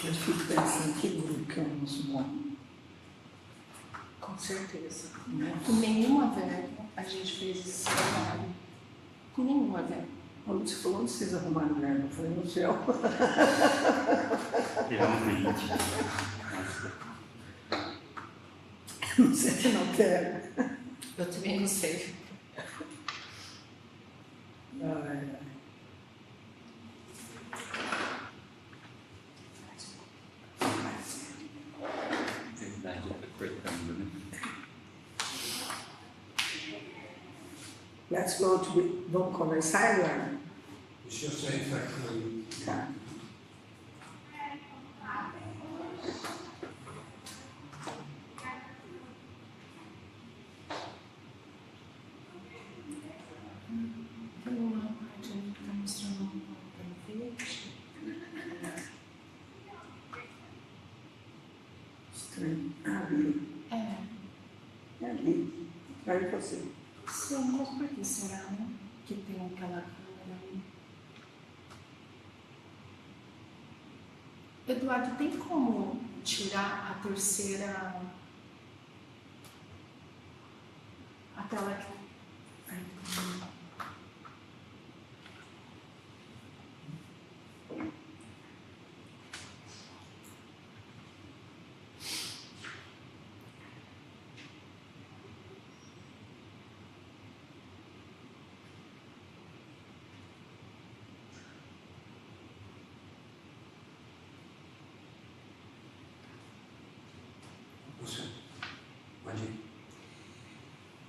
Eu fico pensando que grupo que é o nosso bom. Com certeza. Né? Com nenhuma verba a gente fez esse trabalho. Com nenhuma verba. A Lúcia falou, onde vocês arrumaram verba? Eu falei, no céu. Realmente. Não sei se não quero. Eu também não sei. Ai, ai. Verdade, está cortando, né? Let's go to... Vamos conversar, Eduardo? Deixa eu só entrar aqui. Tá. Tem uma parte ali que está mostrando um verde. Estranho. Ali. É. É ali. Aí você. Sim, mas por que será, né? Que tem aquela câmera ali. Eduardo, tem como tirar a terceira... a tela que...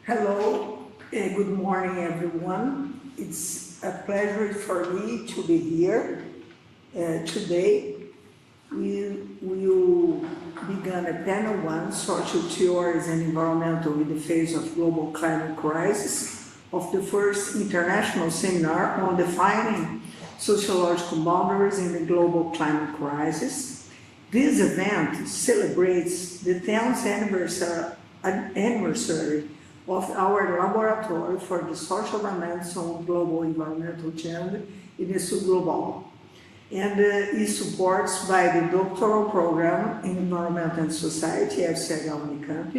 Hello, good morning everyone. It's a pleasure for me to be here. Today we will begin a panel 1, Social Theories and Environmental in the Face of Global Climate Crisis, of the first international seminar on defining sociological boundaries in the global climate crisis. This event celebrates the 10th anniversary of our Laboratório for the Social Dimensions on Global Environmental Change in the Global. And is supported by the Doctoral Program in Environment and Society, IFCH Unicamp.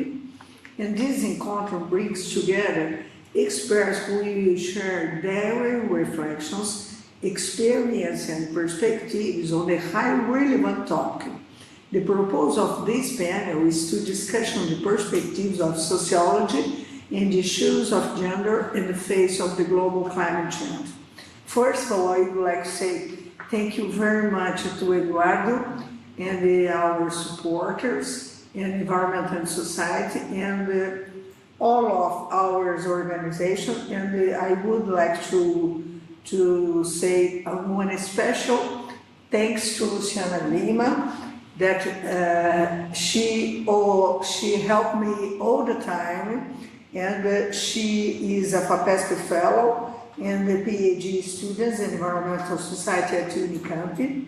And this encounter brings together experts who will share their reflections, experience and perspectives on the highly relevant topic. The purpose of this panel is to discuss the perspectives of sociology and issues of gender in the face of the global climate change. First of all, I would like to say thank you very much to Eduardo and our supporters in Environment and Society and all of our organization. And I would like to say one special thanks to Luciana Lima, that she helped me all the time, and she is a FAPESP fellow and the PhD students in Environmental Society at Unicamp.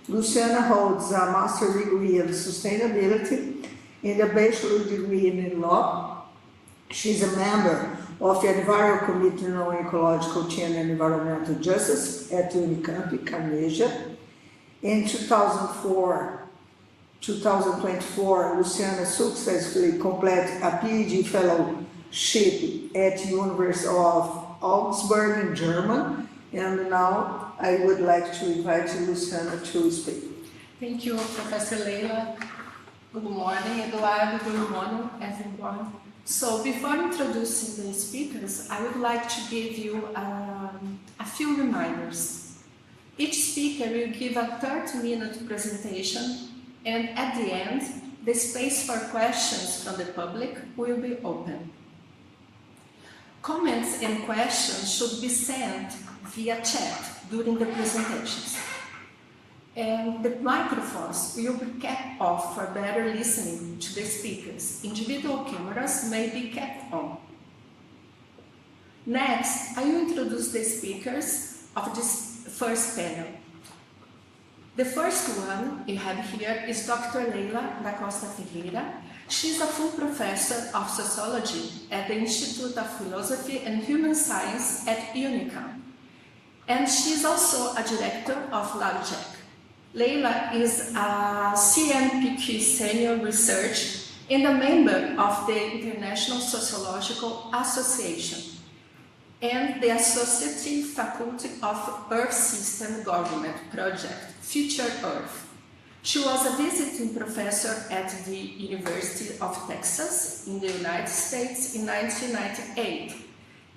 Luciana holds a master's degree in sustainability and a bachelor's degree in law. She's a member of the Environmental Committee on Ecological Change and Environmental Justice at Unicamp, Canada. In 2024, Luciana successfully completed a PhD fellowship at the University of Augsburg in Germany, and now I would like to invite Luciana to speak. Thank you, Professor Leila. Good morning, Eduardo. Good morning, everyone. So before introducing the speakers, I would like to give you a few reminders. Each speaker will give a 30-minute presentation, and at the end, the space for questions from the public will be open. Comments and questions should be sent via chat during the presentations. And the microphones will be kept off for better listening to the speakers. Individual cameras may be kept on. Next, I will introduce the speakers of this first panel. The first one you have here is Dr. Leila da Costa Ferreira. She's a full professor of sociology at the Institute of Philosophy and Human Science at Unicamp. And she's also a director of LABGEC. Leila is a CNPq senior researcher and a member of the International Sociological Association and the Associative Faculty of Earth System Government Project, Future Earth. She was a visiting professor at the University of Texas in the United States in 1998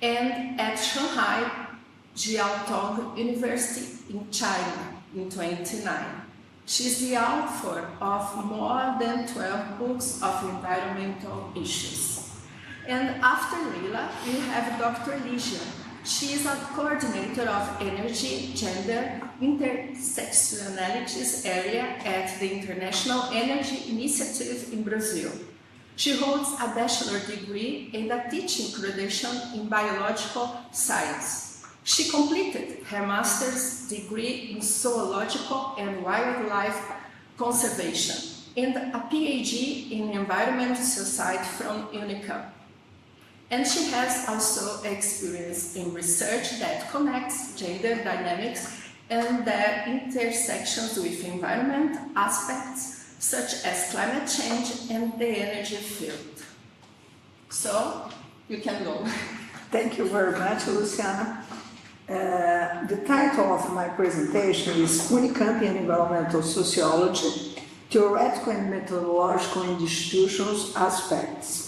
and at Shanghai Jiaotong University in China in 2009. She is the author of more than 12 books of environmental issues. And after Leila, we have Dr. Ligia. She is a coordinator of energy, gender, intersectionalities area at the International Energy Initiative in Brazil. She holds a bachelor's degree and a teaching credential in biological science. She completed her master's degree in zoological and wildlife conservation and a PhD in environmental society from Unicamp. And she has also experience in research that connects gender dynamics and their intersections with environment aspects such as climate change and the energy field. So, you can go. Thank you very much, Luciana. The title of my presentation is Unicamp in Environmental Sociology, Theoretical and Methodological and Institutional Aspects.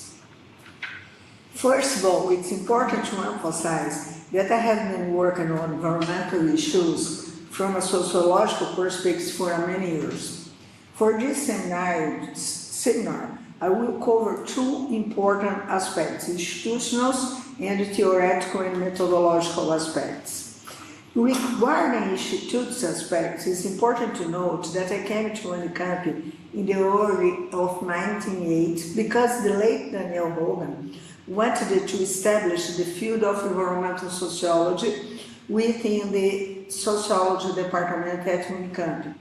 First of all, it's important to emphasize that I have been working on environmental issues from a sociological perspective for many years. For this seminar, I will cover two important aspects, institutional and theoretical and methodological aspects. Regarding institutes aspects, it's important to note that I came to Unicamp in the early of 1980 because the late Daniel Hogan wanted to establish the field of environmental sociology within the sociology department at Unicamp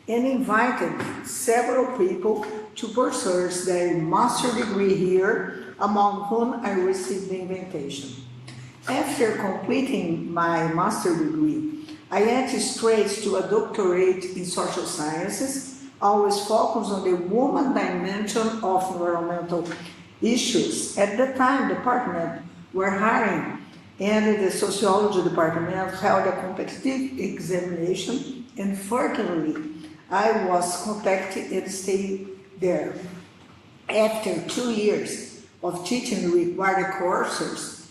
and invited several people to pursue their master's degree here, among whom I received the invitation. After completing my master's degree, I went straight to a doctorate in social sciences, always focused on the woman dimension of environmental issues. At the time, the department were hiring, and the sociology department held a competitive examination, and fortunately, I was contacted and stayed there. After 2 years of teaching required courses,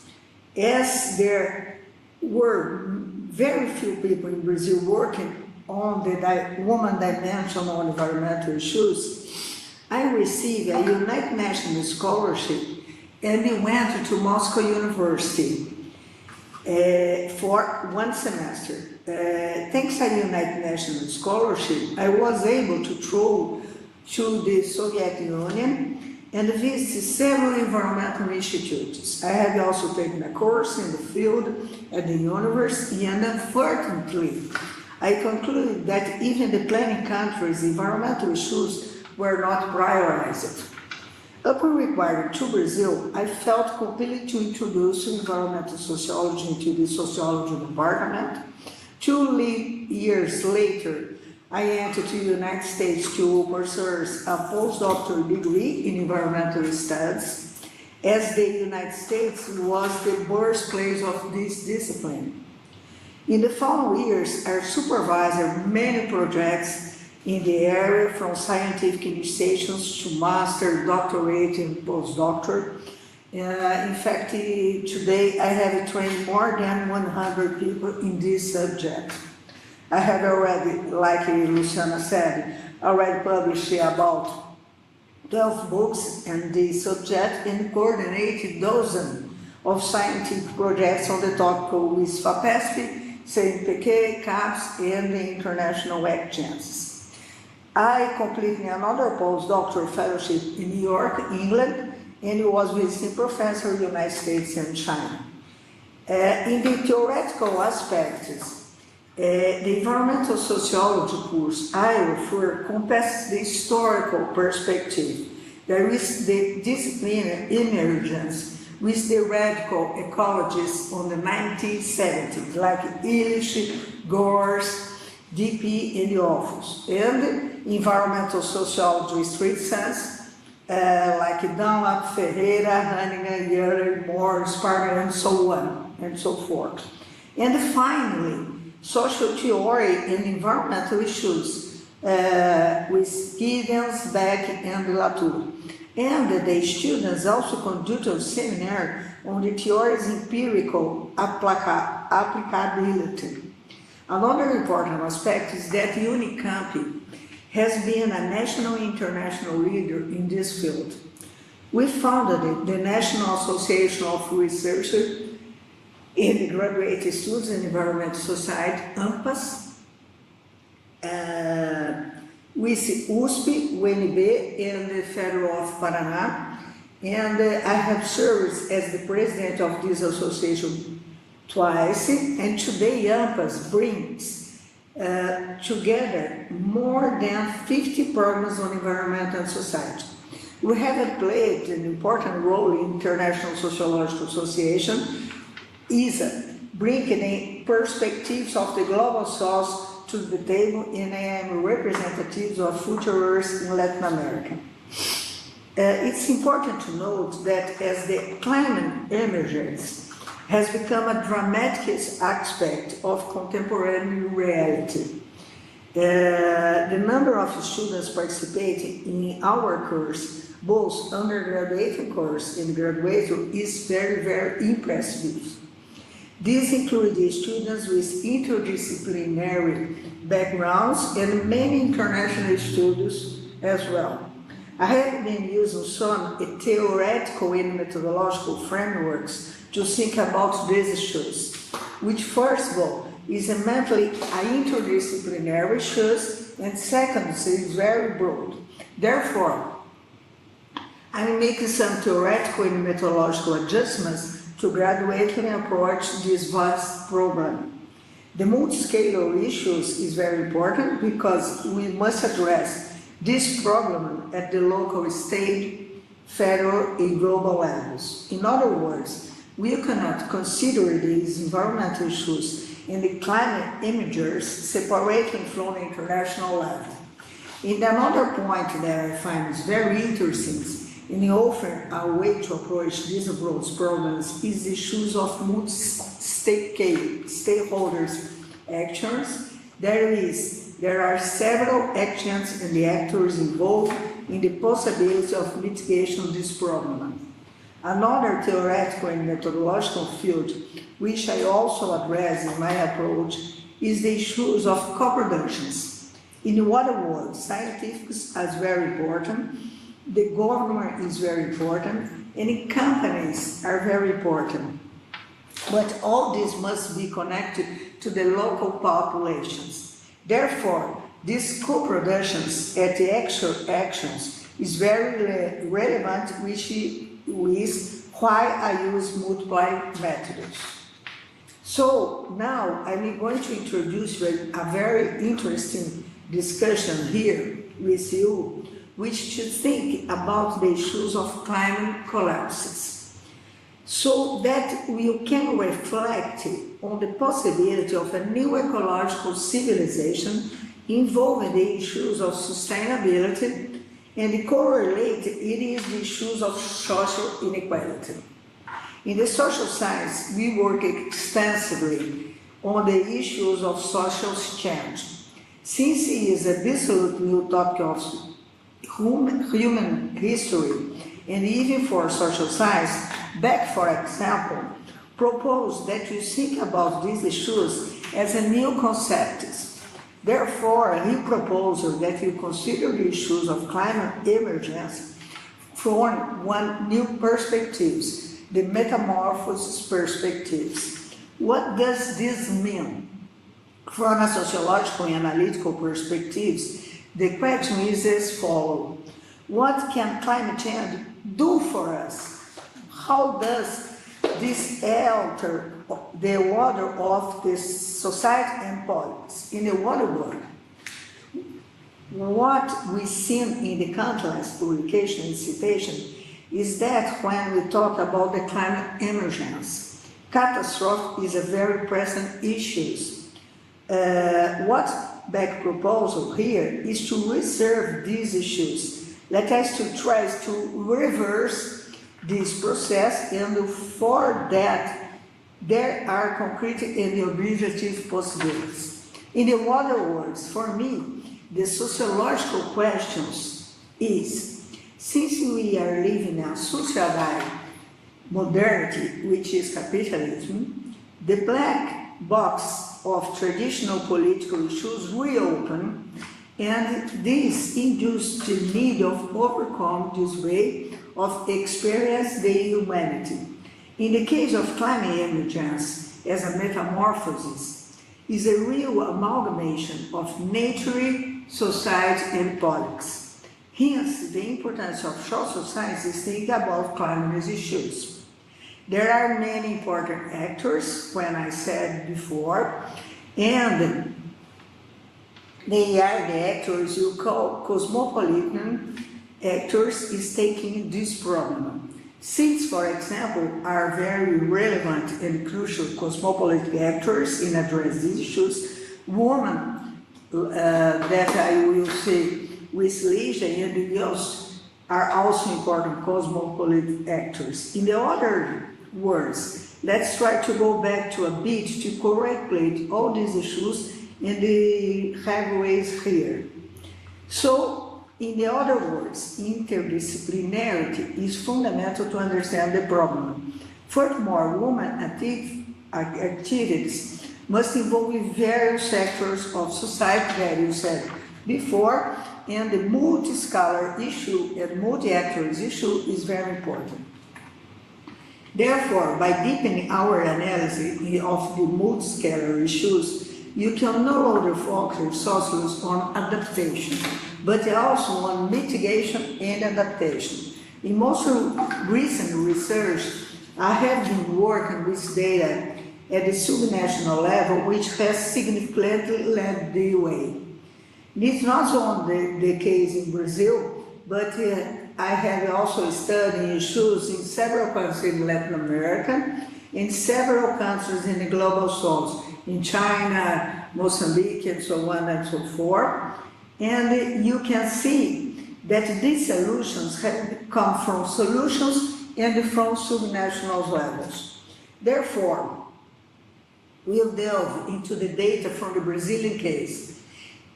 as there were very few people in Brazil working on the woman dimension on environmental issues, I received a United Nations scholarship and went to Moscow University for 1 semester. Thanks to United Nations scholarship, I was able to travel to the Soviet Union and visit several environmental institutes. I have also taken a course in the field at the university, and unfortunately, I concluded that even the planning countries' environmental issues were not prioritized. Upon returning to Brazil, I felt compelled to introduce environmental sociology into the sociology department. 2 years later, I entered the United States to pursue a postdoctoral degree in environmental studies, as the United States was the birthplace of this discipline. In the following years, I supervised many projects in the area, from scientific initiations to master, doctorate, and postdoctorate. In fact, today I have trained more than 100 people in this subject. I have already, like Luciana said, already published about 12 books on this subject and coordinated dozens of scientific projects on the topic with FAPESP, CNPq, CAPES, and the international agencies. I completed another postdoctoral fellowship in New York, England, and was visiting professor in the United States and China. In the theoretical aspects, the environmental sociology course I refer encompasses the historical perspective. There is the discipline emergence with the radical ecologists on the 1970s, like Illich, Gors, DP in the office, and environmental sociology street science, like Dunlap, Ferreira, Hannigan, Yeller, Moore, Sparta, and so on and so forth. And finally, social theory and environmental issues with Giddens, Beck, and Latour. And the students also conduct a seminar on the theory's empirical applicability. Another important aspect is that Unicamp has been a national and international leader in this field. We founded the National Association of Researchers in the Graduate Students in Environmental Society, AMPAS, with USP, UNB, and the Federal of Paraná. And I have served as the president of this association twice, and today AMPAS brings together more than 50 programs on environment and society. We have played an important role in International Sociological Association, ISA, bringing perspectives of the global south to the table, and I am representatives of futurists in Latin America. It's important to note that as the climate emergence has become a dramatic aspect of contemporary reality, the number of students participating in our course, both undergraduate course and graduate, is very, very impressive. These include the students with interdisciplinary backgrounds and many international students as well. I have been using some theoretical and methodological frameworks to think about these issues, which first of all is mentally an interdisciplinary issues, and second is very broad. Therefore, I'm making some theoretical and methodological adjustments to gradually approach this vast program. The multi-scale issues is very important because we must address this problem at the local, state, federal, and global levels. In other words, we cannot consider these environmental issues and the climate imagers separating from the international level. And another point that I find is very interesting in offering a way to approach these broad programs is the issues of multi-stakeholders actions. There are several actions and the actors involved in the possibility of mitigation of this problem. Another theoretical and methodological field, which I also address in my approach, is the issues of co-productions. In other words, scientists are very important, the government is very important, and companies are very important. But all this must be connected to the local populations. Therefore, these co-productions at the actual actions is very relevant, which is why I use multiple methods. So now I'm going to introduce a very interesting discussion here with you, which should think about the issues of climate collapses, so that we can reflect on the possibility of a new ecological civilization involving the issues of sustainability and correlate it is the issues of social inequality. In the social science, we work extensively on the issues of social change. Since it is a absolute new topic of human history, and even for social science, Beck, for example, proposed that you think about these issues as a new concept. Therefore, he proposed that you consider the issues of climate emergence from one new perspectives, the metamorphosis perspectives. What does this mean? From a sociological and analytical perspectives, the question is as follows. What can climate change do for us? How does this alter the order of the society and politics? In the other word, what we see in the countless publication and citation is that when we talk about the climate emergence, catastrophe is a very present issue. What back proposal here is to reserve these issues. Let us to try to reverse this process, and for that there are concrete and objective possibilities. In other words, for me, the sociological questions is, since we are living in a sociedade modernity, which is capitalism, the black box of traditional political issues reopen, and this induced the need of overcome this way of experience the humanity. In the case of climate emergence as a metamorphosis, is a real amalgamation of nature, society, and politics. Hence, the importance of social sciences think about climate issues. There are many important actors, when I said before, and they are the actors you call cosmopolitan actors is taking this problem. Since, for example, are very relevant and crucial cosmopolitan actors in address these issues, women that I will say with leisure and youth are also important cosmopolitan actors. In the other words, let's try to go back to a bit to correlate all these issues in the highways here. So, in the other words, interdisciplinarity is fundamental to understand the problem. Furthermore, women activities must involve various sectors of society that you said before, and the multi-scalar issue and multi-actors issue is very important. Therefore, by deepening our analysis of the multi-scalar issues, you can no longer focus solely on adaptation, but also on mitigation and adaptation. In most recent research, I have been working with data at the subnational level, which has significantly led the way. It's not only the case in Brazil, but I have also studied issues in several countries in Latin America, in several countries in the global south, in China, Mozambique, and so on and so forth. And you can see that these solutions have come from solutions and from subnational levels. Therefore, we'll delve into the data from the Brazilian case.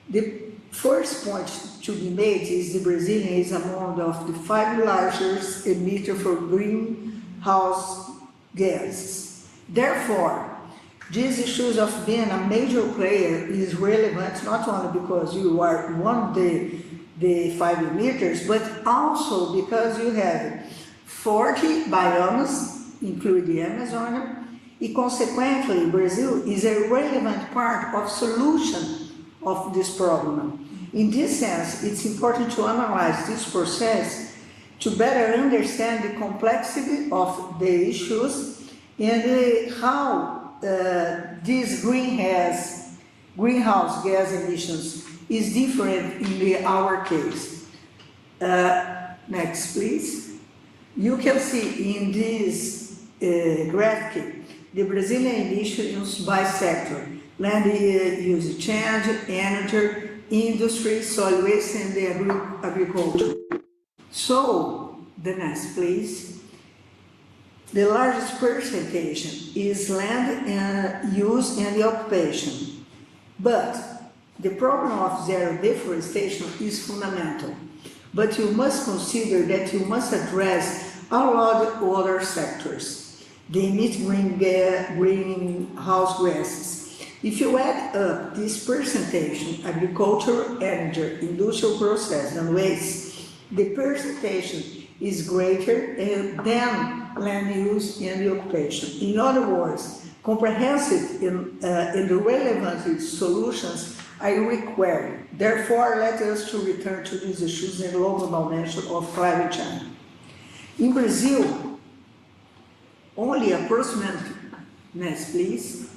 The first point to be made is the Brazilian is among of the 5 largest emitters for greenhouse gases. Therefore, these issues of being a major player is relevant not only because you are one of the 5 emitters, but also because you have 40 biomes, including the Amazon, and consequently Brazil is a relevant part of solution of this problem. In this sense, it's important to analyze this process to better understand the complexity of the issues and how these greenhouse gas emissions is different in our case. Next, please. You can see in this graphic the Brazilian emissions by sector: land use change, energy, industry, soil waste, and the agriculture. So, the next, please. The largest percentage is land use and the occupation. But the problem of zero deforestation is fundamental. But you must consider that you must address a lot of other sectors. They emit greenhouse gases. If you add up this percentage, agriculture, energy, industrial process, and waste, the percentage is greater than land use and the occupation. In other words, comprehensive and relevant solutions are required. Therefore, let us to return to these issues in global dimension of climate change. In Brazil, only approximately, next please.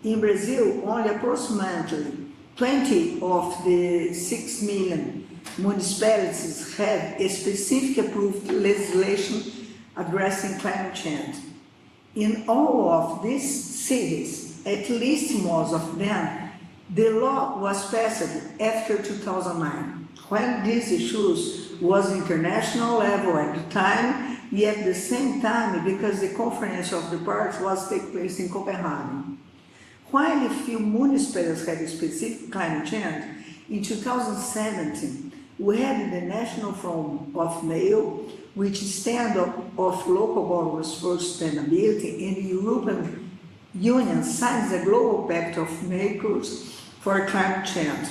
In Brazil, only approximately 20 of the 6 million municipalities have a specific approved legislation addressing climate change. In all of these cities, at least most of them The law was passed after 2009, when these issues was international level at the time, yet at the same time because the conference of the parties was take place in Copenhagen. While a few municipalities had specific climate change, in 2017 we had the National Front of Mayo, which stands of local governments for sustainability, and the European Union signs the Global Pact of Makers for Climate Change.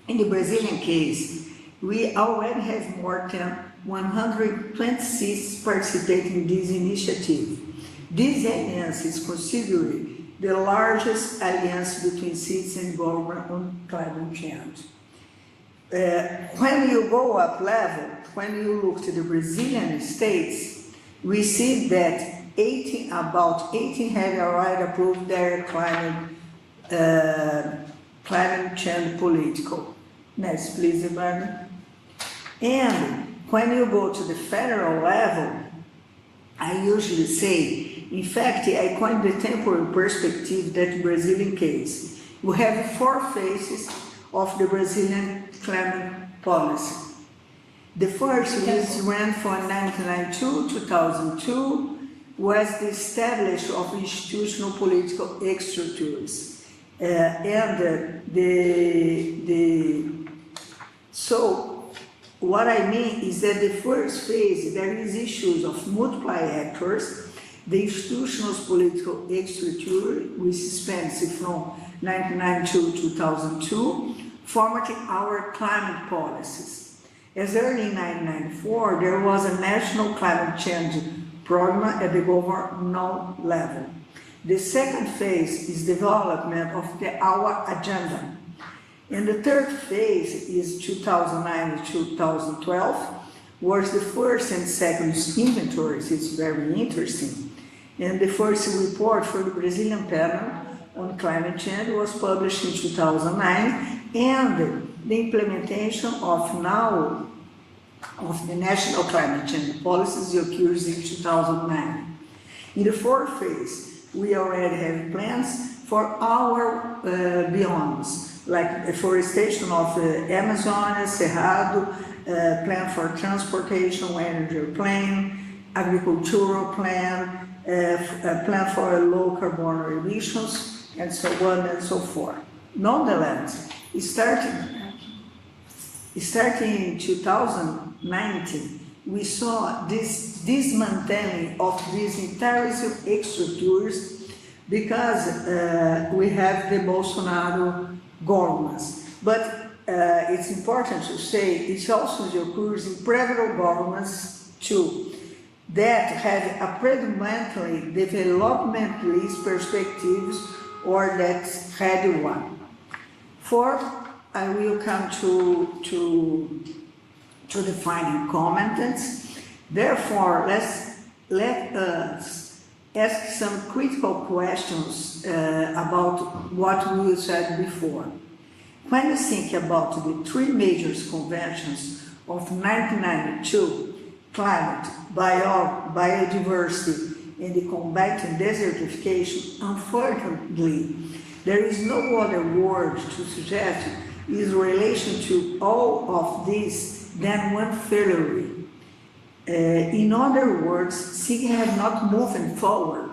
In the Brazilian case, we already have more than 120 cities participating in this initiative. This alliance is considered the largest alliance between cities and government on climate change. When you go up level, when you look to the Brazilian states, we see that about 18 have already approved their climate change political. Next, please, Ivana. And when you go to the federal level, I usually say, in fact, I coined the temporal perspective that Brazilian case. We have 4 phases of the Brazilian climate policy. The first was ran from 1992 to 2002, was the establishment of institutional political structures. So what I mean is that the first phase, there is issues of multiple actors, the institutional political structure, which spans from 1992 to 2002, formatting our climate policies. As early in 1994, there was a national climate change program at the governmental level. The second phase is development of our agenda. And the third phase is 2009 to 2012, was the first and second inventories. It's very interesting. And the first report for the Brazilian panel on climate change was published in 2009, and the implementation of the national climate change policies occurs in 2009. In the fourth phase, we already have plans for our biomes, like deforestation of Amazon, Cerrado, plan for transportation, energy plan, agricultural plan, plan for low carbon emissions, and so on and so forth. Nonetheless, starting in 2019, we saw this dismantling of these entire structures because we have the Bolsonaro governments. But it's important to say it also occurs in previous governments too, that have a predominantly development-list perspectives or that had one. Fourth, I will come to defining competence. Therefore, let us ask some critical questions about what we said before. When you think about the 3 major conventions of 1992, climate, biodiversity, and the combating desertification, unfortunately, there is no other word to suggest is relation to all of this than one failure. In other words, things have not moved forward.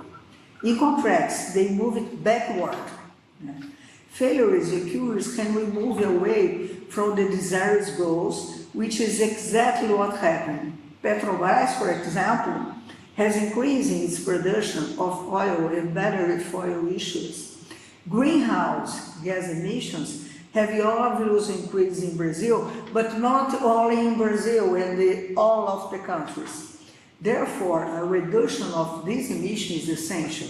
In contrast, they move backward. Failures occurs can we move away from the desired goals, which is exactly what happened. Petrobras, for example, has increased its production of oil and battery fuel issues. Greenhouse gas emissions have obviously increased in Brazil, but not only in Brazil and all of the countries. Therefore, a reduction of these emissions is essential.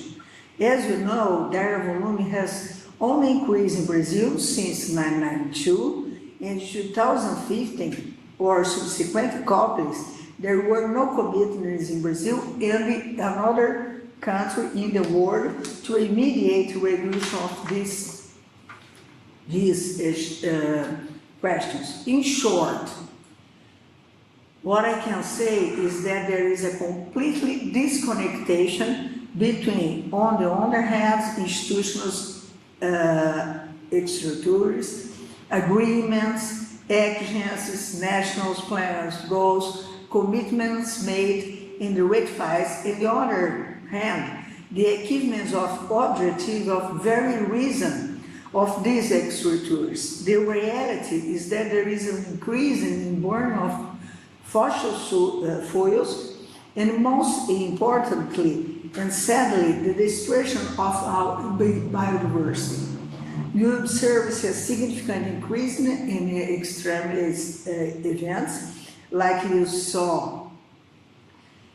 As you know, their volume has only increased in Brazil since 1992, and in 2015 or subsequent copies, there were no commitments in Brazil and another country in the world to immediate reduction of these questions. In short, what I can say is that there is a completely disconnection between, on the other hand, institutional structures, agreements, agencies, national plans, goals, commitments made in the ratifies. On the other hand, the achievements of objectives of very reason of these structures. The reality is that there is an increase in the burn of fossil fuels, and most importantly, and sadly, the destruction of our biodiversity. You observe a significant increase in extremist events, like you saw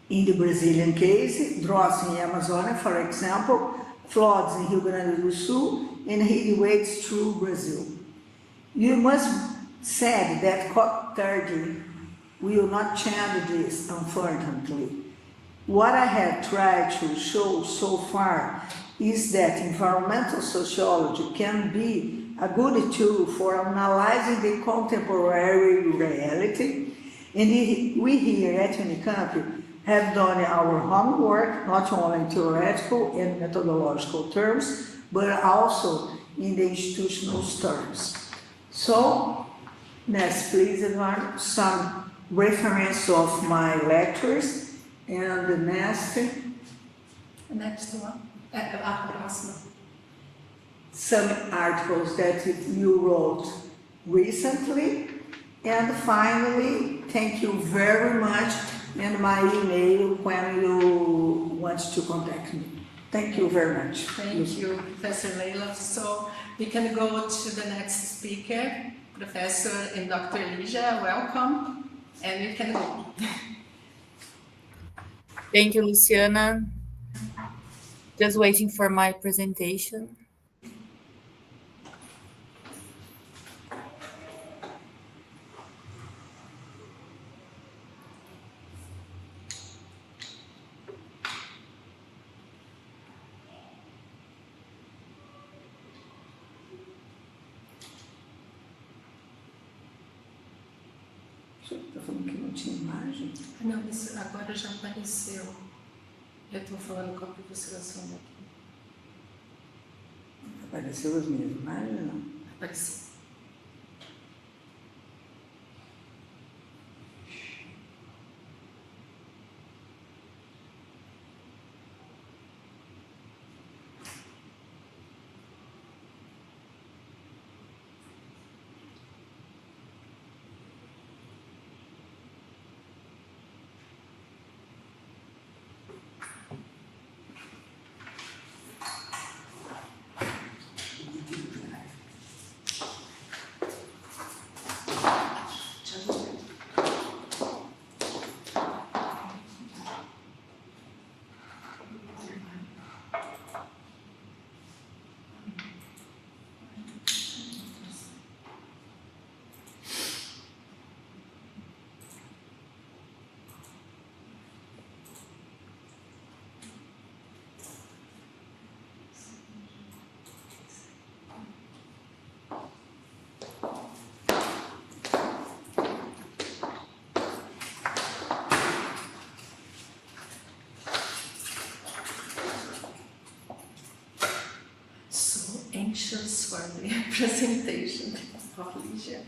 in the Brazilian case, droughts in Amazonia, for example, floods in Rio Grande do Sul, and heat waves through Brazil. You must say that COP30 will not change this, unfortunately. What I have tried to show so far is that environmental sociology can be a good tool for analyzing the contemporary reality, and we here at Unicamp have done our homework, not only in theoretical and methodological terms, but also in the institutional terms. So, next please, Eduardo, some reference of my lectures, and the next one, some articles that you wrote recently, and finally, thank you very much, and my email when you want to contact me. Thank you very much. Thank you, Professor Leila. So we can go to the next speaker, Professor and Dr. Lígia. Welcome, and you can go. Thank you, Luciana. Just waiting for my presentation. Está falando que não tinha imagem? Não, isso agora já apareceu. Eu estou falando com a professora Sônia aqui. Apareceu as minhas imagens, não? Apareceu. Anxious for the presentation of Lígia.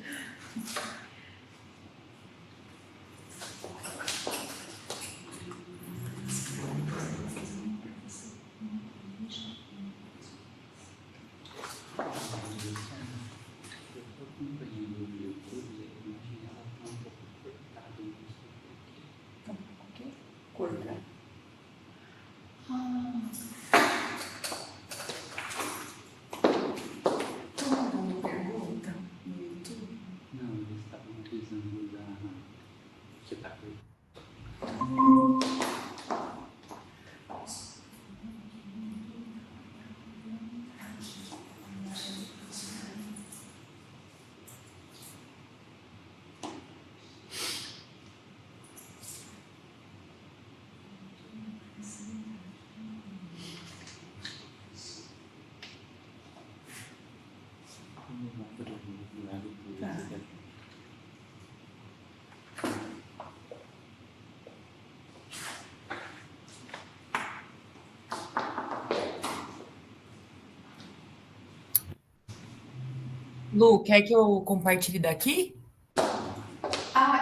Lu, quer que eu compartilhe daqui?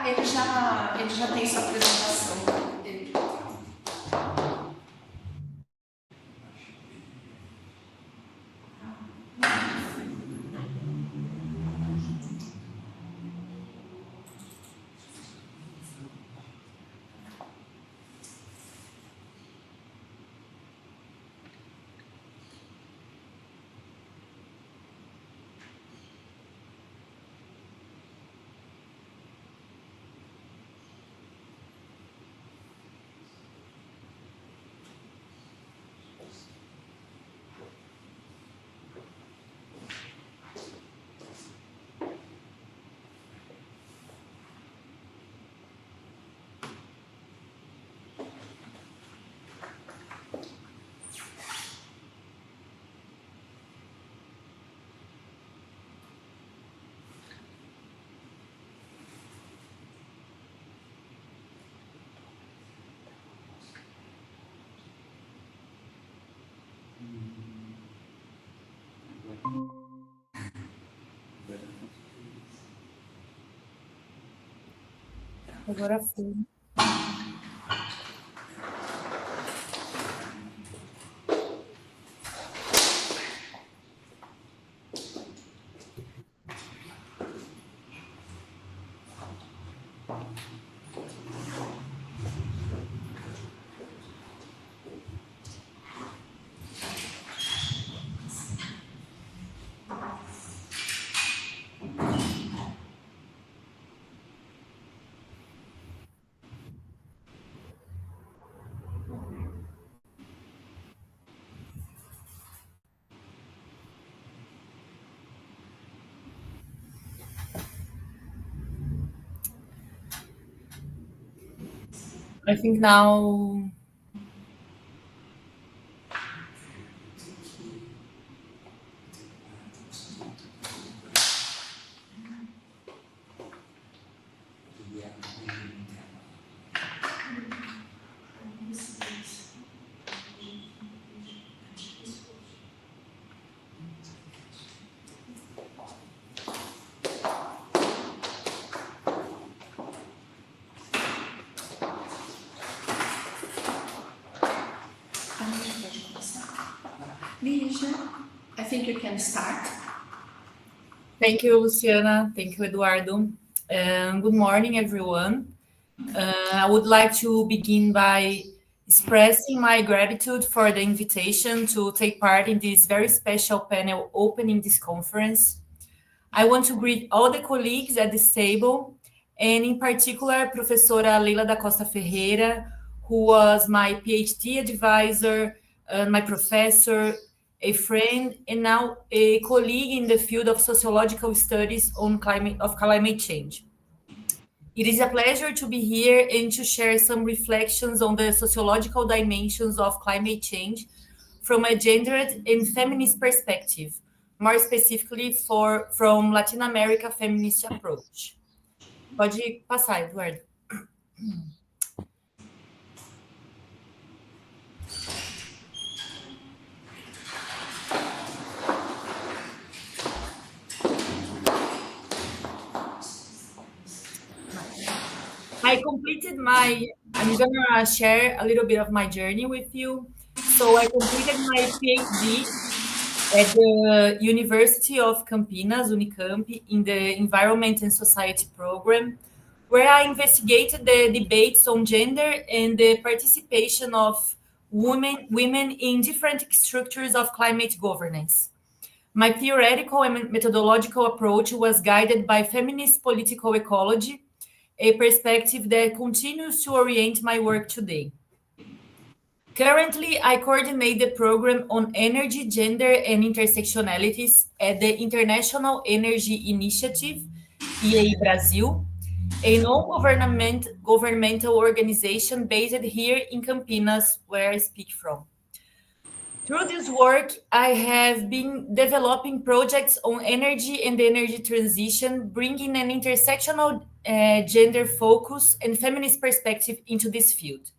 Ele já tem sua apresentação. Ele... Agora foi. I think now I think you can start. Thank you, Luciana. Thank you, Eduardo. Good morning, everyone. I would like to begin by expressing my gratitude for the invitation to take part in this very special panel opening this conference. I want to greet all the colleagues at this table, and in particular, Professora Leila da Costa Ferreira, who was my PhD advisor, my professor, a friend, and now a colleague in the field of sociological studies on climate change. It is a pleasure to be here and to share some reflections on the sociological dimensions of climate change from a gendered and feminist perspective, more specifically from Latin America feminist approach. Pode passar, Eduardo. I'm gonna share a little bit of my journey with you. So I completed my PhD at the University of Campinas, Unicamp, in the Environment and Society program, where I investigated the debates on gender and the participation of women in different structures of climate governance. My theoretical and methodological approach was guided by feminist political ecology, a perspective that continues to orient my work today. Currently, I coordinate the program on energy, gender, and intersectionalities at the International Energy Initiative, EA Brazil, a non-governmental organization based here in Campinas, where I speak from. Through this work, I have been developing projects on energy and energy transition, bringing an intersectional gender focus and feminist perspective into this field.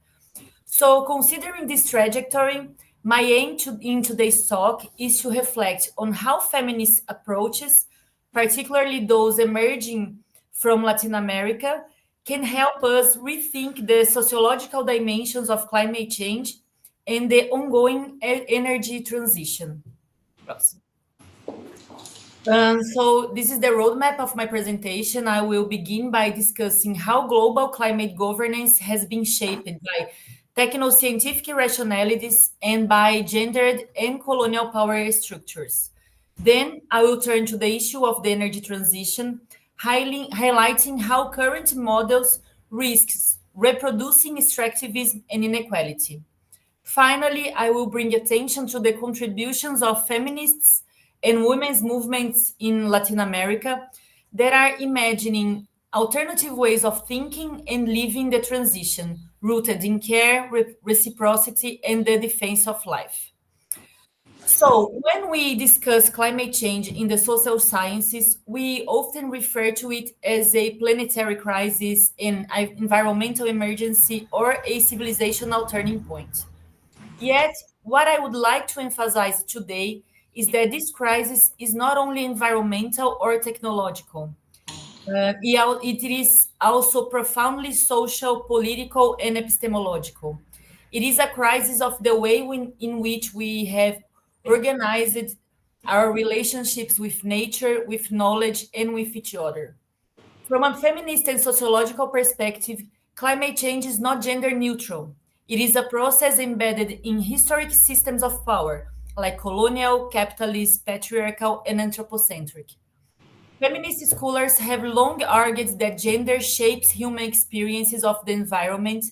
So, considering this trajectory, my aim in today's talk is to reflect on how feminist approaches particularly those emerging from Latin America, can help us rethink the sociological dimensions of climate change and the ongoing energy transition. So this is the roadmap of my presentation. I will begin by discussing how global climate governance has been shaped by techno-scientific rationalities and by gendered and colonial power structures. Then I will turn to the issue of the energy transition, highlighting how current models risks reproducing extractivism and inequality. Finally, I will bring attention to the contributions of feminists and women's movements in Latin America that are imagining alternative ways of thinking and living the transition, rooted in care, reciprocity, and the defense of life. So, when we discuss climate change in the social sciences, we often refer to it as a planetary crisis, an environmental emergency, or a civilizational turning point. Yet, what I would like to emphasize today is that this crisis is not only environmental or technological. It is also profoundly social, political, and epistemological. It is a crisis of the way in which we have organized our relationships with nature, with knowledge, and with each other. From a feminist and sociological perspective, climate change is not gender neutral. It is a process embedded in historic systems of power, like colonial, capitalist, patriarchal, and anthropocentric. Feminist scholars have long argued that gender shapes human experiences of the environment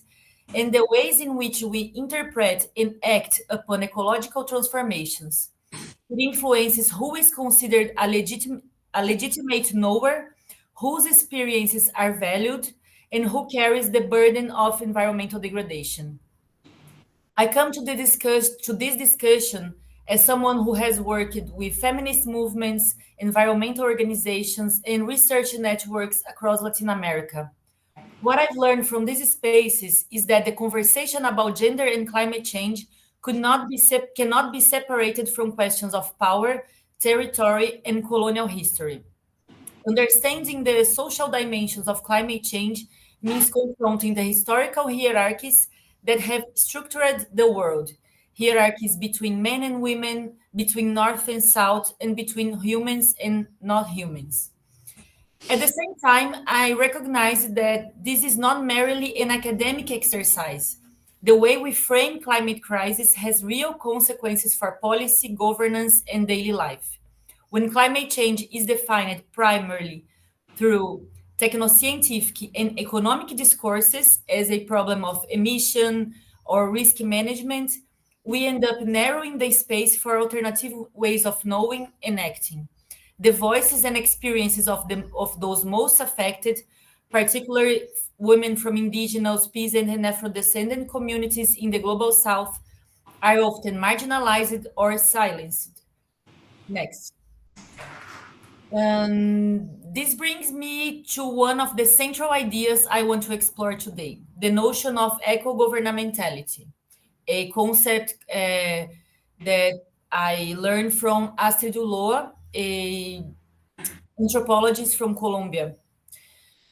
and the ways in which we interpret and act upon ecological transformations. It influences who is considered a legitimate knower, whose experiences are valued, and who carries the burden of environmental degradation. I come to this discussion as someone who has worked with feminist movements, environmental organizations, and research networks across Latin America. What I've learned from these spaces is that the conversation about gender and climate change cannot be separated from questions of power, territory, and colonial history. Understanding the social dimensions of climate change means confronting the historical hierarchies that have structured the world, hierarchies between men and women, between North and South, and between humans and not humans. At the same time, I recognize that this is not merely an academic exercise. The way we frame climate crisis has real consequences for policy, governance, and daily life. When climate change is defined primarily through technoscientific and economic discourses as a problem of emission or risk management, we end up narrowing the space for alternative ways of knowing and acting. The voices and experiences of those most affected, particularly women from indigenous, peasant, and Afro-descendant communities in the global South, are often marginalized or silenced. Next. This brings me to one of the central ideas I want to explore today, the notion of eco-governmentality, a concept that I learned from Astrid Ulloa, an anthropologist from Colombia.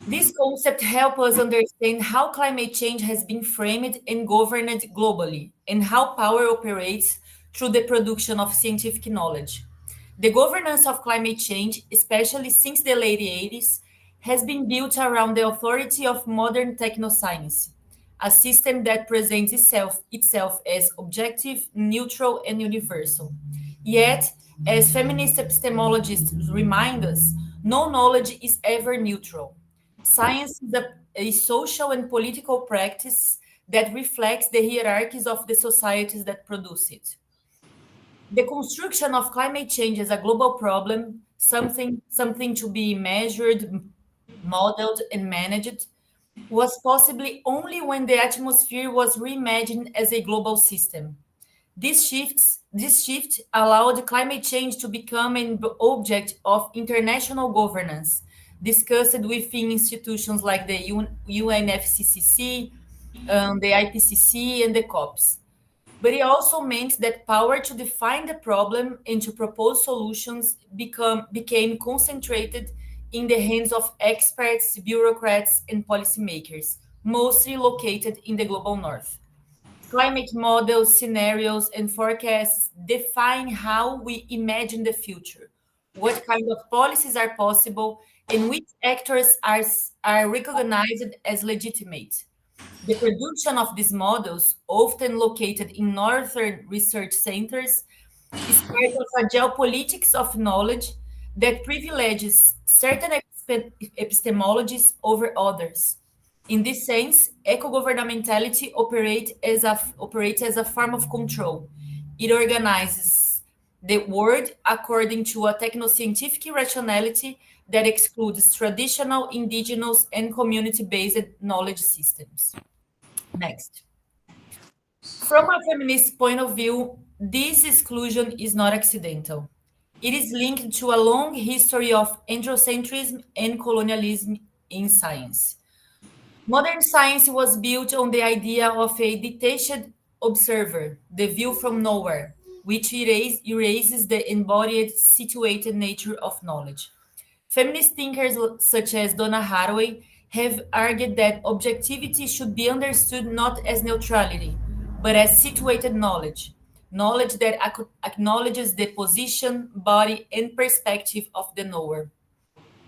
This concept helps us understand how climate change has been framed and governed globally, and how power operates through the production of scientific knowledge. The governance of climate change, especially since the late 80s, has been built around the authority of modern technoscience, a system that presents itself as objective, neutral, and universal. Yet, as feminist epistemologists remind us, no knowledge is ever neutral. Science is a social and political practice that reflects the hierarchies of the societies that produce it. The construction of climate change as a global problem, something to be measured, modeled, and managed, was possibly only when the atmosphere was reimagined as a global system. This shift allowed climate change to become an object of international governance, discussed within institutions like the UNFCCC, the IPCC, and the COPs. but it also meant that power to define the problem and to propose solutions became concentrated in the hands of experts, bureaucrats, and policymakers, mostly located in the global north. Climate models, scenarios, and forecasts define how we imagine the future, what kind of policies are possible, and which actors are recognized as legitimate. The production of these models, often located in northern research centers, is part of a geopolitics of knowledge that privileges certain epistemologies over others. In this sense, eco-governmentality operates as a form of control. It organizes the world according to a technoscientific rationality that excludes traditional, indigenous, and community-based knowledge systems. Next. From a feminist point of view, this exclusion is not accidental. It is linked to a long history of androcentrism and colonialism in science. Modern science was built on the idea of a detached observer, the view from nowhere, which erases the embodied, situated nature of knowledge. Feminist thinkers such as Donna Haraway have argued that objectivity should be understood not as neutrality, but as situated knowledge, knowledge that acknowledges the position, body, and perspective of the knower.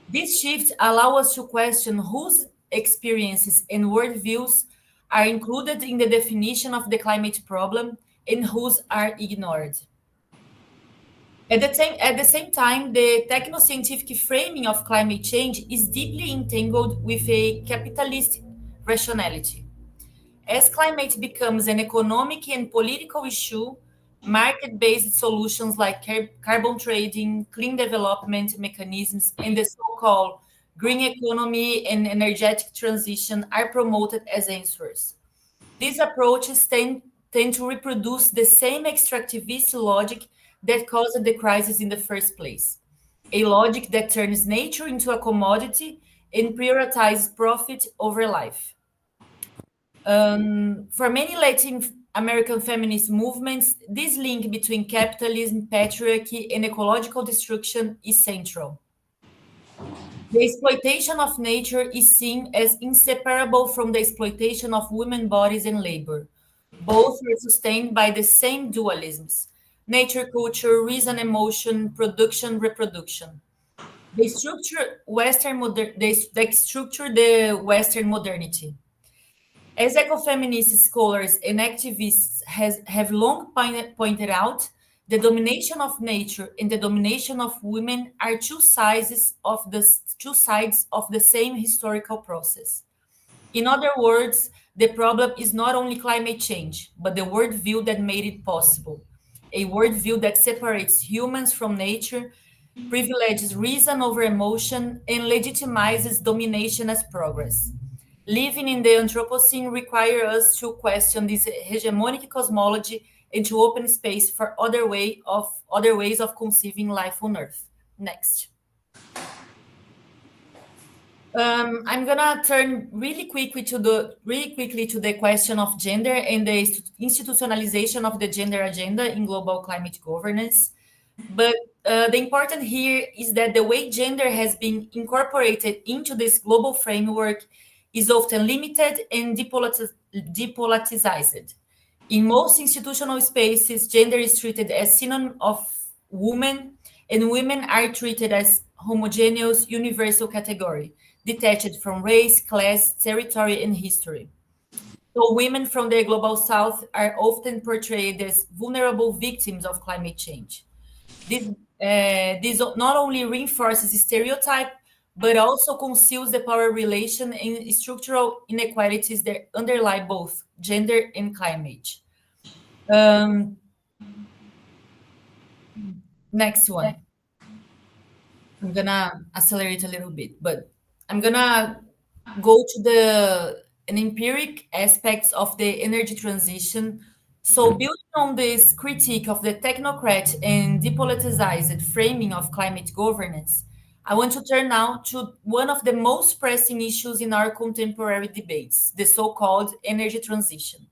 These shifts allow us to question whose experiences and worldviews are included in the definition of the climate problem and whose are ignored. At the same time, the technoscientific framing of climate change is deeply entangled with a capitalist rationality. As climate becomes an economic and political issue, market-based solutions like carbon trading, clean development mechanisms, and the so-called green economy and energetic transition are promoted as answers. These approaches tend to reproduce the same extractivist logic that caused the crisis in the first place, a logic that turns nature into a commodity and prioritizes profit over life. For many Latin American feminist movements, this link between capitalism, patriarchy, and ecological destruction is central. The exploitation of nature is seen as inseparable from the exploitation of women's bodies and labor. Both are sustained by the same dualisms: nature, culture, reason, emotion, production, reproduction. They structure the Western modernity. As ecofeminist scholars and activists have long pointed out, the domination of nature and the domination of women are two sides of the same historical process. In other words, the problem is not only climate change, but the worldview that made it possible. A worldview that separates humans from nature, privileges reason over emotion, and legitimizes domination as progress. Living in the Anthropocene requires us to question this hegemonic cosmology and to open space for other ways of conceiving life on Earth. Next. I'm gonna turn really quickly to the question of gender and the institutionalization of the gender agenda in global climate governance. But the important here is that the way gender has been incorporated into this global framework is often limited and depoliticized. In most institutional spaces, gender is treated as synonym of woman, and women are treated as homogeneous universal category, detached from race, class, territory, and history. So women from the global south are often portrayed as vulnerable victims of climate change. This not only reinforces stereotype, but also conceals the power relation and structural inequalities that underlie both gender and climate. Next one. I'm gonna accelerate a little bit, but I'm gonna go to an empiric aspects of the energy transition. So building on this critique of the technocrat and depoliticized framing of climate governance, I want to turn now to one of the most pressing issues in our contemporary debates, the so-called energy transition.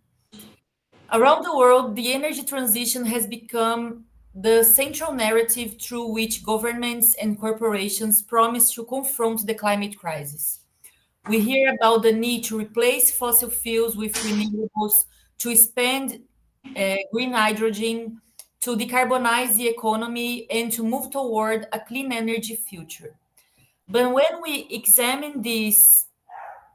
Around the world, the energy transition has become the central narrative through which governments and corporations promise to confront the climate crisis. We hear about the need to replace fossil fuels with renewables, to expand green hydrogen, to decarbonize the economy, and to move toward a clean energy future. But when we examine this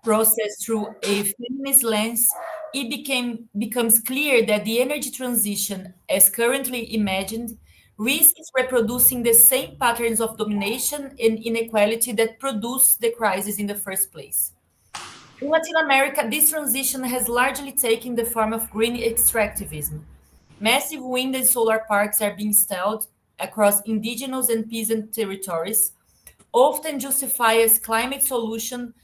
process through a feminist lens, becomes clear that the energy transition, as currently imagined, risks reproducing the same patterns of domination and inequality that produced the crisis in the first place. In Latin America, this transition has largely taken the form of green extractivism. Massive wind and solar parks are being installed across indigenous and peasant territories, often justified as climate solutions,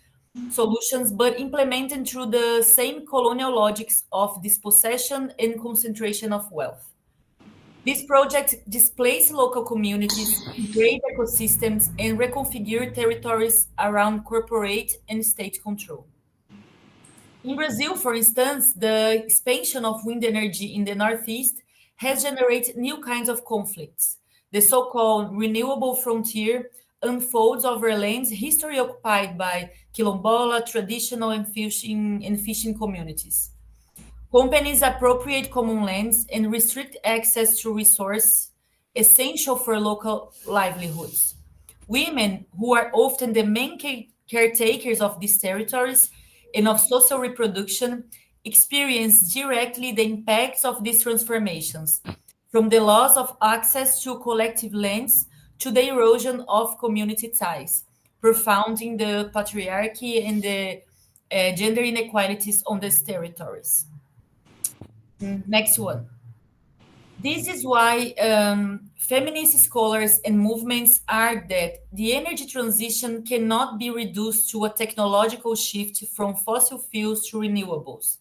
but implemented through the same colonial logics of dispossession and concentration of wealth. These projects displace local communities, degrade ecosystems, and reconfigure territories around corporate and state control. In Brazil, for instance, the expansion of wind energy in the Northeast has generated new kinds of conflicts. The so-called renewable frontier unfolds over lands historically occupied by quilombola, traditional and fishing communities. Companies appropriate common lands and restrict access to resources essential for local livelihoods. Women, who are often the main caretakers of these territories and of social reproduction, experience directly the impacts of these transformations, from the loss of access to collective lands to the erosion of community ties, profounding the patriarchy and the gender inequalities on these territories. Next one. This is why feminist scholars and movements argue that the energy transition cannot be reduced to a technological shift from fossil fuels to renewables.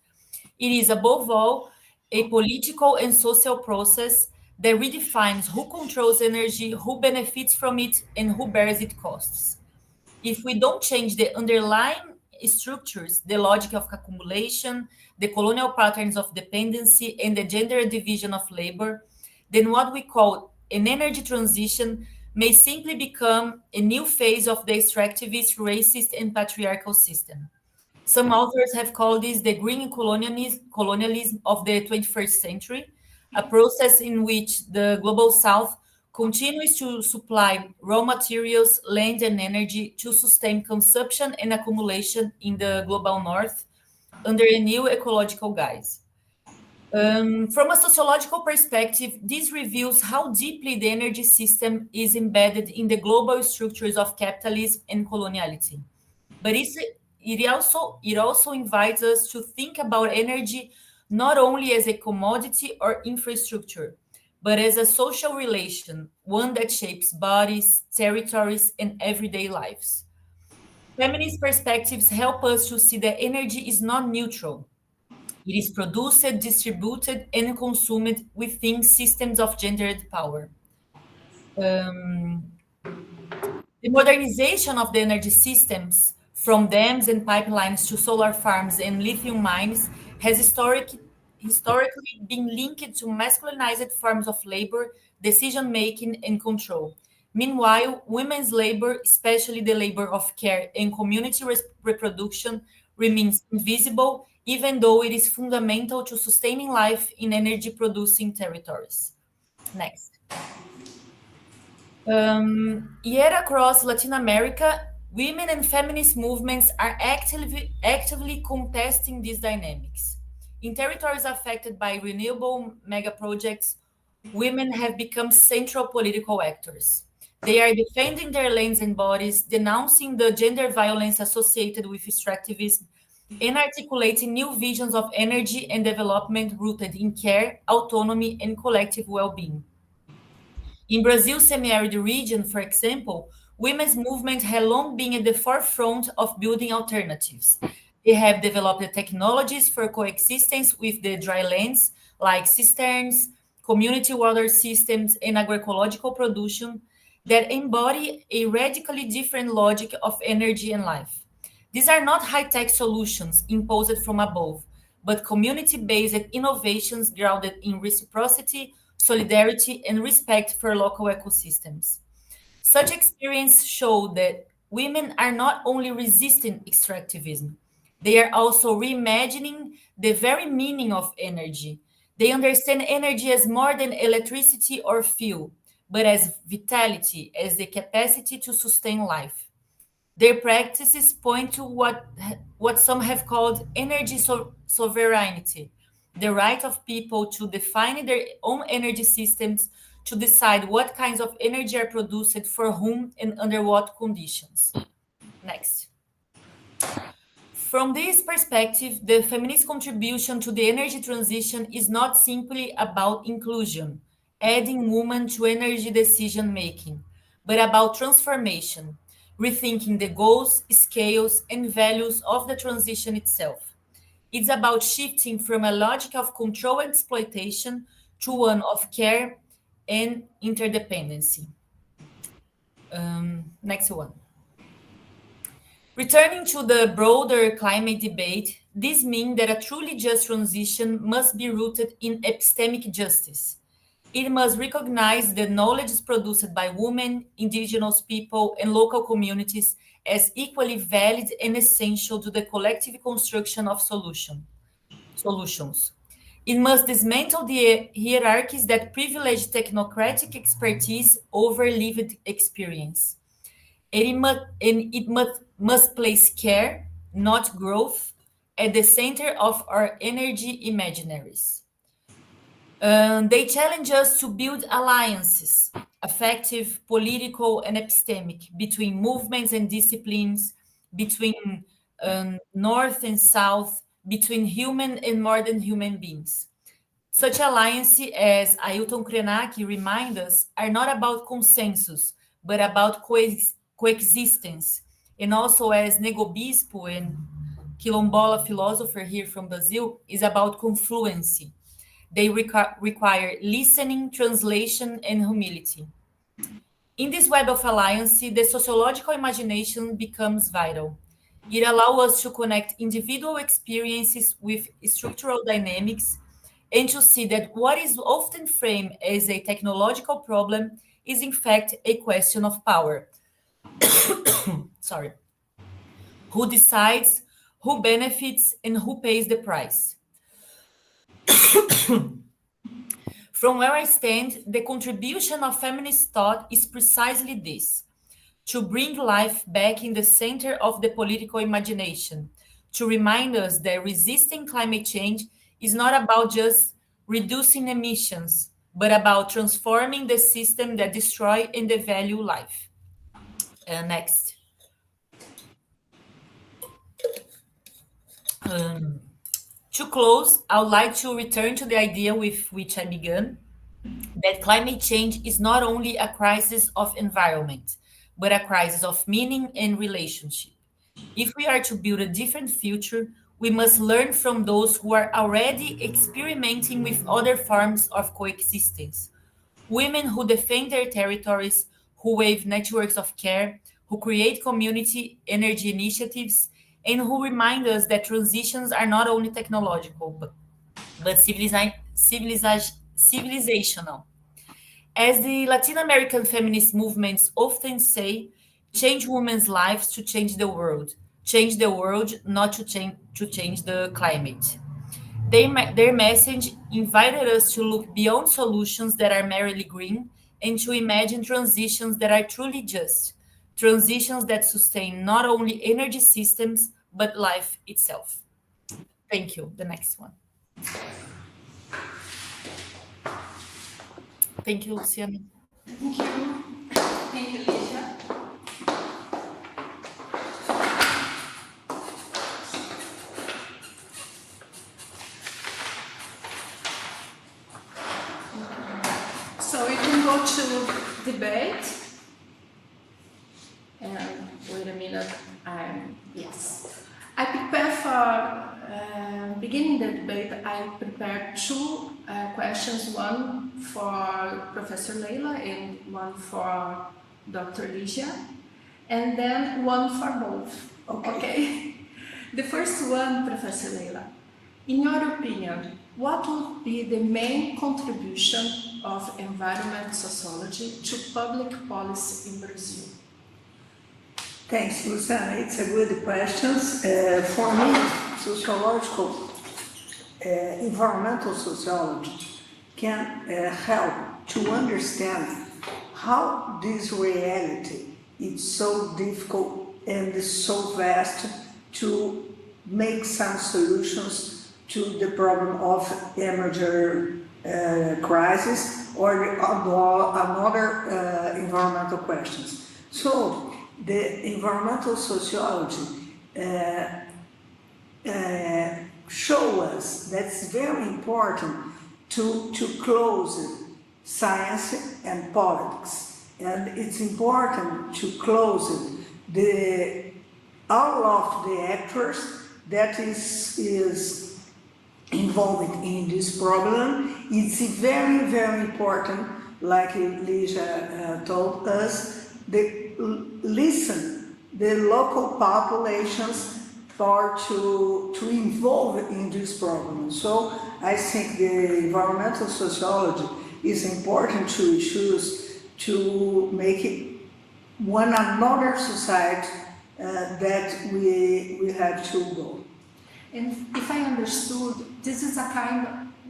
It is, above all, a political and social process that redefines who controls energy, who benefits from it, and who bears its costs. If we don't change the underlying structures, the logic of accumulation, the colonial patterns of dependency, and the gender division of labor, then what we call an energy transition may simply become a new phase of the extractivist, racist, and patriarchal system. Some authors have called this the green colonialism of the 21st century, a process in which the global south continues to supply raw materials, land, and energy to sustain consumption and accumulation in the global north under a new ecological guise. From a sociological perspective, this reveals how deeply the energy system is embedded in the global structures of capitalism and coloniality. But it also invites us to think about energy not only as a commodity or infrastructure, but as a social relation, one that shapes bodies, territories, and everyday lives. Feminist perspectives help us to see that energy is not neutral. It is produced, distributed, and consumed within systems of gendered power. Um, the modernization of the energy systems, from dams and pipelines to solar farms and lithium mines, has historically been linked to masculinized forms of labor, decision making, and control. Meanwhile, women's labor, especially the labor of care and community reproduction, remains invisible, even though it is fundamental to sustaining life in energy producing territories. Next. Yet across Latin America, women and feminist movements are actively contesting these dynamics. In territories affected by renewable mega projects, women have become central political actors. They are defending their lands and bodies, denouncing the gender violence associated with extractivism, and articulating new visions of energy and development rooted in care, autonomy, and collective well-being. In Brazil's semi-arid region, for example, women's movement have long been at the forefront of building alternatives. They have developed technologies for coexistence with the dry lands, like cisterns, community water systems, and agroecological production that embody a radically different logic of energy and life. These are not high-tech solutions imposed from above, but community-based innovations grounded in reciprocity, solidarity, and respect for local ecosystems. Such experience show that women are not only resisting extractivism, they are also reimagining the very meaning of energy. They understand energy as more than electricity or fuel, but as vitality, as the capacity to sustain life. Their practices point to what some have called energy sovereignty, the right of people to define their own energy systems, to decide what kinds of energy are produced for whom and under what conditions. Next. From this perspective, the feminist contribution to the energy transition is not simply about inclusion, adding women to energy decision making, but about transformation, rethinking the goals, scales, and values of the transition itself. It's about shifting from a logic of control and exploitation to one of care and interdependency. Next one. Returning to the broader climate debate, this means that a truly just transition must be rooted in epistemic justice. It must recognize the knowledge produced by women, indigenous people, and local communities as equally valid and essential to the collective construction of solutions. It must dismantle the hierarchies that privilege technocratic expertise over lived experience. It must place care, not growth, at the center of our energy imaginaries. They challenge us to build alliances, affective, political, and epistemic, between movements and disciplines, between North and South, between human and modern human beings. Such alliances, as Ailton Krenak reminds us, are not about consensus, but about coexistence. And also, as Nego Bispo and Quilombola philosopher here from Brazil, is about confluency. They require listening, translation, and humility. In this web of alliance, the sociological imagination becomes vital. It allows us to connect individual experiences with structural dynamics and to see that what is often framed as a technological problem is in fact a question of power. Sorry. Who decides, who benefits, and who pays the price? From where I stand, the contribution of feminist thought is precisely this: to bring life back in the center of the political imagination, to remind us that resisting climate change is not about just reducing emissions, but about transforming the system that destroys and devalue life. Next. To close, I would like to return to the idea with which I began, that climate change is not only a crisis of environment, but a crisis of meaning and relationship. If we are to build a different future, we must learn from those who are already experimenting with other forms of coexistence. Women who defend their territories, who wave networks of care, who create community energy initiatives, and who remind us that transitions are not only technological, but civilizational. As the Latin American feminist movements often say, change women's lives to change the world. Change the world, not to change the climate. Their message invited us to look beyond solutions that are merely green and to imagine transitions that are truly just, transitions that sustain not only energy systems, but life itself. Thank you. The next one. Thank you, Luciana. Thank you. Thank you, Ligia. So we can go to debate. And wait a minute. Yes. I prepare for beginning the debate. I prepared two questions, one for Professor Leila and one for Dr. Ligia, and then one for both. Okay. The first one, Professor Leila. In your opinion, what would be the main contribution of environment sociology to public policy in Brazil? Thanks, Luciana. It's a good question. For me, sociological, environmental sociology can help to understand how this reality is so difficult and so vast to make some solutions to the problem of emerging crisis or another environmental questions. So the environmental sociology show us that's very important to close science and politics, and it's important to close all of the actors that is involved in this problem. It's very, very important, like Lígia told us, listen the local populations for to involve in this problem. So I think the environmental sociology is important to issues to make it one another society that we have to go. And if I understood, this is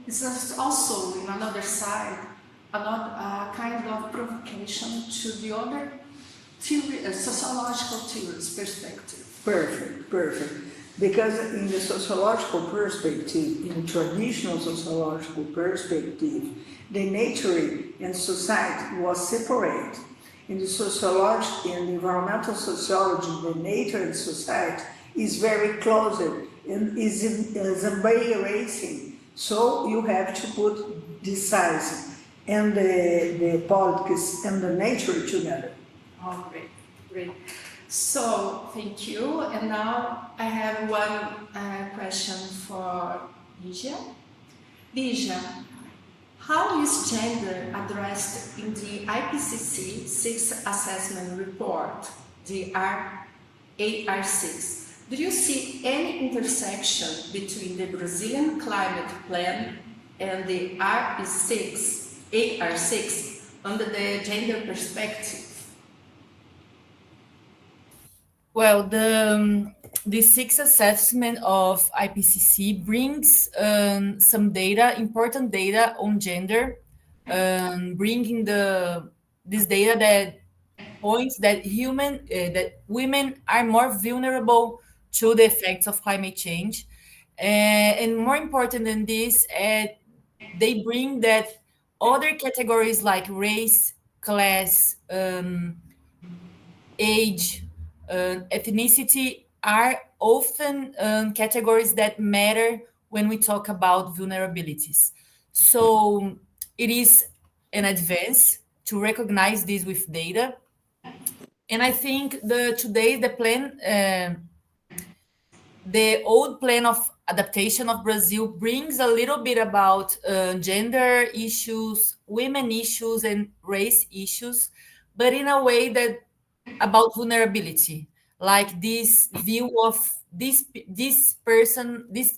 this is also in another side, a kind of provocation to the other theory, sociological theories perspective. Perfect. Because in the sociological perspective, in traditional sociological perspective, the nature and society was separate. In the sociology and environmental sociology, the nature and society is very close and is embracing. So you have to put the science and the politics and the nature together. Oh, great. So, thank you. And now I have one question for Lígia. Lígia, how is gender addressed in the IPCC 6th Assessment Report, the AR6? Do you see any intersection between the Brazilian Climate Plan and the AR6 under the gender perspective? Well, the sixth assessment of IPCC brings some data, important data on gender, bringing this data that points that women are more vulnerable to the effects of climate change, and more important than this, they bring that other categories like race, class, age, ethnicity are often categories that matter when we talk about vulnerabilities. So it is an advance to recognize this with data. And I think the plan, the old plan of adaptation of Brazil brings a little bit about gender issues, women issues, and race issues, but in a way that about vulnerability, like this view of these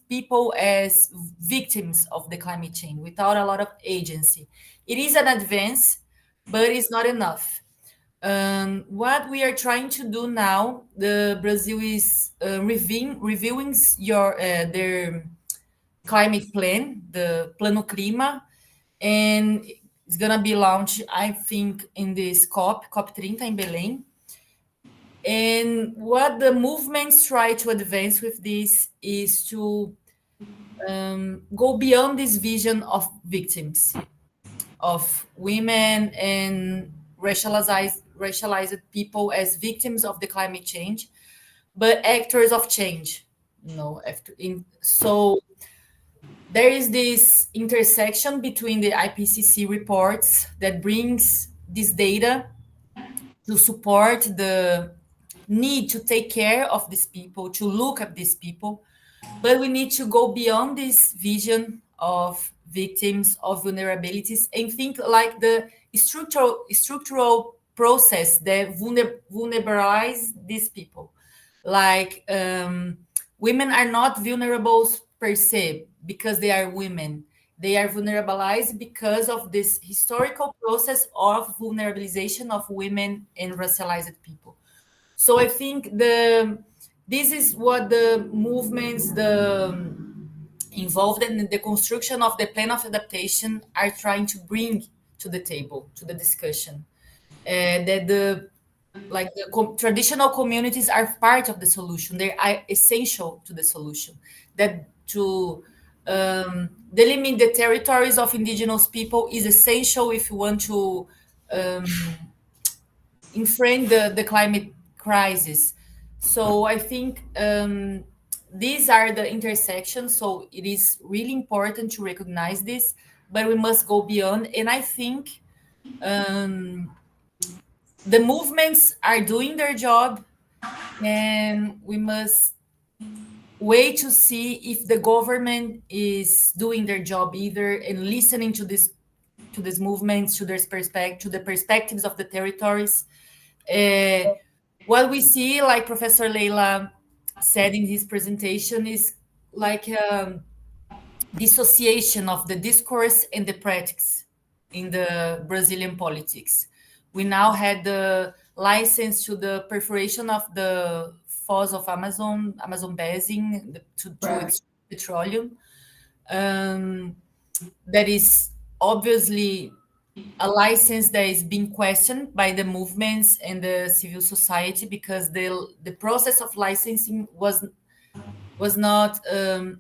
people as victims of the climate change without a lot of agency. It is an advance, but it's not enough. What we are trying to do now, Brazil is reviewing their climate plan, the Plano Clima, and it's gonna be launched, I think, in this COP30 in Belém. And what the movements try to advance with this is to go beyond this vision of victims, of women and racialized people as victims of the climate change, but actors of change. So there is this intersection between the IPCC reports that brings this data to support the need to take care of these people, to look at these people, but we need to go beyond this vision of victims, of vulnerabilities, and think like the structural process that vulnerabilize these people. Like women are not vulnerable per se because they are women. They are vulnerabilized because of this historical process of vulnerabilization of women and racialized people. So I think this is what the movements involved in the construction of the plan of adaptation are trying to bring to the table, to the discussion. That the traditional communities are part of the solution. They are essential to the solution. That to delimit the territories of indigenous people is essential if you want to enframe the climate crisis. So I think these are the intersections. So it is really important to recognize this, but we must go beyond. And I think the movements are doing their job, and we must wait to see if the government is doing their job either and listening to these movements, to the perspectives of the territories. What we see, like Professor Leila said in his presentation, is like dissociation of the discourse and the practice in the Brazilian politics. We now had the license to the perforation of the falls of Amazon basin to extract petroleum. That is obviously a license that is being questioned by the movements and the civil society because the process of licensing was not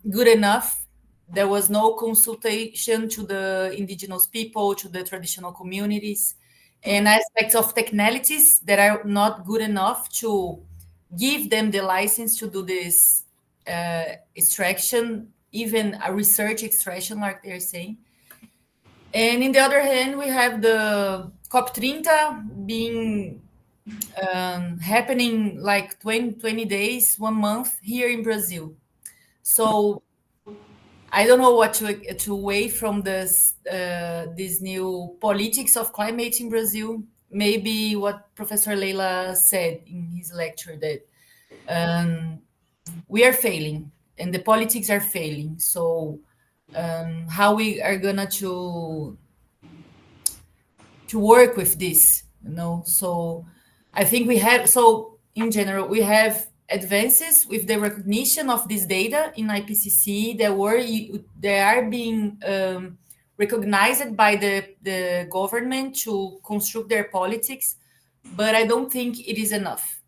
good enough. There was no consultation to the indigenous people, to the traditional communities, and aspects of technicalities that are not good enough to give them the license to do this extraction, even a research extraction, like they're saying. And in the other hand, we have the COP30 being happening like 20 days, 1 month here in Brazil. So I don't know what to wait from this new politics of climate in Brazil. Maybe what Professor Leila said in his lecture, that we are failing and the politics are failing. So how we are gonna to work with this, So I think in general we have advances with the recognition of this data in IPCC they are being recognized by the government to construct their politics, but I don't think it is enough.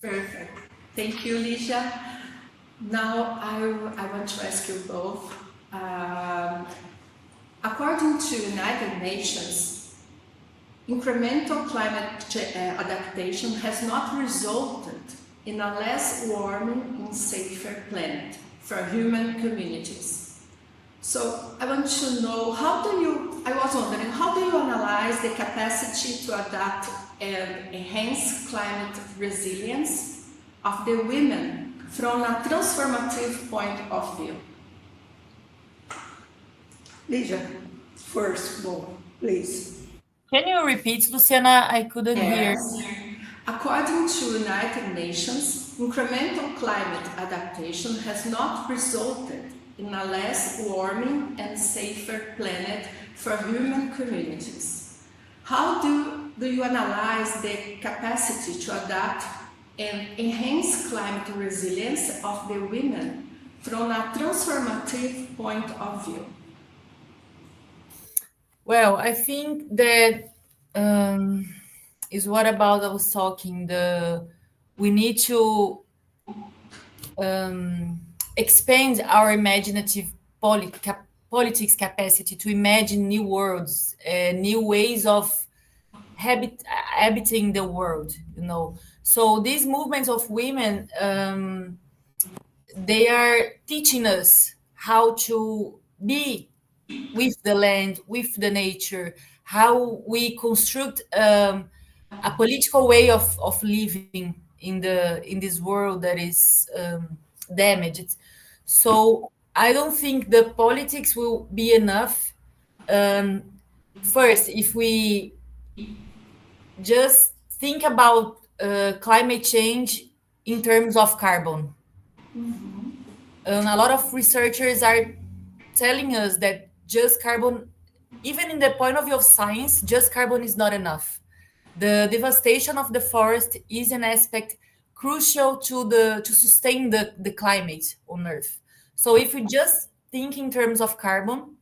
Perfect. Thank you, Ligia. Now I want to ask you both. According to United Nations, incremental climate adaptation has not resulted in a less warming and safer planet for human communities. So I want to know, how do you analyze the capacity to adapt and enhance climate resilience of the women from a transformative point of view? Ligia, first, please. Can you repeat, Luciana? I couldn't hear. According to United Nations, incremental climate adaptation has not resulted in a less warming and safer planet for human communities. How do you analyze the capacity to adapt and enhance climate resilience of the women from a transformative point of view? Well, I think that is what about I was talking. We need to expand our imaginative politics capacity to imagine new worlds, new ways of habiting the world. So these movements of women, they are teaching us how to be with the land, with the nature, how we construct a political way of living in this world that is damaged. So I don't think the politics will be enough. First, if we just think about climate change in terms of carbon. a lot of researchers are telling us that just carbon, even in the point of view of science, just carbon is not enough. The devastation of the forest is an aspect crucial to sustain the climate on Earth. So if we just think in terms of carbon,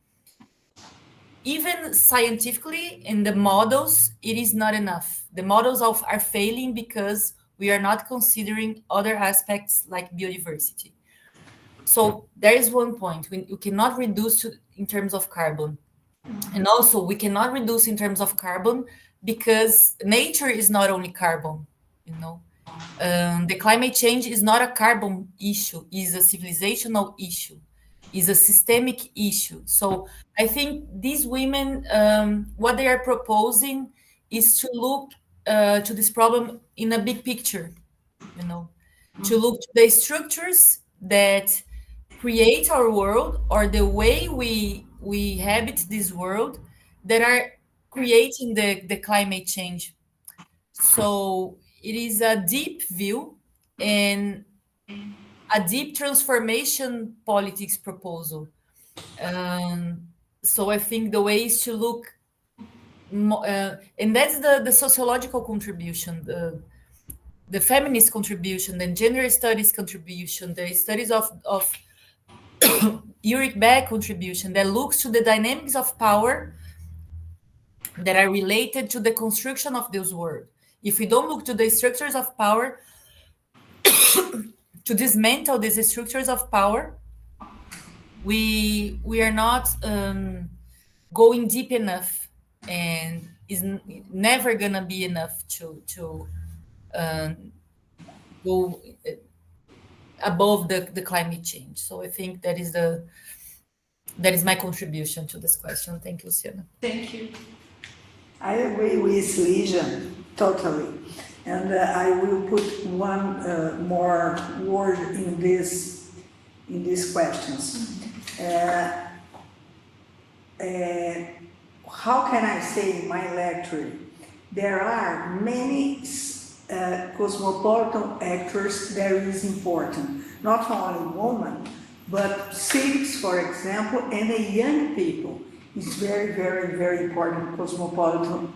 even scientifically in the models, it is not enough. The models are failing because we are not considering other aspects like biodiversity. So there is one point. You cannot reduce in terms of carbon. And also we cannot reduce in terms of carbon because nature is not only carbon, you know. The climate change is not a carbon issue, is a civilizational issue, is a systemic issue. So I think these women, what they are proposing is to look to this problem in a big picture, you know, to look to the structures that create our world or the way we habit this world that are creating the climate change. So it is a deep view and a deep transformation politics proposal. So I think the way is to look, and that's the sociological contribution, the feminist contribution, the gender studies contribution, the studies of Ulrich Beck contribution that looks to the dynamics of power that are related to the construction of this world. If we don't look to the structures of power, to dismantle these structures of power, we are not going deep enough, and is never gonna be enough to go above the climate change. So I think that is my contribution to this question. Thank you, Luciana. Thank you. I agree with Ligia, totally. And I will put one more word in these questions. How can I say in my lecture? There are many cosmopolitan actors that is important. Not only women, but cities, for example, and the young people is very, very, very important cosmopolitan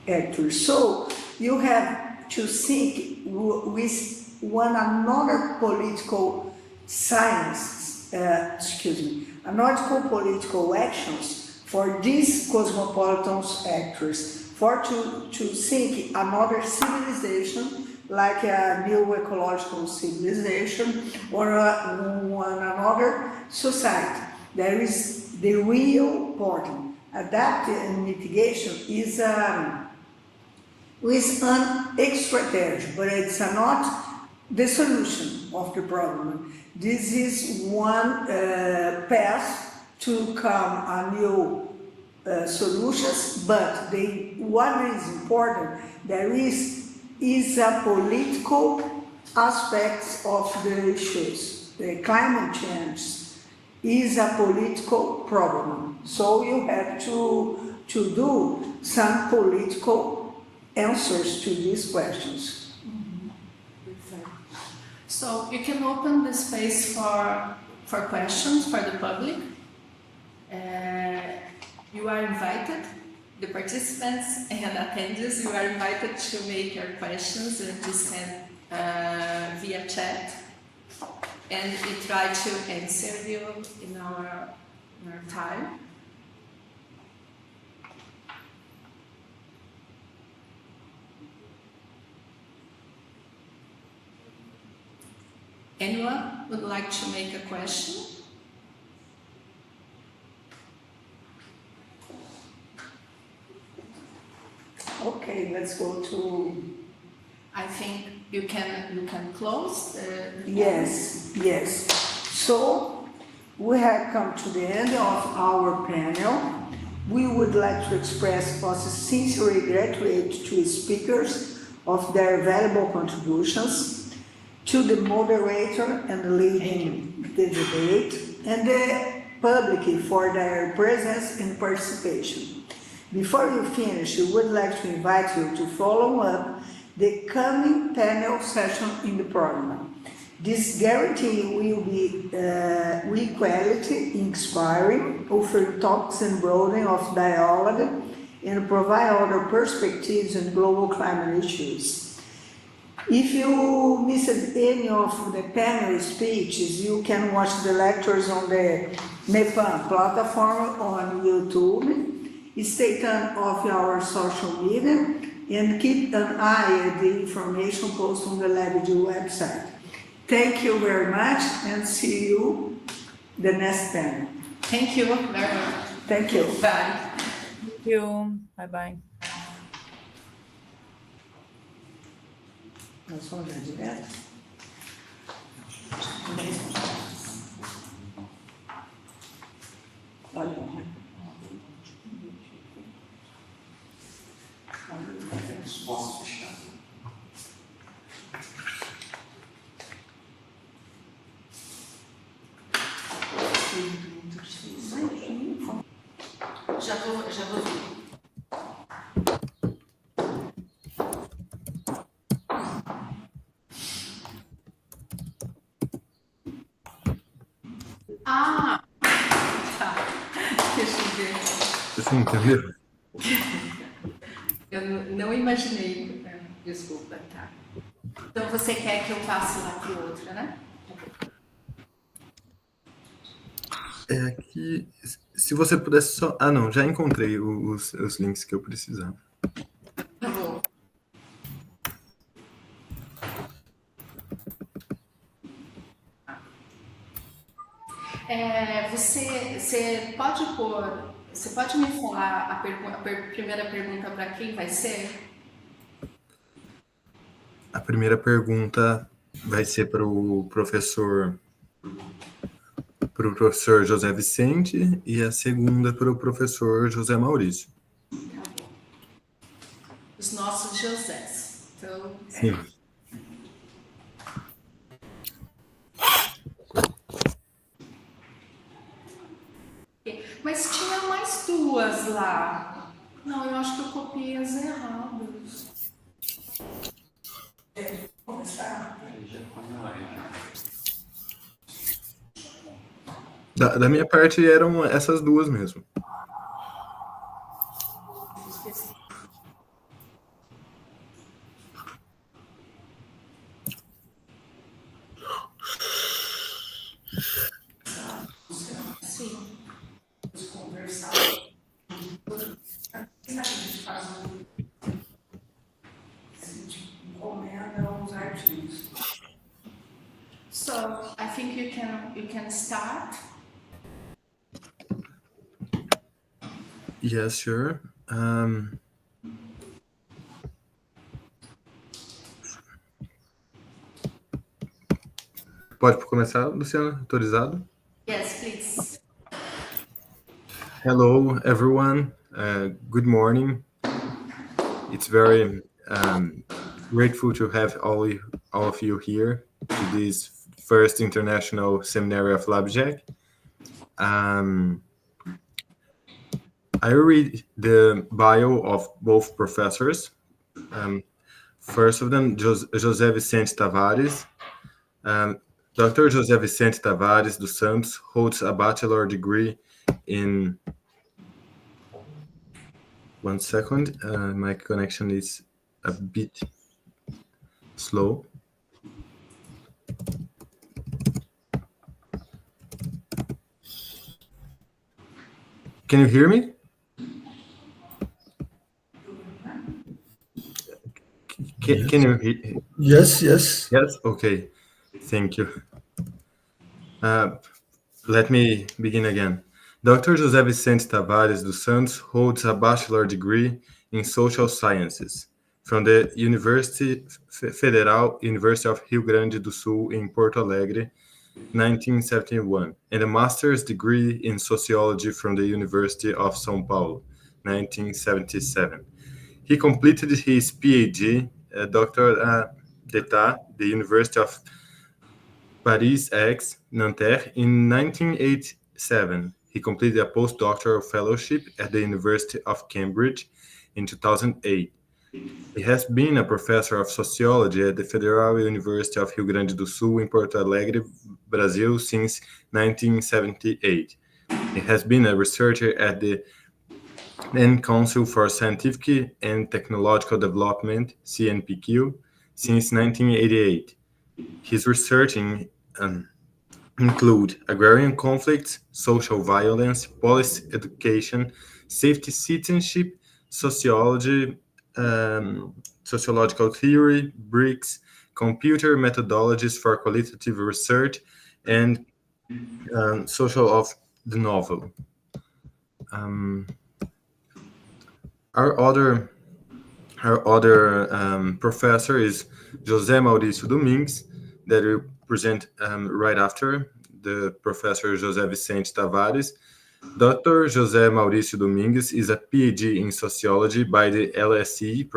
actors. So you have to think with one another political science, another political actions for these cosmopolitan actors, for to think another civilization, like a new ecological civilization or one another society. There is the real important. Adaptive and mitigation is with an strategy, but it's not the solution of the problem. This is one path to come a new solutions, but what is important, there is a political aspects of the issues. The climate change is a political problem. So you have to do some political answers to these questions. So you can open the space for questions for the public. You are invited, the participants and attendees, you are invited to make your questions and to send via chat. And we try to answer you in our time. Anyone would like to make a question? Okay, let's go to... I think you can close the... Yes. So, we have come to the end of our panel. We would like to express our sincere gratitude to speakers of their valuable contributions, to the moderator and leading the debate, and the public for their presence and participation. Before you finish, we would like to invite you to follow up the coming panel session in the program. This guarantee will be equality, inspiring, offering topics and broadening of dialogue, and provide other perspectives on global climate issues. If you missed any of the panel speeches, you can watch the lectures on the NEPAM platform on YouTube. Stay tuned of our social media and keep an eye at the information posted on the LABGEC website. Thank you very much and see you the next panel. Thank you very much. Thank you. Bye. Thank you. Bye-bye. Nós vamos já direto? Olha, Posso fechar? Já vou vir. Ah, tá. Deixa eu ver. Você entendeu? Eu não imaginei. Desculpa, tá. Então você quer que eu passe lá para o outro, né? É que se você pudesse só... Ah, não, já encontrei os links que eu precisava. Tá bom. Você pode me falar a primeira pergunta para quem vai ser? A primeira pergunta vai ser para o professor José Vicente e a segunda para o professor José Maurício. Tá bom. Os nossos Josés. Então, Sim. mas tinha mais duas lá. Não, eu acho que eu copiei as erradas. Da minha parte eram essas duas mesmo. Sim. So I think you can start. Yes, sure. Pode começar, Luciana? Autorizado? Yes, please. Hello, everyone. Good morning. It's very grateful to have all of you here to this first international Seminário of LABGEC. I read the bio of both professors. First of them, José Vicente Tavares. Dr. José Vicente Tavares dos Santos holds a bachelor degree in... One second, my connection is a bit slow. Can you hear me? Can you hear? Yes. Yes? Okay. Thank you. Let me begin again. Dr. José Vicente Tavares dos Santos holds a bachelor degree in social sciences from the Federal University of Rio Grande do Sul in Porto Alegre, 1971, and a master's degree in sociology from the University of São Paulo, 1977. He completed his PhD, Doctorate d'État, the University of Paris-Aix, Nanterre, in 1987. He completed a postdoctoral fellowship at the University of Cambridge in 2008. He has been a professor of sociology at the Federal University of Rio Grande do Sul in Porto Alegre, Brazil, since 1978. He has been a researcher at the Council for Scientific and Technological Development, CNPq, since 1988. His research include agrarian conflicts, social violence, policy education, safety citizenship, sociology, sociological theory, BRICS, computer methodologies for qualitative research, and social of the novel. Our other professor is José Maurício Domingues, that will present right after the professor José Vicente Tavares. Dr. José Maurício Domingues is a PhD in sociology by the LSE,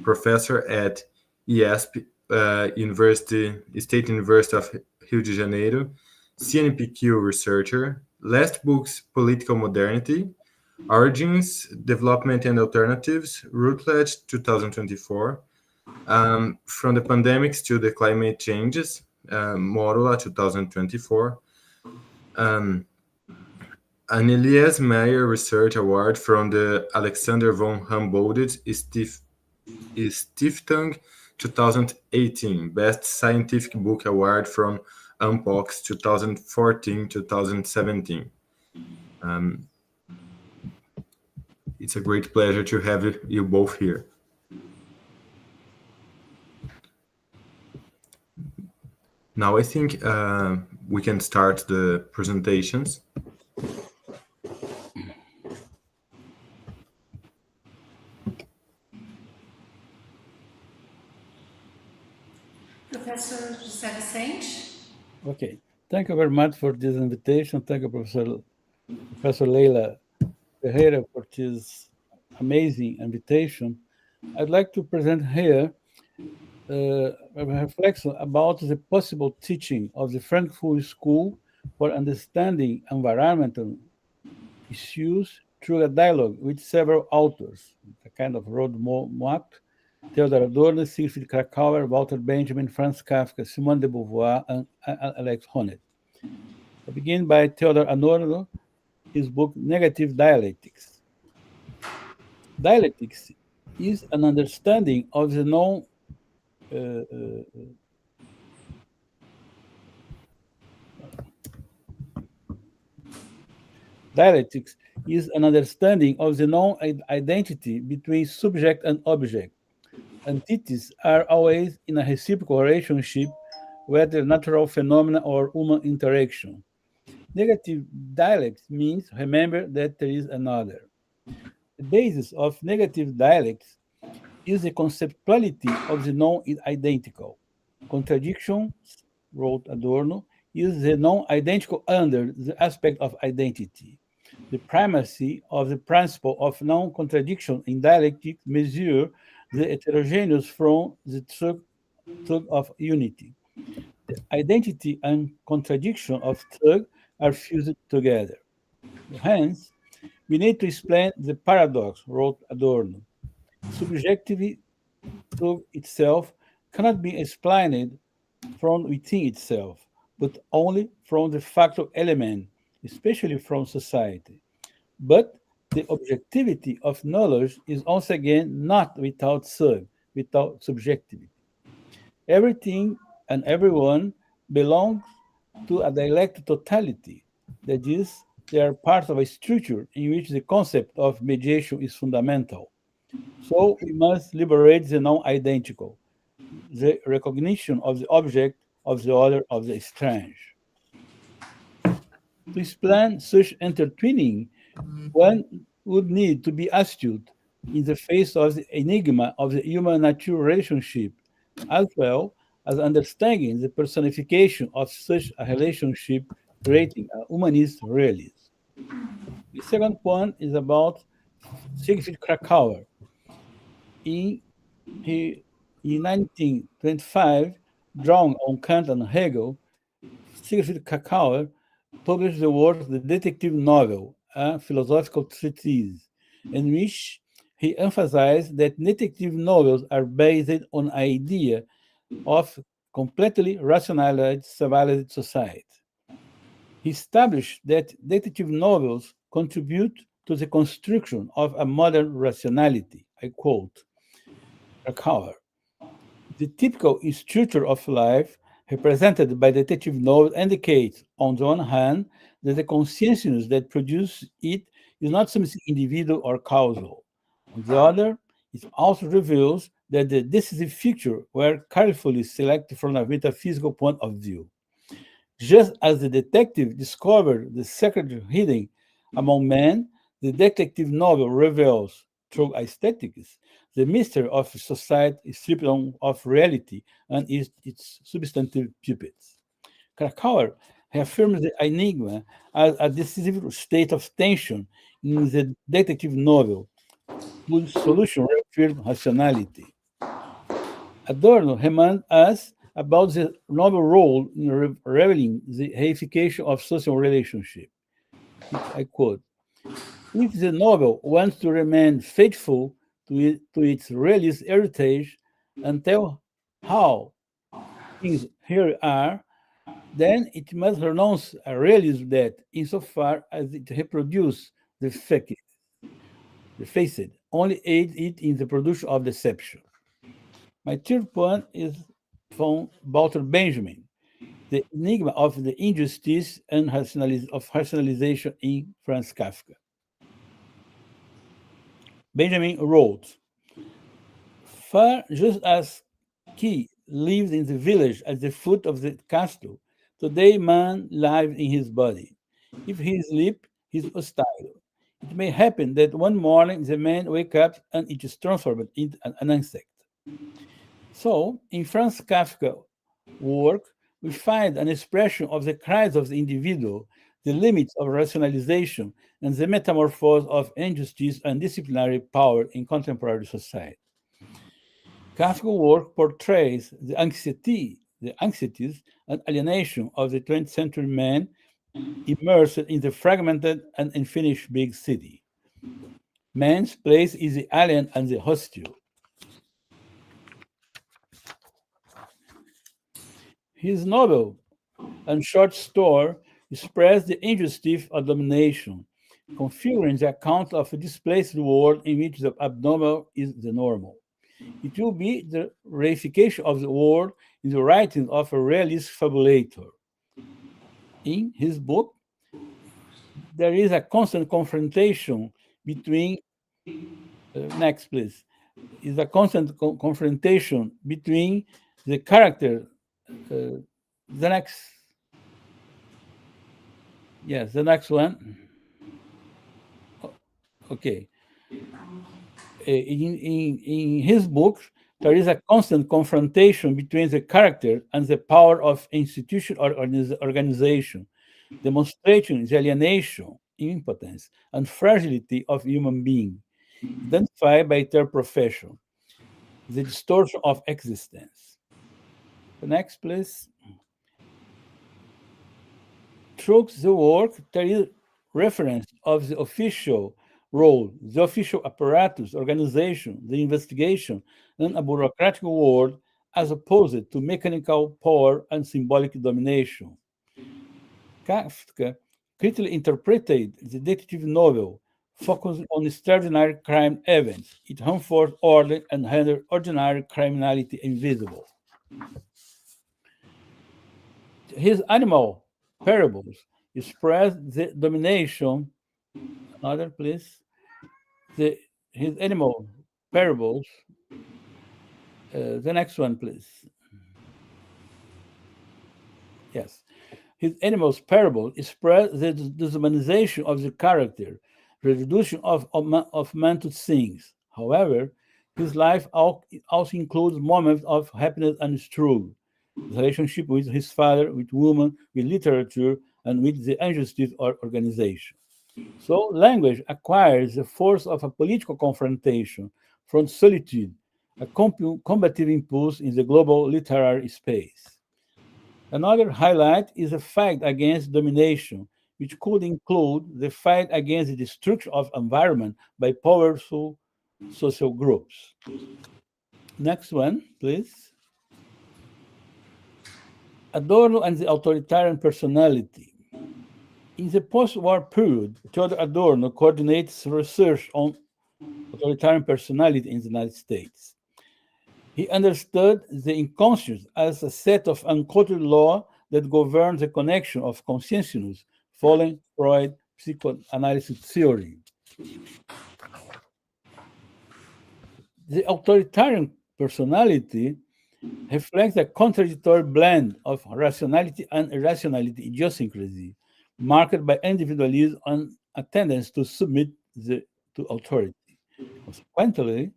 professor at IESP, State University of Rio de Janeiro, CNPq researcher. Last books, Political Modernity, Origins, Development and Alternatives, Routledge 2024, From the Pandemics to the Climate Changes, Modula 2024, an Elias Meyer Research Award from the Alexander von Humboldt Stiftung 2018, Best Scientific Book Award from Unbox 2014-2017. It's a great pleasure to have you both here. Now I think we can start the presentations. Professor José Vicente. Okay, thank you very much for this invitation. Thank you, Professor Leila Ferreira, for this amazing invitation. I'd like to present here a reflection about the possible teaching of the Frankfurt School for Understanding Environmental Issues through a dialogue with several authors, a kind of roadmap: Theodor Adorno, Siegfried Kracauer, Walter Benjamin, Franz Kafka, Simone de Beauvoir, and Alex Honnold. I begin by Theodor Adorno, his book Negative Dialectics. Dialectics is an understanding of the known dialectics is an understanding of the known identity between subject and object. Entities are always in a reciprocal relationship, whether natural phenomena or human interaction. Negative dialectics means remember that there is another. The basis of negative dialectics is the conceptuality of the non-identical. Contradiction, wrote Adorno, is the non-identical under the aspect of identity. The primacy of the principle of non-contradiction in dialectics measures the heterogeneous from the truth of unity. The identity and contradiction of truth are fused together. Hence, we need to explain the paradox, wrote Adorno. Subjectivity truth itself cannot be explained from within itself, but only from the factual element, especially from society. But the objectivity of knowledge is once again not without subjectivity. Everything and everyone belongs to a dialectic totality. That is, they are part of a structure in which the concept of mediation is fundamental. So we must liberate the non-identical, the recognition of the object, of the other, of the strange. To explain such intertwining, one would need to be astute in the face of the enigma of the human-nature relationship, as well as understanding the personification of such a relationship, creating a humanist realism. The second point is about Siegfried Kracauer. In 1925, drawing on Kant and Hegel, Siegfried Kracauer published the work The Detective Novel, a philosophical treatise, in which he emphasized that detective novels are based on the idea of completely rationalized civilized society. He established that detective novels contribute to the construction of a modern rationality. I quote, Krakauer. The typical structure of life represented by detective novels indicates, on the one hand, that the consciousness that produces it is not something individual or causal. On the other, it also reveals that the decisive features were carefully selected from a metaphysical point of view. Just as the detective discovered the secret hidden among men, the detective novel reveals, through aesthetics, the mystery of society stripped of reality and its substantive puppets. Krakauer reaffirms the enigma as a decisive state of tension in the detective novel, whose solution reaffirms rationality. Adorno reminds us about the novel role in revealing the reification of social relationship. I quote, if the novel wants to remain faithful to its realist heritage and tell how things here are, then it must renounce a realism that, insofar as it reproduces the faced, only aids it in the production of deception. My third point is from Walter Benjamin, the enigma of the injustice and of rationalization in Franz Kafka. Benjamin wrote, far just as Key lived in the village at the foot of the castle, today man lives in his body. If he sleep, he is hostile. It may happen that one morning the man wake up and it is transformed into an insect. So, in Franz Kafka's work, we find an expression of the crisis of the individual, the limits of rationalization, and the metamorphose of injustice and disciplinary power in contemporary society. Kafka's work portrays the anxieties and alienation of the 20th century man immersed in the fragmented and unfinished big city. Man's place is the alien and the hostile. His novel and short story express the injustice of domination, configuring the account of a displaced world in which the abnormal is the normal. It will be the reification of the world in the writing of a realist fabulator. In his book, there is a constant confrontation between next please is a constant confrontation between the character the next one. Okay. In his book, there is a constant confrontation between the character and the power of institution or organization, demonstrating the alienation, impotence, and fragility of human being, identified by their profession, the distortion of existence. The next, please. Through the work, there is reference of the official role, the official apparatus, organization, the investigation, and a bureaucratic world as opposed to mechanical power and symbolic domination. Kafka critically interpreted the detective novel, focusing on extraordinary crime events. It reinforced order and rendered ordinary criminality invisible. His animal parables express the domination. Another, please. His animal parables. The next one, please. Yes. His animals parable express the dehumanization of the character, the reduction of man to things. However, his life also includes moments of happiness and struggle, his relationship with his father, with women, with literature, and with the injustice of organization. So language acquires the force of a political confrontation from solitude, a combative impulse in the global literary space. Another highlight is the fight against domination, which could include the fight against the destruction of environment by powerful social groups. Next one, please. Adorno and the authoritarian personality. In the post-war period, Theodor Adorno coordinates research on authoritarian personality in the United States. He understood the inconscious as a set of unquoted law that governs the connection of consciousness, following Freud psychoanalysis theory. The authoritarian personality reflects a contradictory blend of rationality and irrationality idiosyncrasy, marked by individualism and a tendency to submit to authority. Consequently,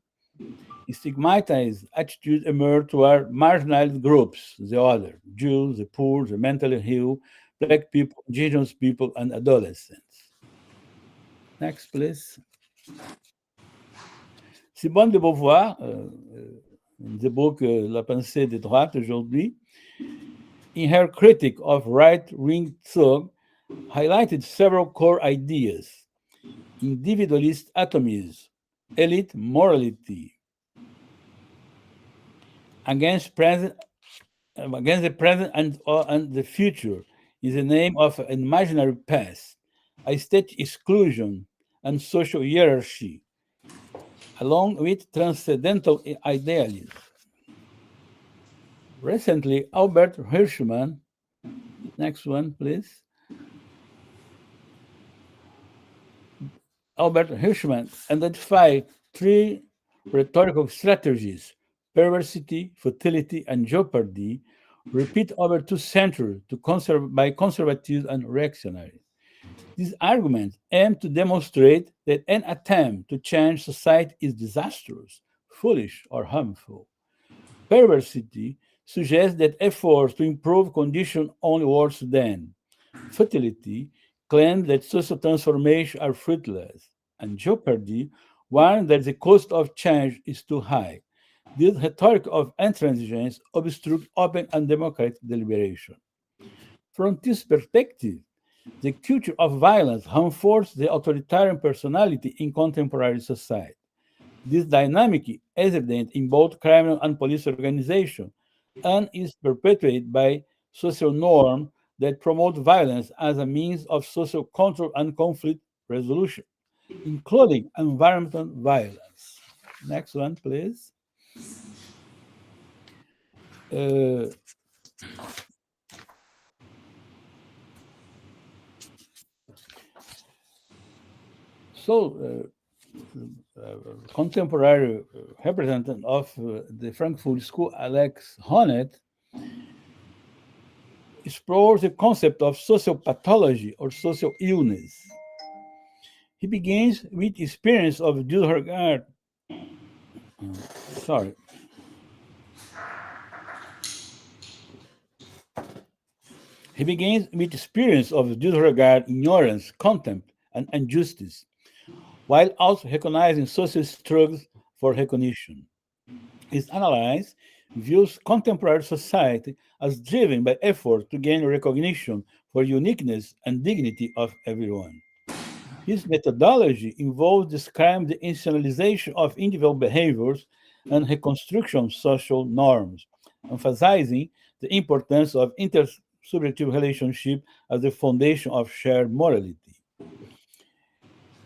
stigmatized attitudes emerge toward marginalized groups, the other, Jews, the poor, the mentally ill, Black people, indigenous people, and adolescents. Next, please. Simone de Beauvoir, in the book La pensée de droite aujourd'hui, in her critique of right-wing thought, highlighted several core ideas: individualist atomism, elite morality, against the present and the future in the name of an imaginary past, aesthetic exclusion, and social hierarchy, along with transcendental idealism. Recently, Albert Hirschman, next one, please. Albert Hirschman identified three rhetorical strategies: perversity, futility, and jeopardy, repeat over 2 centuries by conservatives and reactionaries. These arguments aim to demonstrate that an attempt to change society is disastrous, foolish, or harmful. Perversity suggests that efforts to improve conditions only worse than. Futility claims that social transformations are fruitless, and jeopardy warns that the cost of change is too high. This rhetoric of intransigence obstructs open and democratic deliberation. From this perspective, the culture of violence reinforces the authoritarian personality in contemporary society. This dynamic is evident in both criminal and police organizations and is perpetuated by social norms that promote violence as a means of social control and conflict resolution, including environmental violence. Next one, please. Contemporary representative of the Frankfurt School, Alex Honneth, explores the concept of social pathology or social illness. He begins with experience of disregard. He begins with experience of disregard, ignorance, contempt, and injustice, while also recognizing social struggles for recognition. His analysis views contemporary society as driven by effort to gain recognition for uniqueness and dignity of everyone. His methodology involves describing the institutionalization of individual behaviors and reconstruction of social norms, emphasizing the importance of intersubjective relationship as the foundation of shared morality.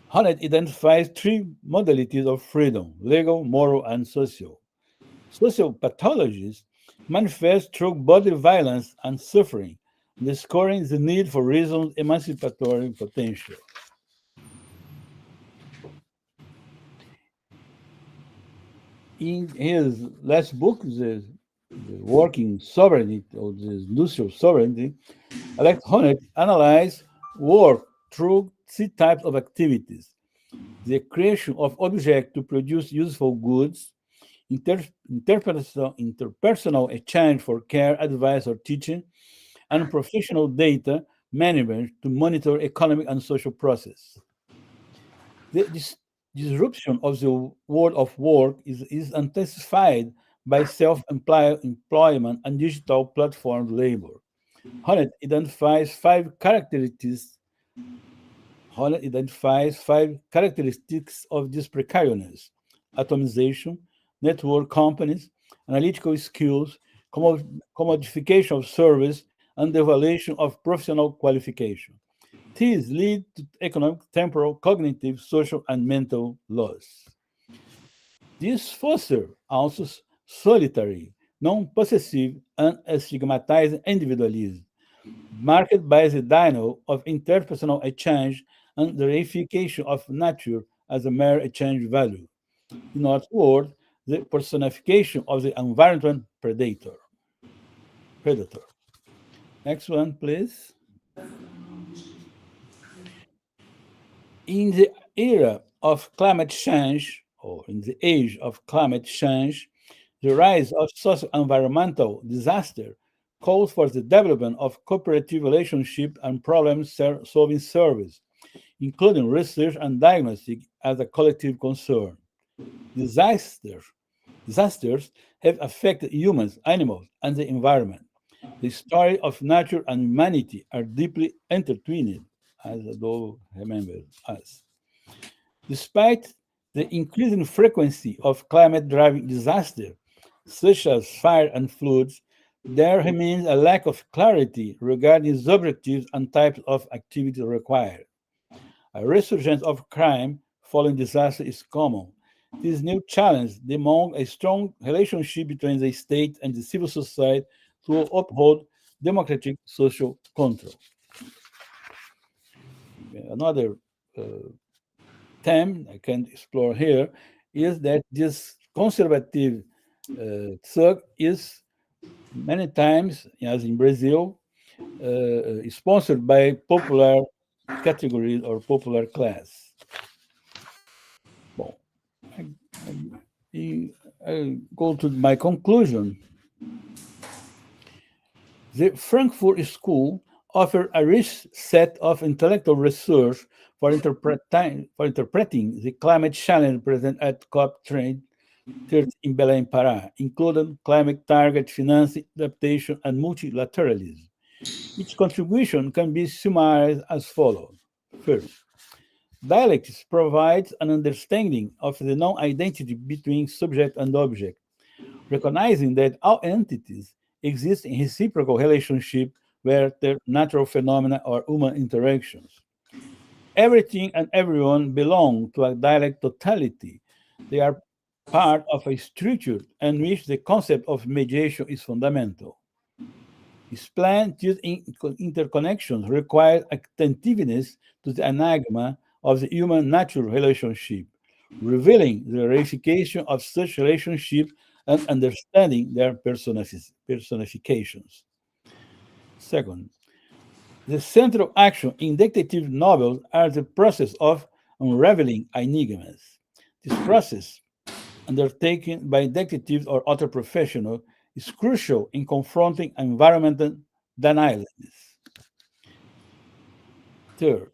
Honneth identifies 3 modalities of freedom: legal, moral, and social. Social pathologies manifest through bodily violence and suffering, underscoring the need for reasoned emancipatory potential. In his last book, the Working Sovereignty, or the Industrial Sovereignty, Alex Honneth analyzed work through 3 types of activities: the creation of objects to produce useful goods, interpersonal exchange for care, advice, or teaching, and professional data management to monitor economic and social processes. This disruption of the world of work is intensified by self-employment and digital platform labor. Honneth identifies 5 characteristics of this precariousness: atomization, network companies, analytical skills, commodification of service, and the evaluation of professional qualification. These lead to economic, temporal, cognitive, social, and mental loss. This fosters also solitary, non-possessive, and stigmatizing individualism, marked by the denial of interpersonal exchange and the reification of nature as a mere exchange value. In other words, the personification of the environment predator. Next one, please. In the era of climate change, or in the age of climate change, the rise of socio-environmental disaster calls for the development of cooperative relationship and problem-solving service, including research and diagnostic as a collective concern. Disasters have affected humans, animals, and the environment. The story of nature and humanity are deeply intertwined, as Adolfo remembers us. Despite the increasing frequency of climate-driven disasters, such as fire and floods, there remains a lack of clarity regarding the objectives and types of activity required. A resurgence of crime following disaster is common. This new challenge demands a strong relationship between the state and the civil society to uphold democratic social control. Another theme I can explore here is that this conservative thug is many times, as in Brazil, sponsored by popular categories or popular class. Well, I go to my conclusion. The Frankfurt School offers a rich set of intellectual research for interpreting the climate challenge present at COP30 in Belém, Pará, including climate target, financing, adaptation, and multilateralism. Each contribution can be summarized as follows. First, dialectics provides an understanding of the non-identity between subject and object, recognizing that all entities exist in reciprocal relationship where their natural phenomena or human interactions. Everything and everyone belong to a dialect totality. They are part of a structure in which the concept of mediation is fundamental. Explain these interconnections require attentiveness to the enigma of the human-natural relationship, revealing the reification of such relationship and understanding their personifications. Second, the central action in detective novels are the process of unraveling enigmas. This process, undertaken by detectives or other professionals, is crucial in confronting environmental denialism. Third,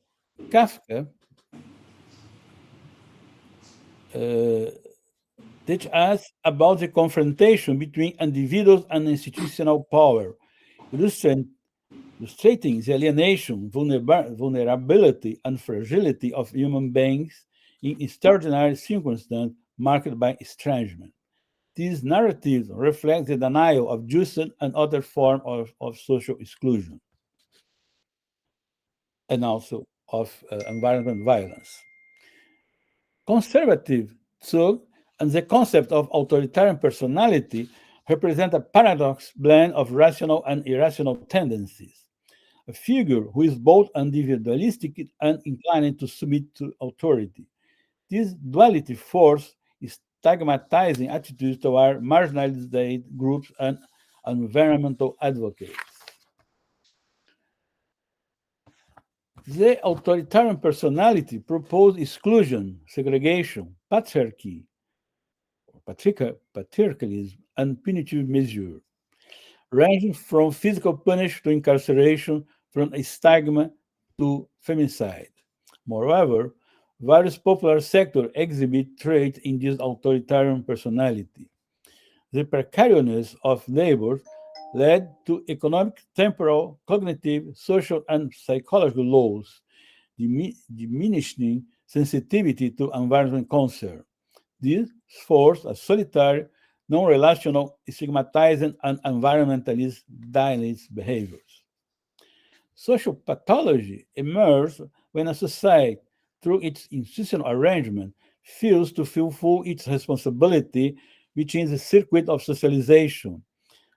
Kafka teach us about the confrontation between individuals and institutional power, illustrating the alienation, vulnerability, and fragility of human beings in extraordinary circumstances marked by estrangement. These narratives reflect the denial of justice and other forms of social exclusion, and also of environmental violence. Conservative Zug and the concept of authoritarian personality represent a paradox blend of rational and irrational tendencies. A figure who is both individualistic and inclined to submit to authority. This duality forces stigmatizing attitudes toward marginalized groups and environmental advocates. The authoritarian personality proposes exclusion, segregation, patriarchy, patriarchalism, and punitive measures, ranging from physical punishment to incarceration, from a stigma to femicide. Moreover, various popular sectors exhibit traits in this authoritarian personality. The precariousness of labor led to economic, temporal, cognitive, social, and psychological laws, diminishing sensitivity to environmental concern. This forced a solitary, non-relational, stigmatizing, and environmentalist dynamis behaviors. Social pathology emerges when a society, through its institutional arrangement, fails to fulfill its responsibility within the circuit of socialization,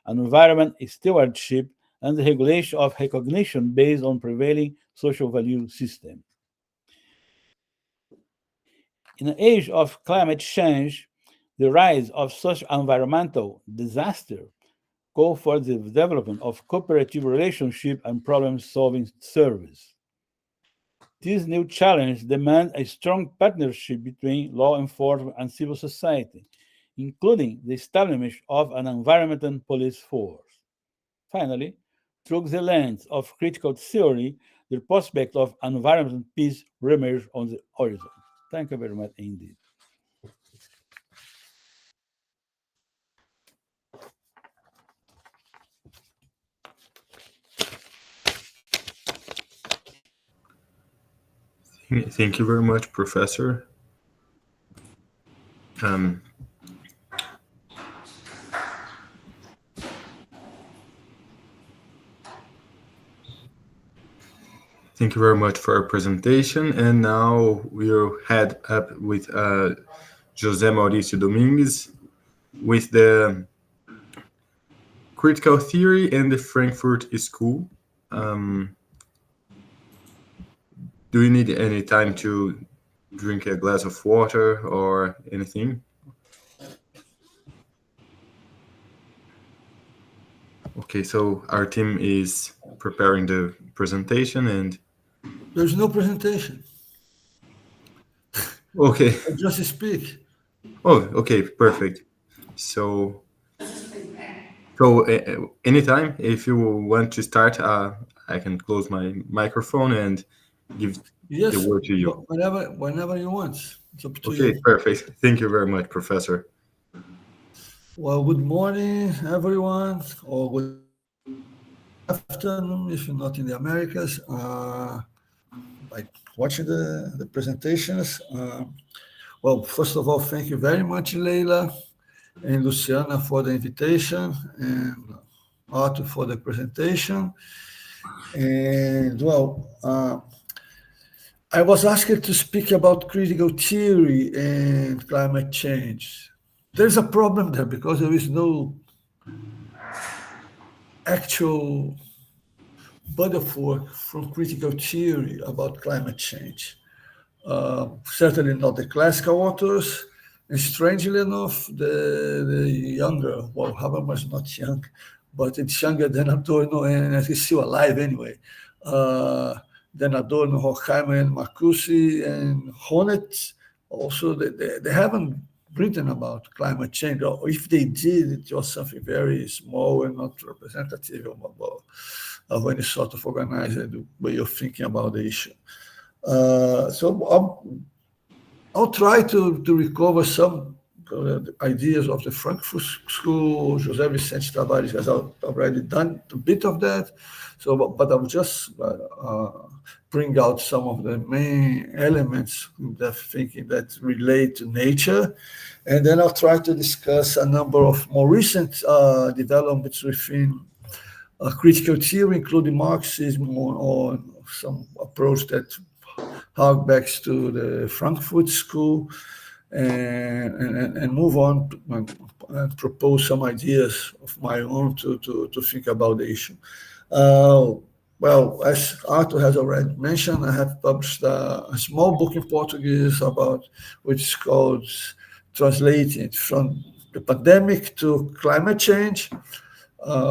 an environment stewardship, and the regulation of recognition based on prevailing social value system. In an age of climate change, the rise of such environmental disaster call for the development of cooperative relationship and problem-solving service. This new challenge demands a strong partnership between law enforcement and civil society, including the establishment of an environmental police force. Finally, through the lens of critical theory, the prospect of environmental peace reemerges on the horizon. Thank you very much indeed. Thank you very much, Professor. Thank you very much for our presentation. And now we'll head up with José Maurício Domingues with the critical theory and the Frankfurt School. Do you need any time to drink a glass of water or anything? Okay, so our team is preparing the presentation and... There's no presentation. Okay. I just speak. Oh, okay, perfect. So anytime, if you want to start, I can close my microphone and give the word to you. Whenever you want. It's up to you. Okay, perfect. Thank you very much, Professor. Well, good morning, everyone, or good afternoon if you're not in the Americas. By watching the presentations. Well, first of all, thank you very much, Leila and Luciana for the invitation, and Arthur for the presentation. And well, I was asked to speak about critical theory and climate change. There's a problem there because there is no actual body of work from critical theory about climate change. Certainly not the classical authors, and strangely enough, the younger, well, Habermas is not young, but it's younger than Adorno, and he's still alive anyway, than Adorno, Horkheimer, and Marcuse, and Honneth. Also, they haven't written about climate change, or if they did, it was something very small and not representative of any sort of organized way of thinking about the issue. So I'll try to recover some ideas of the Frankfurt School. José Vicente Tavares has already done a bit of that. So, but I'll just bring out some of the main elements of that thinking that relate to nature. And then I'll try to discuss a number of more recent developments within critical theory, including Marxism, or some approach that harks to the Frankfurt School, and move on and propose some ideas of my own to think about the issue. Well, as Arthur has already mentioned, I have published a small book in Portuguese which is called Translating from the Pandemic to Climate Change,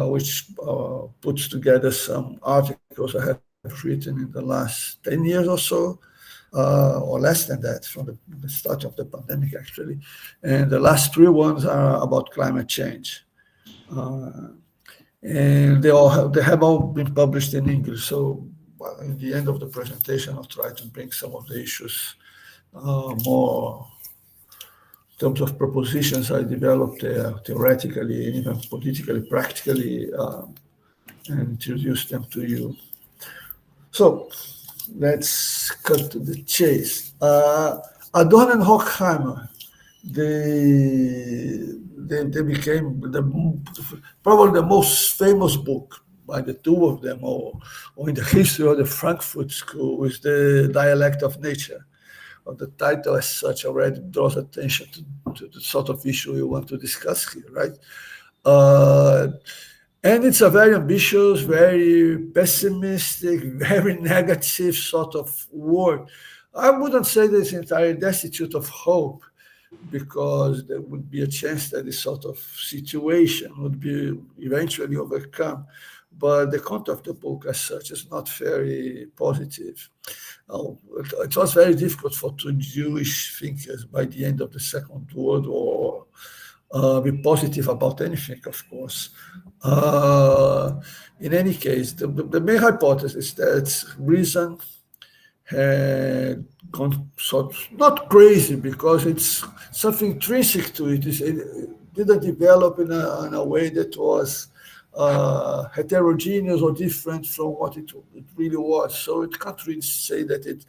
which puts together some articles I have written in the last 10 years or so, or less than that, from the start of the pandemic, actually. And the last 3 ones are about climate change. And they have all been published in English. So in the end of the presentation, I'll try to bring some of the issues more in terms of propositions I developed theoretically, even politically, practically, and introduce them to you. So let's cut to the chase. Adorno and Horkheimer they became probably the most famous book by the two of them, or in the history of the Frankfurt School, is The Dialect of Nature. The title as such already draws attention to the sort of issue we want to discuss here, right? And it's a very ambitious, very pessimistic, very negative sort of work. I wouldn't say that it's entirely destitute of hope, because there would be a chance that this sort of situation would be eventually overcome. But the content of the book as such is not very positive. It was very difficult for two Jewish thinkers by the end of the Second World War be positive about anything, of course. In any case, the main hypothesis is that reason had gone sort of, not crazy, because it's something intrinsic to it. It didn't develop in a way that was heterogeneous or different from what it really was. So it can't really say that it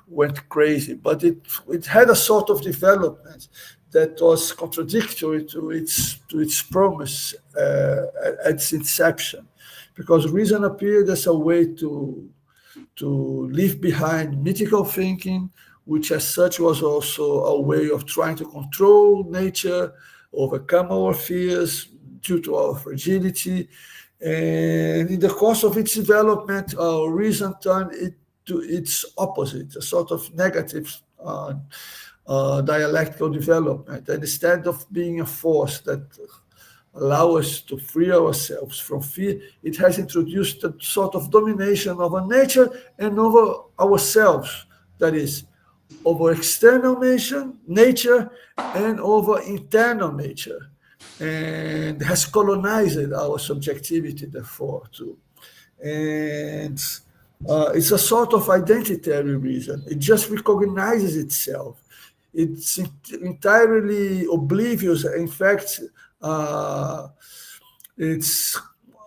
went crazy, but it had a sort of development that was contradictory to its promise at its inception, because reason appeared as a way to leave behind mythical thinking, which as such was also a way of trying to control nature, overcome our fears due to our fragility. And in the course of its development, reason turned it to its opposite, a sort of negative dialectical development. And instead of being a force that allow us to free ourselves from fear, it has introduced a sort of domination over nature and over ourselves, that is, over external nature and over internal nature, and has colonized our subjectivity, therefore, too. And it's a sort of identitary reason. It just recognizes itself. It's entirely oblivious. In fact, it's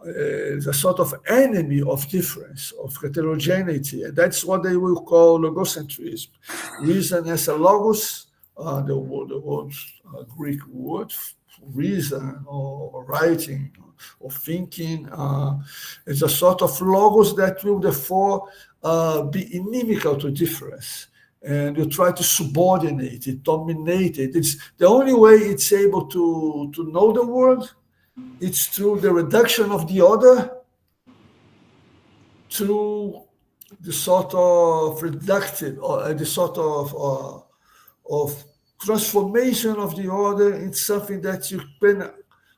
a sort of enemy of difference, of heterogeneity, and that's what they will call logocentrism. Reason as a logos, the word Greek word, reason or writing or thinking, is a sort of logos that will therefore be inimical to difference. And you try to subordinate it, dominate it. It's the only way it's able to know the world. It's through the reduction of the other, through the sort of reductive, or the sort of transformation of the other in something that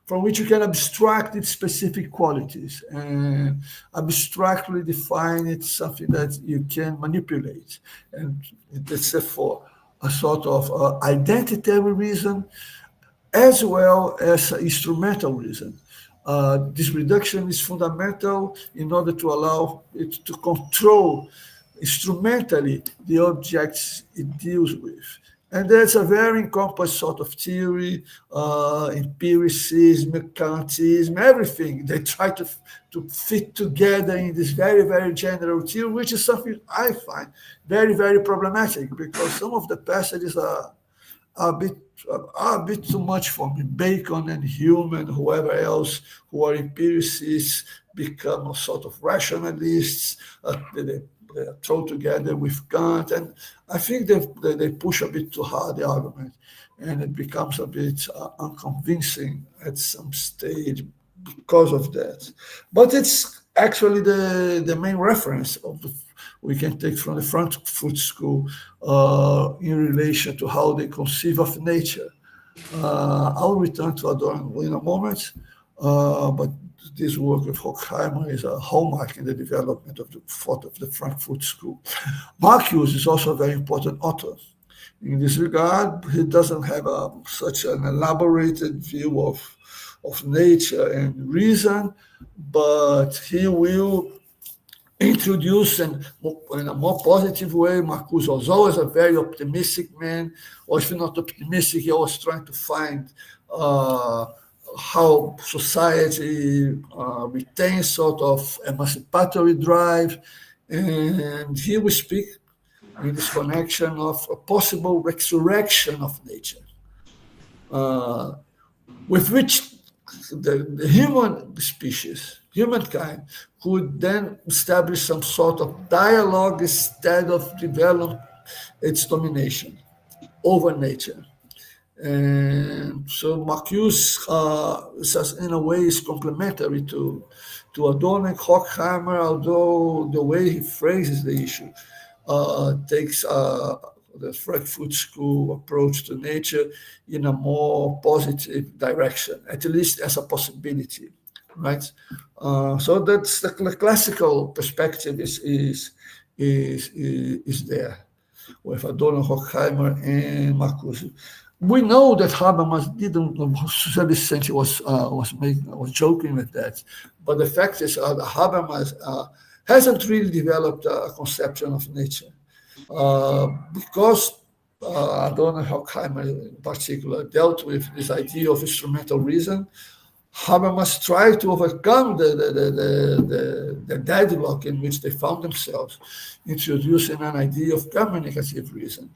from which you can abstract its specific qualities and abstractly define it, something that you can manipulate. And it's therefore a sort of identitary reason as well as instrumental reason. This reduction is fundamental in order to allow it to control instrumentally the objects it deals with. And there's a very encompassed sort of theory, empiricism, Kantism, everything. They try to fit together in this very, very general theory, which is something I find very, very problematic, because some of the passages are a bit too much for me. Bacon and Hume and whoever else who are empiricists become a sort of rationalists. They throw together with Kant, and I think they push a bit too hard the argument, and it becomes a bit unconvincing at some stage because of that. But it's actually the main reference we can take from the Frankfurt School in relation to how they conceive of nature. I'll return to Adorno in a moment, but this work of Horkheimer is a hallmark in the development of the thought of the Frankfurt School. Marcuse is also a very important author. In this regard, he doesn't have such an elaborated view of nature and reason, but he will introduce, and in a more positive way, Marcuse was always a very optimistic man, or if not optimistic, he was trying to find how society retains sort of emancipatory drive, and he will speak in this connection of a possible resurrection of nature. with which the human species, humankind, could then establish some sort of dialogue instead of develop its domination over nature. And so Marcuse, in a way, is complementary to Adorno and Horkheimer, although the way he phrases the issue takes the Frankfurt School approach to nature in a more positive direction, at least as a possibility, right? So that's the classical perspective is there with Adorno, Horkheimer, and Marcuse. We know that Habermas didn't. Vicente was joking with that, but the fact is, Habermas hasn't really developed a conception of nature because Adorno and Horkheimer, in particular, dealt with this idea of instrumental reason. Habermas tried to overcome the deadlock in which they found themselves, introducing an idea of communicative reason.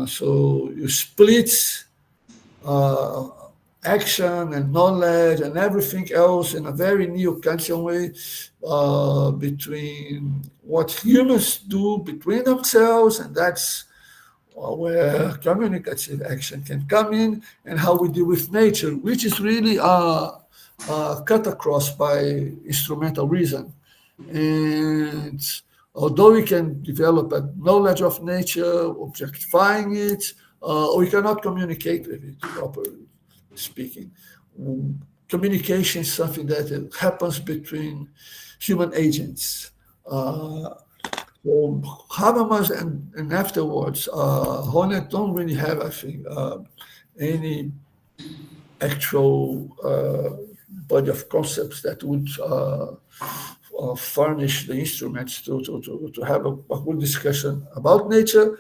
So you split action and knowledge and everything else in a very neo-Kantian way between what humans do between themselves, and that's where communicative action can come in, and how we deal with nature, which is really cut across by instrumental reason. And although we can develop a knowledge of nature, objectifying it, we cannot communicate with it, properly speaking. Communication is something that happens between human agents. So Habermas and afterwards, Hornet don't really have, I think, any actual body of concepts that would furnish the instruments to have a good discussion about nature.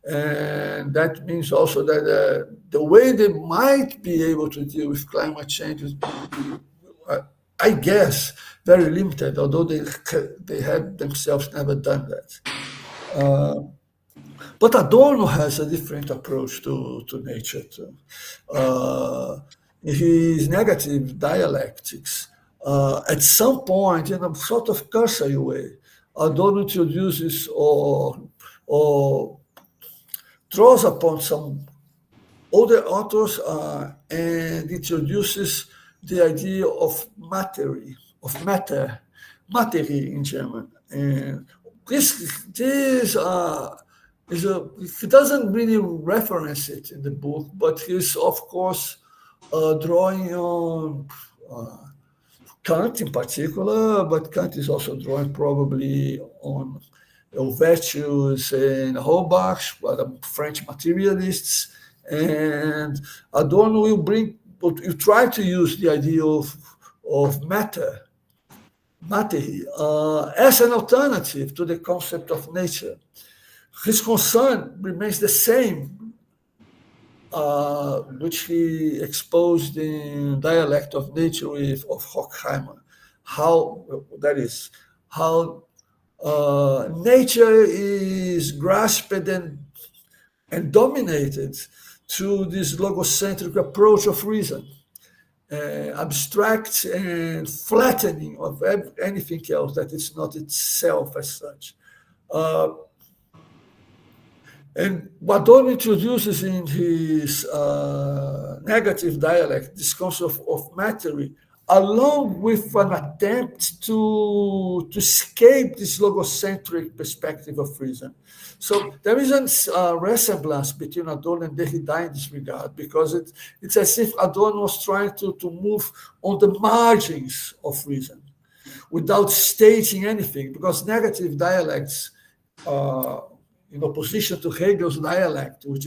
And that means also that the way they might be able to deal with climate change is, I guess, very limited, although they had themselves never done that. But Adorno has a different approach to nature too. In his negative dialectics, at some point, in a sort of cursory way, Adorno introduces or draws upon some older authors and introduces the idea of materie, of matter, Materie in German. And this he doesn't really reference it in the book, but he's of course drawing on Kant in particular, but Kant is also drawing probably on Helvetius and Holbach, French materialists, and Adorno will try to use the idea of matter, materie, as an alternative to the concept of nature. His concern remains the same, which he exposed in Dialect of Nature of Horkheimer. How nature is grasped and dominated through this logocentric approach of reason, abstract and flattening of anything else that is not itself as such. And Adorno introduces in his negative dialect this concept of materie, along with an attempt to escape this logocentric perspective of reason. So there is a resemblance between Adorno and Derrida in this regard, because it's as if Adorno was trying to move on the margins of reason without stating anything, because negative dialects in opposition to Hegel's dialect, which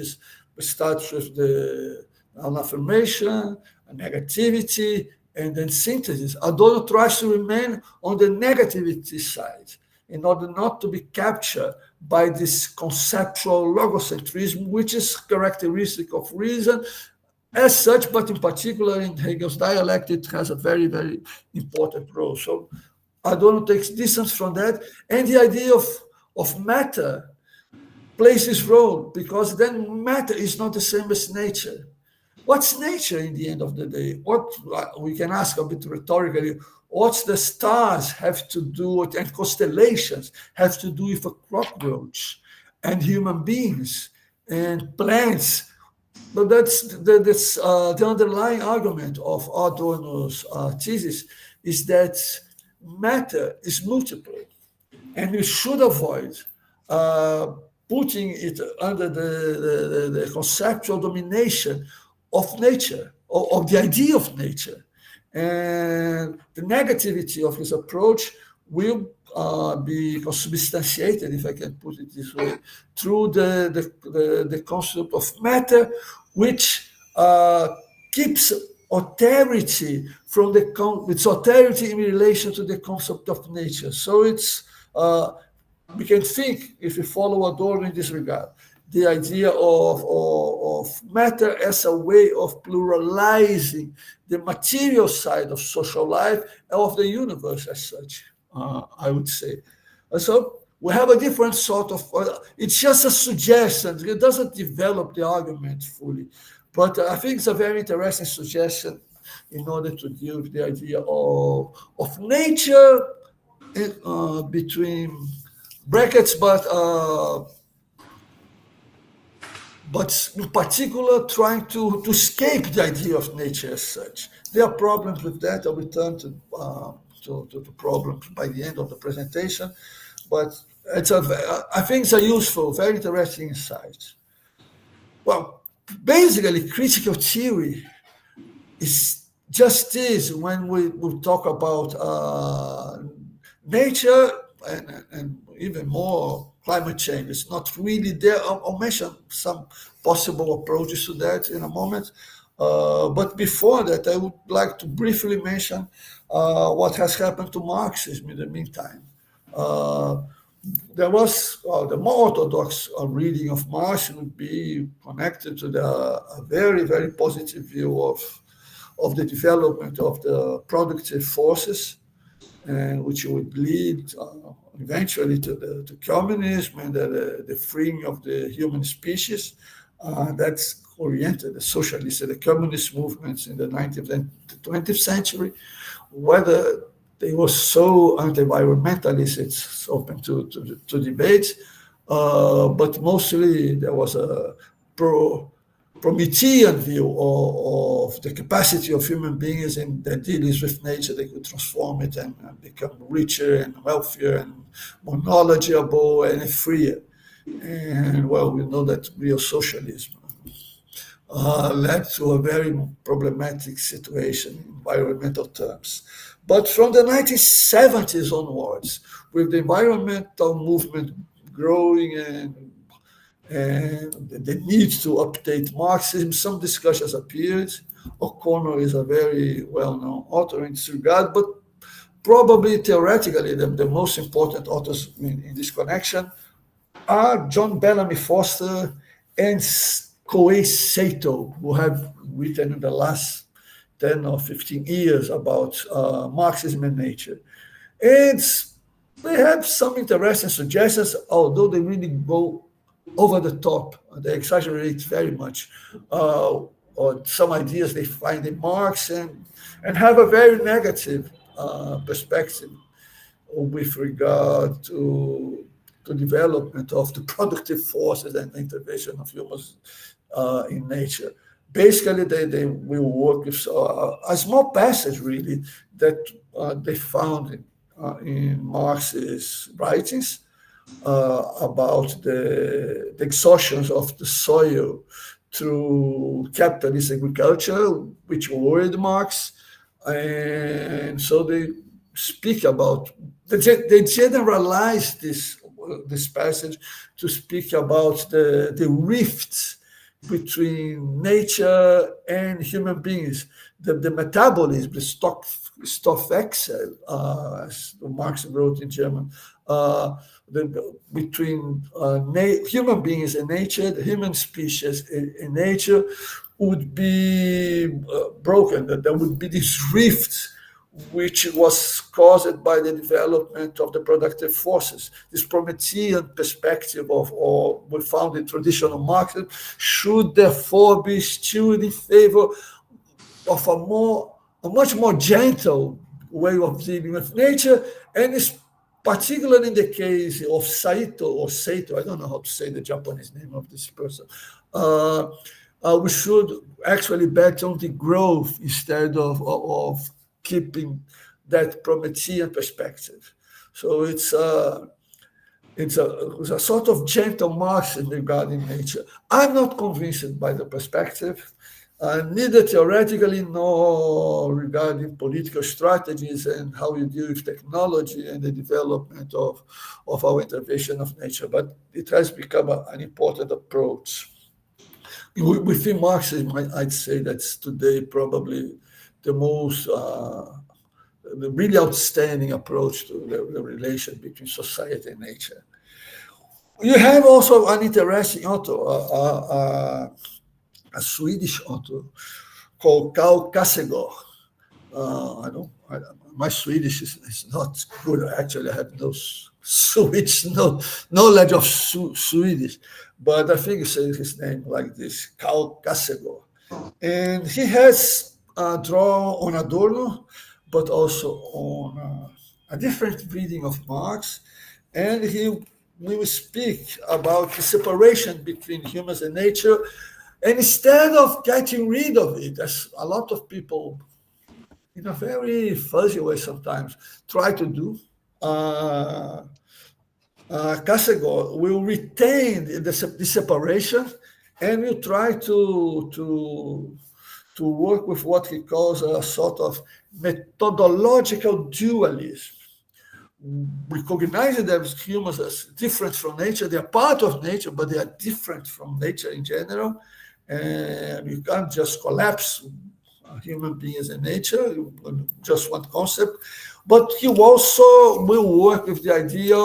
starts with an affirmation, a negativity, and then synthesis. Adorno tries to remain on the negativity side in order not to be captured by this conceptual logocentrism, which is characteristic of reason as such, but in particular in Hegel's dialect, it has a very, very important role. So Adorno takes distance from that, and the idea of matter plays this role, because then matter is not the same as nature. what's nature in the end of the day? What we can ask a bit rhetorically, what the stars have to do, and constellations have to do with a cockroach and human beings and plants? But that's the underlying argument of Adorno's thesis, is that matter is multiple, and we should avoid putting it under the conceptual domination of nature, or of the idea of nature. And the negativity of his approach will be consubstantiated, if I can put it this way, through the concept of matter, which keeps authority from its authority in relation to the concept of nature. So it's we can think, if we follow Adorno in this regard, the idea of matter as a way of pluralizing the material side of social life and of the universe as such, I would say. And so we have a different sort of, it's just a suggestion. It doesn't develop the argument fully. But I think it's a very interesting suggestion in order to deal with the idea of nature between brackets, but in particular trying to escape the idea of nature as such. There are problems with that. I'll return to problems by the end of the presentation, but I think it's a useful, very interesting insight. Well, basically, critical theory is just this when we talk about nature and even more climate change. It's not really there. I'll mention some possible approaches to that in a moment. But before that, I would like to briefly mention what has happened to Marxism in the meantime. There was the more orthodox reading of Marx would be connected to a very, very positive view of the development of the productive forces, and which would lead eventually to communism and the freeing of the human species. That's oriented the socialist and the communist movements in the 19th and 20th century. Whether they were so anti-environmentalist, it's open to debate. But mostly there was a Promethean view of the capacity of human beings in their dealings with nature. They could transform it and become richer and wealthier and more knowledgeable and freer. And well, we know that real socialism led to a very problematic situation in environmental terms. But from the 1970s onwards, with the environmental movement growing and the need to update Marxism, some discussions appeared. O'Connor is a very well-known author in this regard, but probably theoretically the most important authors in this connection are John Bellamy Foster and Koei Sato, who have written in the last 10 or 15 years about Marxism and nature. And they have some interesting suggestions, although they really go over the top. They exaggerate very much on some ideas they find in Marx and have a very negative perspective with regard to the development of the productive forces and the intervention of humans in nature. Basically, they will work with a small passage, really, that they found in Marx's writings about the exhaustion of the soil through capitalist agriculture, which worried Marx. And so they speak about, they generalize this passage to speak about the rifts between nature and human beings, the metabolism, the Stoffwechsel, as Marx wrote in German, between human beings and nature, the human species and nature would be broken. That there would be these rifts which was caused by the development of the productive forces. This Promethean perspective or we found in traditional Marxism should therefore be steered in favor of a much more gentle way of dealing with nature, and it's particularly in the case of Saito, I don't know how to say the Japanese name of this person. We should actually bet on the growth instead of keeping that Promethean perspective. So it's a sort of gentle Marxism regarding nature. I'm not convinced by the perspective, neither theoretically nor regarding political strategies and how you deal with technology and the development of our intervention of nature, but it has become an important approach. Within Marxism, I'd say that's today probably the most, the really outstanding approach to the relation between society and nature. You have also an interesting author, a Swedish author called Carl Kasegård. My Swedish is not good. Actually, I have no Swedish, no knowledge of Swedish, but I think you say his name like this, Carl Kasegård. And he has drawn on Adorno, but also on a different reading of Marx, and he will speak about the separation between humans and nature. And instead of getting rid of it, as a lot of people, in a very fuzzy way sometimes, try to do, Kasegård will retain the separation and will try to work with what he calls a sort of methodological dualism. Recognizing that humans are different from nature, they are part of nature, but they are different from nature in general. And you can't just collapse human beings and nature, just one concept. But he also will work with the idea,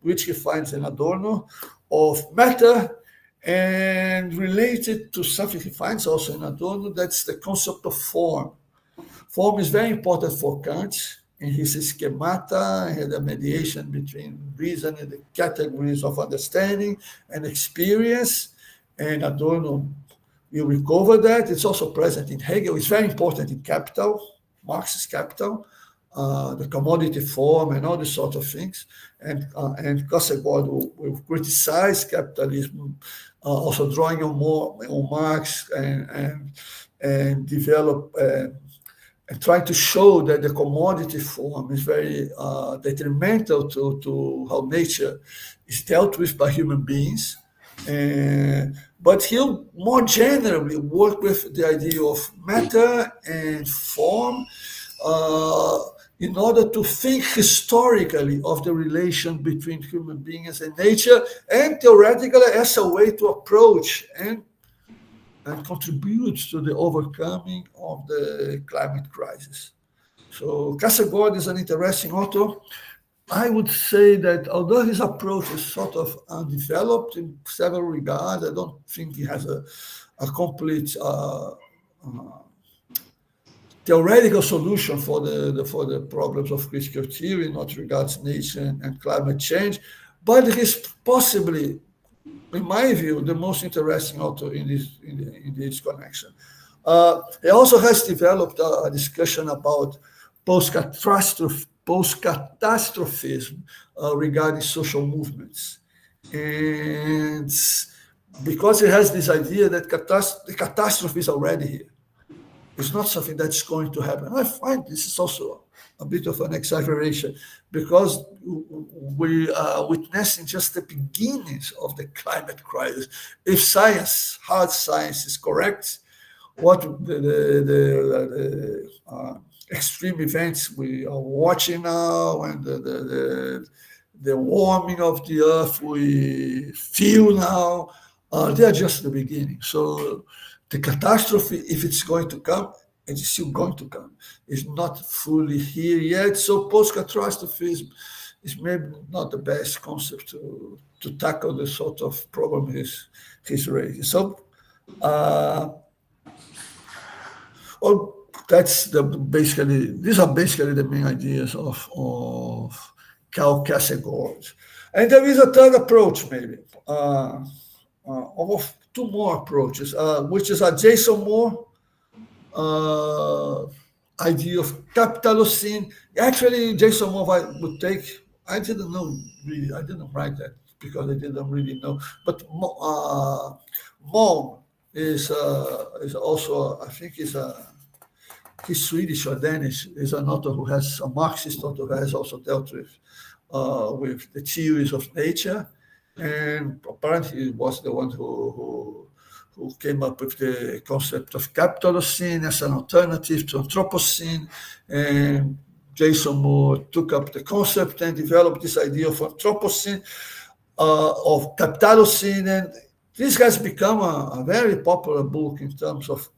which he finds in Adorno, of matter, and related to something he finds also in Adorno, that's the concept of form. Form is very important for Kant in his schemata and the mediation between reason and the categories of understanding and experience. And Adorno will recover that. It's also present in Hegel. It's very important in Capital, Marx's Capital, the commodity form and all these sort of things. And Kasegård will criticize capitalism, also drawing on Marx and develop and trying to show that the commodity form is very detrimental to how nature is dealt with by human beings. But he'll more generally work with the idea of matter and form in order to think historically of the relation between human beings and nature, and theoretically as a way to approach and contribute to the overcoming of the climate crisis. So Kasegård is an interesting author. I would say that although his approach is sort of undeveloped in several regards, I don't think he has a complete theoretical solution for the problems of critical theory, not regards nature and climate change, but he's possibly, in my view, the most interesting author in this connection. He also has developed a discussion about post-catastrophism regarding social movements. And because he has this idea that the catastrophe is already here. It's not something that's going to happen. I find this is also a bit of an exaggeration, because we are witnessing just the beginnings of the climate crisis. If science, hard science, is correct, what the extreme events we are watching now and the warming of the earth we feel now, they are just the beginning. So the catastrophe, if it's going to come, and it's still going to come, is not fully here yet. So post-catastrophism is maybe not the best concept to tackle the sort of problem he's raising. So, these are basically the main ideas of Cal categories. And there is a third approach, maybe, of two more approaches, which is a Jason Moore idea of capitalocene. Actually, Jason Moore would take, I didn't know really, I didn't write that because I didn't really know, but Moore is also, I think he's Swedish or Danish, is an author who has, a Marxist author who has also dealt with the theories of nature, and apparently he was the one who came up with the concept of capitalocene as an alternative to Anthropocene, and Jason Moore took up the concept and developed this idea of Anthropocene, of capitalocene, and this has become a very popular book in terms of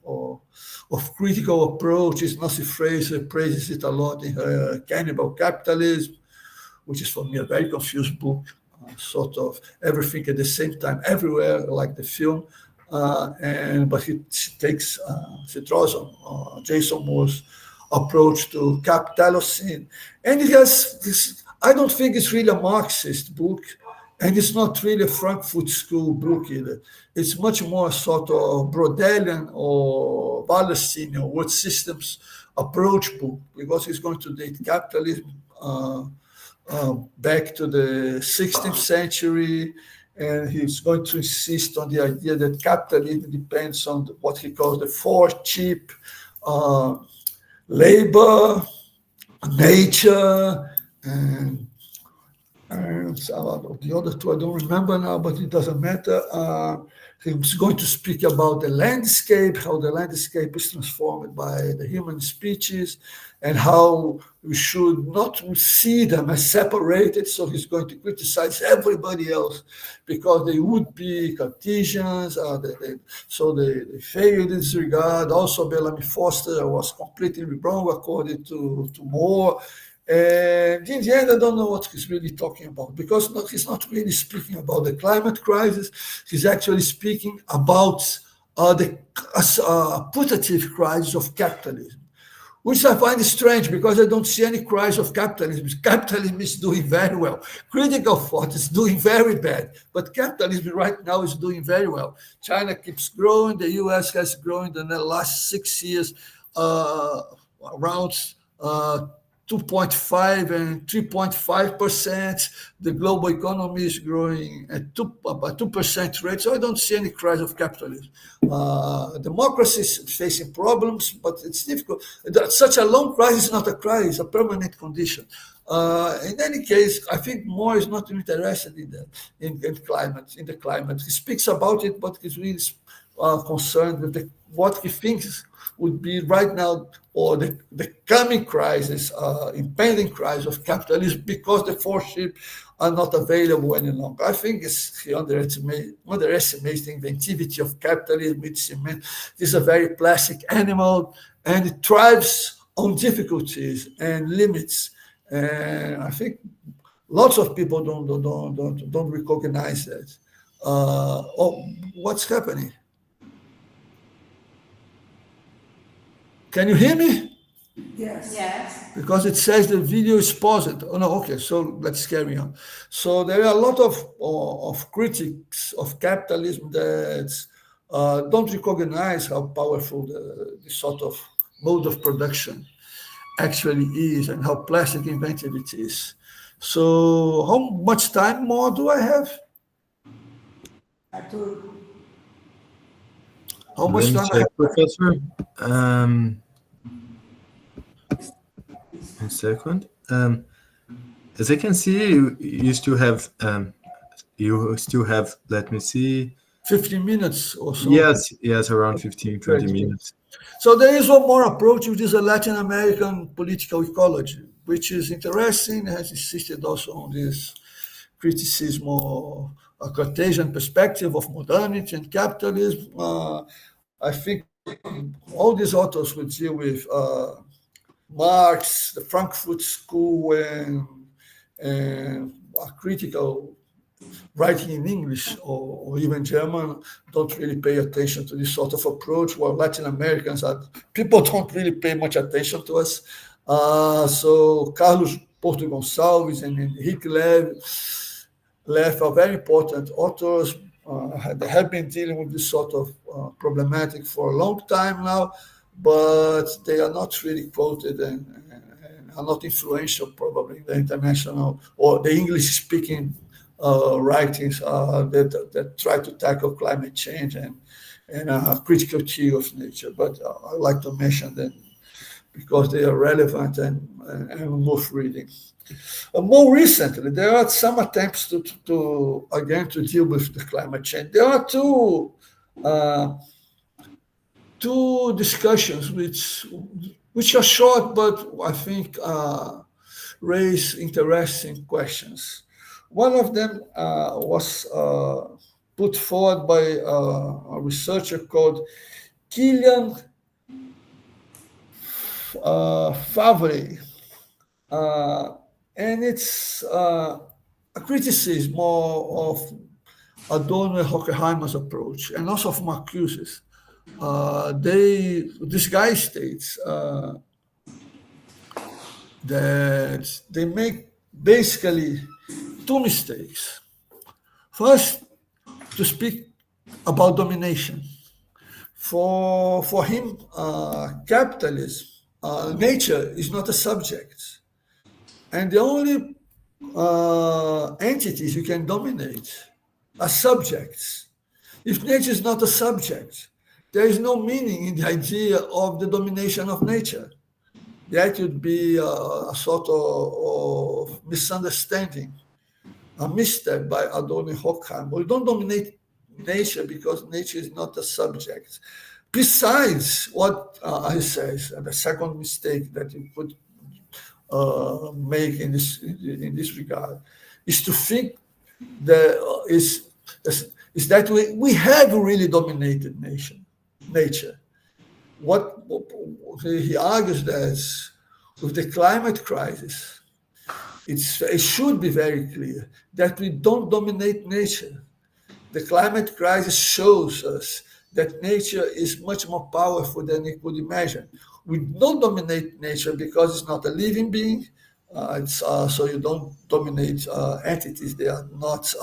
critical approaches. Nancy Fraser praises it a lot in her Cannibal Capitalism, which is for me a very confused book, sort of everything at the same time, everywhere, like the film. But she draws on Jason Moore's approach to capitalocene. And it has this, I don't think it's really a Marxist book, and it's not really a Frankfurt School book either. It's much more a sort of Brodelian or Wallersteinian word systems approach book, because he's going to date capitalism back to the 16th century, and he's going to insist on the idea that capitalism depends on what he calls the four cheap labor, nature, and the other two I don't remember now, but it doesn't matter. He's going to speak about the landscape, how the landscape is transformed by the human species, and how we should not see them as separated. So he's going to criticize everybody else because they would be Cartesians, so they failed in this regard. Also, Bellamy Foster was completely wrong according to Moore. And in the end, I don't know what he's really talking about, because he's not really speaking about the climate crisis. He's actually speaking about the putative crisis of capitalism, which I find strange because I don't see any crisis of capitalism. Capitalism is doing very well. Critical thought is doing very bad, but capitalism right now is doing very well. China keeps growing. The US has grown in the last 6 years around 2.5 and 3.5%. The global economy is growing at 2% rate, so I don't see any crisis of capitalism. Democracy is facing problems, but it's difficult. Such a long crisis is not a crisis, a permanent condition. In any case, I think Moore is not interested in that, in the climate. He speaks about it, but he's really concerned with what he thinks would be right now, or the coming crisis, impending crisis of capitalism, because the four sheep are not available any longer. I think he underestimates the inventivity of capitalism. It's a very plastic animal, and it thrives on difficulties and limits. And I think lots of people don't recognize that. What's happening? Can you hear me? Yes. Yes. Because it says the video is paused. Oh no, okay, so let's carry on. So there are a lot of critics of capitalism that don't recognize how powerful the sort of mode of production actually is, and how plastic inventive it is. So how much time more do I have? How much time I have? Professor. A second. As I can see, you still have. Let me see. 15 minutes or so. Yes, around 15, 20 minutes. So there is one more approach, which is a Latin American political ecology, which is interesting, has insisted also on this criticism of a Cartesian perspective of modernity and capitalism. I think all these authors would deal with Marx, the Frankfurt School, and a critical writing in English or even German don't really pay attention to this sort of approach, while Latin Americans people don't really pay much attention to us. So Carlos Porto Gonçalves and Henrique Leff are very important authors. They have been dealing with this sort of problematic for a long time now, but they are not really quoted and are not influential probably in the international or the English-speaking writings that try to tackle climate change and critical theory of nature. But I like to mention them because they are relevant and worth reading. More recently, there are some attempts to deal with the climate change. There are two discussions which are short, but I think raise interesting questions. One of them was put forward by a researcher called Kilian Favre, and it's a criticism of Adorno and Horkheimer's approach, and also of Marcuse's. This guy states that they make basically two mistakes. First, to speak about domination. For him, capitalism, nature is not a subject. And the only entities you can dominate are subjects. If nature is not a subject, there is no meaning in the idea of the domination of nature. That would be a sort of misunderstanding, a misstep by Adorno and Horkheimer. We don't dominate nature because nature is not a subject. Besides what he says, and the second mistake that you could make in this regard is to think that we have really dominated nature. What he argues that with the climate crisis, it should be very clear that we don't dominate nature. The climate crisis shows us that nature is much more powerful than we could imagine. We don't dominate nature because it's not a living being. So you don't dominate entities. They are not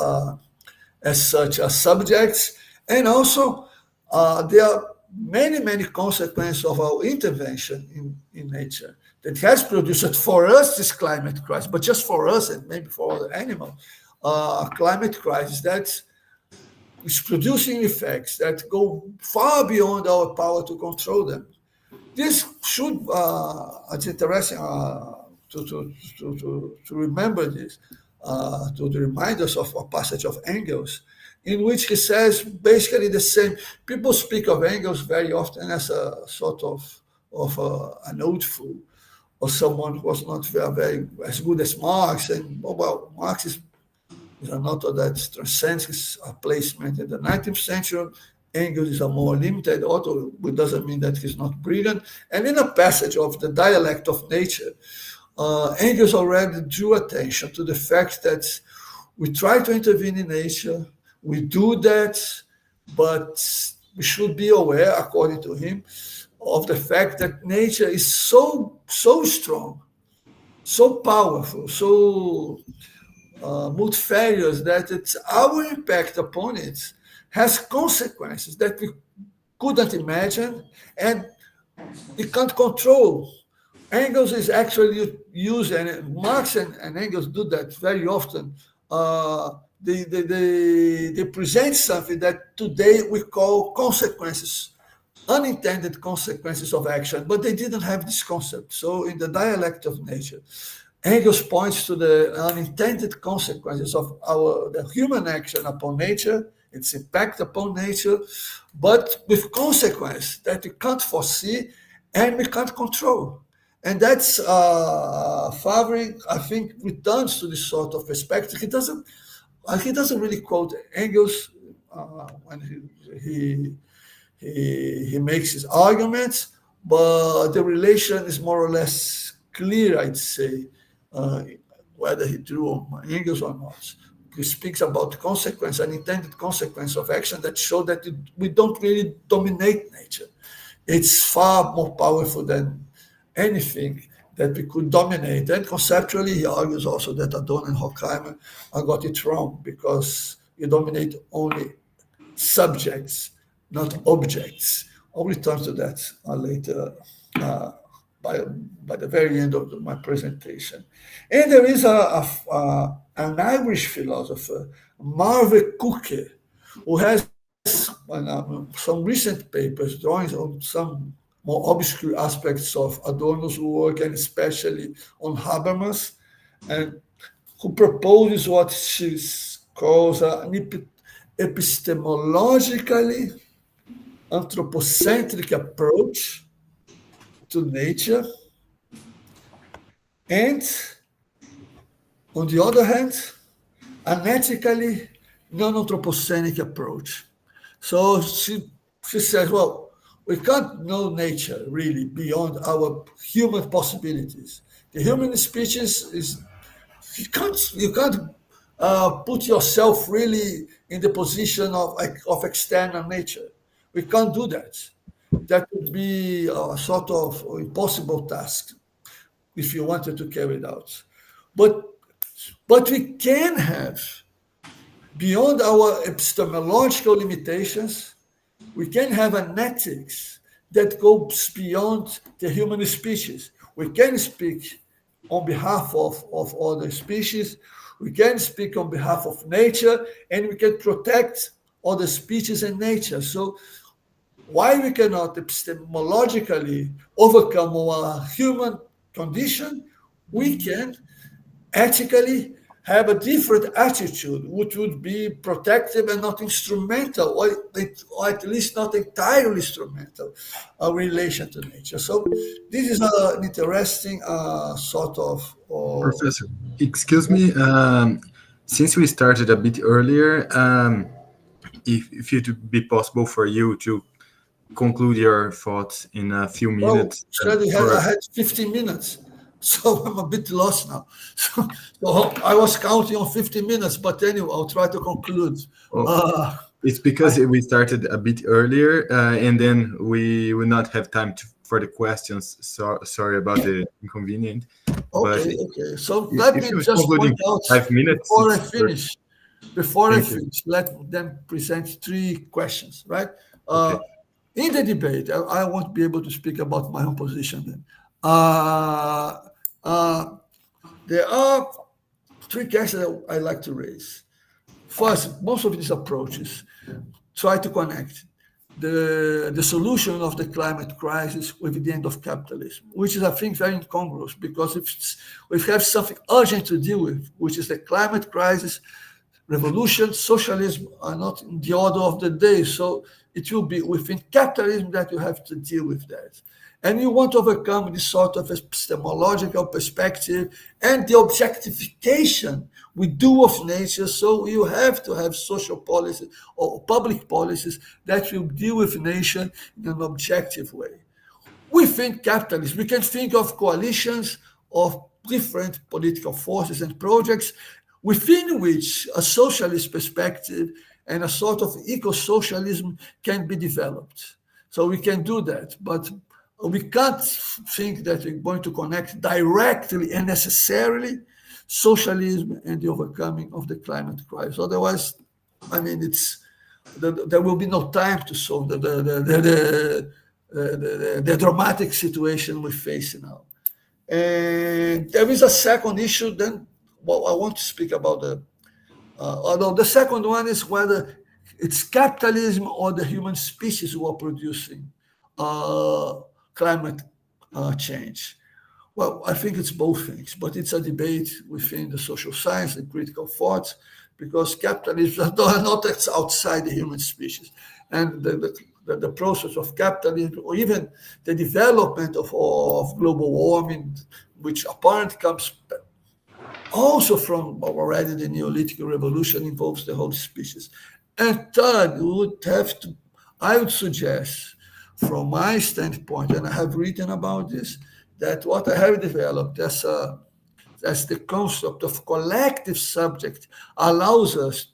as such as subjects. And also, there are many consequences of our intervention in nature that has produced for us this climate crisis, but just for us and maybe for other animals, a climate crisis that is producing effects that go far beyond our power to control them. This should, it's interesting to remember this, to remind us of a passage of Engels, in which he says basically the same. People speak of Engels very often as a sort of an old fool, or someone who was not very as good as Marx. And well, Marx is an author that transcends his placement in the 19th century. Engels is a more limited author, which doesn't mean that he's not brilliant. And in a passage of The Dialect of Nature, Engels already drew attention to the fact that we try to intervene in nature, we do that, but we should be aware, according to him, of the fact that nature is so strong, so powerful, so multifarious, that our impact upon it has consequences that we couldn't imagine and we can't control. Engels is actually using, and Marx and Engels do that very often. They present something that today we call consequences, unintended consequences of action, but they didn't have this concept. So in The Dialect of Nature, Engels points to the unintended consequences of the human action upon nature, its impact upon nature, but with consequence that we can't foresee and we can't control. And that's Favre, I think, returns to this sort of perspective. He doesn't really quote Engels when he makes his arguments, but the relation is more or less clear, I'd say, whether he drew on Engels or not. speaks about consequence, unintended consequence of action that show that we don't really dominate nature. It's far more powerful than anything that we could dominate. And conceptually, he argues also that Adorno and Horkheimer got it wrong, because you dominate only subjects, not objects. I'll return to that later by the very end of my presentation. And there is an Irish philosopher, Marve Cooke, who has some recent papers drawing on some more obscure aspects of Adorno's work, and especially on Habermas, and who proposes what she calls an epistemologically anthropocentric approach to nature, and on the other hand, an ethically non-anthropocenic approach. So she says, well, we can't know nature really beyond our human possibilities. The human species is, you can't put yourself really in the position of external nature. We can't do that. That would be a sort of impossible task if you wanted to carry it out. But we can have, beyond our epistemological limitations, we can have an ethics that goes beyond the human species. We can speak on behalf of other species, we can speak on behalf of nature, and we can protect other species and nature. So why we cannot epistemologically overcome our human condition, we can ethically have a different attitude, which would be protective and not instrumental, or at least not entirely instrumental, relation to nature. So this is an interesting sort of... Professor, excuse me, since we started a bit earlier, if it would be possible for you to conclude your thoughts in a few minutes. I had 15 minutes. So I'm a bit lost now. So I was counting on 15 minutes, but anyway, I'll try to conclude. It's because we started a bit earlier, and then we will not have time for the questions. So sorry about the inconvenience. Okay. So let me just point out 5 minutes before I finish, let them present 3 questions, right? Okay. In the debate, I won't be able to speak about my own position then. There are 3 questions that I like to raise. First, most of these approaches try to connect the solution of the climate crisis with the end of capitalism, which is, I think, very incongruous, because if we have something urgent to deal with, which is the climate crisis, revolution, socialism are not in the order of the day. So it will be within capitalism that you have to deal with that. And you want to overcome this sort of epistemological perspective and the objectification we do of nature. So you have to have social policies or public policies that will deal with nature in an objective way. Within capitalism, we can think of coalitions of different political forces and projects within which a socialist perspective and a sort of eco-socialism can be developed. So we can do that, but we can't think that we're going to connect directly and necessarily socialism and the overcoming of the climate crisis. Otherwise, I mean, there will be no time to solve the dramatic situation we face now. And there is a second issue. Then, well, I want to speak about the second one is whether it's capitalism or the human species who are producing climate change. Well, I think it's both things, but it's a debate within the social science and critical thought, because capitalism are not outside the human species. And the process of capitalism, or even the development of global warming, which apparently comes also from already the Neolithic revolution, involves the whole species. And third, I would suggest, from my standpoint, and I have written about this, that what I have developed as as the concept of collective subject allows us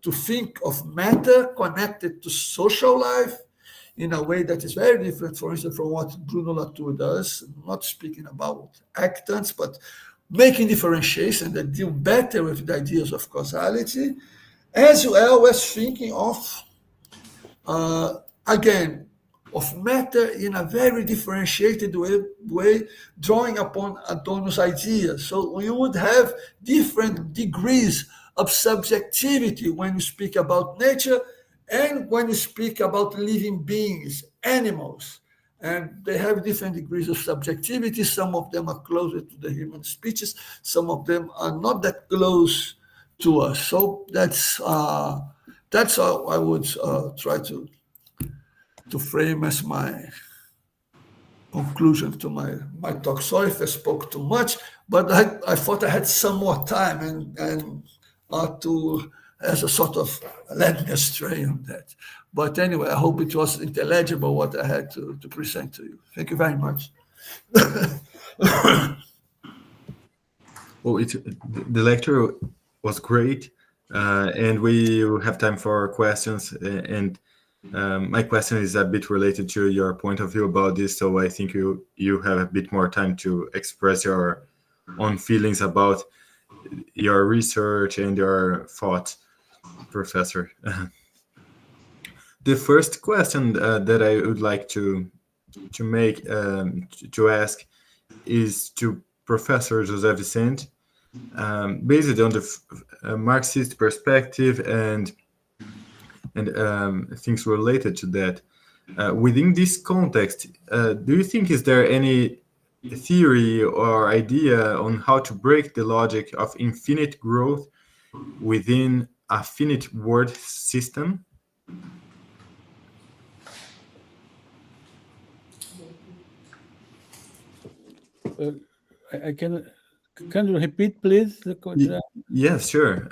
to think of matter connected to social life in a way that is very different, for instance, from what Bruno Latour does, not speaking about actants, but making differentiation that deal better with the ideas of causality, as well as thinking of, again, of matter in a very differentiated way, drawing upon Adorno's ideas. So we would have different degrees of subjectivity when you speak about nature and when you speak about living beings, animals. And they have different degrees of subjectivity. Some of them are closer to the human species. Some of them are not that close to us. So that's how I would try to frame as my conclusion to my talk. Sorry if I spoke too much, but I thought I had some more time and to as a sort of led me astray on that. But anyway, I hope it was intelligible what I had to present to you. Thank you very much. Well, the lecture was great, and we have time for questions. And my question is a bit related to your point of view about this, so I think you have a bit more time to express your own feelings about your research and your thoughts, Professor. The first question that I would like to ask is to Professor José Vicente, based on the Marxist perspective and things related to that. Within this context, do you think is there any theory or idea on how to break the logic of infinite growth within a finite world system? Can you repeat, please? Yes, sure.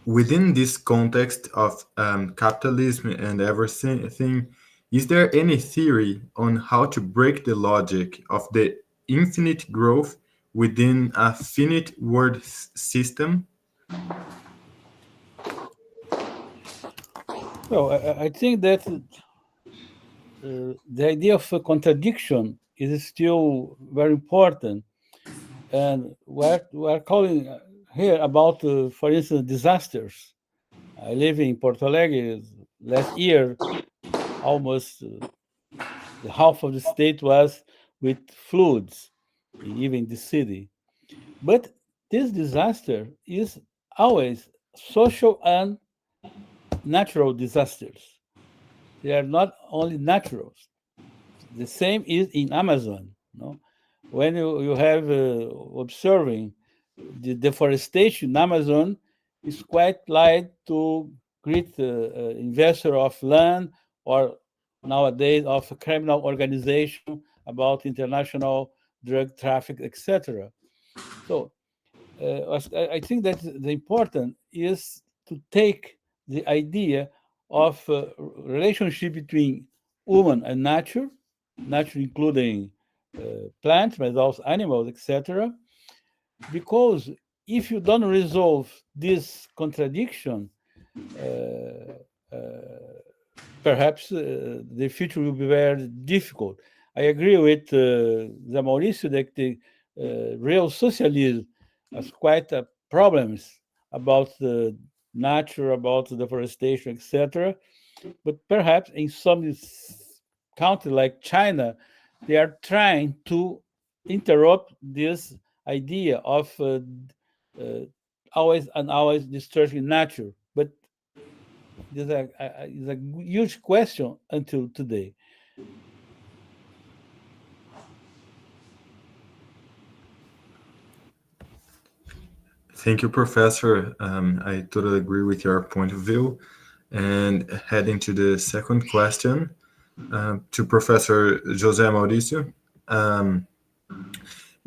Within this context of capitalism and everything, is there any theory on how to break the logic of the infinite growth within a finite world system? Well, I think that the idea of a contradiction is still very important. And we're calling here about, for instance, disasters. I live in Porto Alegre. Last year, almost the half of the state was with floods, even the city. But this disaster is always social and natural disasters. They are not only natural. The same is in Amazon. No? When you have observing the deforestation in Amazon, is quite like to greet investor of land or nowadays of a criminal organization about international drug traffic, etc. So I think that the important is to take the idea of relationship between human and nature including plants, but also animals, etc. Because if you don't resolve this contradiction, perhaps the future will be very difficult. I agree with Mauricio that the real socialism has quite problems about the nature, about the deforestation, etc. But perhaps in some countries like China, they are trying to interrupt this idea of always and always disturbing nature. But this is a huge question until today. Thank you, Professor. I totally agree with your point of view. And heading to the second question, to Professor José Mauricio.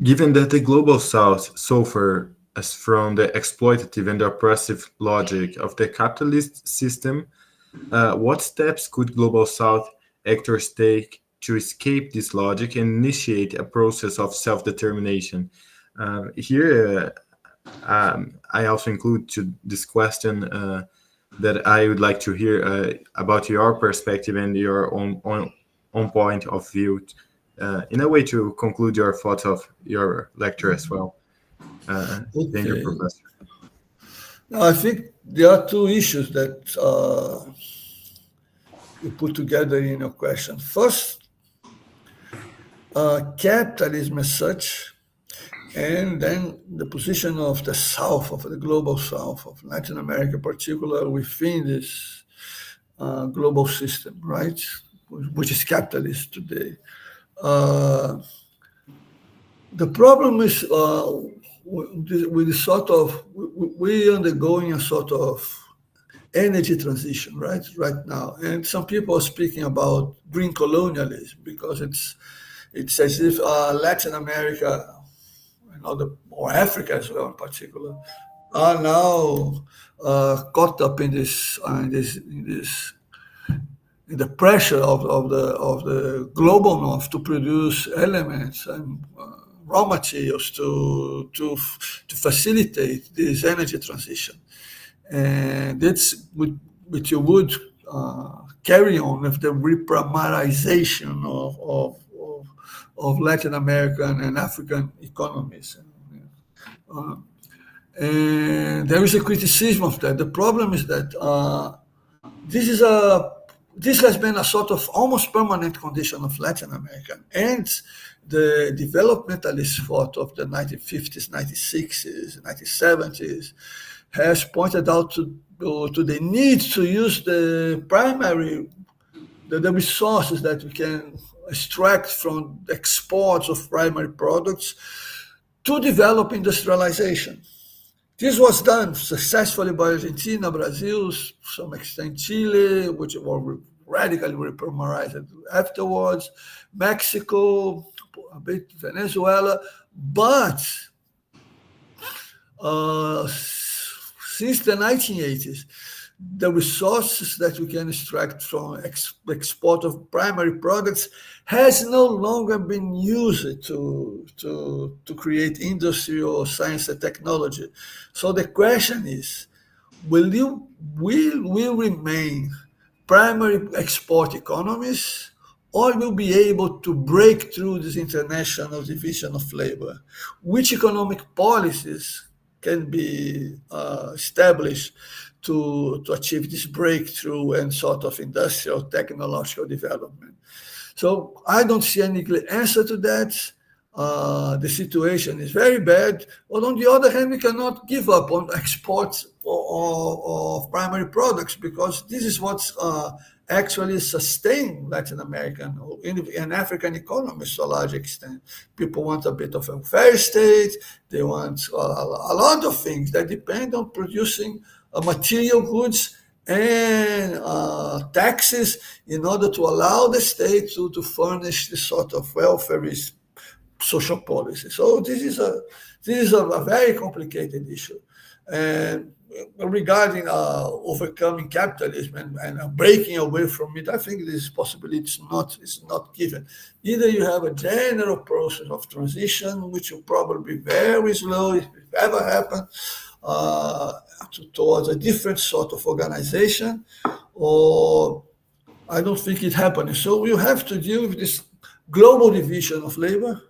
Given that the Global South suffers from the exploitative and oppressive logic of the capitalist system, what steps could Global South actors take to escape this logic and initiate a process of self-determination? Here, I also include to this question that I would like to hear about your perspective and your own point of view, in a way to conclude your thoughts of your lecture as well. Thank you, Okay. Professor. Now, I think there are two issues that you put together in your question. First, capitalism as such, and then the position of the South, of the global South, of Latin America in particular, within this global system, right, which is capitalist today. The problem is with the sort of, we undergoing a sort of energy transition, right now. And some people are speaking about green colonialism because it's as if Latin America and or Africa as well in particular are now caught up in the pressure of the global north to produce elements and raw materials to facilitate this energy transition. And that's which you would carry on with the reprimarization of Latin American and African economies. And there is a criticism of that. The problem is that this has been a sort of almost permanent condition of Latin America. And the developmentalist thought of the 1950s, 1960s, 1970s has pointed out to the need to use the resources that we can extract from the exports of primary products to develop industrialization. This was done successfully by Argentina, Brazil, to some extent Chile, which were radically reprimarized afterwards, Mexico, a bit Venezuela, but since the 1980s, the resources that we can extract from export of primary products has no longer been used to create industry or science and technology. So the question is, will we remain primary export economies, or will be able to break through this international division of labor? Which economic policies can be established to achieve this breakthrough and sort of industrial technological development? So I don't see any clear answer to that. The situation is very bad. But on the other hand, we cannot give up on exports of primary products, because this is what's actually sustain Latin American and African economies to a large extent. People want a bit of a welfare state. They want a lot of things that depend on producing material goods and taxes in order to allow the state to furnish this sort of welfare social policy. So this is a very complicated issue. And regarding overcoming capitalism and breaking away from it, I think this possibility is not given. Either you have a general process of transition, which will probably be very slow, if it ever happen, towards a different sort of organization, or I don't think it happening. So we have to deal with this global division of labor,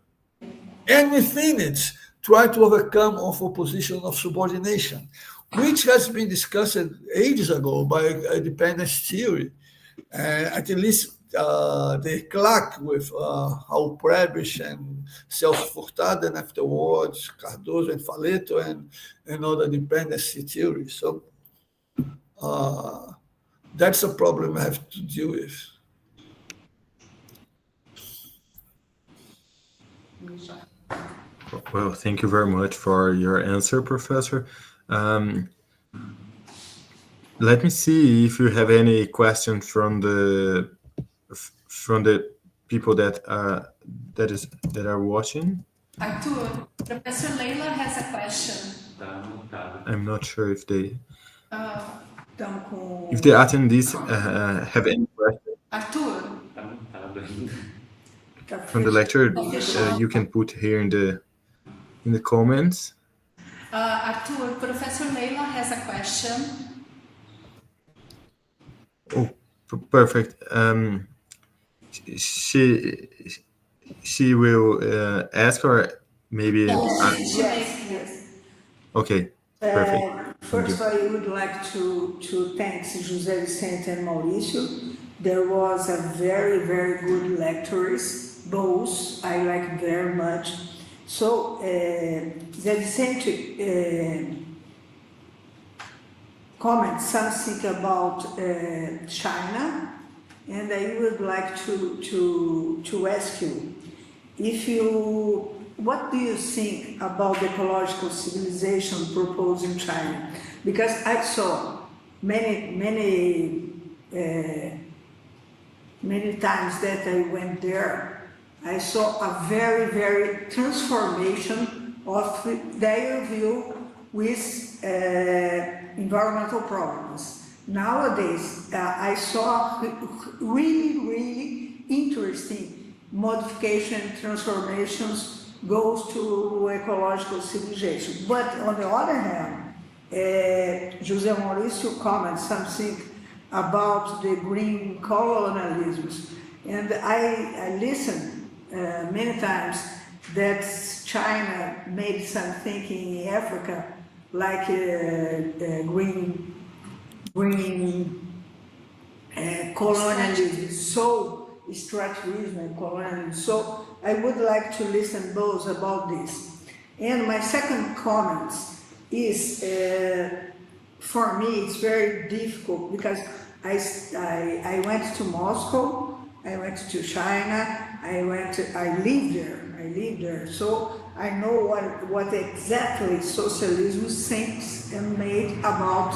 and within it, try to overcome a position of subordination, which has been discussed ages ago by dependence theory. At least they clack with Raul Prebisch and Celso Furtado, and afterwards Cardoso and Faleto and other dependency theories. So that's a problem I have to deal with. Well, thank you very much for your answer, Professor. Let me see if you have any questions from the people that are watching. Arthur, Professor Leila has a question. I'm not sure if the Então, attendees have any questions Arthur, from the lecture. You can put here in in the comments. Arthur, Professor Leila has a question. Oh, perfect. She will ask, or maybe. Yes. Okay, perfect. First, I would like to thank José Vicente and Mauricio. There was a very, very good lectures, both I like very much. So, José Vicente comment something about China, and I would like to ask you, what do you think about the ecological civilization proposed in China? Because I saw many times that I went there, I saw a very, very transformation of their view with environmental problems. Nowadays, I saw really interesting modification and transformations goes to ecological civilization. But on the other hand, José Maurício comments something about the green colonialisms. And I listened many times that China made something in Africa like green colonialism, so extractivism and colonialism. So I would like to listen both about this. And my second comment is, for me, it's very difficult because I went to Moscow, I went to China, I lived there. So I know what exactly socialism thinks and made about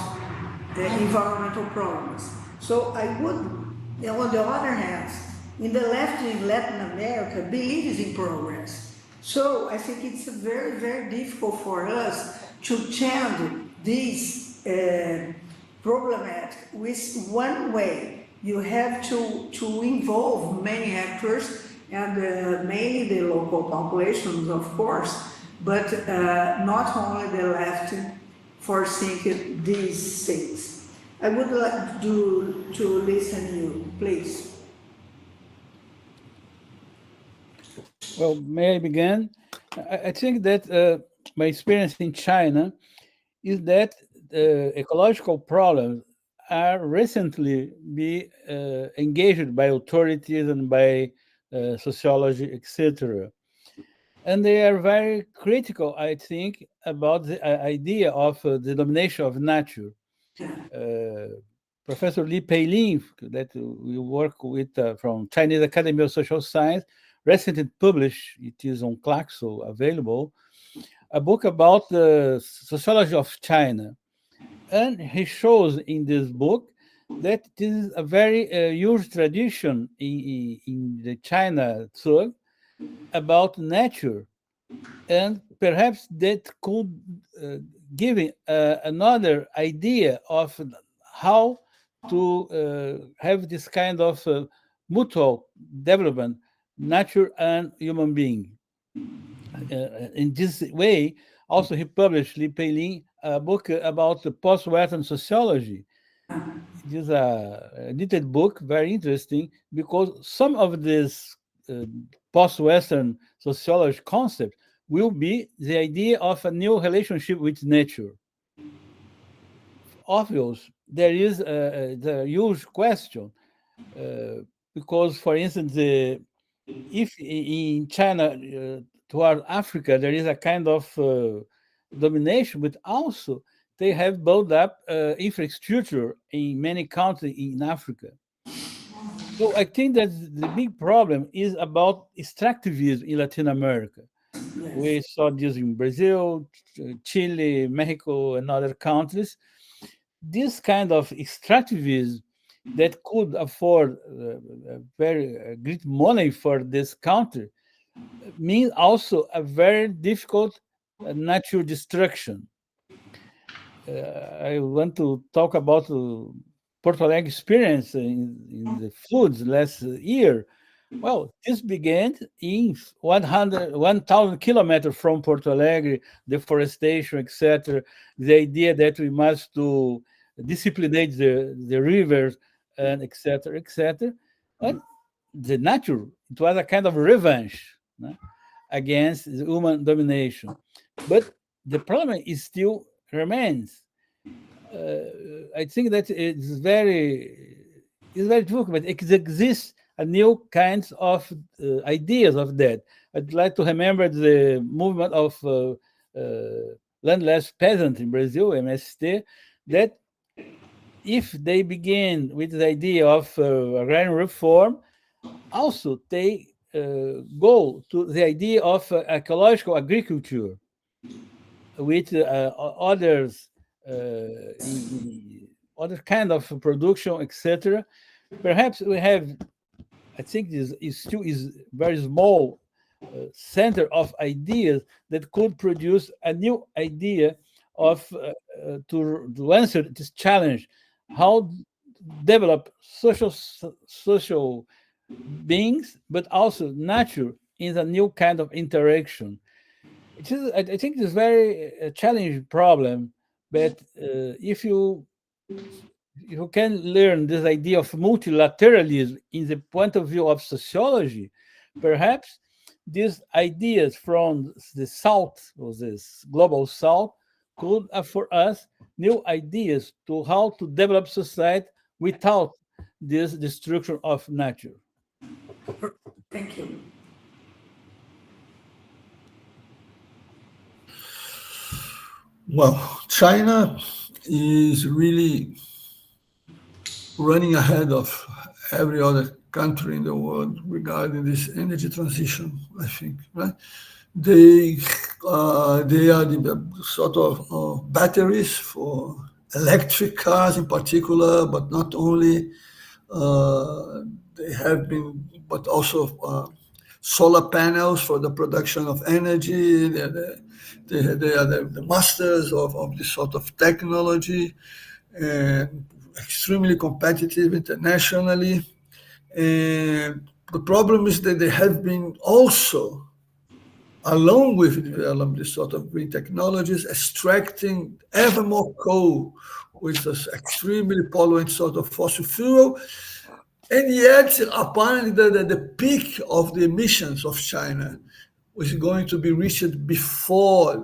the environmental problems. So I would, on the other hand, in the left in Latin America believes in progress. So I think it's very, very difficult for us to change this problematic with one way. You have to involve many actors and mainly the local populations, of course, but not only the left for thinking these things. I would like to listen to you, please. Well, may I begin? I think that my experience in China is that ecological problems are recently be engaged by authorities and by sociology, etc. And they are very critical, I think, about the idea of the domination of nature. Professor Li Peilin, that we work with from Chinese Academy of Social Science, recently published, it is on Claxo available, a book about the sociology of China. And he shows in this book that it is a very huge tradition in the China Zug about nature. And perhaps that could give another idea of how to have this kind of mutual development, nature and human being. In this way, also he published, Li Peilin, a book about the post-Western sociology. It is a detailed book, very interesting, because some of this post-Western sociology concept will be the idea of a new relationship with nature. Obvious, there is the huge question, because, for instance, if in China toward Africa there is a kind of domination, but also they have built up infrastructure in many countries in Africa. So I think that the big problem is about extractivism in Latin America. Yes. We saw this in Brazil, Chile, Mexico, and other countries. This kind of extractivism that could afford very great money for this country means also a very difficult natural destruction. I want to talk about Porto Alegre experience in the floods last year. Well, this began in 1,000 kilometers from Porto Alegre, deforestation, etc. The idea that we must to disciplinate the rivers, and etc., etc. And the nature, it was a kind of revenge, no, against the human domination. But the problem is still remains. I think that it's very difficult, but it exists a new kinds of ideas of that. I'd like to remember the movement of landless peasant in Brazil, MST, that if they begin with the idea of agrarian reform, also they go to the idea of ecological agriculture with others, other kind of production, etc. Perhaps we have, I think this is still is very small center of ideas that could produce a new idea of to answer this challenge, how develop social beings, but also nature in a new kind of interaction. It is, I think it's very challenging problem, but if you can learn this idea of multilateralism in the point of view of sociology, perhaps these ideas from the South, or this global South, could for us new ideas to how to develop society without this destruction of nature. Thank you. Well, China is really running ahead of every other country in the world regarding this energy transition, I think, right? They are the sort of batteries for electric cars in particular, but not only. They have been, but also solar panels for the production of energy. They are the masters of this sort of technology, and extremely competitive internationally. And the problem is that they have been also, along with developing this sort of green technologies, extracting ever more coal, which is extremely pollutant sort of fossil fuel. And yet, apparently, the peak of the emissions of China was going to be reached before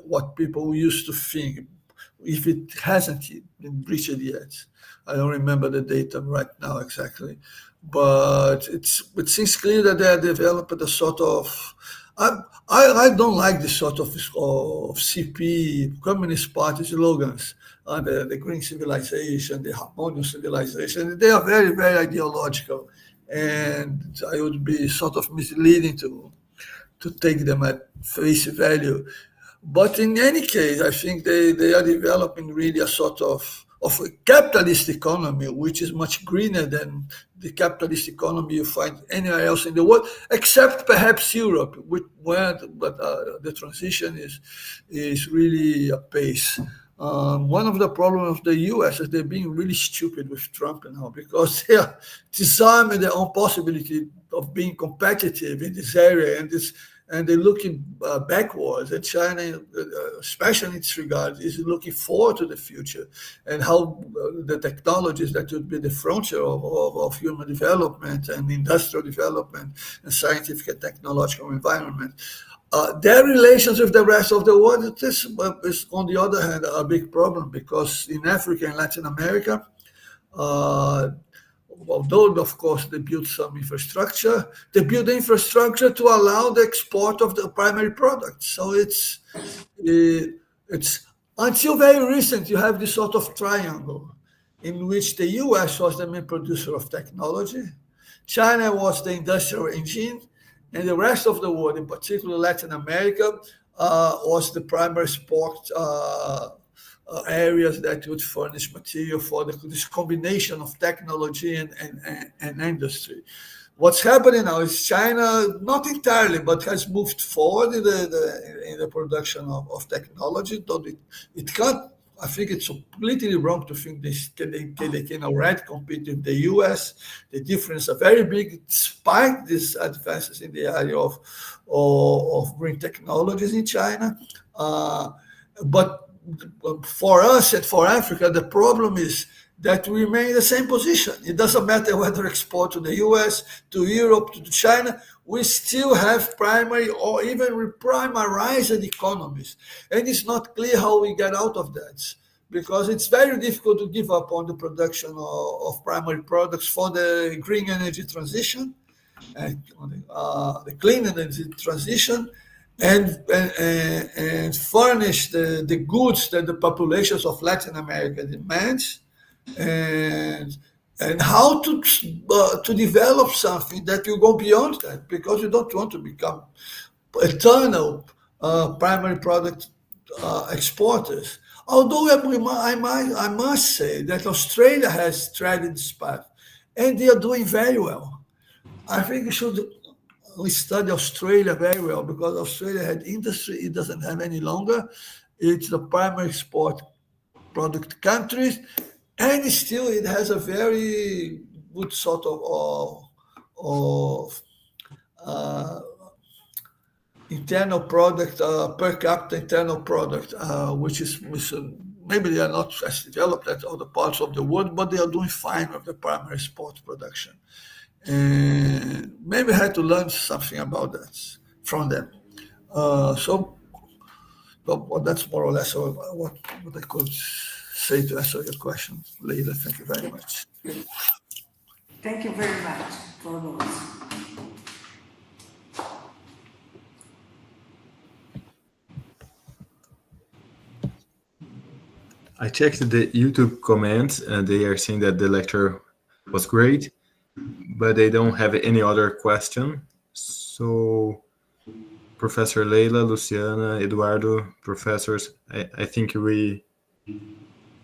what people used to think, if it hasn't been reached yet. I don't remember the data right now exactly, but it seems clear that they are developing a sort of. I don't like this sort of CP, Communist Party slogans, the green civilization, the harmonious civilization. They are very, very ideological, and I would be sort of misleading to take them at face value. But in any case, I think they are developing really a sort of a capitalist economy, which is much greener than the capitalist economy you find anywhere else in the world, except perhaps Europe, where the transition is really apace. One of the problems of the US is they're being really stupid with Trump now, because they are disarming their own possibility of being competitive in this area, and they're looking backwards. And China, especially in this regard, is looking forward to the future and how the technologies that would be the frontier of human development and industrial development and scientific and technological environment. Their relations with the rest of the world is, on the other hand, a big problem, because in Africa and Latin America, although, of course, they built some infrastructure, they built the infrastructure to allow the export of the primary products. So it's until very recent, you have this sort of triangle in which the US was the main producer of technology, China was the industrial engine, and the rest of the world, in particular Latin America, was the primary export areas that would furnish material for this combination of technology and industry. What's happening now is China, not entirely, but has moved forward in the production of technology, though it can't I think it's completely wrong to think they can already compete with the US. The difference are very big, despite these advances in the area of green technologies in China. But for us and for Africa, the problem is that we remain in the same position. It doesn't matter whether export to the US, to Europe, to China, we still have primary or even reprimarized economies. And it's not clear how we get out of that, because it's very difficult to give up on the production of primary products for the green energy transition, and the clean energy transition, and furnish the goods that the populations of Latin America demands, and how to develop something that will go beyond that, because you don't want to become eternal primary product exporters. Although I must say that Australia has treaded this path, and they are doing very well. I think we study Australia very well, because Australia had industry it doesn't have any longer. It's the primary export product countries, and still it has a very good sort of internal product, per capita internal product, which maybe they are not as developed as other parts of the world, but they are doing fine with the primary export production. And maybe I had to learn something about that from them. But that's more or less what I could say to answer your question, Leila. Thank you very much. Thank you very much for those. I checked the YouTube comments, and they are saying that the lecture was great, but they don't have any other question. So, Professor Leila, Luciana, Eduardo, professors, I think we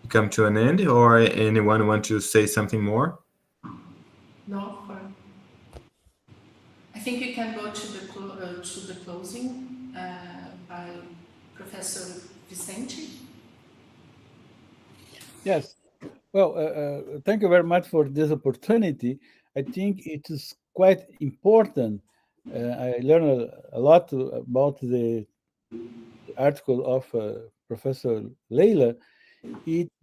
come to an end, or anyone want to say something more? No, I think you can go to the closing by Professor Vicente. Yes. Well, thank you very much for this opportunity. I think it is quite important. I learned a lot about the article of Professor Leila.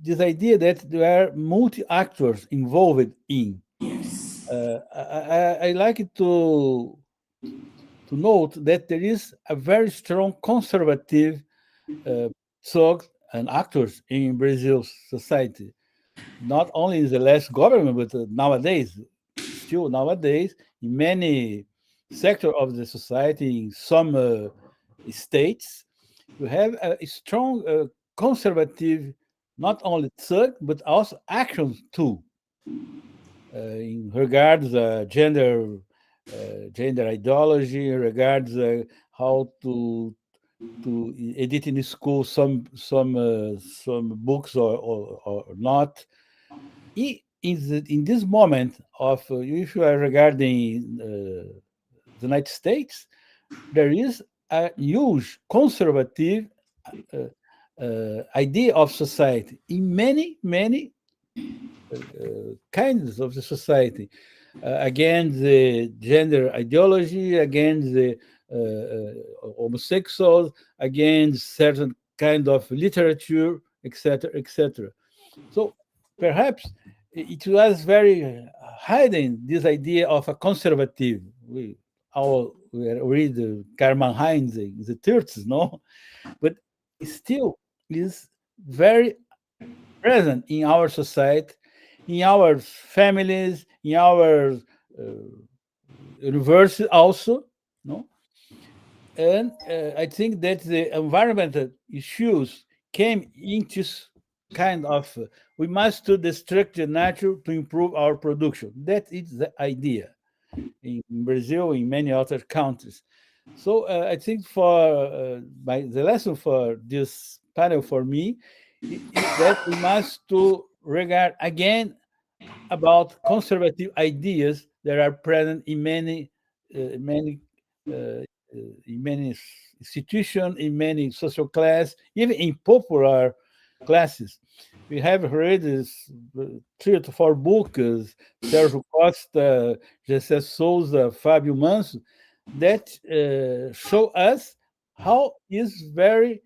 This idea that there are multi-actors involved in. Yes. I like to note that there is a very strong conservative thought and actors in Brazil's society, not only in the last government, but still nowadays, in many sectors of the society, in some states, you have a strong conservative, not only thought, but also actions too, in regards gender ideology, in regards how to edit in school some books or not. In this moment of, if you are regarding the United States, there is a huge conservative idea of society in many kinds of the society, against the gender ideology, against the homosexuals, against certain kind of literature, etc., etc. So perhaps it was very hiding this idea of a conservative. We read Carmen Heinz in the 30s, no? But it still is very present in our society, in our families, in our university also, no? And I think that the environmental issues came into kind of, we must destruct the nature to improve our production. That is the idea in Brazil, in many other countries. So I think for the lesson for this panel for me is that we must to regard again about conservative ideas that are present in many institutions, in many social class, even in popular classes. We have read 3 to 4 books, Sérgio Costa, Gessé Souza, Fábio Manso, that show us how is very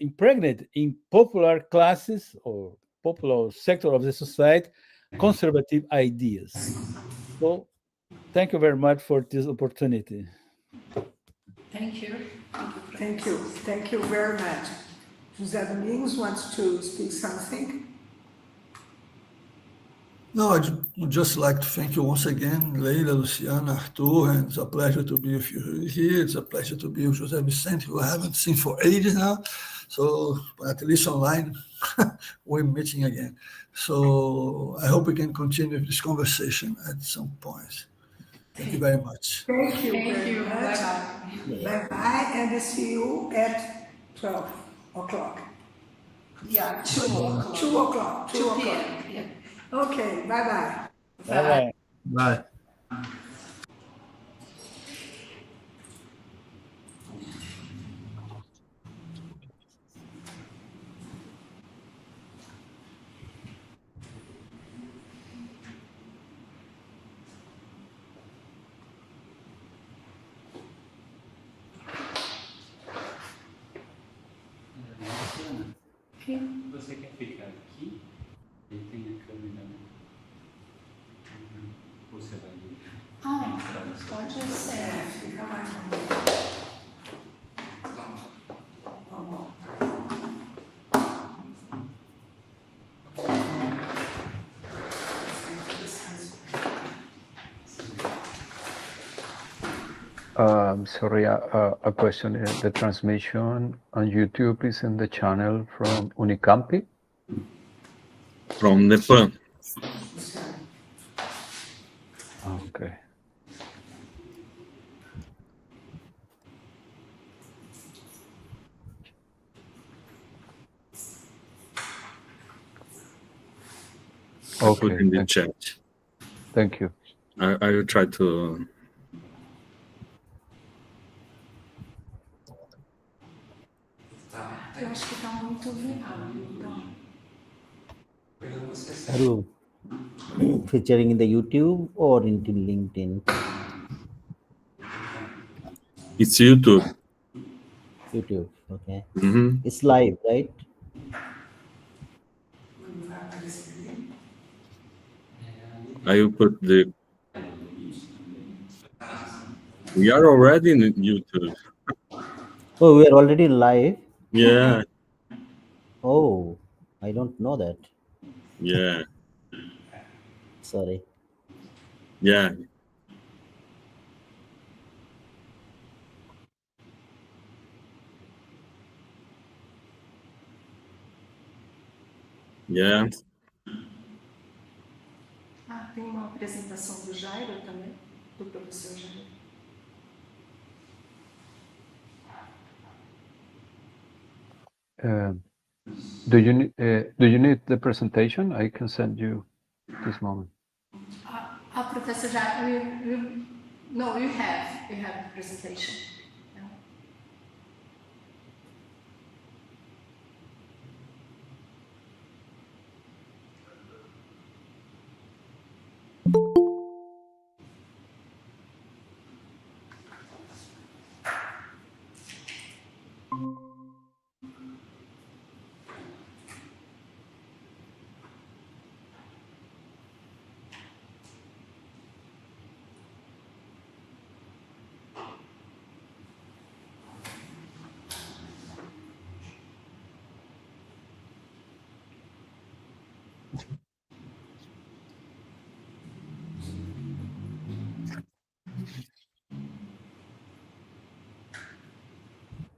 impregnated in popular classes or popular sector of the society, conservative ideas. So thank you very much for this opportunity. Thank you. Thank you. Thank you very much. José Domingos wants to speak something. No, I'd just like to thank you once again, Leila, Luciana, Arthur, and it's a pleasure to be with you here. It's a pleasure to be with José Vicente, who I haven't seen for ages now. So at least online, we're meeting again. So I hope we can continue this conversation at some point. Thank you very much. Thank you Thank very you. much. Bye-bye. Bye-bye, and see you at 12 o'clock. Yeah, 2 o'clock. 2 o'clock. 2 p.m. Yeah. Okay, bye-bye. Bye-bye. Bye. Luciana, você quer ficar aqui? Ele tem a câmera. Você vai Pode ser. Fica mais Sorry, a question. The transmission on YouTube is in the channel from Unicamp? From the phone. Okay. Put in the chat. Thank you. I will try to. Eu acho que está muito virado, então. Are you featuring in the YouTube or into LinkedIn? It's YouTube. YouTube, okay. Mm-hmm. It's live, right? I will put the. We are already in YouTube. Oh, we are already live. Yeah. Oh, I don't know that. Yeah. Sorry. Yeah. Yeah. Tem uma apresentação do Jairo também, do professor Jairo. Do you need the presentation? I can send you this moment. Professor Jairo, no, you have the presentation. Yeah.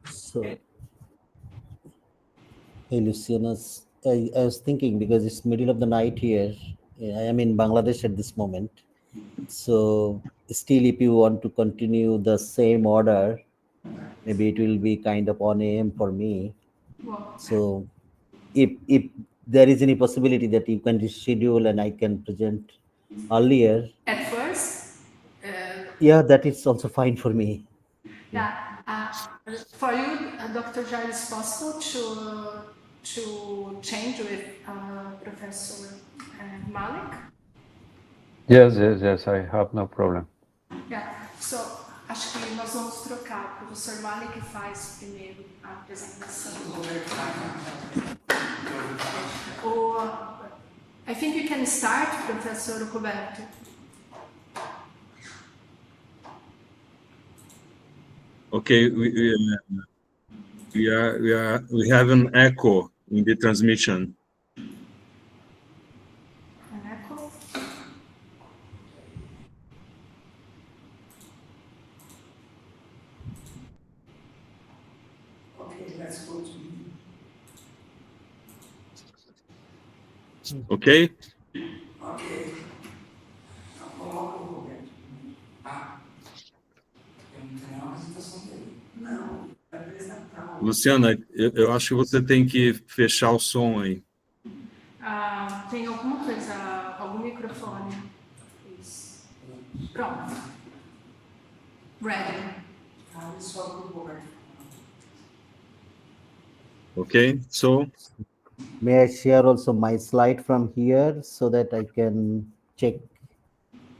So, hey, Luciana, I was thinking because it's middle of the night here. I am in Bangladesh at this moment. So, still, if you want to continue the same order, maybe it will be kind of 1 a.m. for me. Well, So, if there is any possibility that you can reschedule and I can present earlier, at first, yeah, that is also fine for me. yeah, for you, Dr. Jairo, is possible to change with Professor Malik? Yes, I have no problem. Yeah, so acho que nós vamos trocar. O professor Malik faz primeiro a apresentação. I think you can start, Professor Roberto. Okay, we have an echo in the transmission. An echo? Okay, let's go to Okay? Ok. Então, coloca o Roberto. Ah, eu não tenho nenhuma apresentação dele. Não, é apresentar. Luciana, eu acho que você tem que fechar o som aí. Tem alguma coisa, algum microfone? Isso. Pronto. Ready. Só para o Roberto. Okay, so May I share also my slide from here so that I can check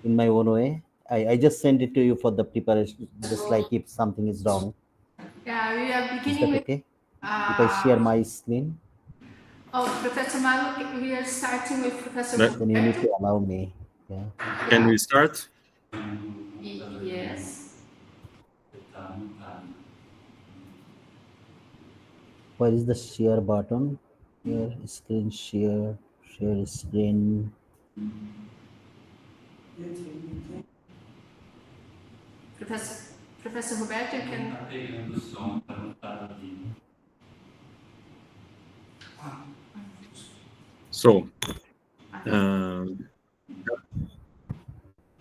in my own way? I just send it to you for the preparation, just like if something is wrong. Yeah, we are Is beginning that with. okay? If I share my screen, Professor Malik, we are starting with Professor then you need Roberto. to allow me. Yeah. can we start? Yes. Where is the share button? Here, screen share screen. Professor Roberto, you can. So,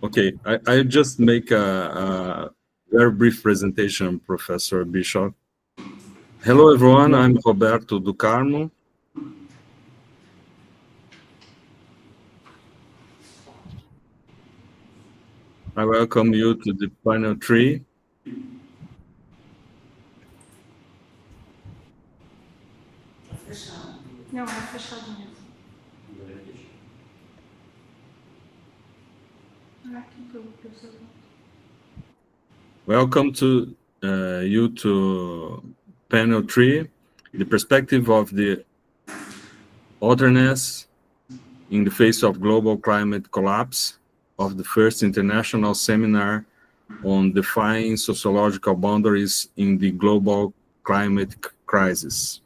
okay, I just make a very brief presentation, Professor Bishop. Hello, everyone. I'm Roberto do Carmo. I welcome you to the panel 3. Não, é fechado mesmo. Aqui pro professor. Welcome to you to panel 3, the perspective of the otherness in the face of global climate collapse, of the first international seminar on defying sociological boundaries in the global climate crisis.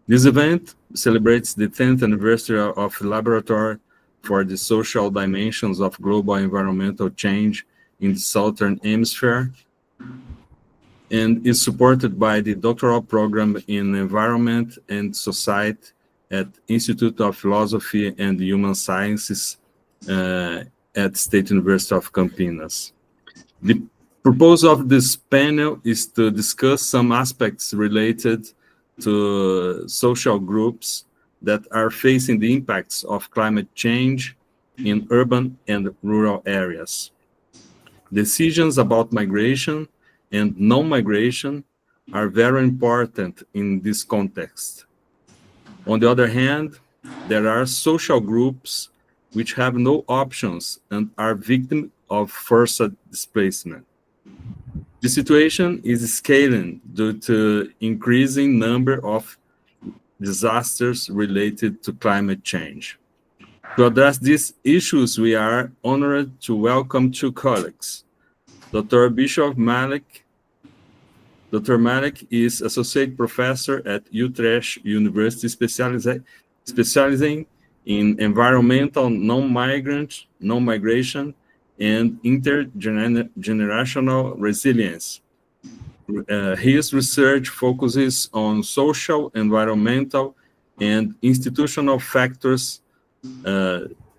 This event celebrates the 10th anniversary of the Laboratório for the Social Dimensions of Global Environmental Change in the Southern Hemisphere, and is supported by the Doctoral Program in Environment and Society at Institute of Philosophy and Human Sciences at State University of Campinas. The purpose of this panel is to discuss some aspects related to social groups that are facing the impacts of climate change in urban and rural areas. Decisions about migration and non-migration are very important in this context. On the other hand, there are social groups which have no options and are victims of forced displacement. The situation is scaling due to increasing number of disasters related to climate change. To address these issues, we are honored to welcome two colleagues. Dr. Bishop Malik. Dr. Malik is Associate Professor at Utrecht University, specializing in environmental non-migration, and intergenerational resilience. His research focuses on social, environmental, and institutional factors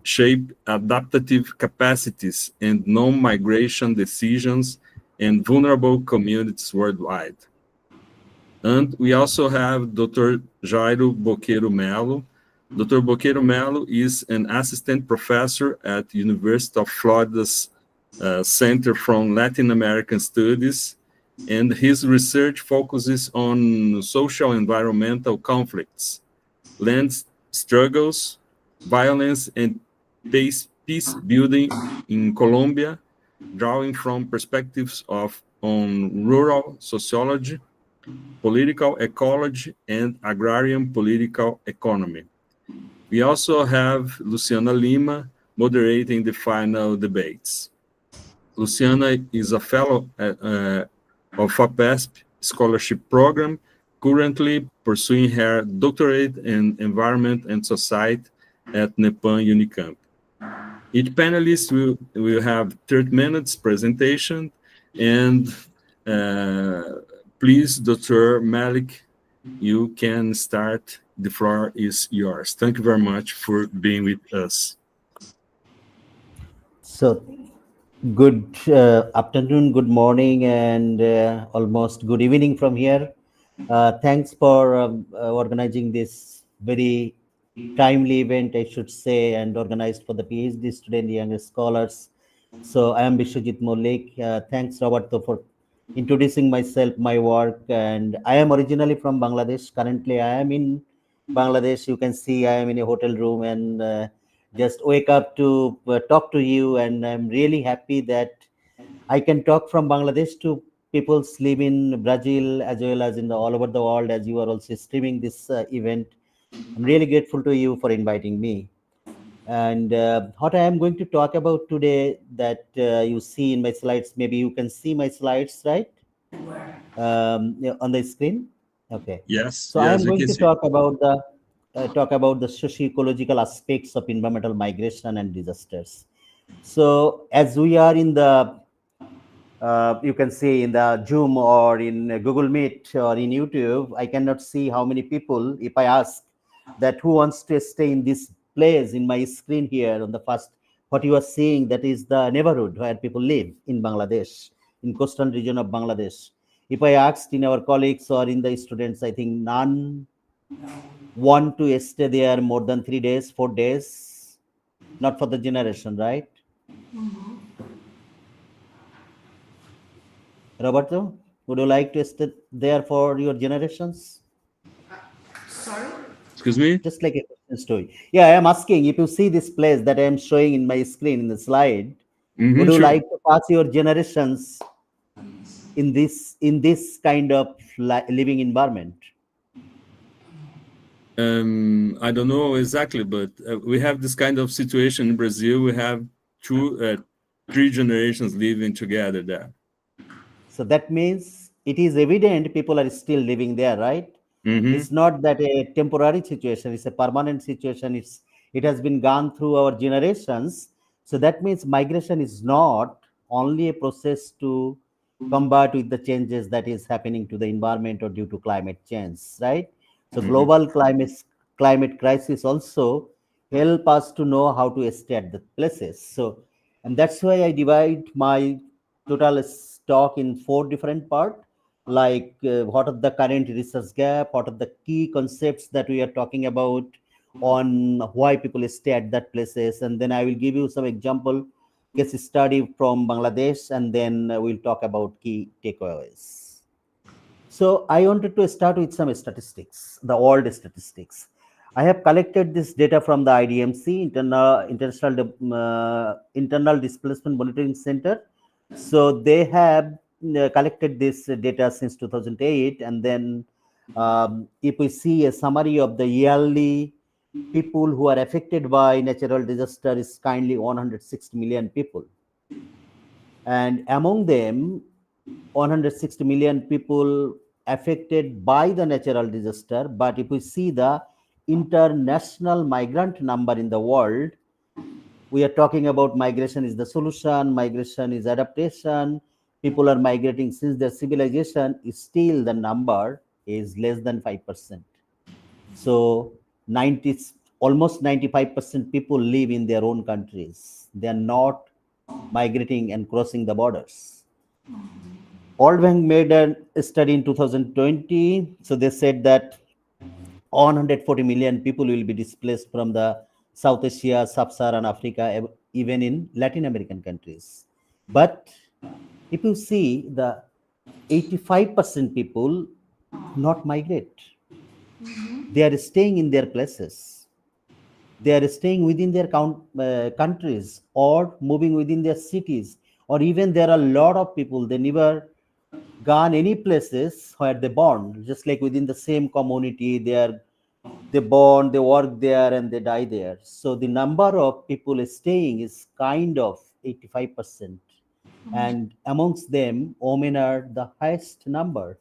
shape adaptive capacities and non-migration decisions in vulnerable communities worldwide. And we also have Dr. Jairo Boqueiro Melo. Dr. Boqueiro Melo is an assistant professor at University of Florida's Center for Latin American Studies, and his research focuses on social environmental conflicts, land struggles, violence, and peace building in Colombia, drawing from perspectives on rural sociology, political ecology, and agrarian political economy. We also have Luciana Lima moderating the final debates. Luciana is a fellow of FAPESP scholarship program, currently pursuing her doctorate in environment and society at Nepal Unicamp. Each panelist will have 30 minutes presentation, and please, Dr. Malik, you can start. The floor is yours. Thank you very much for being with us. So, good afternoon, good morning, and almost good evening from here. Thanks for organizing this very timely event, I should say, and organized for the PhD student, young scholars. So I am Bishwajit Mollik. Thanks, Roberto, for introducing myself, my work. And I am originally from Bangladesh. Currently, I am in Bangladesh. You can see I am in a hotel room and just wake up to talk to you. And I'm really happy that I can talk from Bangladesh to people live in Brazil as well as in all over the world, as you are also streaming this event. I'm really grateful to you for inviting me. And what I am going to talk about today that you see in my slides, maybe you can see my slides, right? On the screen. Okay. Yes. So I am going to talk about the socio-ecological aspects of environmental migration and disasters. So as we are in the you can see in the Zoom or in Google Meet or in YouTube, I cannot see how many people, if I ask that who wants to stay in this place in my screen here on the first, what you are seeing, that is the neighborhood where people live in Bangladesh, in coastal region of Bangladesh. If I asked in our colleagues or in the students, I think none want to stay there more than 3 days, 4 days, not for the generation, right? Roberto, would you like to stay there for your generations? Sorry? Excuse me? Just like a question story. Yeah, I am asking, if you see this place that I am showing in my screen in the slide, would you Sure. like to pass your generations in this kind of living environment? I don't know exactly, but we have this kind of situation in Brazil. We have three generations living together there. So that means it is evident people are still living there, right? It's not that a temporary situation, it's a permanent situation. It has been gone through our generations. So that means migration is not only a process to combat with the changes that is happening to the environment or due to climate change, right? So global climate crisis also help us to know how to stay at the places. So, and that's why I divide my total talk in 4 different parts, like what are the current research gap, what are the key concepts that we are talking about on why people stay at that places, and then I will give you some example case study from Bangladesh, and then we'll talk about key takeaways. So I wanted to start with some statistics, the world statistics. I have collected this data from the IDMC, Internal Displacement Monitoring Center. So they have collected this data since 2008, and then if we see a summary of the yearly people who are affected by natural disaster is kindly 160 million people, and among them 160 million people affected by the natural disaster. But if we see the international migrant number in the world, we are talking about migration is the solution, migration is adaptation, people are migrating since their civilization, still the number is less than 5%. So almost 95% people live in their own countries. They are not migrating and crossing the borders. World Bank made a study in 2020. So they said that 140 million people will be displaced from the South Asia, Sub-Saharan Africa, even in Latin American countries. But if you see the 85% people not migrate, They are staying in their places. They are staying within their countries or moving within their cities. Or even there are a lot of people, they never gone any places where they born, just like within the same community, they born, they work there, and they die there. So the number of people staying is kind of 85%. And amongst them, women are the highest number.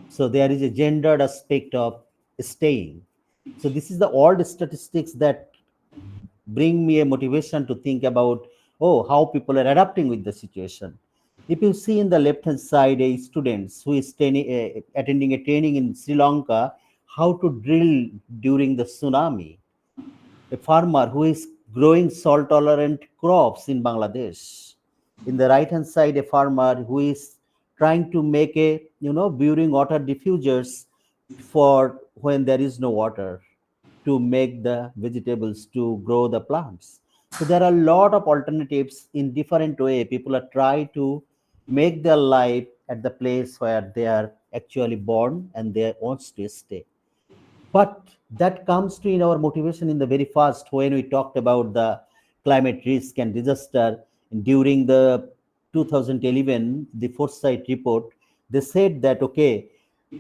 So there is a gendered aspect of staying. So this is the old statistics that bring me a motivation to think about, oh, how people are adapting with the situation. If you see in the left hand side a students who is attending a training in Sri Lanka, how to drill during the tsunami, a farmer who is growing salt tolerant crops in Bangladesh. In the right hand side, a farmer who is trying to make burying water diffusers for when there is no water, to make the vegetables, to grow the plants. So there are a lot of alternatives in different way. People are trying to make their life at the place where they are actually born and they wants to stay. But that comes to in our motivation in the very first when we talked about the climate risk and disaster during the 2011 the foresight report. They said that okay,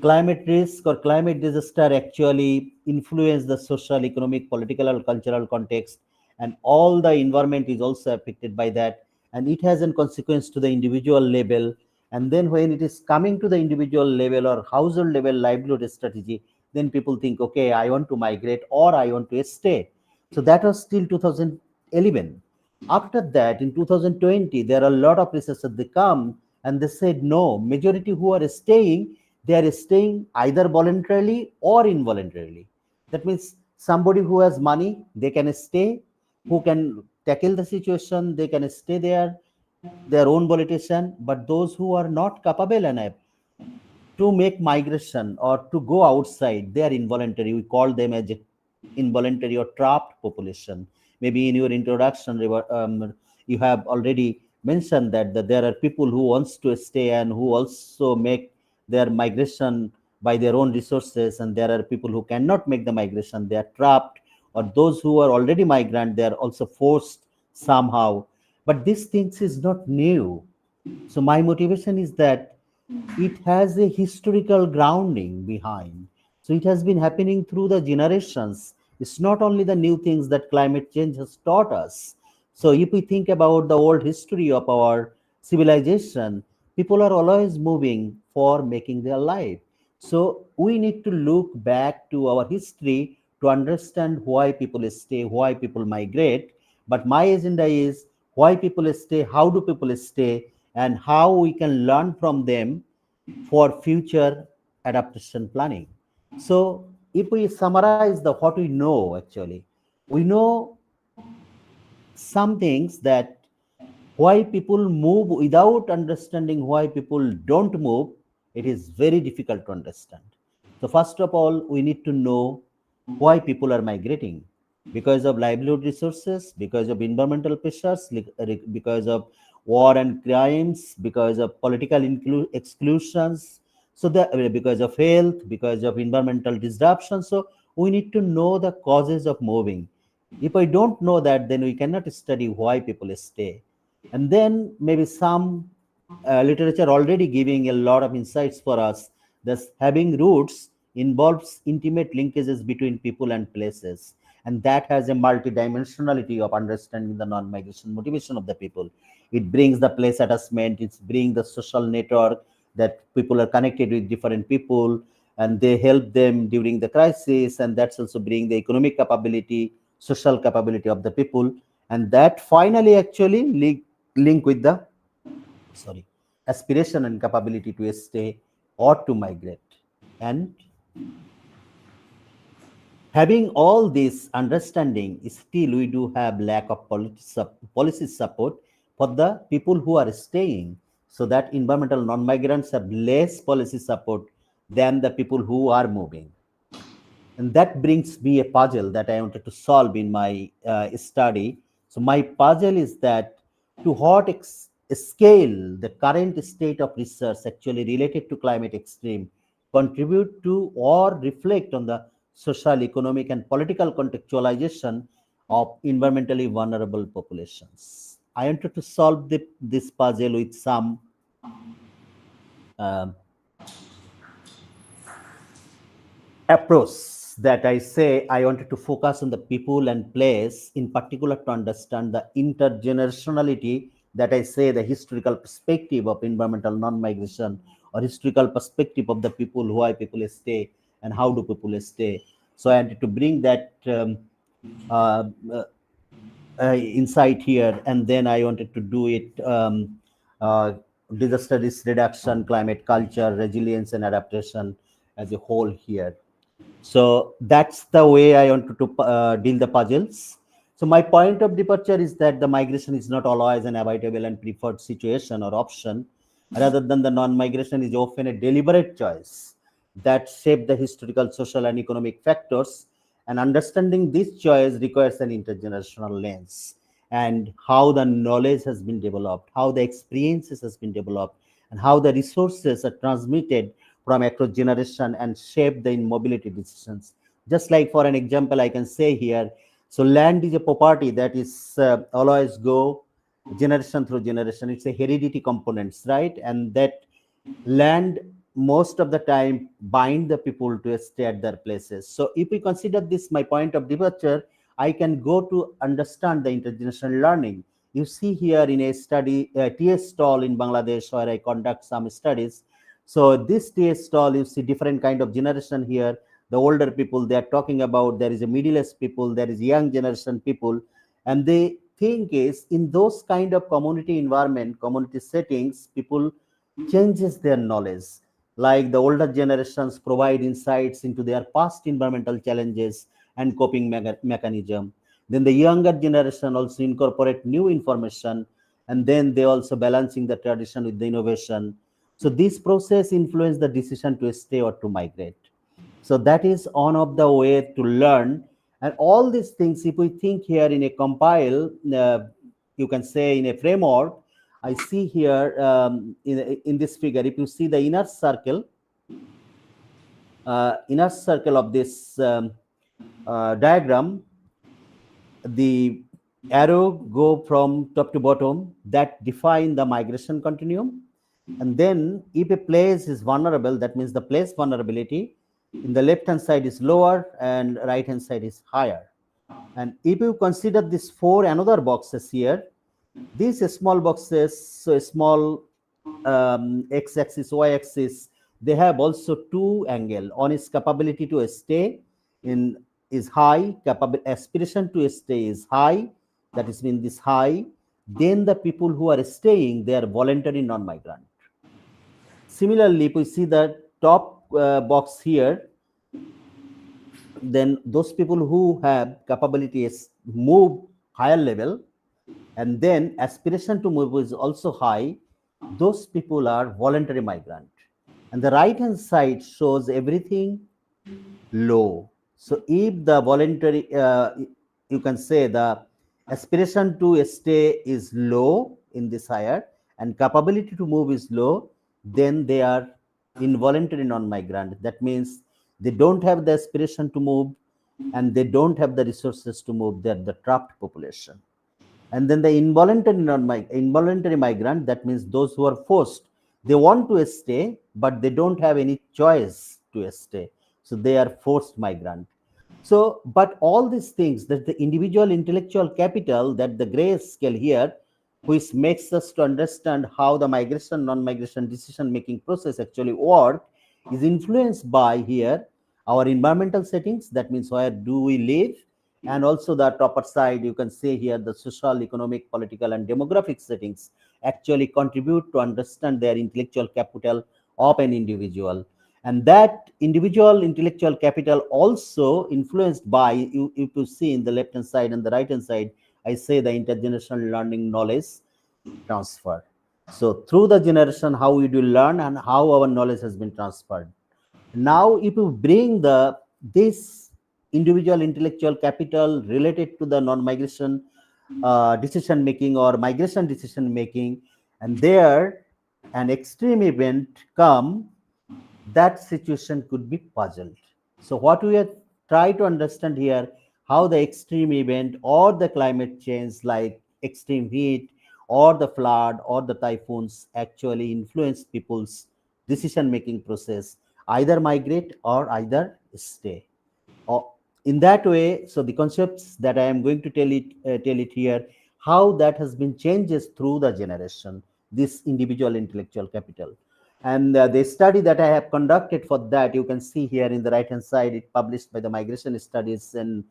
climate risk or climate disaster actually influence the social, economic, political, or cultural context, and all the environment is also affected by that, and it has a consequence to the individual level. And then when it is coming to the individual level or household level livelihood strategy, then people think, okay, I want to migrate or I want to stay. So that was still 2011. After that, in 2020, there are a lot of researchers, they come and they said, no, majority who are staying, they are staying either voluntarily or involuntarily. That means somebody who has money, they can stay, who can tackle the situation, they can stay there, their own politician. But those who are not capable enough to make migration or to go outside, they are involuntary. We call them as involuntary or trapped population. Maybe in your introduction, you have already mentioned that there are people who wants to stay and who also make their migration by their own resources, and there are people who cannot make the migration, they are trapped, or those who are already migrant, they are also forced somehow. But these things is not new. So my motivation is that it has a historical grounding behind. So it has been happening through the generations. It's not only the new things that climate change has taught us. So if we think about the old history of our civilization, people are always moving for making their life. So we need to look back to our history to understand why people stay, why people migrate. But my agenda is why people stay, how do people stay, and how we can learn from them for future adaptation planning. So if we summarize the what we know, actually, we know some things that why people move without understanding why people don't move, it is very difficult to understand. So first of all, we need to know why people are migrating. Because of livelihood resources, because of environmental pressures, because of war and crimes, because of political exclusions, so that because of health, because of environmental disruption. So we need to know the causes of moving. If I don't know that, then we cannot study why people stay. And then maybe some literature already giving a lot of insights for us. Thus, having roots involves intimate linkages between people and places, and that has a multidimensionality of understanding the non-migration motivation of the people. It brings the place attachment, it brings the social network, that people are connected with different people and they help them during the crisis, and that's also bring the economic capability, social capability of the people, and that finally actually link with the aspiration and capability to stay or to migrate. And having all this understanding, still we do have lack of policy support for the people who are staying, so that environmental non-migrants have less policy support than the people who are moving. And that brings me a puzzle that I wanted to solve in my study. So my puzzle is that to what scale the current state of research actually related to climate extreme contribute to or reflect on the social, economic, and political contextualization of environmentally vulnerable populations. I wanted to solve this puzzle with some approach that I say I wanted to focus on the people and place, in particular to understand the intergenerationality that I say the historical perspective of environmental non-migration, or historical perspective of the people, why people stay and how do people stay. So I wanted to bring that insight here, and then I wanted to do it disaster risk reduction, climate culture, resilience and adaptation as a whole here. So that's the way I wanted to deal the puzzles. So my point of departure is that the migration is not always an avoidable and preferred situation or option. Rather than the non-migration is often a deliberate choice that shape the historical, social, and economic factors. And understanding this choice requires an intergenerational lens, and how the knowledge has been developed, how the experiences has been developed, and how the resources are transmitted from across generation and shape the mobility decisions. Just like, for an example, I can say here, so land is a property that is always go generation through generation. It's a heredity components, right? And that land most of the time bind the people to stay at their places. So if we consider this my point of departure, I can go to understand the intergenerational learning. You see here in a study, TS stall in Bangladesh, where I conduct some studies. So this TS stall, you see different kind of generation here. The older people they are talking about, there is a middle-aged people, there is young generation people, and they think is in those kind of community environment, community settings, people changes their knowledge. Like the older generations provide insights into their past environmental challenges and coping mechanism. Then the younger generation also incorporate new information, and then they also balancing the tradition with the innovation. So this process influence the decision to stay or to migrate. So that is one of the way to learn. And all these things, if we think here in a compile, you can say in a framework, I see here in this figure, if you see the inner circle of this diagram, the arrow go from top to bottom that define the migration continuum. And then if a place is vulnerable, that means the place vulnerability in the left hand side is lower and right hand side is higher. And if you consider these four another boxes here, these small boxes, so small x-axis, y-axis, they have also two angle. One is capability to stay in is high, aspiration to stay is high, that is mean this high. Then the people who are staying, they are voluntary non-migrant. Similarly, if we see the top box here, then those people who have capability is move higher level, and then aspiration to move is also high, those people are voluntary migrant. And the right hand side shows everything low. So if the voluntary, you can say the aspiration to stay is low in this higher and capability to move is low, then they are involuntary non-migrant. That means they don't have the aspiration to move and they don't have the resources to move. They're the trapped population. And then the involuntary migrant, that means those who are forced. They want to stay, but they don't have any choice to stay. So they are forced migrant. So, but all these things, that the individual intellectual capital, that the gray scale here, which makes us to understand how the migration, non-migration decision-making process actually work, is influenced by here our environmental settings. That means where do we live? And also the upper side, you can say here the social, economic, political, and demographic settings actually contribute to understand their intellectual capital of an individual. And that individual intellectual capital also influenced by, you see in the left hand side and the right hand side, I say the intergenerational learning knowledge transfer. So through the generation, how we do learn and how our knowledge has been transferred. Now, if you bring this individual intellectual capital related to the non-migration decision making or migration decision making, and there an extreme event come, that situation could be puzzled. So what we are try to understand here how the extreme event or the climate change like extreme heat or the flood or the typhoons actually influence people's decision making process, either migrate or either stay. Or in that way, so the concepts that I am going to tell it here, how that has been changes through the generation, this individual intellectual capital. And the study that I have conducted for that, you can see here in the right hand side, it published by the Migration Studies in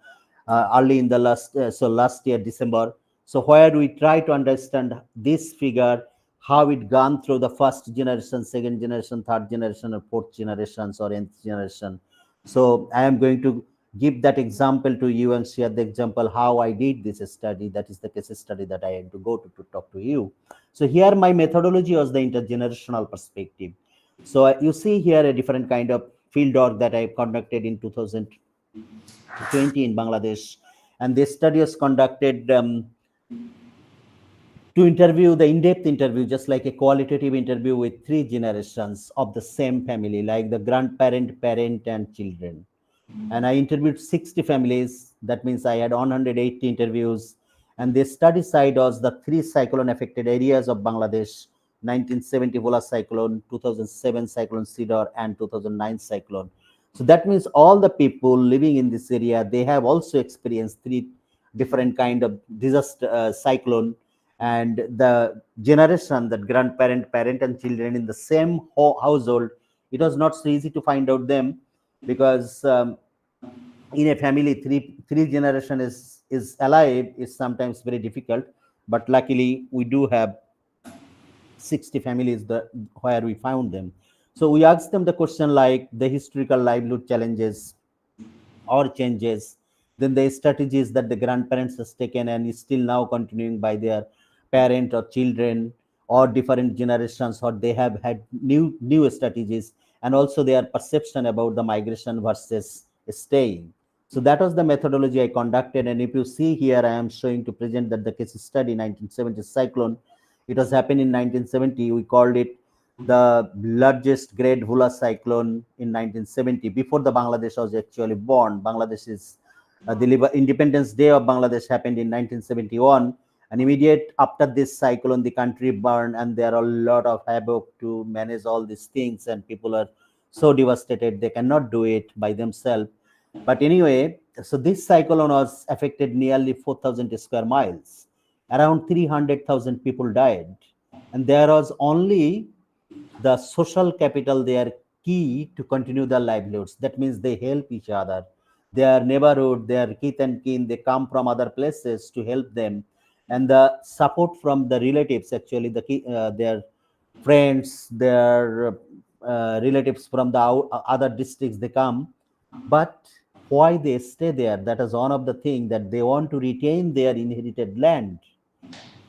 early in the last year December. So where we try to understand this figure, how it gone through the first generation, second generation, third generation, or fourth generations or nth generation. So I am going to give that example to you and share the example how I did this study. That is the case study that I had to go to talk to you. So here my methodology was the intergenerational perspective. So you see here a different kind of field work that I conducted in 2020 in Bangladesh. And this study was conducted to interview the in-depth interview, just like a qualitative interview with 3 generations of the same family, like the grandparent, parent, and children. And I interviewed 60 families. That means I had 180 interviews. And the study side was the 3 cyclone affected areas of Bangladesh: 1970 Vola cyclone, 2007 cyclone Cedar, and 2009 cyclone. So that means all the people living in this area, they have also experienced 3 different kind of disaster cyclone. And the generation, that grandparent, parent, and children in the same household, it was not so easy to find out them, because in a family, three generation is alive is sometimes very difficult. But luckily we do have 60 families where we found them. So we asked them the question like the historical livelihood challenges or changes, then the strategies that the grandparents has taken and is still now continuing by their parent or children or different generations, or they have had new strategies, and also their perception about the migration versus staying. So that was the methodology I conducted. And if you see here, I am showing to present that the case study 1970 cyclone, it was happened in 1970. We called it the largest great Hula cyclone in 1970. Before the Bangladesh was actually born, Bangladesh is the Independence Day of Bangladesh happened in 1971. And immediate after this cyclone, the country burned, and there are a lot of havoc to manage all these things, and people are so devastated they cannot do it by themselves. But anyway, so this cyclone was affected nearly 4,000 square miles. Around 300,000 people died, and there was only the social capital there key to continue their livelihoods. That means they help each other. Their neighborhood, their kith and kin, they come from other places to help them. And the support from the relatives, actually their friends, their relatives from the other districts, they come. But why they stay there, that is one of the things, that they want to retain their inherited land.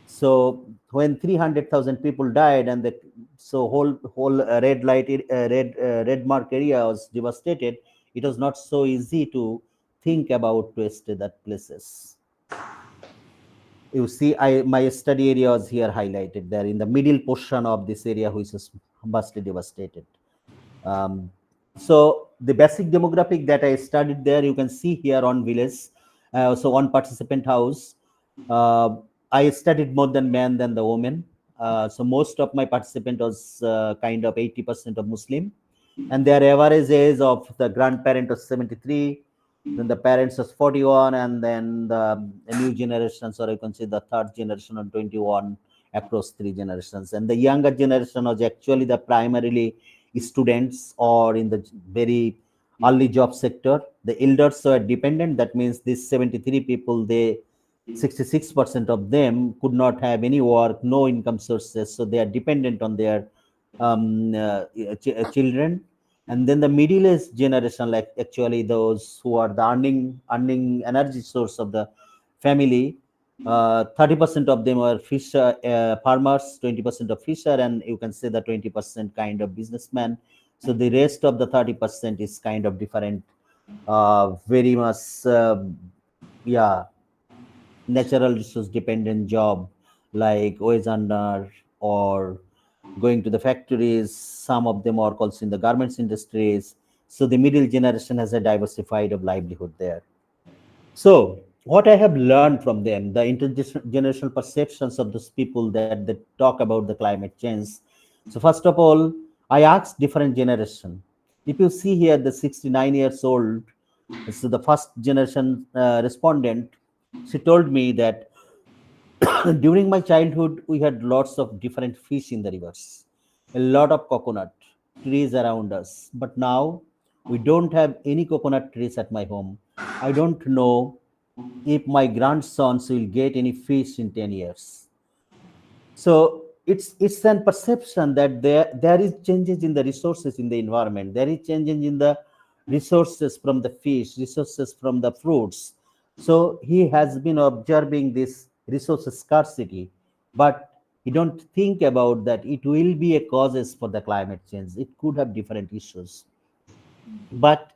So when 300,000 people died, and so whole red mark area was devastated, it was not so easy to think about to stay that places. You see, my study area was here highlighted there in the middle portion of this area, which is vastly devastated. So the basic demographic that I studied there, you can see here on village. So one participant house, I studied more than men than the women. So most of my participant was kind of 80% of Muslim, and their average age of the grandparent was 73. Then the parents was 41, and then the new generations, or you can say the third generation of 21 across 3 generations. And the younger generation was actually the primarily students or in the very early job sector. The elders were dependent. That means these 73 people, 66% of them could not have any work, no income sources, so they are dependent on their children. And then the middle-aged generation, like actually those who are the earning energy source of the family, 30% of them are fisher, farmers, 20% of fisher, and you can say the 20% kind of businessmen. So the rest of the 30% is kind of different, very much, natural resource dependent job, like wage earner or going to the factories. Some of them are also in the garments industries, So the middle generation has a diversified of livelihood there. So what I have learned from them, the intergenerational perceptions of those people that talk about the climate change. So first of all, I asked different generation. If you see here, the 69 years old, so the first generation respondent, she told me that during my childhood, we had lots of different fish in the rivers, a lot of coconut trees around us. But now we don't have any coconut trees at my home. I don't know if my grandsons will get any fish in 10 years. So it's an perception that there is changes in the resources in the environment. There is changes in the resources from the fish, resources from the fruits. So he has been observing this resource scarcity, but he don't think about that it will be a causes for the climate change. It could have different issues, but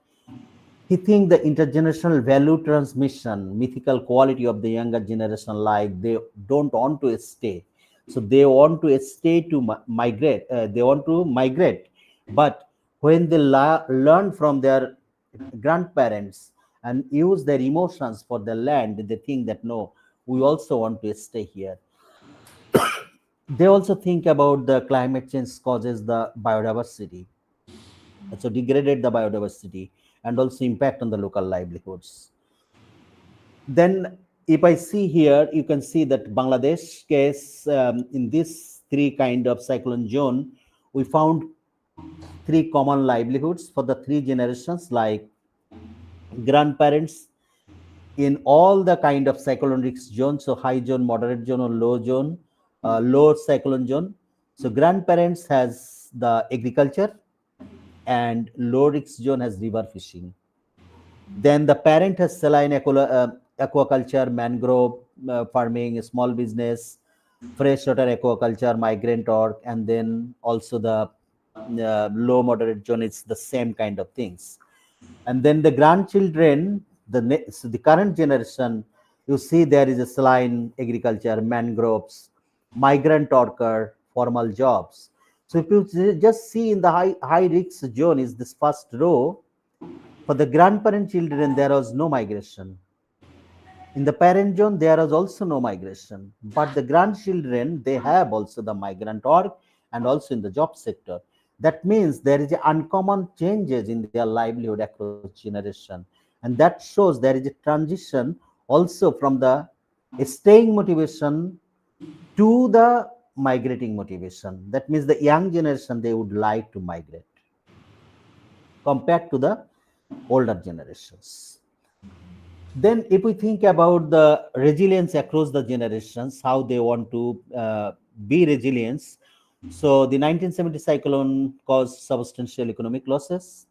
he think the intergenerational value transmission, mythical quality of the younger generation, like they don't want to stay. So they want to stay to migrate. They want to migrate, but when they learn from their grandparents and use their emotions for the land, they think that no, we also want to stay here. They also think about the climate change causes the biodiversity, so degraded the biodiversity and also impact on the local livelihoods. Then if I see here, you can see that Bangladesh case, in this three kind of cyclone zone, we found three common livelihoods for the three generations, like grandparents in all the kind of cyclone risk zones, so high zone, moderate zone, or low zone, low cyclone zone. So grandparents has the agriculture, and low risk zone has river fishing. Then the parent has saline aquaculture, mangrove farming, small business, freshwater aquaculture, migrant work, and then also the low moderate zone. It's the same kind of things. And then the grandchildren, so the current generation, you see there is a saline agriculture, mangroves, migrant worker, formal jobs. So if you just see in the high risk zone is this first row, for the grandparent children, there was no migration. In the parent zone, there was also no migration. But the grandchildren, they have also the migrant work and also in the job sector. That means there is uncommon changes in their livelihood across generation. And that shows there is a transition also from the staying motivation to the migrating motivation. That means the young generation, they would like to migrate compared to the older generations. Then if we think about the resilience across the generations, how they want to be resilient. So the 1970 cyclone caused substantial economic losses,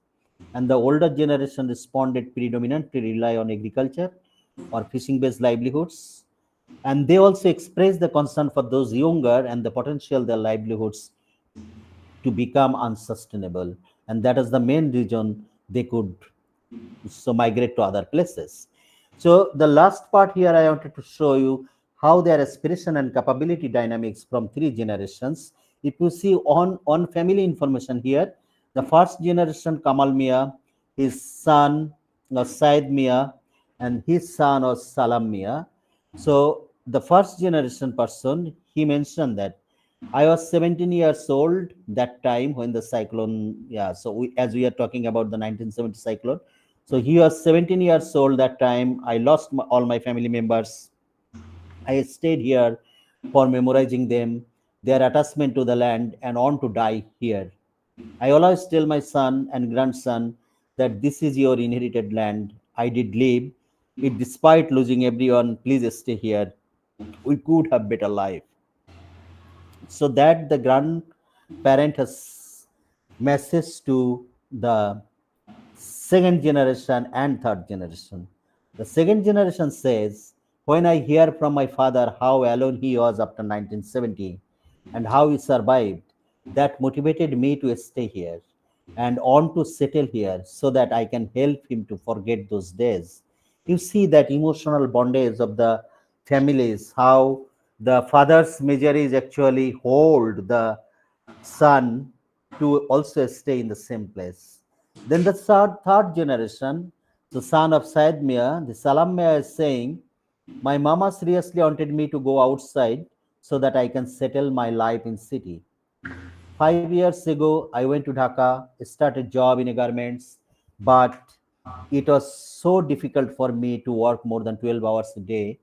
and the older generation responded predominantly rely on agriculture or fishing-based livelihoods. And they also expressed the concern for those younger and the potential their livelihoods to become unsustainable. And that is the main reason they could so migrate to other places. So the last part here, I wanted to show you how their aspiration and capability dynamics from three generations. If you see on family information here, the first generation Kamal Mia, his son was Said Mia, and his son was Salam Mia. So the first generation person, he mentioned that I was 17 years old that time when the cyclone, so as we are talking about the 1970 cyclone. So he was 17 years old that time. I lost all my family members. I stayed here for memorizing them, their attachment to the land, and on to die here. I always tell my son and grandson that this is your inherited land. I did leave it despite losing everyone. Please stay here. We could have better life. So that the grandparent has message to the second generation and third generation. The second generation says, when I hear from my father how alone he was after 1970 and how he survived, that motivated me to stay here and on to settle here so that I can help him to forget those days. You see that emotional bondage of the families, how the father's measure is actually hold the son to also stay in the same place. Then the third generation, the son of Said Mia, the Salam Mia is saying, my mama seriously wanted me to go outside so that I can settle my life in city. 5 years ago, I went to Dhaka, started job in a garments, but it was so difficult for me to work more than 12 hours a day,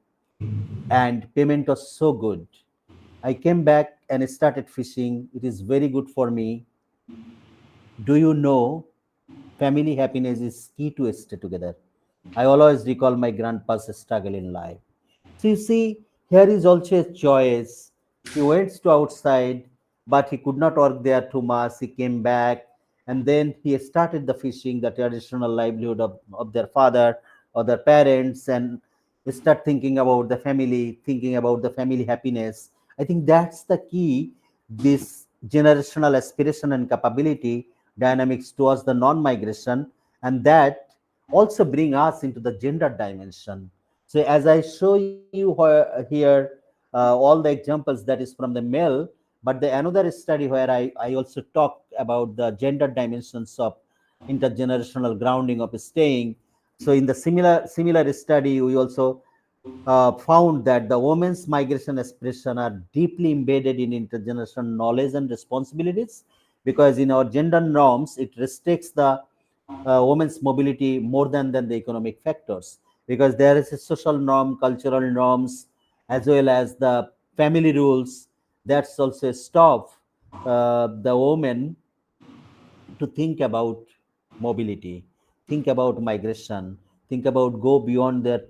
and payment was so good. I came back and started fishing. It is very good for me. Do you know, family happiness is key to stay together. I always recall my grandpa's struggle in life. So you see, here is also a choice. He went to outside, but he could not work there too much. He came back, and then he started the fishing, the traditional livelihood of their father or their parents, and start thinking about the family, thinking about the family happiness. I think that's the key, this generational aspiration and capability dynamics towards the non-migration, and that also bring us into the gender dimension. So as I show you here, all the examples that is from the male, but the another study where I also talk about the gender dimensions of intergenerational grounding of staying. So in the similar study, we also found that the women's migration aspiration are deeply embedded in intergenerational knowledge and responsibilities, because in our gender norms, it restricts the women's mobility more than the economic factors, because there is a social norm, cultural norms, as well as the family rules that's also stop the women to think about mobility, think about migration, think about go beyond their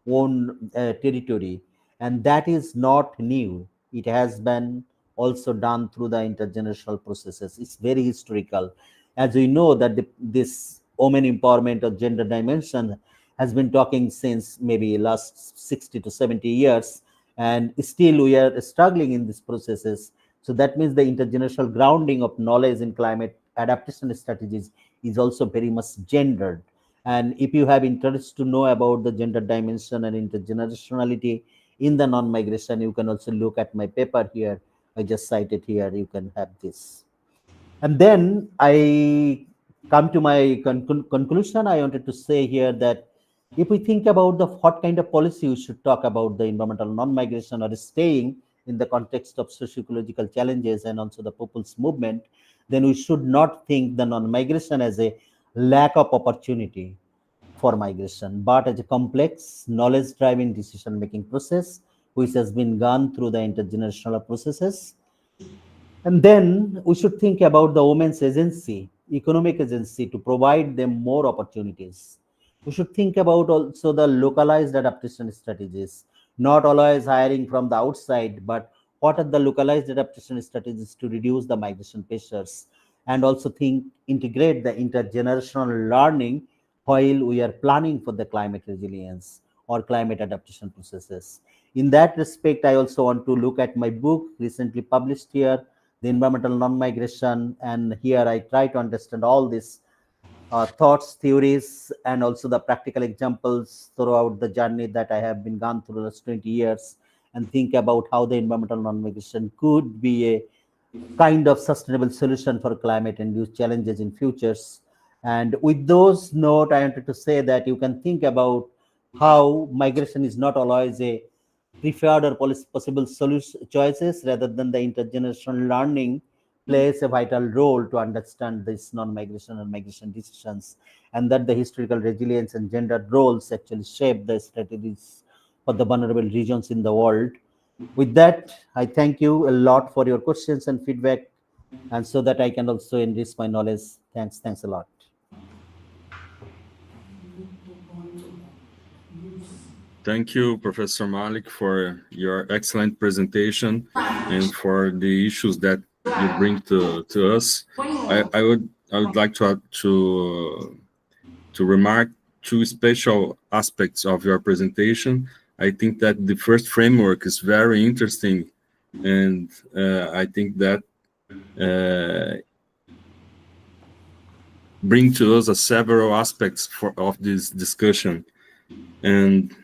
own territory. And that is not new. It has been also done through the intergenerational processes. It's very historical. As we know that this women empowerment or gender dimension has been talking since maybe last 60 to 70 years, and still we are struggling in these processes. So that means the intergenerational grounding of knowledge in climate adaptation strategies is also very much gendered. And if you have interest to know about the gender dimension and intergenerationality in the non-migration, you can also look at my paper here. I just cited here. You can have this. And then I come to my conclusion. I wanted to say here that if we think about the what kind of policy we should talk about the environmental non-migration or staying in the context of socio-ecological challenges and also the people's movement, then we should not think the non-migration as a lack of opportunity for migration, but as a complex, knowledge-driven decision-making process, which has been gone through the intergenerational processes. And then we should think about the women's agency, economic agency, to provide them more opportunities. We should think about also the localized adaptation strategies, not always hiring from the outside, but what are the localized adaptation strategies to reduce the migration pressures, and also integrate the intergenerational learning while we are planning for the climate resilience or climate adaptation processes. In that respect, I also want to look at my book recently published here, The Environmental Non-Migration, and here I try to understand all these thoughts, theories, and also the practical examples throughout the journey that I have been gone through the last 20 years, and think about how the environmental non-migration could be a kind of sustainable solution for climate-induced challenges in futures. And with those notes, I wanted to say that you can think about how migration is not always a preferred or possible choices, rather than the intergenerational learning plays a vital role to understand this non-migration and migration decisions, and that the historical resilience and gender roles actually shape the strategies for the vulnerable regions in the world. With that, I thank you a lot for your questions and feedback, and so that I can also enrich my knowledge. Thanks a lot. Thank you, Professor Malik, for your excellent presentation and for the issues that you bring to us. I would like to remark two special aspects of your presentation. I think that the first framework is very interesting, and I think that bring to us several aspects of this discussion. And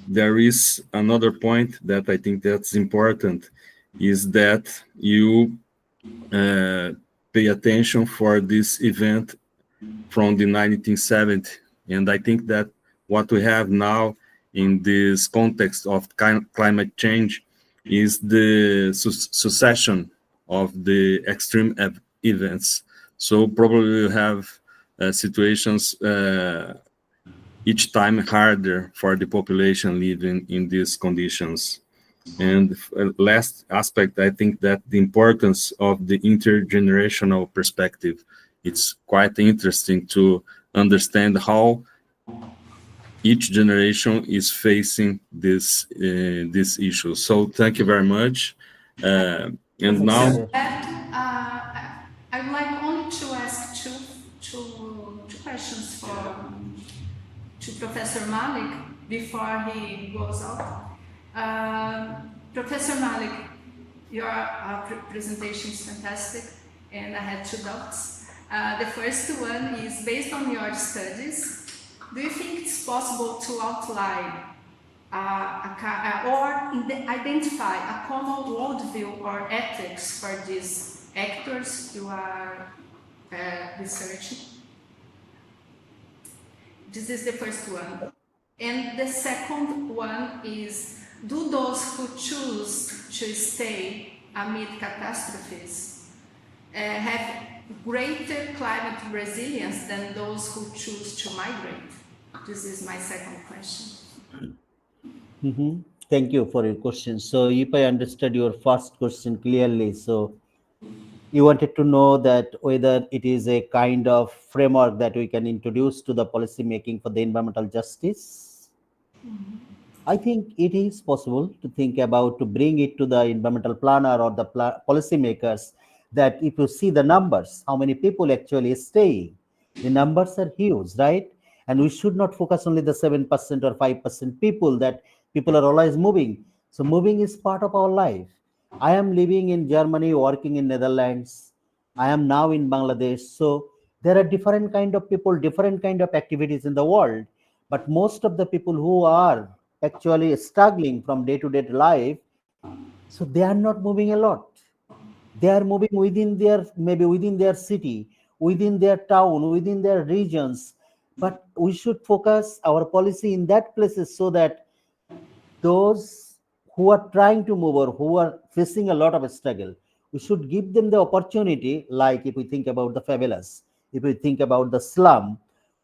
there is another point that I think that's important, is that you pay attention for this event from the 1970s. And I think that what we have now in this context of climate change is the succession of the extreme events. So probably we have situations each time harder for the population living in these conditions. And last aspect, I think that the importance of the intergenerational perspective, it's quite interesting to understand how each generation is facing this issue. So thank you very much. And now, I would like only to ask two questions to Professor Malik before he goes out. Professor Malik, your presentation is fantastic, and I had two doubts. The first one is, based on your studies, do you think it's possible to outline identify a common worldview or ethics for these actors you are researching? This is the first one. And the second one is, do those who choose to stay amid catastrophes have greater climate resilience than those who choose to migrate? This is my second question. Thank you for your question. So if I understood your first question clearly, so you wanted to know that whether it is a kind of framework that we can introduce to the policy making for the environmental justice. I think it is possible to think about, to bring it to the environmental planner or the policy makers, that if you see the numbers, how many people actually stay, the numbers are huge, right? And we should not focus only the 7% or 5% people, that people are always moving. So moving is part of our life. I am living in Germany, working in Netherlands. I am now in Bangladesh. So there are different kind of people, different kind of activities in the world. But most of the people who are actually struggling from day-to-day life, so they are not moving a lot. They are moving within their, maybe within their city, within their town, within their regions. But we should focus our policy in that places so that those who are trying to move or who are facing a lot of struggle, we should give them the opportunity. Like if we think about the favelas, if we think about the slum,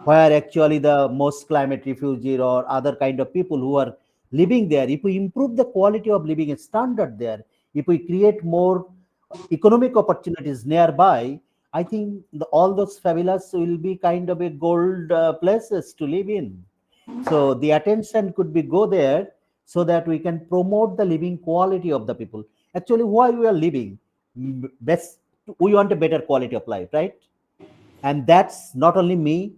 where actually the most climate refugee or other kind of people who are living there, if we improve the quality of living standard there, if we create more economic opportunities nearby, I think all those favelas will be kind of a gold places to live in. So the attention could be go there so that we can promote the living quality of the people. Actually, why we are living best, we want a better quality of life, right? And that's not only me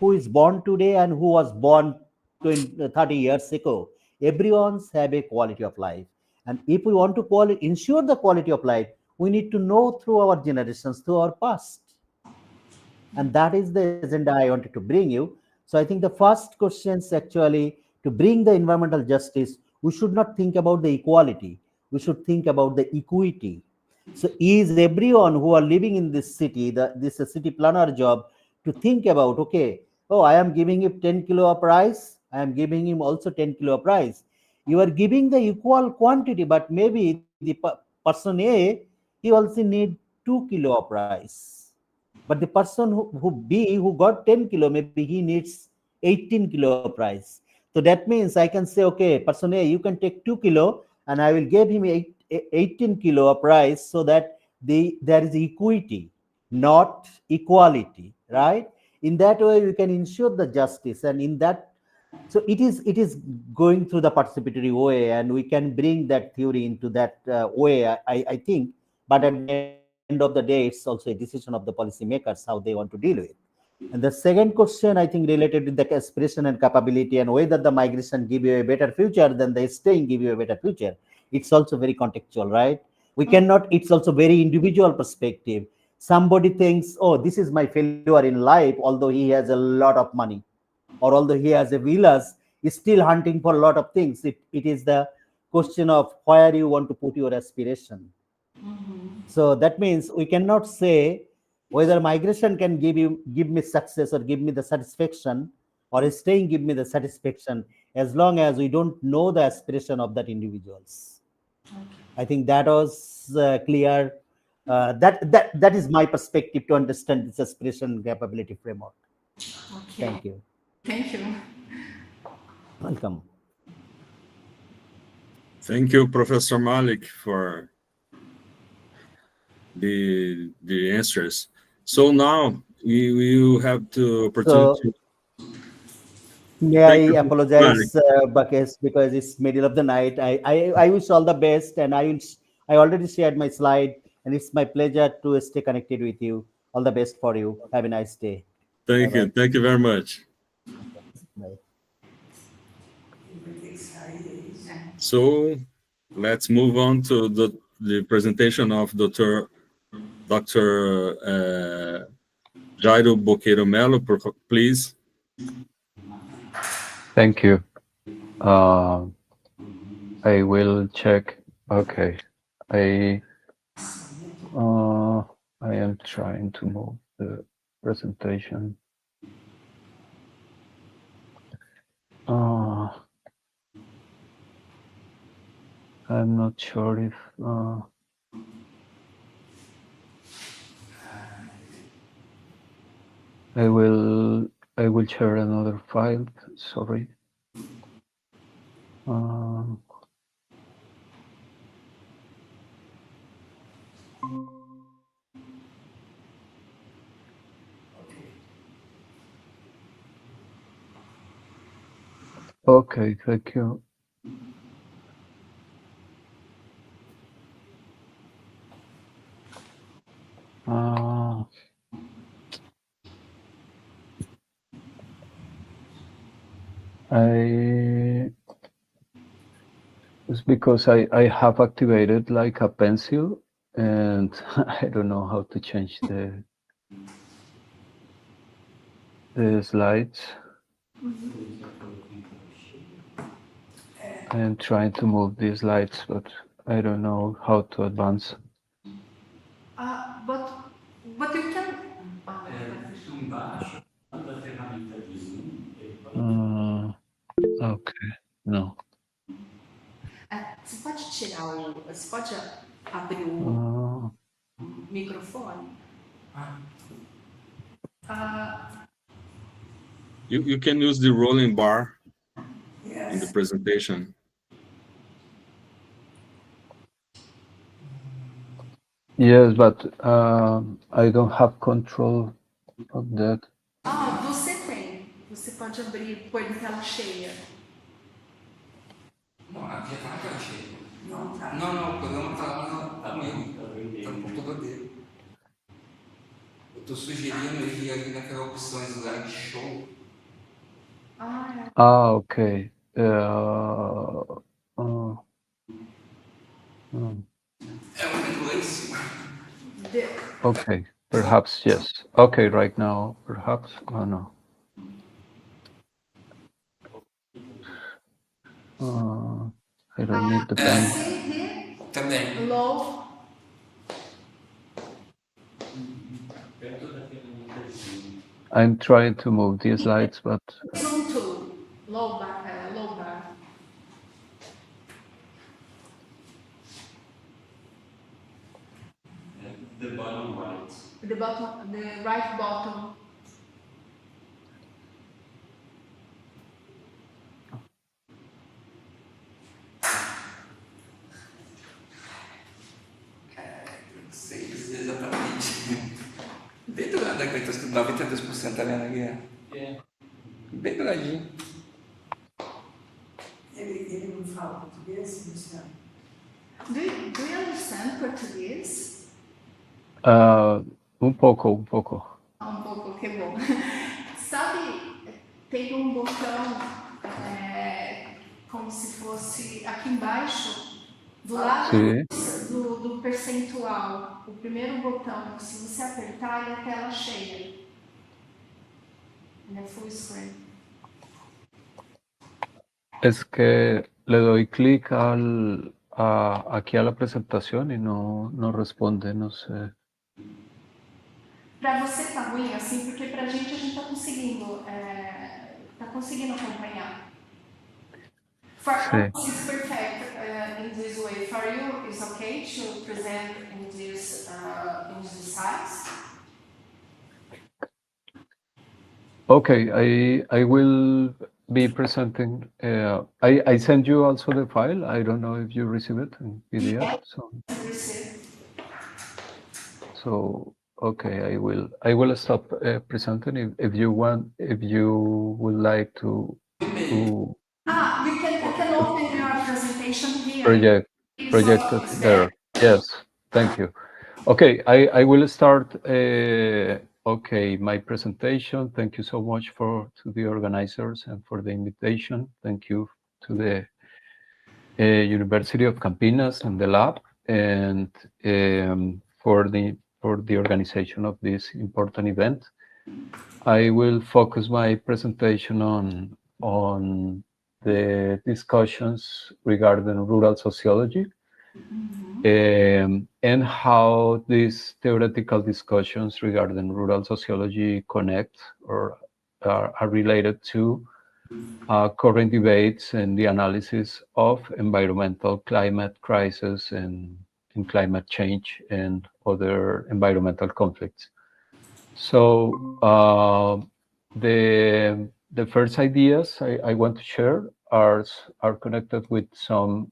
who is born today and who was born 30 years ago. Everyone's have a quality of life. And if we want to ensure the quality of life, we need to know through our generations, through our past. And that is the agenda I wanted to bring you. So I think the first question is actually to bring the environmental justice. We should not think about the equality. We should think about the equity. So is everyone who are living in this city, this city planner job, to think about, okay, oh, I am giving him 10 kilo of rice. I am giving him also 10 kilo of rice. You are giving the equal quantity, but maybe the person A, he also need 2 kilo of rice. But the person who B, who got 10 kilo, maybe he needs 18 kilo of rice. So that means I can say, okay, person A, you can take 2 kilo and I will give him 18 kilo of rice, so that there is equity, not equality, right? In that way, we can ensure the justice. And in that, so it is going through the participatory way, and we can bring that theory into that way, I think. But at the end of the day, it's also a decision of the policymakers how they want to deal with it. And the second question, I think, related to the aspiration and capability, and whether the migration give you a better future than the staying give you a better future. It's also very contextual, right? We cannot, it's also very individual perspective. Somebody thinks, oh, this is my failure in life, although he has a lot of money, or although he has a villas, is still hunting for a lot of things. It is the question of where you want to put your aspiration. So that means we cannot say Whether migration can give me success or give me the satisfaction, or staying give me the satisfaction, as long as we don't know the aspiration of that individuals. Okay. I think that was clear. That is my perspective to understand this aspiration capability framework. Okay. Thank you. Thank you. Welcome. Thank you, Professor Malik, for the answers. So now we will have the opportunity. May I apologize, Bakes, because it's middle of the night. I wish all the best, and I already shared my slide, and it's my pleasure to stay connected with you. All the best for you. Have a nice day. Thank you. Thank you very much. Bye. So let's move on to the presentation of Dr. Jairo Boqueiro Melo, please. Thank you. I will check. Okay. I am trying to move the presentation. I'm not sure if I will share another file. Sorry. Okay, thank you. It's because I have activated like a pencil, and I don't know how to change the slides. I am trying to move these slides, but I don't know how to advance. But you can. Okay, no. Você pode tirar você pode abrir o microfone? You can use the rolling bar in the presentation. Yes, but I don't have control of that. Você tem. Você pode abrir, pôr em tela cheia. Não, aqui tá na tela cheia. Não, o programa tá lá comigo. Tá no computador dele. Eu tô sugerindo ele ir ali naquela opção slide show. Okay. Inglês. Okay, perhaps yes. Okay, right now, perhaps. Oh no. I don't need the pen. Também. Low. I'm trying to move these slides, but Zoom to low bar. Low bar. The bottom right. The right bottom. Não sei dizer exatamente. Bem do lado da que tá escrito 92%, tá vendo aqui? É. Bem do ladinho. Ele não fala português, Luciano? Do you understand Português? un poco. Um pouco, que bom. Sabe, tem um botão como se fosse aqui embaixo, do lado do percentual. O primeiro botão, se você apertar, ele é a tela cheia. Ele é full screen. Es que le doy clic aquí a la presentación y no responde, no sé. Para você tá ruim assim, porque para a gente tá conseguindo acompanhar. For us, it's perfect in this way. For you, it's okay to present in this slides. Okay, I will be presenting. I send you also the file. I don't know if you receive it in PDF. So okay, I will stop presenting if you want. If you would like to You can open your presentation here. project it there. Yes, thank you. Okay, I will start. Okay, my presentation. Thank you so much to the organizers and for the invitation. Thank you to the University of Campinas and the lab, and for the organization of this important event. I will focus my presentation on the discussions regarding rural sociology. And how these theoretical discussions regarding rural sociology connect or are related to current debates and the analysis of environmental climate crisis and climate change and other environmental conflicts. So the first ideas I want to share are connected with some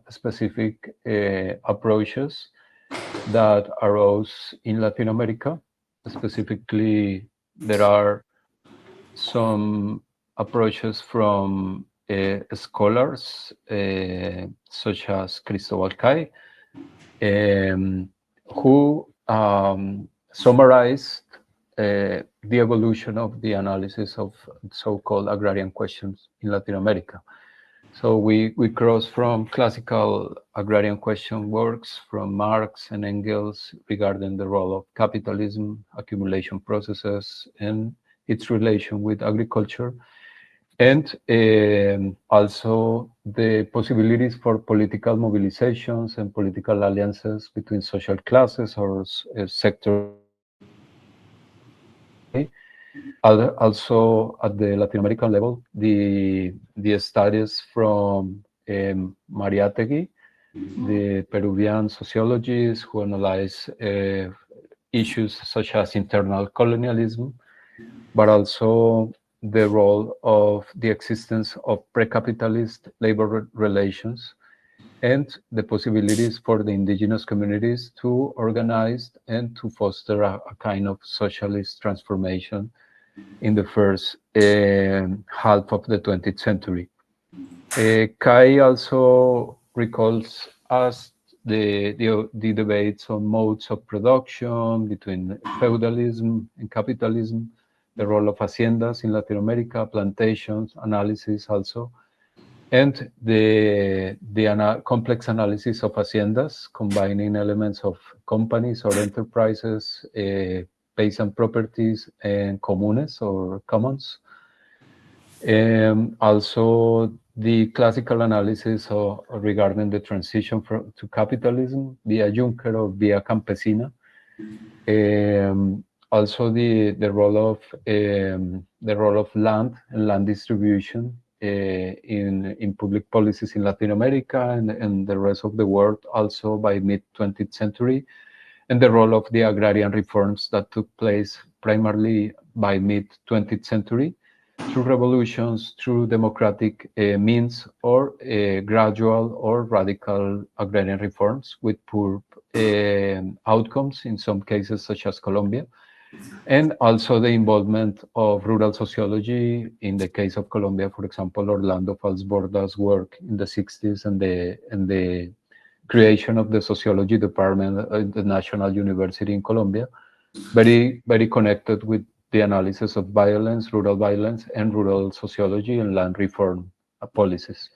specific approaches that arose in Latin America. Specifically, there are some approaches from scholars such as Cristóbal Cai, who summarized the evolution of the analysis of so-called agrarian questions in Latin America. So we cross from classical agrarian question works from Marx and Engels regarding the role of capitalism, accumulation processes, and its relation with agriculture, and also the possibilities for political mobilizations and political alliances between social classes or sectors. Also at the Latin American level, the studies from Mariátegui, the Peruvian sociologist who analyze issues such as internal colonialism, but also the role of the existence of pre-capitalist labor relations and the possibilities for the indigenous communities to organize and to foster a kind of socialist transformation in the first half of the 20th century. Kai also recalls us the debates on modes of production between feudalism and capitalism, the role of haciendas in Latin America, plantations, analysis also, and the complex analysis of haciendas, combining elements of companies or enterprises, peasant properties, and comunes or commons. Also, the classical analysis regarding the transition to capitalism via Juncker or via Campesina. Also, the role of land and land distribution in public policies in Latin America and the rest of the world, also by mid-20th century, and the role of the agrarian reforms that took place primarily by mid-20th century through revolutions, through democratic means, or gradual or radical agrarian reforms with poor outcomes in some cases, such as Colombia. And also the involvement of rural sociology in the case of Colombia, for example, Orlando Falsborda's work in the 60s and the creation of the sociology department at the National University in Colombia, very, very connected with the analysis of violence, and rural sociology and land reform policies.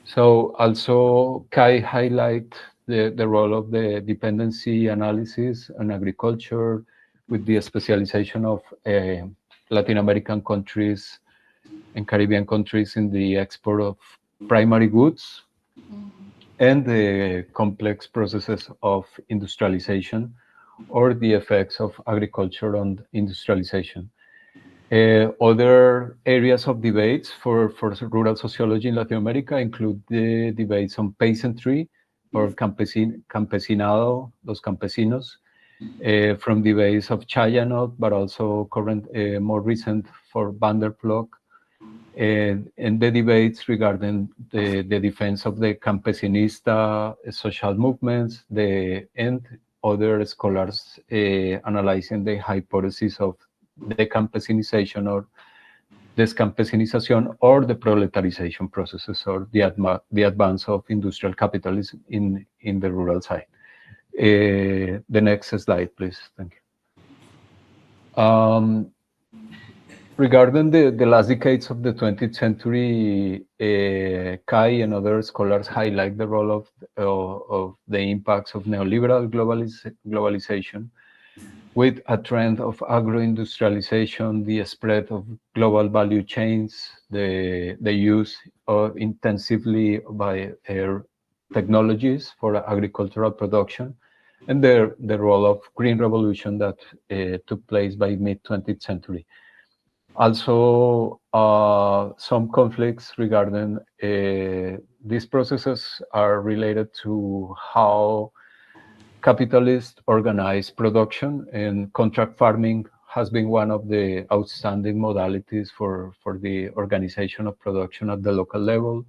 So also Kai highlight the role of the dependency analysis and agriculture with the specialization of Latin American countries and Caribbean countries in the export of primary goods and the complex processes of industrialization or the effects of agriculture on industrialization. Other areas of debates for rural sociology in Latin America include the debates on peasantry or campesinado, los campesinos, from debates of Chayanot, but also current, more recent for Van der Ploeg, and the debates regarding the defense of the campesinista social movements, and other scholars analyzing the hypothesis of the campesinization or descampesinización or the proletarization processes or the advance of industrial capitalism in the rural side. The next slide, please. Thank you. Regarding the last decades of the 20th century, Kai and other scholars highlight the role of the impacts of neoliberal globalization, with a trend of agro-industrialization, the spread of global value chains, the use of intensively by technologies for agricultural production, and the role of green revolution that took place by mid-20th century. Also, some conflicts regarding these processes are related to how capitalists organize production, and contract farming has been one of the outstanding modalities for the organization of production at the local level.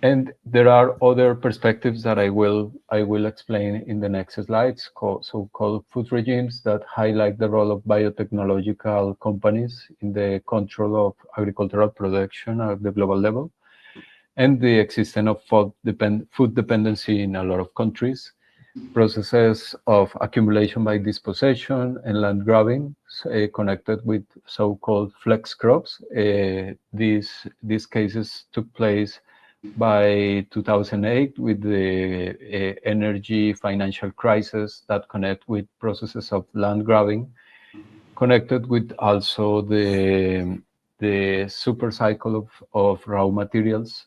And there are other perspectives that I will explain in the next slides, so-called food regimes that highlight the role of biotechnological companies in the control of agricultural production at the global level, and the existence of food dependency in a lot of countries, processes of accumulation by dispossession and land grabbing connected with so-called flex crops. These cases took place by 2008 with the energy financial crisis that connect with processes of land grabbing, connected with also the super cycle of raw materials,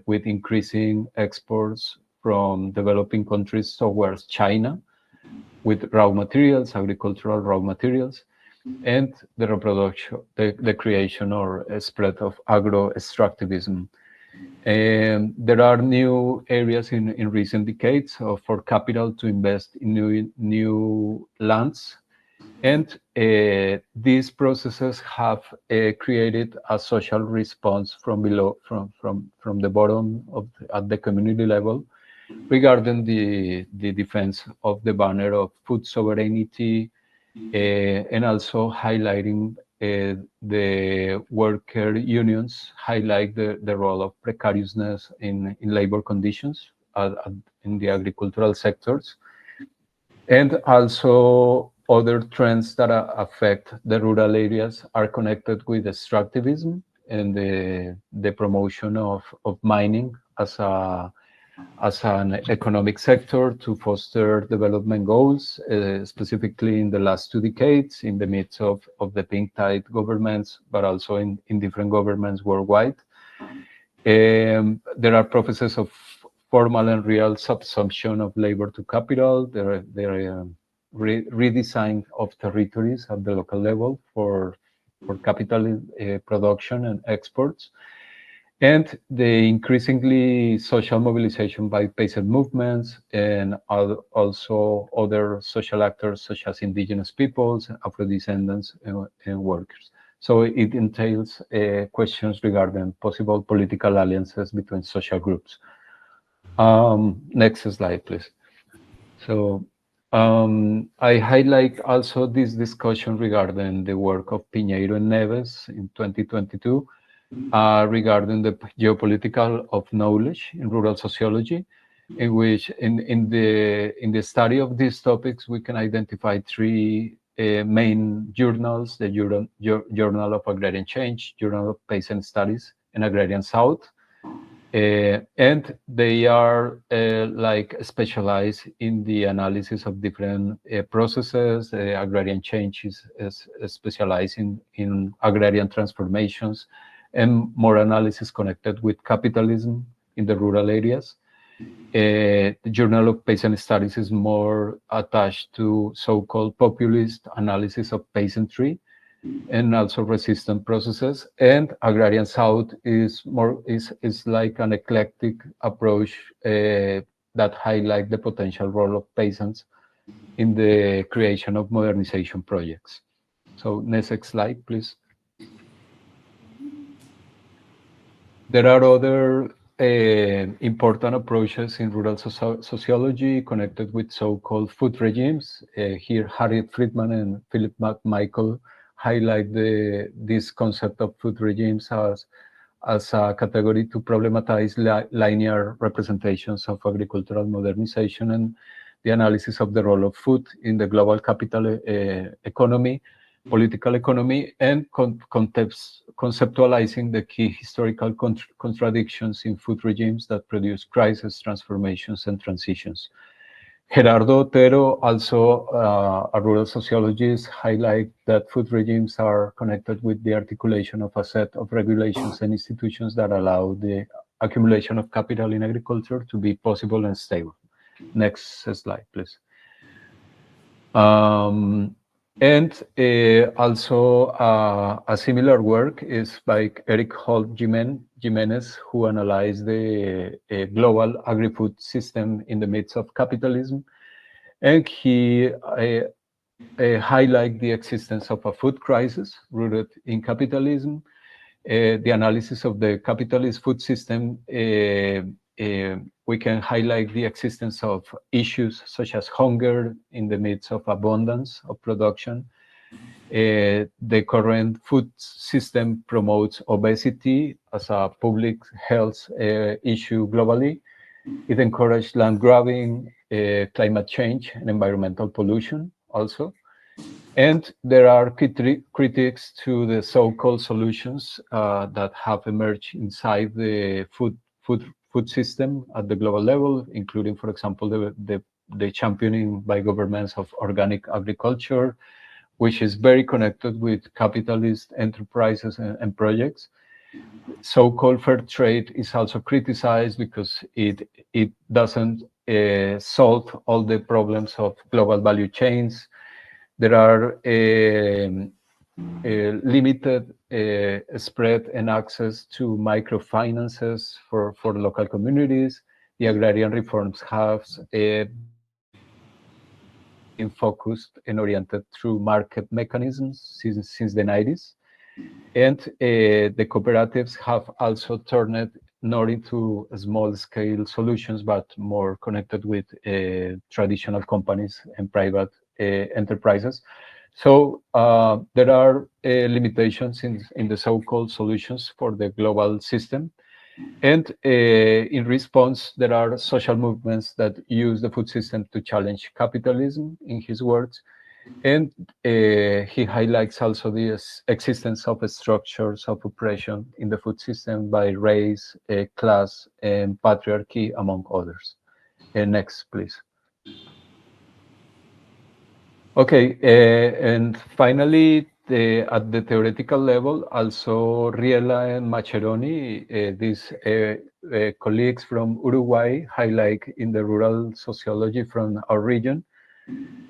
with increasing exports from developing countries towards China with raw materials, agricultural raw materials, and the reproduction, the creation or spread of agro-extractivism. And there are new areas in recent decades for capital to invest in new lands. And these processes have created a social response from below, from the bottom at the community level, regarding the defense of the banner of food sovereignty, and also highlighting the worker unions highlight the role of precariousness in labor conditions in the agricultural sectors, and also other trends that affect the rural areas are connected with extractivism and the promotion of mining as an economic sector to foster development goals, specifically in the last 2 decades, in the midst of the pink tide governments, but also in different governments worldwide. There are processes of formal and real subsumption of labor to capital. There are redesign of territories at the local level for capital production and exports. And the increasingly social mobilization by peasant movements and also other social actors such as indigenous peoples, Afro-descendants, and workers. So it entails questions regarding possible political alliances between social groups. Next slide, please. So I highlight also this discussion regarding the work of Piñeiro and Neves in 2022, regarding the geopolitical of knowledge in rural sociology, in which in the study of these topics we can identify 3 main journals: the Journal of Agrarian Change, Journal of Peasant Studies, and Agrarian South. And they are like specialized in the analysis of different processes. Agrarian Change is specialized in agrarian transformations and more analysis connected with capitalism in the rural areas. The Journal of Peasant Studies is more attached to so-called populist analysis of peasantry and also resistant processes. And Agrarian South is like an eclectic approach that highlight the potential role of peasants in the creation of modernization projects. So next slide, please. There are other important approaches in rural sociology connected with so-called food regimes. Here, Harriet Friedman and Philip McMichael highlight this concept of food regimes as a category to problematize linear representations of agricultural modernization and the analysis of the role of food in the global capital economy, political economy, and conceptualizing the key historical contradictions in food regimes that produce crises, transformations, and transitions. Gerardo Otero, also a rural sociologist, highlight that food regimes are connected with the articulation of a set of regulations and institutions that allow the accumulation of capital in agriculture to be possible and stable. Next slide, please. And also a similar work is by Eric Holt Jimenez, who analyzed the global agri-food system in the midst of capitalism. And he highlights the existence of a food crisis rooted in capitalism. The analysis of the capitalist food system, we can highlight the existence of issues such as hunger in the midst of abundance of production. The current food system promotes obesity as a public health issue globally. It encourages land grabbing, climate change, and environmental pollution also. And there are critics to the so-called solutions that have emerged inside the food system at the global level, including, for example, the championing by governments of organic agriculture, which is very connected with capitalist enterprises and projects. So-called fair trade is also criticized because it doesn't solve all the problems of global value chains. There are limited spread and access to microfinances for local communities. The agrarian reforms have been focused and oriented through market mechanisms since the 90s. And the cooperatives have also turned not into small-scale solutions, but more connected with traditional companies and private enterprises. So there are limitations in the so-called solutions for the global system. And in response, there are social movements that use the food system to challenge capitalism, in his words. And he highlights also the existence of structures of oppression in the food system by race, class, and patriarchy, among others. Next, please. Okay, and finally, at the theoretical level, also Riela and Maccheroni, these colleagues from Uruguay, highlight in the rural sociology from our region,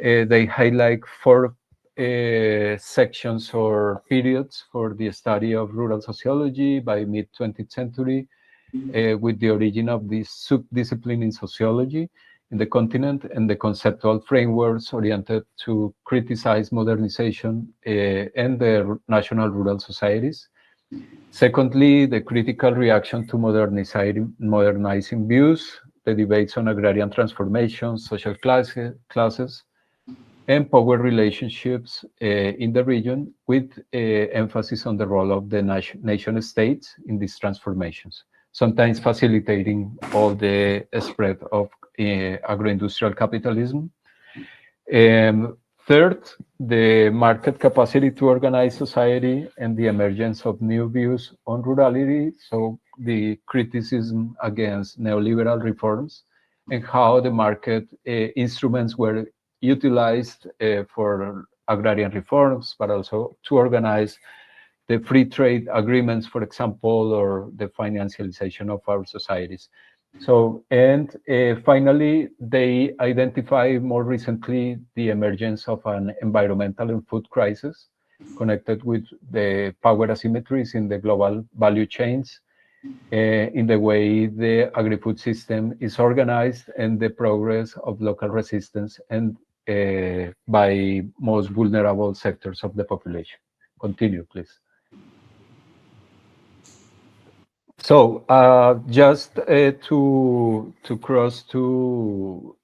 they highlight 4 sections or periods for the study of rural sociology by mid-20th century, with the origin of this subdiscipline in sociology in the continent and the conceptual frameworks oriented to criticize modernization and the national rural societies. Secondly, the critical reaction to modernizing views, the debates on agrarian transformation, social classes, and power relationships in the region, with emphasis on the role of the nation states in these transformations, sometimes facilitating all the spread of agro-industrial capitalism. Third, the market capacity to organize society and the emergence of new views on rurality, so the criticism against neoliberal reforms and how the market instruments were utilized for agrarian reforms, but also to organize the free trade agreements, for example, or the financialization of our societies. So, and finally, they identify more recently the emergence of an environmental and food crisis connected with the power asymmetries in the global value chains, in the way the agri-food system is organized, and the progress of local resistance and by most vulnerable sectors of the population. Continue, please. So just to cross to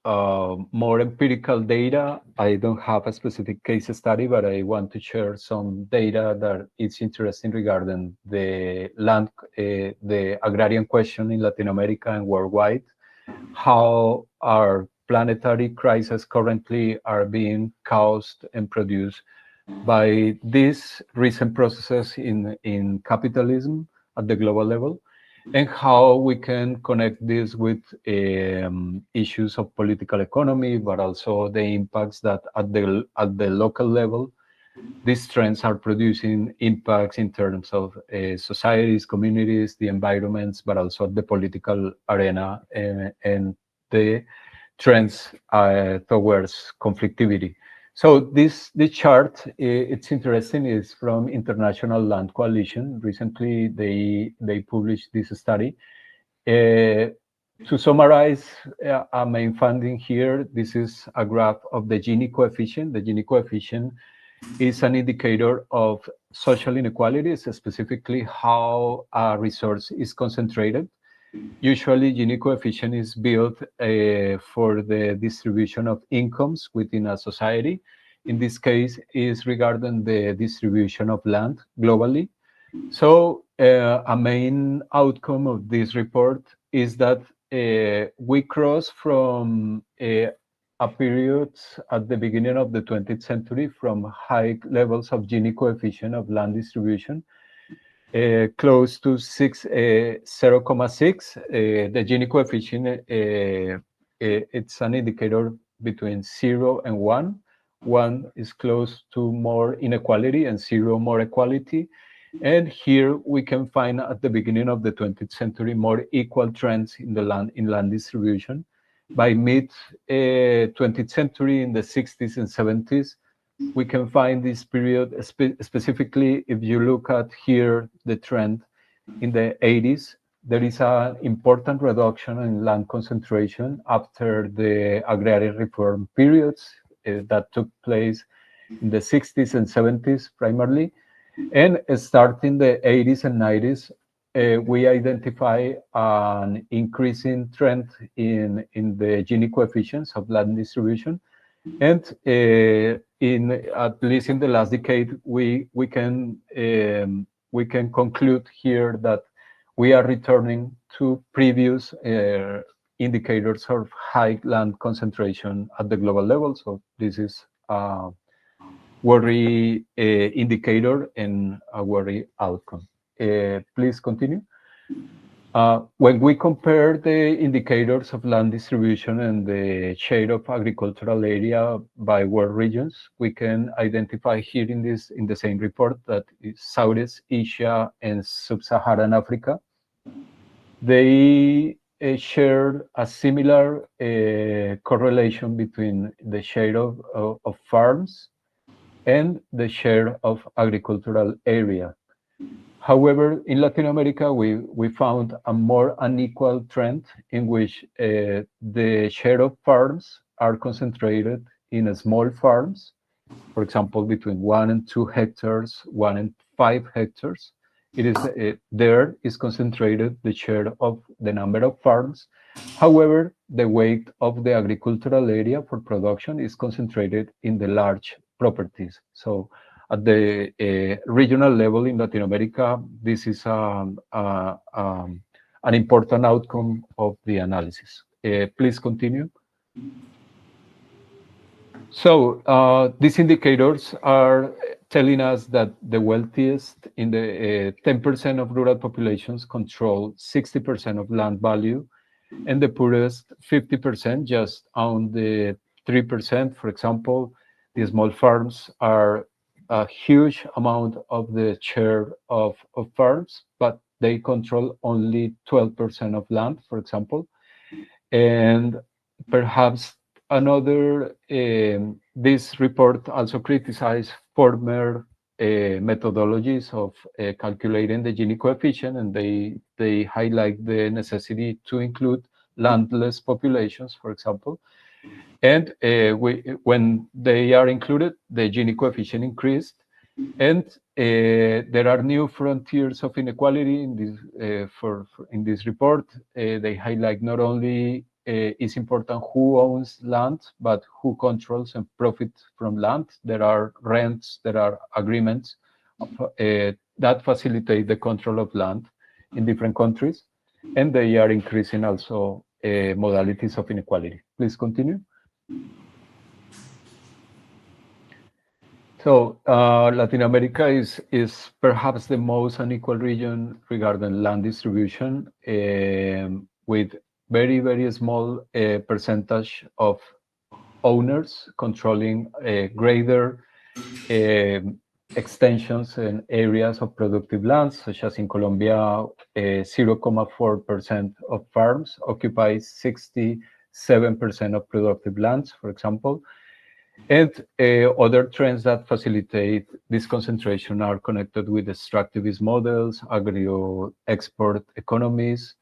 more empirical data, I don't have a specific case study, but I want to share some data that is interesting regarding the land, the agrarian question in Latin America and worldwide, how our planetary crises currently are being caused and produced by these recent processes in capitalism at the global level, and how we can connect this with issues of political economy, but also the impacts that at the local level, these trends are producing impacts in terms of societies, communities, the environments, but also the political arena and the trends towards conflictivity. So this chart, it's interesting, is from International Land Coalition. Recently, they published this study. To summarize a main finding here, this is a graph of the Gini coefficient. The Gini coefficient is an indicator of social inequalities, specifically how a resource is concentrated. Usually, Gini coefficient is built for the distribution of incomes within a society. In this case, is regarding the distribution of land globally. So a main outcome of this report is that we cross from a period at the beginning of the 20th century from high levels of Gini coefficient of land distribution, close to 0.6. The Gini coefficient, it's an indicator between 0 and 1. 1 is close to more inequality and 0 more equality. And here we can find at the beginning of the 20th century more equal trends in the land distribution. By mid 20th century, in the 60s and 70s, we can find this period, specifically if you look at here the trend in the 80s, there is an important reduction in land concentration after the agrarian reform periods that took place in the 60s and 70s primarily. And starting the 80s and 90s, we identify an increasing trend in the Gini coefficients of land distribution. And at least in the last decade, we can conclude here that we are returning to previous indicators of high land concentration at the global level. So this is a worry indicator and a worry outcome. Please continue. When we compare the indicators of land distribution and the share of agricultural area by world regions, we can identify here in the same report that Southeast Asia and Sub-Saharan Africa, they share a similar correlation between the share of farms and the share of agricultural area. However, in Latin America, we found a more unequal trend in which the share of farms are concentrated in small farms, for example, between 1 and 2 hectares, 1 and 5 hectares. It is there is concentrated the share of the number of farms. However, the weight of the agricultural area for production is concentrated in the large properties. So at the regional level in Latin America, this is an important outcome of the analysis. Please continue. So these indicators are telling us that the wealthiest in the 10% of rural populations control 60% of land value, and the poorest 50% just own the 3%. For example, the small farms are a huge amount of the share of farms, but they control only 12% of land, for example. And perhaps another, this report also criticized former methodologies of calculating the Gini coefficient, and they highlight the necessity to include landless populations, for example. And when they are included, the Gini coefficient increased. And there are new frontiers of inequality in this in this report. They highlight not only is important who owns land, but who controls and profits from land. There are rents, there are agreements that facilitate the control of land in different countries, and they are increasing also modalities of inequality. Please continue. So Latin America is perhaps the most unequal region regarding land distribution, with very, very small percentage of owners controlling greater extensions and areas of productive lands, such as in Colombia, 0.4% of farms occupy 67% of productive lands, for example. And other trends that facilitate this concentration are connected with extractivist models, agro-export economies.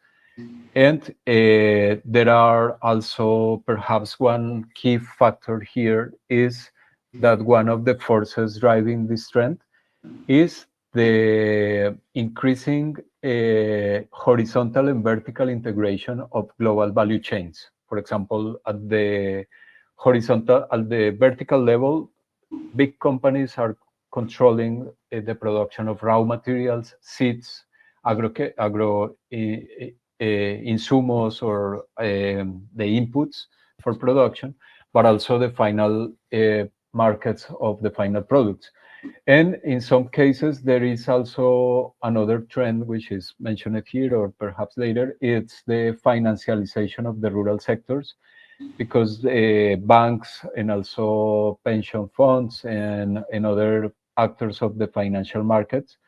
And there are also perhaps one key factor here is that one of the forces driving this trend is the increasing horizontal and vertical integration of global value chains. For example, at the vertical level, big companies are controlling the production of raw materials, seeds, agro insumos, or the inputs for production, but also the final markets of the final products. And in some cases, there is also another trend, which is mentioned here or perhaps later. It's the financialization of the rural sectors, because banks and also pension funds and other actors of the financial markets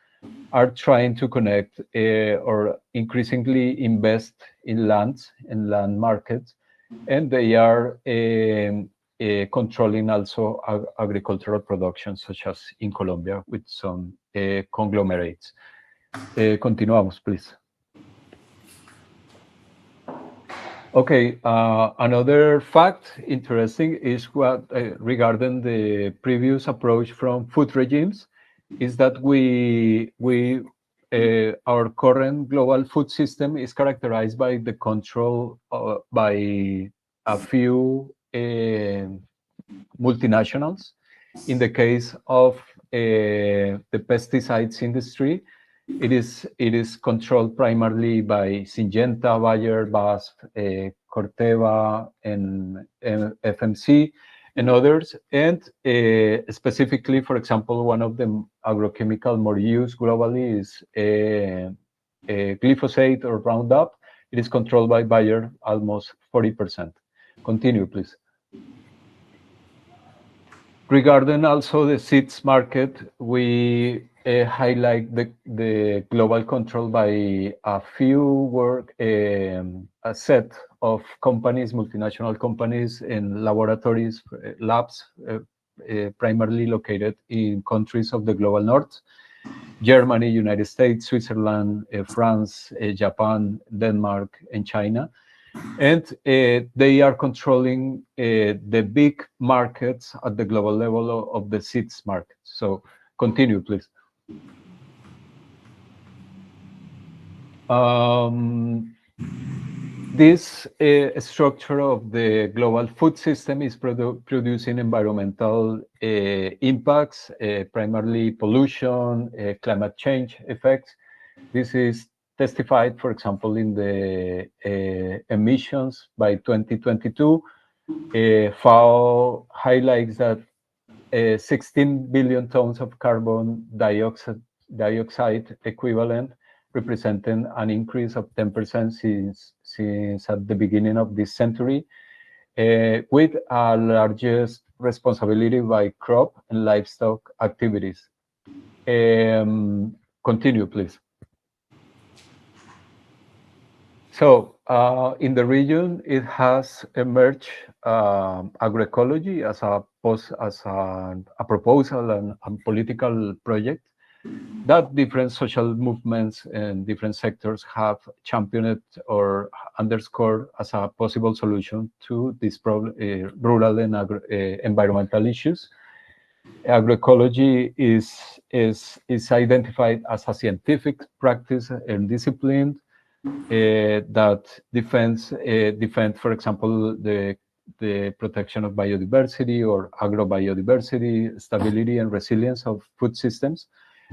are trying to connect or increasingly invest in lands and land markets, and they are controlling also agricultural production, such as in Colombia with some conglomerates. Continuamos, please. Okay, another fact interesting is what regarding the previous approach from food regimes is that our current global food system is characterized by the control by a few multinationals. In the case of the pesticides industry, it is controlled primarily by Syngenta, Bayer, BASF, Corteva, and FMC, and others. And specifically, for example, one of the agrochemical more used globally is glyphosate or Roundup. It is controlled by Bayer, almost 40%. Continue, please. Regarding also the seeds market, we highlight the global control by a set of companies, multinational companies and laboratories, labs, primarily located in countries of the global north: Germany, United States, Switzerland, France, Japan, Denmark, and China. And they are controlling the big markets at the global level of the seeds market. So continue, please. This structure of the global food system is producing environmental impacts, primarily pollution, climate change effects. This is testified, for example, in the emissions by 2022. FAO highlights that 16 billion tons of carbon dioxide equivalent, representing an increase of 10% since at the beginning of this century, with a largest responsibility by crop and livestock activities. Continue, please. So In the region, it has emerged agroecology as a proposal and political project that different social movements and different sectors have championed or underscored as a possible solution to this problem, rural and environmental issues. Agroecology is identified as a scientific practice and discipline that defend, for example, the protection of biodiversity or agrobiodiversity, stability and resilience of food systems.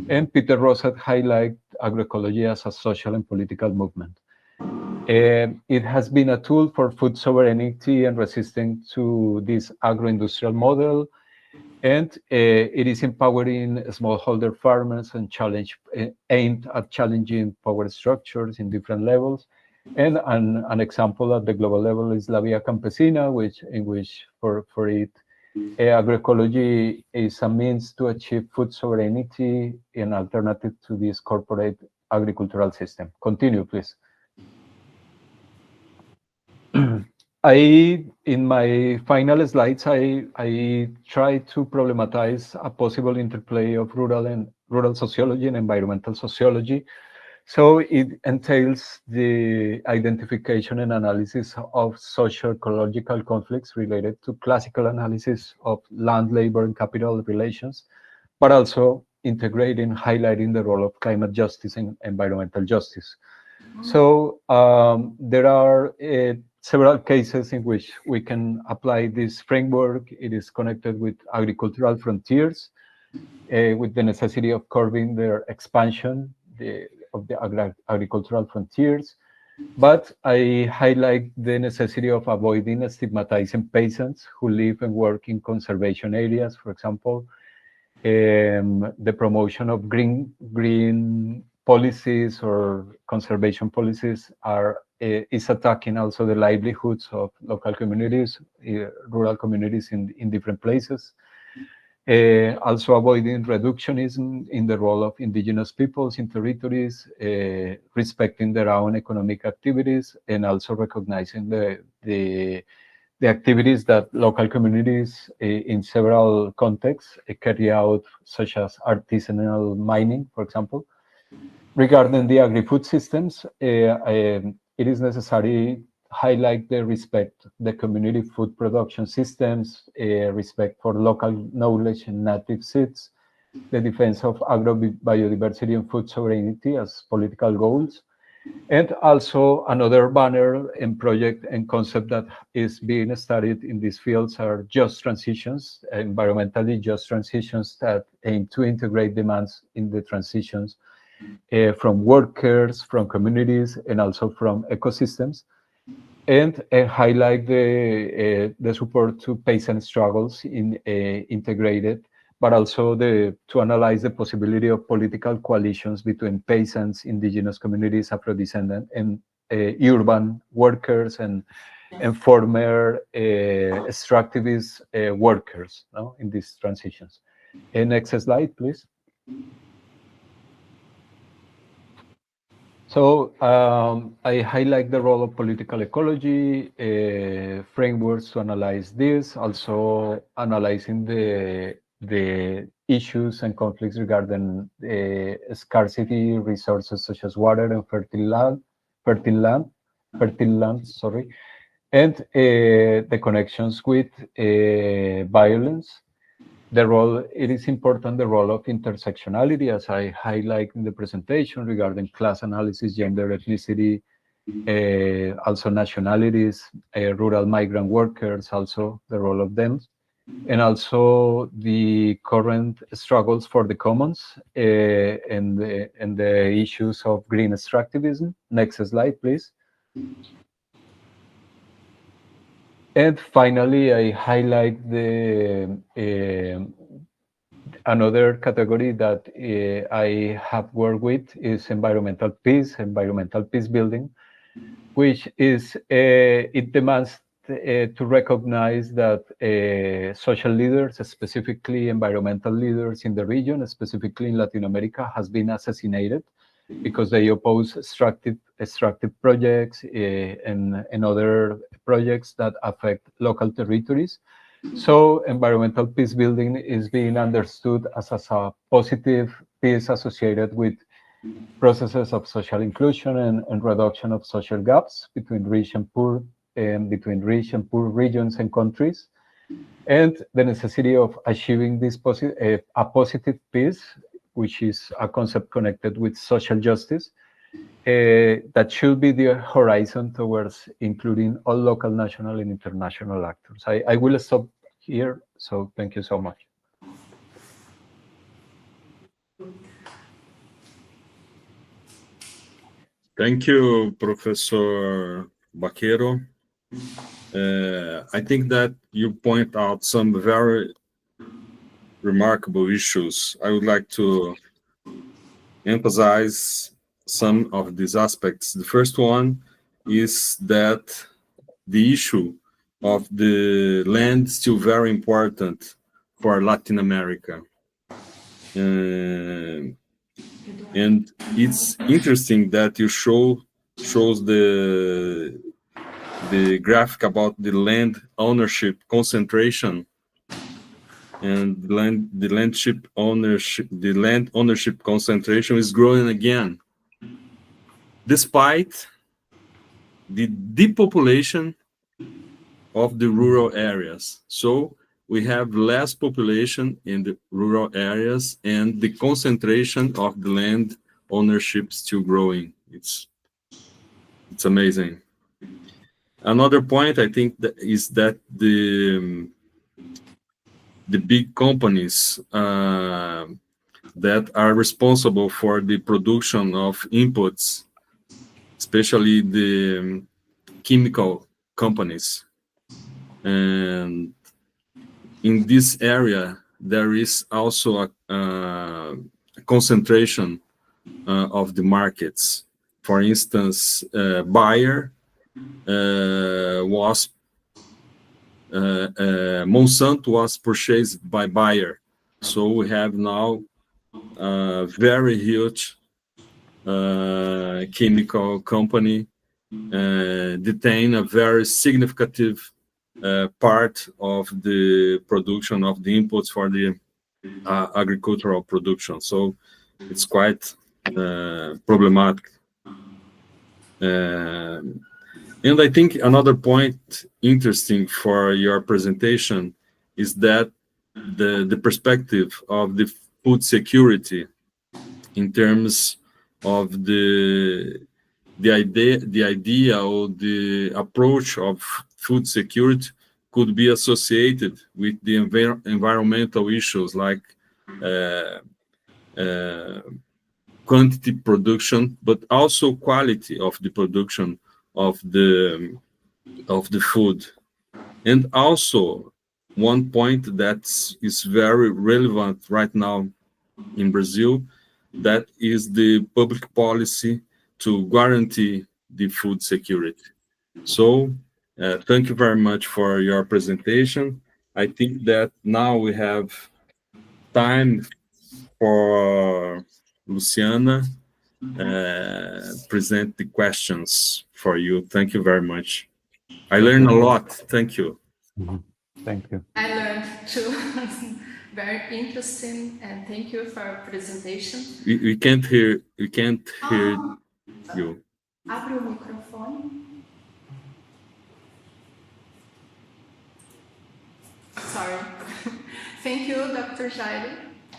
And Peter Rosset highlighted agroecology as a social and political movement. It has been a tool for food sovereignty and resisting to this agro-industrial model. And it is empowering smallholder farmers and aimed at challenging power structures in different levels. And an example at the global level is La Via Campesina, in which for it, agroecology is a means to achieve food sovereignty in alternative to this corporate agricultural system. Continue, please. In my final slides, I try to problematize a possible interplay of rural sociology and environmental sociology. So it entails the identification and analysis of socio-ecological conflicts related to classical analysis of land, labor, and capital relations, but also integrating, highlighting the role of climate justice and environmental justice. So there are several cases in which we can apply this framework. It is connected with agricultural frontiers, with the necessity of curbing their expansion of the agricultural frontiers. But I highlight the necessity of avoiding stigmatizing peasants who live and work in conservation areas, for example. The promotion of green policies or conservation policies is attacking also the livelihoods of local communities, rural communities in different places. Also avoiding reductionism in the role of indigenous peoples in territories, respecting their own economic activities, and also recognizing the activities that local communities in several contexts carry out, such as artisanal mining, for example. Regarding the agri-food systems, it is necessary highlight the community food production systems, respect for local knowledge and native seeds, the defense of agrobiodiversity and food sovereignty as political goals, and also another banner and project and concept that is being studied in these fields are just transitions, environmentally just transitions that aim to integrate demands in the transitions from workers, from communities, and also from ecosystems, and highlight the support to peasant struggles in integrated, but also to analyze the possibility of political coalitions between peasants, indigenous communities, Afro-descendant, and urban workers and former extractivist workers, no, in these transitions. Next slide, please. So I highlight the role of political ecology, frameworks to analyze this, also analyzing the issues and conflicts regarding scarcity resources such as water and fertile land, sorry, and the connections with violence. It is important, the role of intersectionality, as I highlight in the presentation regarding class analysis, gender, ethnicity, also nationalities, rural migrant workers, also the role of them, and also the current struggles for the commons and the issues of green extractivism. Next slide, please. And finally, I highlight another category that I have worked with is environmental peace building, which is, it demands to recognize that social leaders, specifically environmental leaders in the region, specifically in Latin America, has been assassinated. because they oppose extractive projects and other projects that affect local territories. So environmental peace building is being understood as a positive piece associated with processes of social inclusion and reduction of social gaps between rich and poor regions and countries, and the necessity of achieving this a positive peace, which is a concept connected with social justice, that should be the horizon towards including all local, national, and international actors. I will stop here, so thank you so much. Thank you, Professor Baquero. I think that you point out some very remarkable issues. I would like to emphasize some of these aspects. The first one is that the issue of the land is still very important for Latin America. And it's interesting that you shows the graphic about the land ownership concentration, and the land ownership concentration is growing again, despite the depopulation of the rural areas. So we have less population in the rural areas, and the concentration of the land ownership still growing. It's amazing. Another point I think is that the big companies that are responsible for the production of inputs, especially the chemical companies, and in this area there is also a concentration of the markets. For instance, Bayer Monsanto was purchased by Bayer, so we have now a very huge chemical company detain a very significant part of the production of the inputs for the agricultural production. So it's quite problematic. And I think another point interesting for your presentation is that the perspective of the food security in terms of the idea or the approach of food security could be associated with the environmental issues like quantity production, but also quality of the production of the food. And also one point that is very relevant right now in Brazil, that is the public policy to guarantee the food security. So thank you very much for your presentation. I think that now we have time for Luciana present the questions for you. Thank you very much. I learned a lot. Thank you. Thank you. I learned too. Very interesting, and thank you for your presentation. We can't hear. We can't hear you. Abre o microfone. Sorry. Thank you, Dr. Jairo.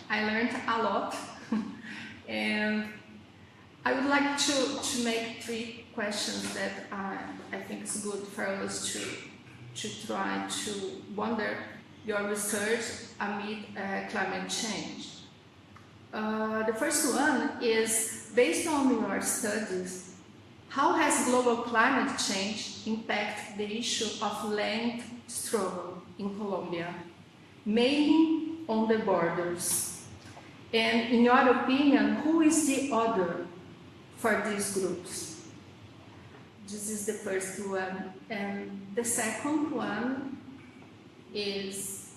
I learned a lot. And I would like to make 3 questions that I think is good for us to try to wonder your research amid climate change. The first one is, based on your studies, how has global climate change impacted the issue of land struggle in Colombia, mainly on the borders? And in your opinion, who is the other for these groups? This is the first one. And the second one is,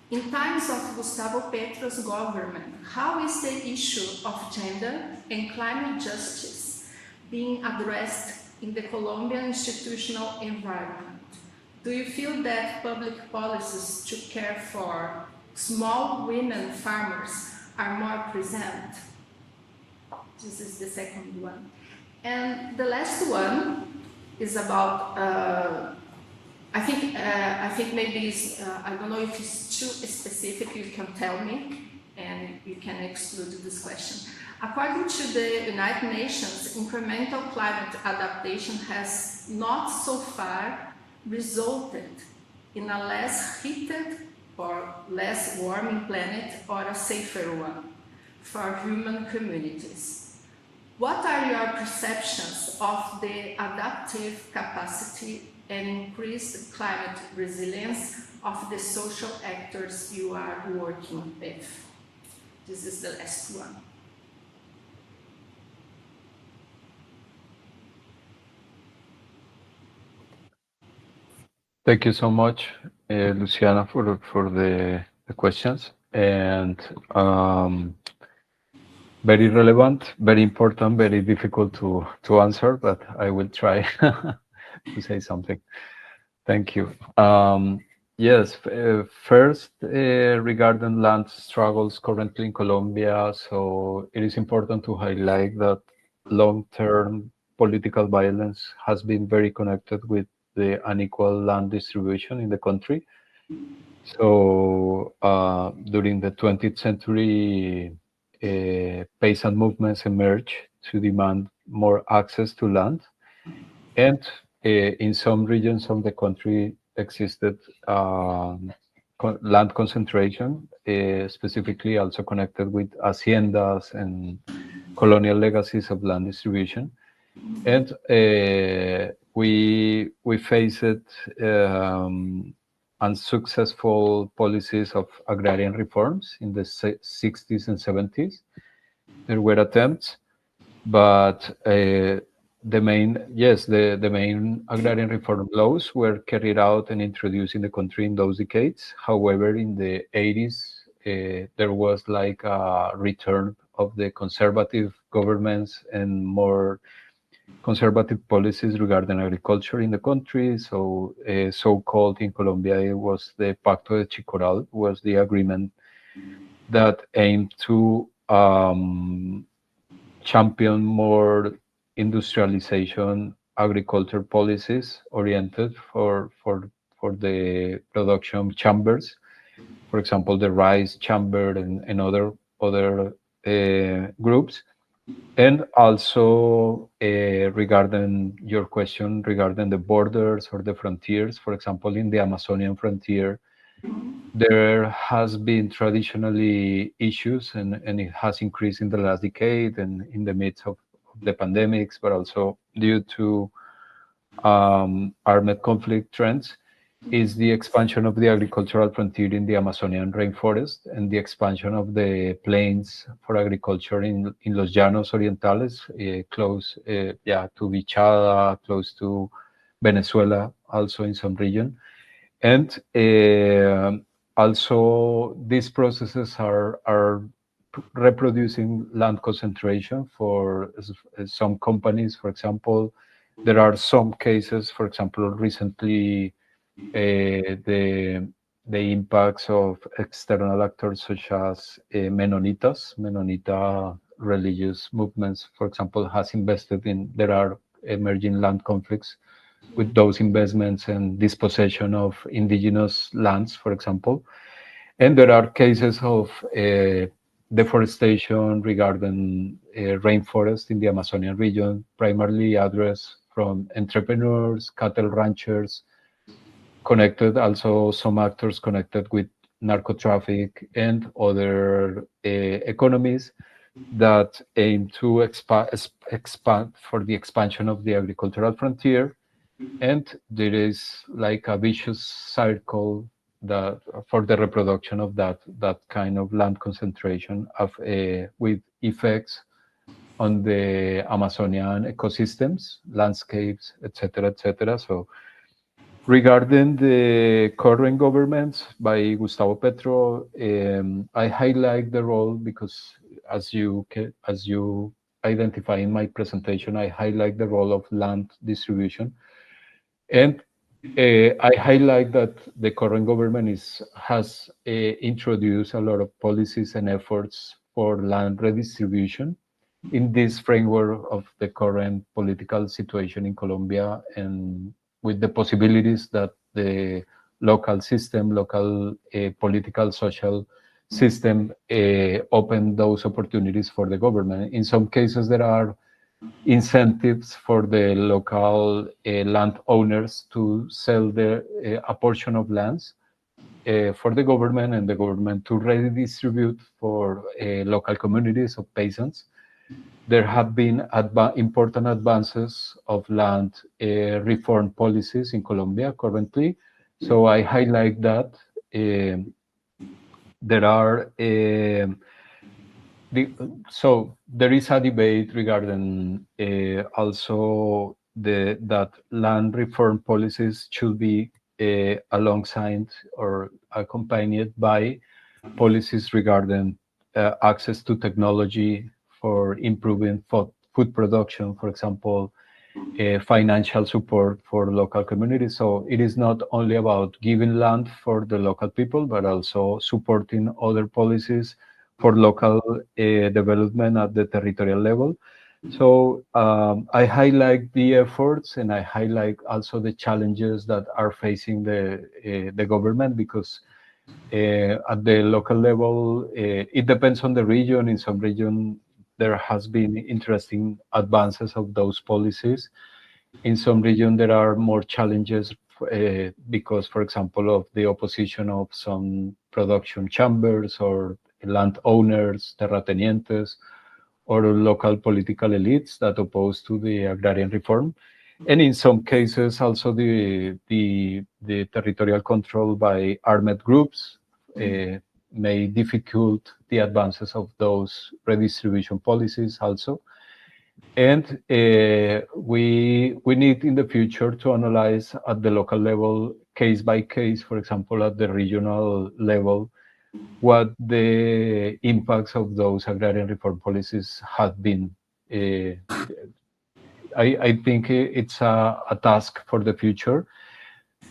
In times of Gustavo Petro's government, how is the issue of gender and climate justice being addressed in the Colombian institutional environment? Do you feel that public policies to care for small women farmers are more present? This is the second one. And the last one is about, I think maybe it's, I don't know if it's too specific, you can tell me, and you can exclude this question. According to the United Nations, incremental climate adaptation has not so far resulted in a less heated or less warming planet or a safer one for human communities. What are your perceptions of the adaptive capacity and increased climate resilience of the social actors you are working with? This is the last one. Thank you so much, Luciana, for the questions, and very relevant, very important, very difficult to answer, but I will try to say something. Thank you. Yes, first, regarding land struggles currently in Colombia, so it is important to highlight that long-term political violence has been very connected with the unequal land distribution in the country. So during the 20th century, peasant movements emerged to demand more access to land. And in some regions of the country existed land concentration, specifically also connected with haciendas and colonial legacies of land distribution. And we faced unsuccessful policies of agrarian reforms in the 60s and 70s. There were attempts, but the main agrarian reform laws were carried out and introduced in the country in those decades. However, in the 80s, there was like a return of the conservative governments and more conservative policies regarding agriculture in the country. So so-called in Colombia, it was the Pacto de Chicoral, was the agreement that aimed to champion more industrialization agriculture policies oriented for the production chambers, for example, the rice chamber and other groups. And also regarding your question regarding the borders or the frontiers, for example, in the Amazonian frontier, there has been traditionally issues and it has increased in the last decade and in the midst of the pandemics, but also due to armed conflict trends, is the expansion of the agricultural frontier in the Amazonian rainforest and the expansion of the plains for agriculture in Los Llanos Orientales, close to Vichada, close to Venezuela, also in some region. And also these processes are reproducing land concentration for some companies. For example, there are some cases, for example, recently, the impacts of external actors such as Menonita religious movements, for example, has invested in, there are emerging land conflicts with those investments and dispossession of indigenous lands, for example. And there are cases of deforestation regarding rainforest in the Amazonian region, primarily addressed from entrepreneurs, cattle ranchers, connected, also some actors connected with narco traffic and other economies that aim to expand for the expansion of the agricultural frontier. And there is like a vicious cycle that for the reproduction of that kind of land concentration of with effects on the Amazonian ecosystems, landscapes, etc., etc. So Regarding the current governments by Gustavo Petro, I highlight the role because, as you identify in my presentation, I highlight the role of land distribution, and I highlight that the current government has introduced a lot of policies and efforts for land redistribution in this framework of the current political situation in Colombia, and with the possibilities that the local system, local political, social system open those opportunities for the government. In some cases, there are incentives for the local landowners to sell a portion of lands for the government, and the government to redistribute for local communities of peasants. There have been important advances of land reform policies in Colombia currently. So I highlight that. There are so there is a debate regarding also that land reform policies should be alongside or accompanied by policies regarding access to technology for improving food production, for example, financial support for local communities. So it is not only about giving land for the local people, but also supporting other policies for local development at the territorial level. So I highlight the efforts, and I highlight also the challenges that are facing the government, because at the local level, it depends on the region. In some region, there has been interesting advances of those policies. In some region, there are more challenges because, for example, of the opposition of some production chambers or landowners, terratenientes, or local political elites that oppose to the agrarian reform. And in some cases, also the territorial control by armed groups may difficult the advances of those redistribution policies also. And we need in the future to analyze at the local level, case by case, for example, at the regional level, what the impacts of those agrarian reform policies have been. I think it's a task for the future,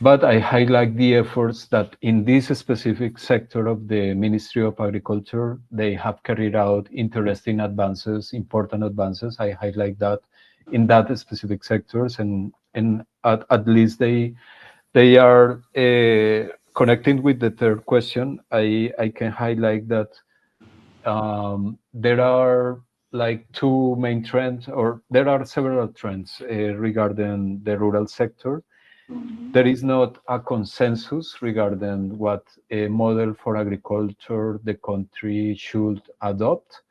but I highlight the efforts that in this specific sector of the Ministry of Agriculture, they have carried out interesting advances, important advances. I highlight that in that specific sectors, and at least they are connecting with the third question. I can highlight that there are like two main trends, or there are several trends regarding the rural sector. There is not a consensus regarding what a model for agriculture the country should adopt.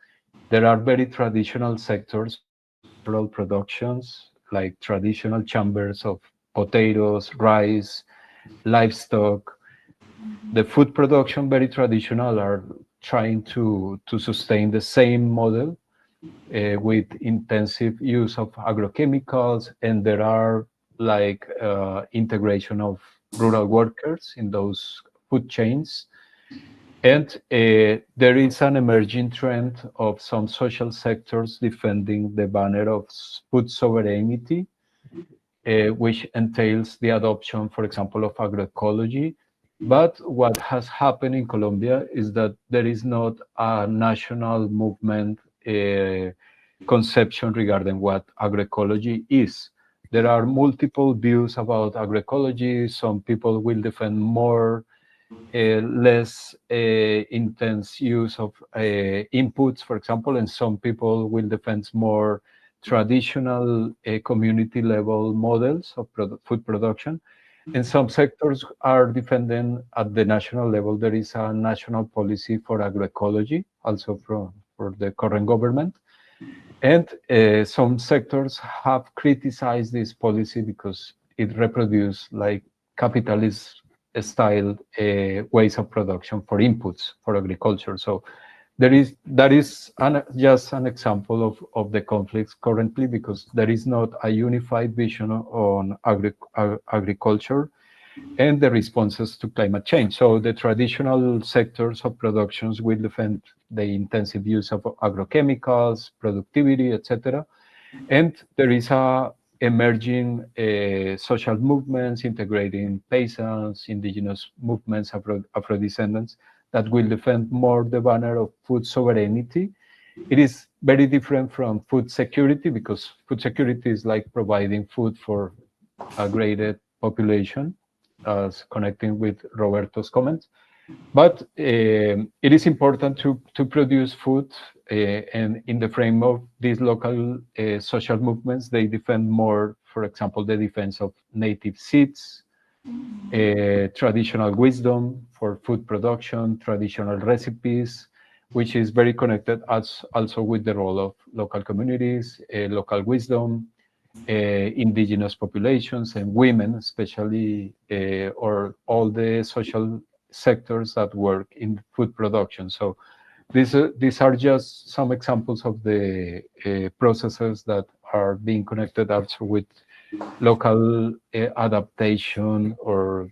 There are very traditional sectors, rural productions, like traditional chambers of potatoes, rice, livestock. The food production, very traditional, are trying to sustain the same model with intensive use of agrochemicals, and there are like integration of rural workers in those food chains. And there is an emerging trend of some social sectors defending the banner of food sovereignty, which entails the adoption, for example, of agroecology. But what has happened in Colombia is that there is not a national movement conception regarding what agroecology is. There are multiple views about agroecology. Some people will defend more, less intense use of inputs, for example, and some people will defend more traditional community level models of food production. And some sectors are defending at the national level. There is a national policy for agroecology, also for the current government. And some sectors have criticized this policy because it reproduces like capitalist style ways of production for inputs for agriculture. So that is just an example of the conflicts currently, because there is not a unified vision on agriculture. and the responses to climate change. So the traditional sectors of productions will defend the intensive use of agrochemicals, productivity, etc. And there is a emerging social movements integrating peasants, indigenous movements, Afro-descendants that will defend more the banner of food sovereignty. It is very different from food security, because food security is like providing food for a greater population, as connecting with Roberto's comments. But it is important to produce food, and in the frame of these local social movements, they defend more, for example, the defense of native seeds, traditional wisdom for food production, traditional recipes, which is very connected also with the role of local communities, local wisdom, indigenous populations, and women, especially, or all the social sectors that work in food production. So these are just some examples of the processes that are being connected also with local adaptation. Or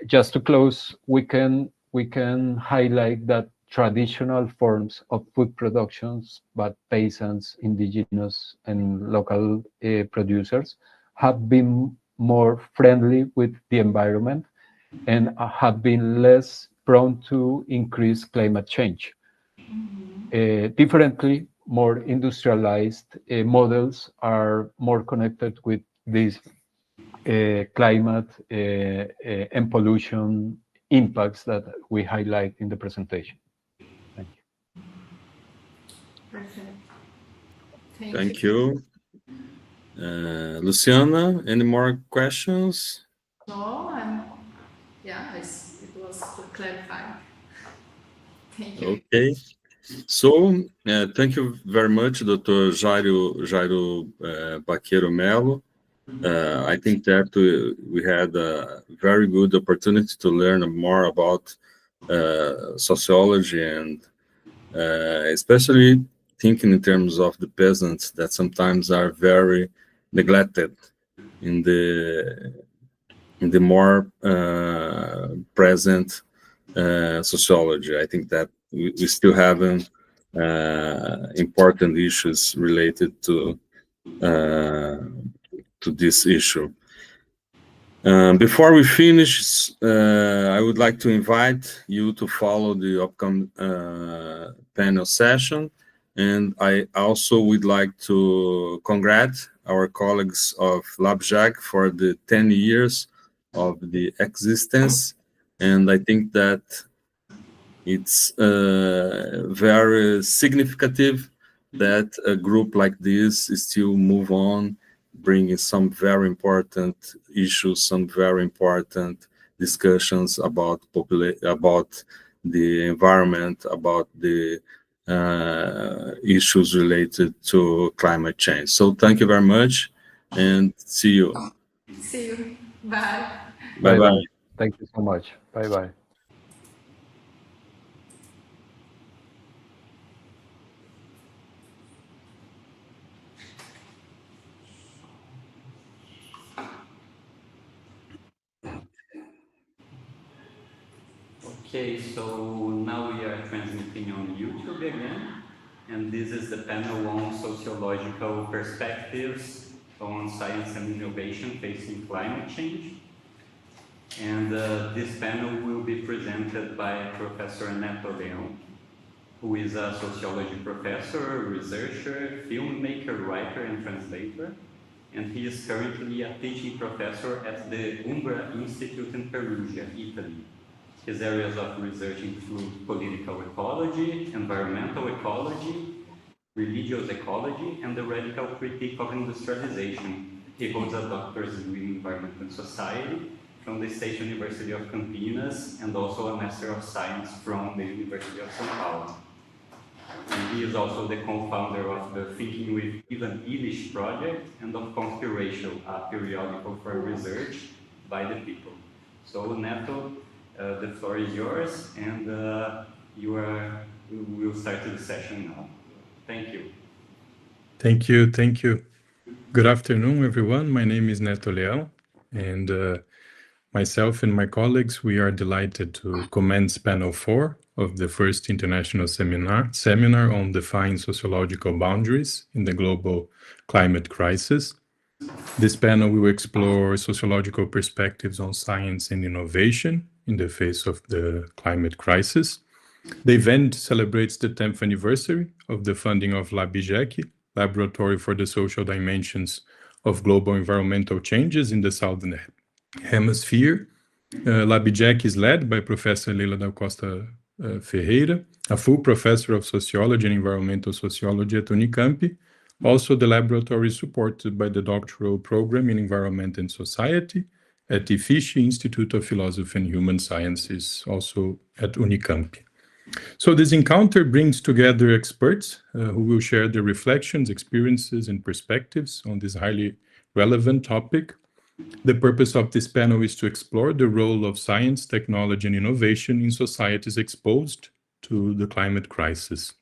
just to close, we can highlight that traditional forms of food productions, but peasants, indigenous, and local producers have been more friendly with the environment and have been less prone to increase climate change. Differently, more industrialized models are more connected with these climate and pollution impacts that we highlight in the presentation. Thank you. Perfect. Thank you. Luciana, any more questions? No, it was clarifying. Thank you. Okay. So, thank you very much, Dr. Jairo Baqueiro Melo. I think that we had a very good opportunity to learn more about sociology, and especially thinking in terms of the peasants that sometimes are very neglected in the more present sociology. I think that we still have important issues related to this issue. Before we finish, I would like to invite you to follow the upcoming panel session, and I also would like to congratulate our colleagues of LABGEC for the 10 years of the existence, and I think that it's very significant that a group like this still move on, bringing some very important issues, some very important discussions about the environment, about the issues related to climate change. So thank you very much, and see you. See you. Bye. Bye-bye. Thank you so much. Bye-bye. Okay, so now we are transmitting on YouTube again, and this is the panel on sociological perspectives on science and innovation facing climate change. And this panel will be presented by Professor Neto Leão, who is a sociology professor, researcher, filmmaker, writer, and translator. And he is currently a teaching professor at the Umbra Institute in Perugia, Italy. His areas of research include political ecology, environmental ecology, religious ecology, and the radical critique of industrialization. He holds a doctorate degree in environment and society from the State University of Campinas, and also a Master of Science from the University of São Paulo. And he is also the co-founder of the Thinking with Ivan Illich project and of Conspiratio, a periodical for research by the people. So Neto, the floor is yours, and we will start the session now. Thank you. Thank you. Good afternoon, everyone. My name is Neto Leão, and myself and my colleagues, we are delighted to commence panel 4 of the first international seminar on Defying Sociological Boundaries in the Global Climate Crisis. This panel will explore sociological perspectives on science and innovation in the face of the climate crisis. The event celebrates the 10th anniversary of the funding of LABGEC, Laboratório for the Social Dimensions of Global Environmental Changes in the Southern Hemisphere. LABGEC is led by Professor Leila da Costa Ferreira, a full professor of sociology and environmental sociology at Unicamp. Also, the laboratory is supported by the doctoral program in environment and society at the IFCH Institute of Philosophy and Human Sciences, also at Unicamp. So this encounter brings together experts who will share their reflections, experiences, and perspectives on this highly relevant topic. The purpose of this panel is to explore the role of science, technology, and innovation in societies exposed to the climate crisis.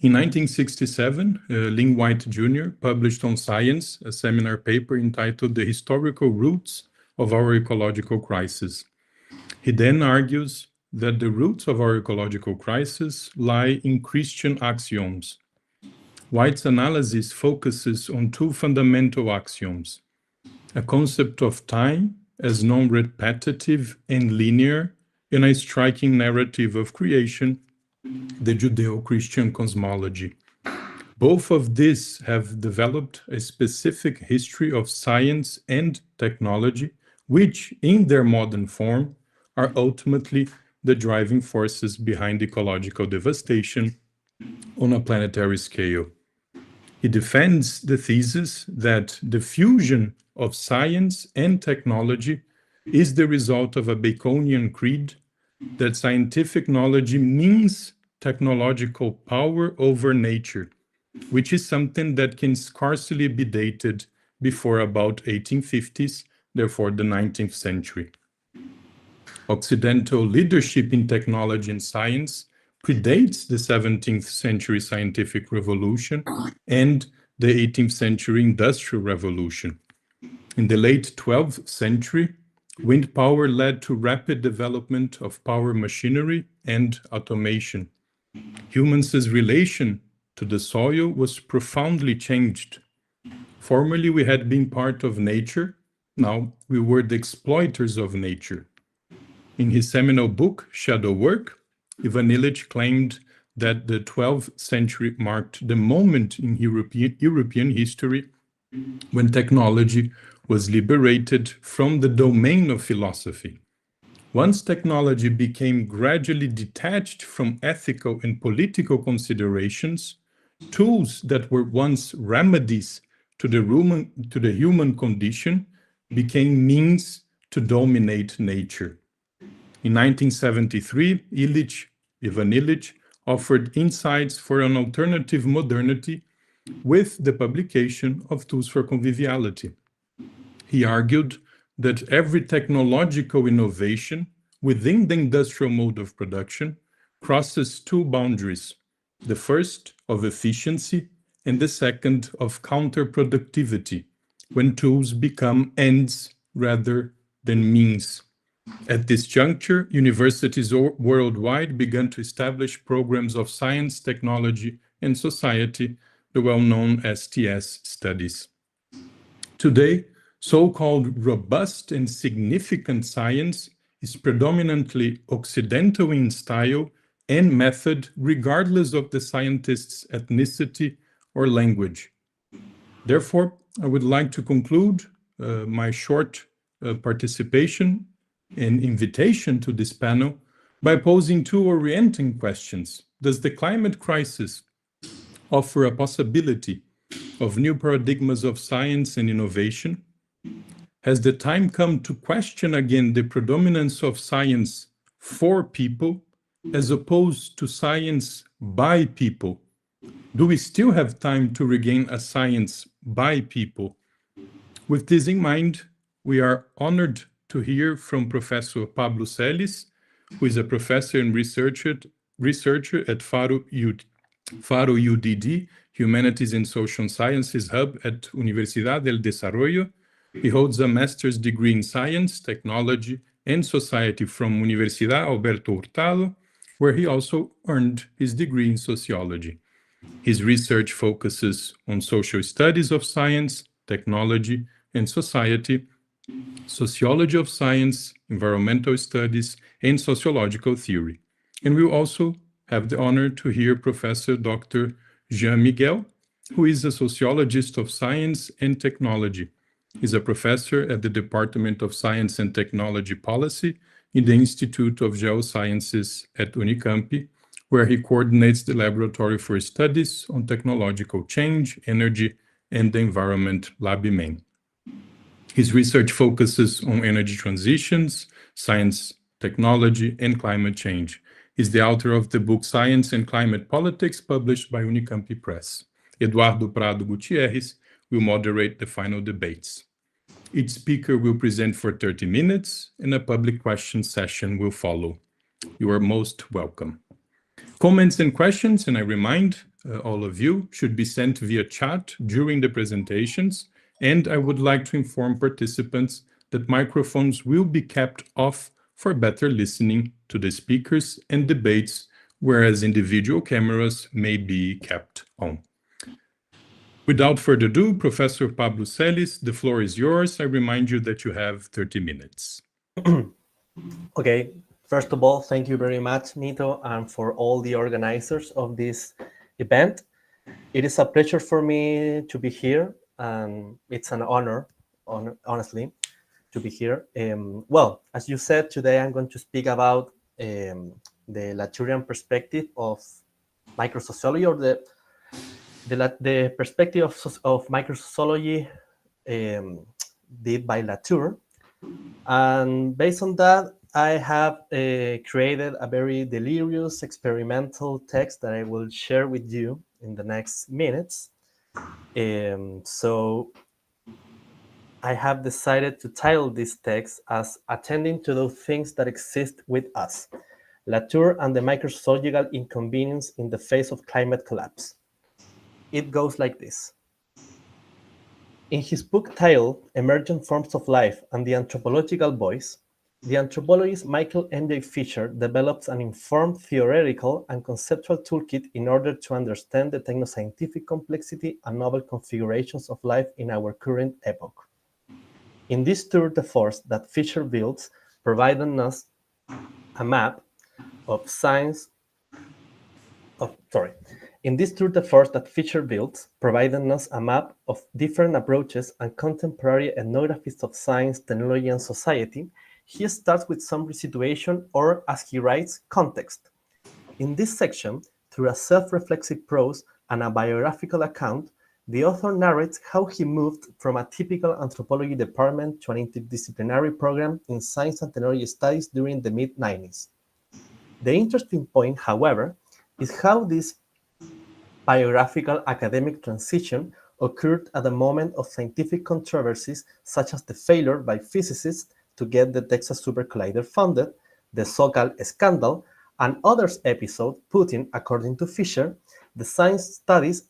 In 1967, Lin White Jr. published on Science a seminar paper entitled The Historical Roots of Our Ecological Crisis. He then argues that the roots of our ecological crisis lie in Christian axioms. White's analysis focuses on two fundamental axioms: a concept of time as non-repetitive and linear, and a striking narrative of creation, the Judeo-Christian cosmology. Both of these have developed a specific history of science and technology, which, in their modern form, are ultimately the driving forces behind ecological devastation on a planetary scale. He defends the thesis that the fusion of science and technology is the result of a Baconian creed that scientific knowledge means technological power over nature, which is something that can scarcely be dated before about 1850s, therefore the 19th century. Occidental leadership in technology and science predates the 17th century scientific revolution and the 18th century industrial revolution. In the late 12th century, wind power led to rapid development of power machinery and automation. Humans' relation to the soil was profoundly changed. Formerly, we had been part of nature. Now, we were the exploiters of nature. In his seminal book, Shadow Work, Ivan Illich claimed that the 12th century marked the moment in European history when technology was liberated from the domain of philosophy. Once technology became gradually detached from ethical and political considerations, tools that were once remedies to the human condition became means to dominate nature. In 1973, Ivan Illich offered insights for an alternative modernity with the publication of Tools for Conviviality. He argued that every technological innovation within the industrial mode of production crosses two boundaries, the first of efficiency and the second of counterproductivity, when tools become ends rather than means. At this juncture, universities worldwide began to establish programs of science, technology, and society, the well-known STS studies. Today, so-called robust and significant science is predominantly Occidental in style and method, regardless of the scientist's ethnicity or language. Therefore, I would like to conclude my short participation and invitation to this panel by posing two orienting questions. Does the climate crisis offer a possibility of new paradigms of science and innovation? Has the time come to question again the predominance of science for people as opposed to science by people? Do we still have time to regain a science by people? With this in mind, we are honored to hear from Professor Pablo Celis, who is a professor and researcher at Faro UDD, Humanities and Social Sciences Hub at Universidad del Desarrollo, He holds a master's degree in science, technology, and society from Universidad Alberto Hurtado, where he also earned his degree in sociology. His research focuses on social studies of science, technology, and society, sociology of science, environmental studies, and sociological theory. And we'll also have the honor to hear Professor Dr. Jean Miguel, who is a sociologist of science and technology. He's a professor at the Department of Science and Technology Policy in the Institute of Geosciences at Unicamp, where he coordinates the Laboratory for Studies on Technological Change, Energy, and the Environment, LABGEC. His research focuses on energy transitions, science, technology, and climate change. He's the author of the book Science and Climate Politics, published by Unicamp Press. Eduardo Prado Gutierrez will moderate the final debates. Each speaker will present for 30 minutes, and a public question session will follow. You are most welcome. Comments and questions, and I remind all of you, should be sent via chat during the presentations, and I would like to inform participants that microphones will be kept off for better listening to the speakers and debates, whereas individual cameras may be kept on. Without further ado, Professor Pablo Celis, the floor is yours. I remind you that you have 30 minutes. Okay, first of all, thank you very much, Nito, and for all the organizers of this event. It is a pleasure for me to be here, and it's an honor, honestly, to be here. Well, as you said, today I'm going to speak about the Laturian perspective of microsociology, or the perspective of microsociology did by Latour. And based on that, I have created a very delirious experimental text that I will share with you in the next minutes. So I have decided to title this text as Attending to Those Things That Exist with Us, Latour and the Microsociological Inconvenience in the Face of Climate Collapse. It goes like this. In his book titled Emergent Forms of Life and the Anthropological Voice, the anthropologist Michael M.J. Fisher develops an informed theoretical and conceptual toolkit in order to understand the technoscientific complexity and novel configurations of life in our current epoch. In this tour de force that Fisher builds, providing us a map of science In this tour de force that Fisher builds, providing us a map of different approaches and contemporary ethnographies of science, technology, and society, he starts with some resituation, or, as he writes, context. In this section, through a self-reflexive prose and a biographical account, the author narrates how he moved from a typical anthropology department to an interdisciplinary program in science and technology studies during the mid-90s. The interesting point, however, is how this biographical academic transition occurred at a moment of scientific controversies, such as the failure by physicists to get the Texas Super Collider funded, the so-called scandal, and others episodes putting, according to Fisher, the science studies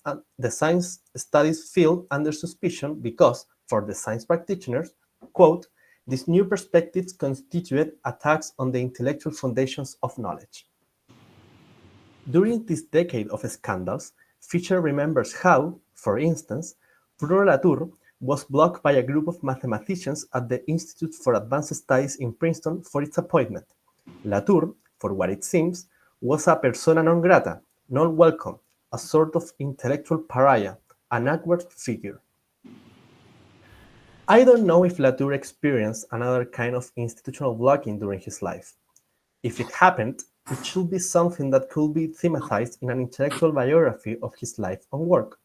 field under suspicion because, for the science practitioners, quote, these new perspectives constituted attacks on the intellectual foundations of knowledge. During this decade of scandals, Fisher remembers how, for instance, Latour was blocked by a group of mathematicians at the Institute for Advanced Studies in Princeton for its appointment. Latour, for what it seems, was a persona non grata, not welcome, a sort of intellectual pariah, an awkward figure. I don't know if Latour experienced another kind of institutional blocking during his life. If it happened, it should be something that could be thematized in an intellectual biography of his life and work.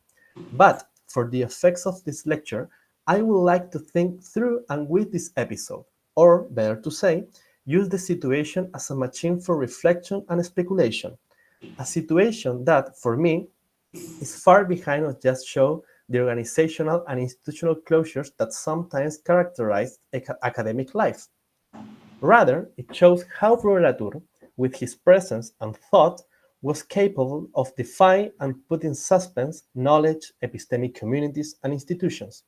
But for the effects of this lecture, I would like to think through and with this episode, or better to say, use the situation as a machine for reflection and speculation, a situation that, for me, is far behind or just show the organizational and institutional closures that sometimes characterize academic life. Rather, it shows how Latour, with his presence and thought, was capable of defying and putting in suspense knowledge, epistemic communities, and institutions.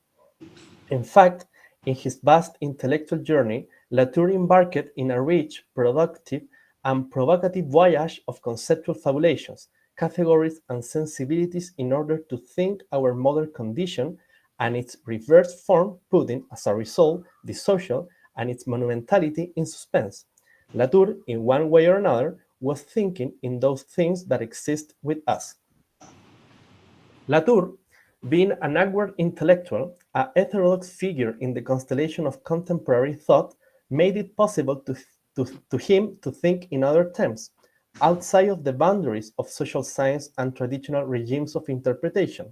In fact, In his vast intellectual journey, Latour embarked in a rich, productive, and provocative voyage of conceptual fabulations, categories, and sensibilities in order to think our modern condition and its reverse form, putting, as a result, the social and its monumentality in suspense. Latour, in one way or another, was thinking in those things that exist with us. Latour, being an awkward intellectual, a heterodox figure in the constellation of contemporary thought, made it possible to him to think in other terms, outside of the boundaries of social science and traditional regimes of interpretation.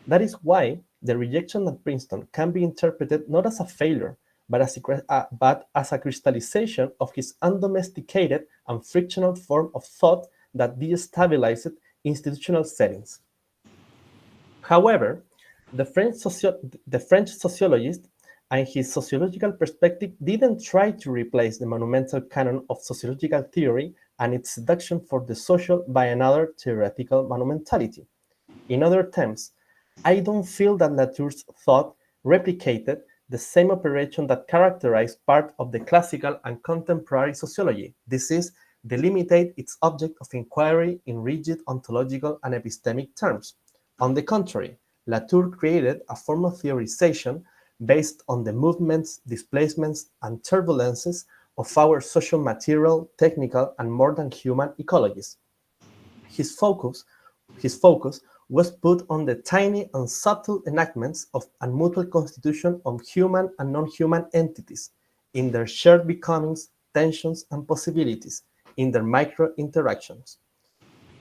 That is why the rejection at Princeton can be interpreted not as a failure, but as a crystallization of his undomesticated and frictional form of thought that destabilized institutional settings. However, the French sociologist and his sociological perspective didn't try to replace the monumental canon of sociological theory and its seduction for the social by another theoretical monumentality. In other terms, I don't feel that Latour's thought replicated the same operation that characterized part of the classical and contemporary sociology. This is, delimitate its object of inquiry in rigid ontological and epistemic terms. On the contrary, Latour created a form of theorization based on the movements, displacements, and turbulences of our social, material, technical, and more than human ecologies. His focus was put on the tiny and subtle enactments of a mutual constitution of human and non-human entities, in their shared becomings, tensions, and possibilities, in their micro-interactions.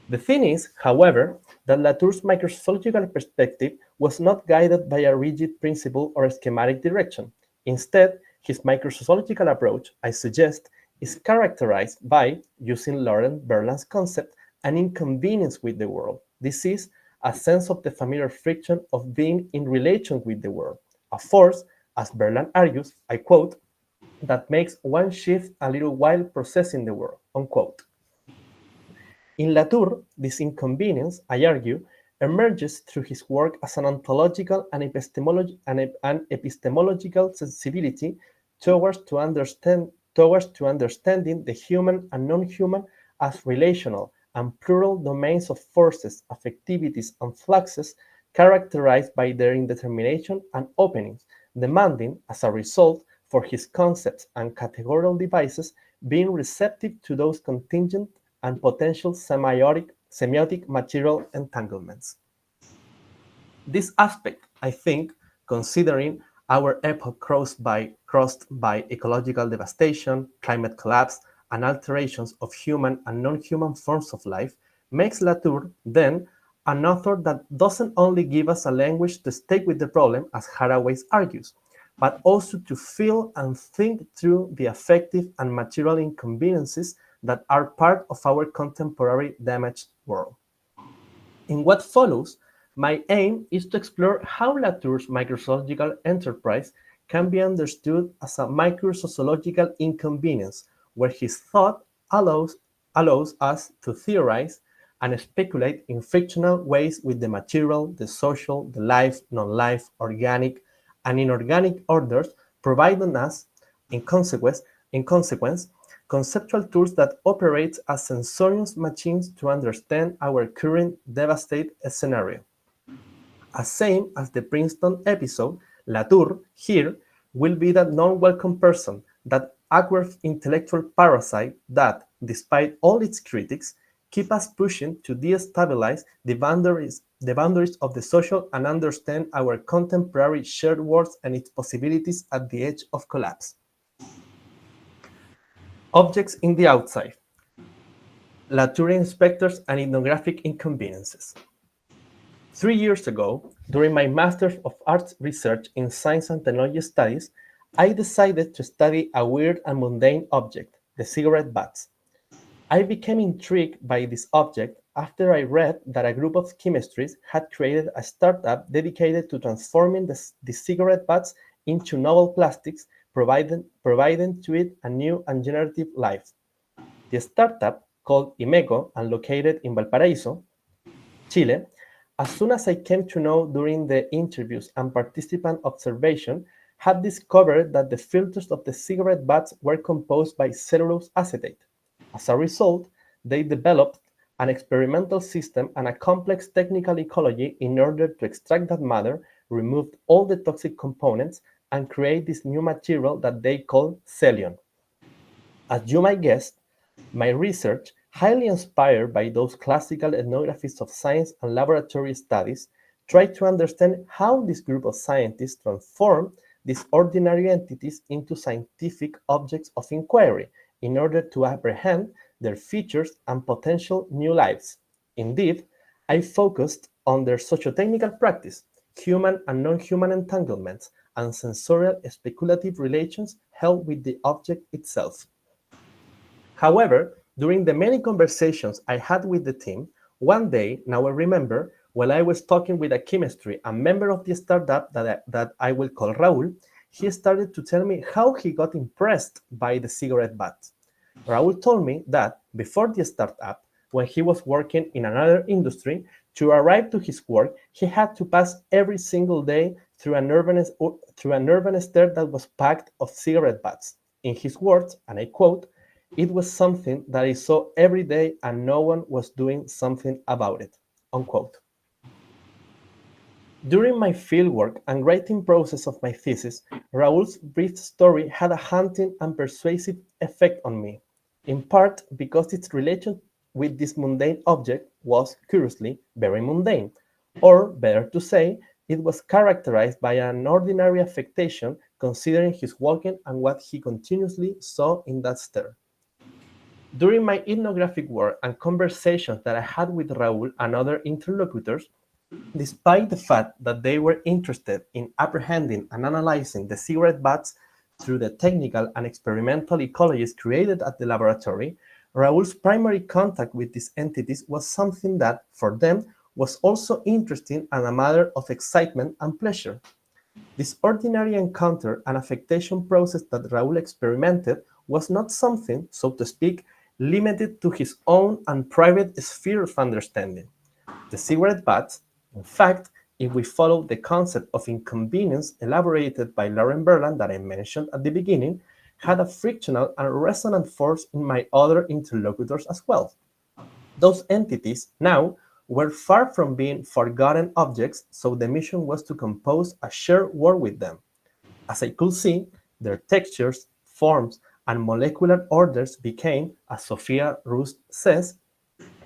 The thing is, however, that Latour's microsociological perspective was not guided by a rigid principle or schematic direction. Instead, his microsociological approach, I suggest, is characterized by, using Laurent Berland's concept, an inconvenience with the world. This is a sense of the familiar friction of being in relation with the world, a force, as Berland argues, I quote, that makes one shift a little while processing the world, unquote. In Latour, this inconvenience, I argue, emerges through his work as an ontological and epistemological sensibility towards understanding the human and non-human as relational and plural domains of forces, affectivities, and fluxes characterized by their indetermination and openings, demanding, as a result, for his concepts and categorical devices being receptive to those contingent and potential semiotic material entanglements. This aspect, I think, considering our epoch crossed by ecological devastation, climate collapse, and alterations of human and non-human forms of life, makes Latour, then, an author that doesn't only give us a language to stake with the problem, as Haraway argues, but also to feel and think through the affective and material inconveniences that are part of our contemporary damaged world. In what follows, my aim is to explore how Latour's microsociological enterprise can be understood as a microsociological inconvenience, where his thought allows us to theorize and speculate in fictional ways with the material, the social, the life, non-life, organic, and inorganic orders, providing us, in consequence, conceptual tools that operate as sensorious machines to understand our current devastated scenario. As same as the Princeton episode, Latour here will be that non-welcome person, that awkward intellectual parasite that, despite all its critics, keep us pushing to destabilize the boundaries of the social and understand our contemporary shared worlds and its possibilities at the edge of collapse. Objects in the outside. Latourian specters and ethnographic inconveniences. 3 years ago, during my Master of Arts research in Science and Technology Studies, I decided to study a weird and mundane object, the cigarette butts. I became intrigued by this object after I read that a group of chemistries had created a startup dedicated to transforming the cigarette butts into novel plastics, providing to it a new and generative life. The startup, called Imeco and located in Valparaíso, Chile, as soon as I came to know during the interviews and participant observation, had discovered that the filters of the cigarette butts were composed by cellulose acetate. As a result, they developed an experimental system and a complex technical ecology in order to extract that matter, remove all the toxic components, and create this new material that they call Celion. As you might guess, my research, highly inspired by those classical ethnographies of science and laboratory studies, tried to understand how this group of scientists transformed these ordinary entities into scientific objects of inquiry in order to apprehend their features and potential new lives. Indeed, I focused on their socio-technical practice, human and non-human entanglements, and sensorial speculative relations held with the object itself. However, during the many conversations I had with the team, one day, now I remember, while I was talking with a chemistry, a member of the startup that I will call Raúl, he started to tell me how he got impressed by the cigarette butt. Raúl told me that before the startup, when he was working in another industry, to arrive to his work, he had to pass every single day through an urban stair that was packed of cigarette butts. In his words, and I quote, "It was something that I saw every day and no one was doing something about it," unquote. During my fieldwork and writing process of my thesis, Raúl's brief story had a haunting and persuasive effect on me, in part because its relation with this mundane object was, curiously, very mundane, or, better to say, it was characterized by an ordinary affectation considering his walking and what he continuously saw in that stair. During my ethnographic work and conversations that I had with Raúl and other interlocutors, despite the fact that they were interested in apprehending and analyzing the cigarette butts through the technical and experimental ecologies created at the laboratory, Raúl's primary contact with these entities was something that, for them, was also interesting and a matter of excitement and pleasure. This ordinary encounter and affectation process that Raúl experimented was not something, so to speak, limited to his own and private sphere of understanding. The cigarette butts, in fact, if we follow the concept of inconvenience elaborated by Lauren Berland that I mentioned at the beginning, had a frictional and resonant force in my other interlocutors as well. Those entities now were far from being forgotten objects, so the mission was to compose a shared world with them. As I could see, their textures, forms, and molecular orders became, as Sophia Rust says,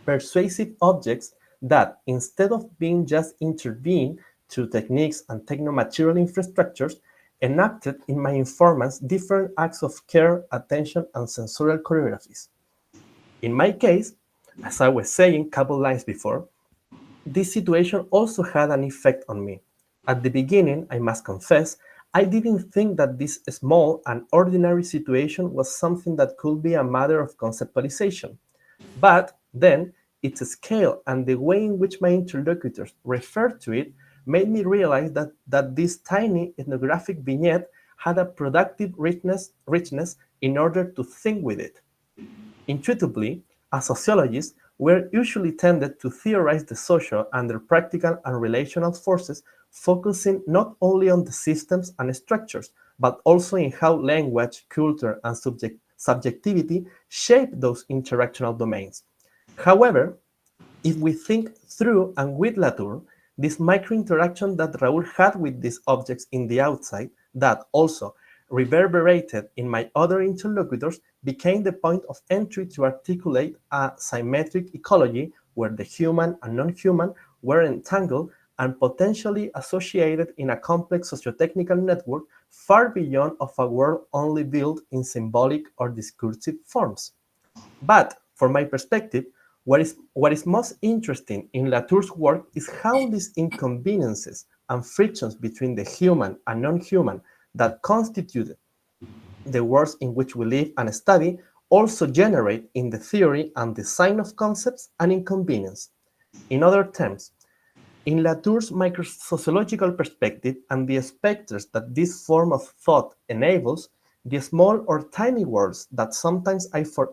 persuasive objects that, instead of being just intervened through techniques and technomaterial infrastructures, enacted in my informants different acts of care, attention, and sensorial choreographies. In my case, as I was saying a couple lines before, this situation also had an effect on me. At the beginning, I must confess, I didn't think that this small and ordinary situation was something that could be a matter of conceptualization. But then, its scale and the way in which my interlocutors referred to it made me realize that this tiny ethnographic vignette had a productive richness in order to think with it. Intuitively, as sociologists, we're usually tended to theorize the social and their practical and relational forces, focusing not only on the systems and structures, but also in how language, culture, and subjectivity shape those interactional domains. However, if we think through and with Latour, this micro-interaction that Raúl had with these objects in the outside, that also reverberated in my other interlocutors, became the point of entry to articulate a symmetric ecology where the human and non-human were entangled and potentially associated in a complex socio-technical network far beyond of a world only built in symbolic or discursive forms. But, from my perspective, what is most interesting in Latour's work is how these inconveniences and frictions between the human and non-human that constitute the worlds in which we live and study also generate in the theory and design of concepts an inconvenience. In other terms, in Latour's microsociological perspective and the specters that this form of thought enables, the small or tiny worlds that sometimes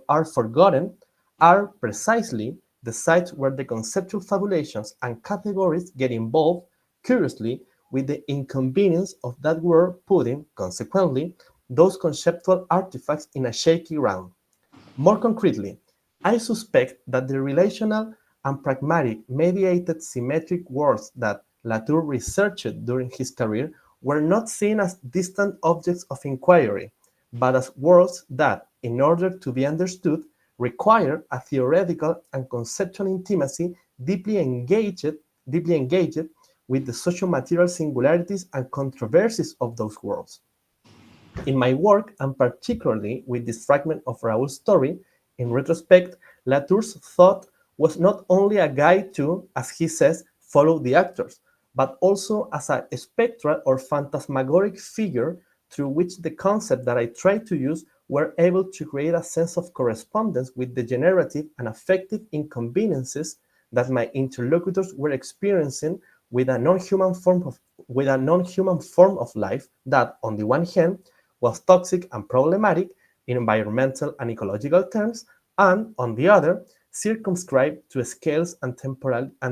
are forgotten are precisely the sites where the conceptual fabulations and categories get involved, curiously, with the inconvenience of that world, putting, consequently, those conceptual artifacts in a shaky ground. More concretely, I suspect that the relational and pragmatic mediated symmetric worlds that Latour researched during his career were not seen as distant objects of inquiry, but as worlds that, in order to be understood, require a theoretical and conceptual intimacy deeply engaged with the socio-material singularities and controversies of those worlds. In my work, and particularly with this fragment of Raoul's story, in retrospect, Latour's thought was not only a guide to, as he says, follow the actors, but also as a spectral or phantasmagoric figure through which the concept that I tried to use were able to create a sense of correspondence with the generative and affective inconveniences that my interlocutors were experiencing with a non-human form of life that, on the one hand, was toxic and problematic in environmental and ecological terms, and, on the other, circumscribed to scales and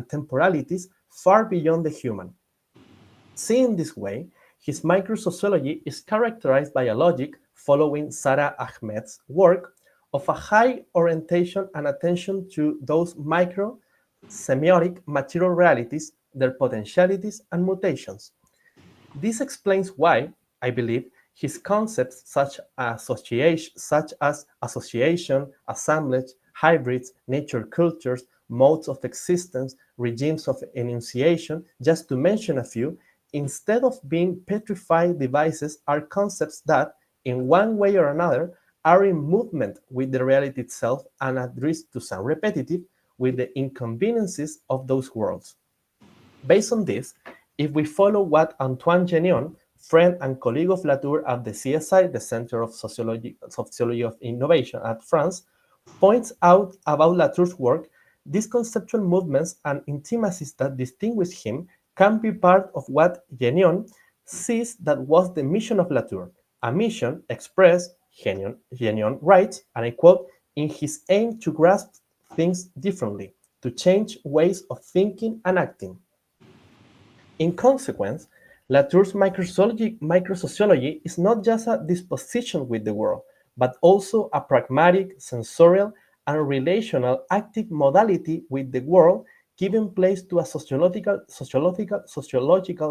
temporalities far beyond the human. Seen this way, his microsociology is characterized by a logic, following Sara Ahmed's work, of a high orientation and attention to those micro-semiotic material realities, their potentialities and mutations. This explains why, I believe, his concepts such as association, assemblage, hybrids, nature cultures, modes of existence, regimes of enunciation, just to mention a few, instead of being petrified devices, are concepts that, in one way or another, are in movement with the reality itself and at risk to sound repetitive with the inconveniences of those worlds. Based on this, if we follow what Antoine Génion, friend and colleague of Latour at the CSI, the Center of Sociology of Innovation at France, points out about Latour's work, these conceptual movements and intimacies that distinguish him can be part of what Génion sees that was the mission of Latour, a mission expressed, Génion writes, and I quote, in his aim to grasp things differently, to change ways of thinking and acting. In consequence, Latour's microsociology is not just a disposition with the world, but also a pragmatic, sensorial, and relational active modality with the world, giving place to a sociological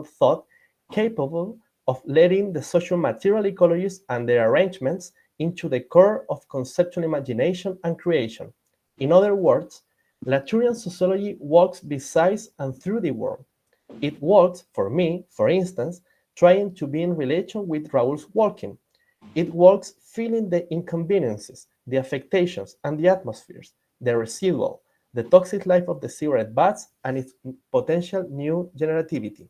thought capable of letting the social material ecologies and their arrangements into the core of conceptual imagination and creation. In other words, Latourian sociology walks beside and through the world. It walks, for me, for instance, trying to be in relation with Raoul's walking. It walks feeling the inconveniences, the affectations, and the atmospheres, the residual, the toxic life of the cigarette butts, and its potential new generativity.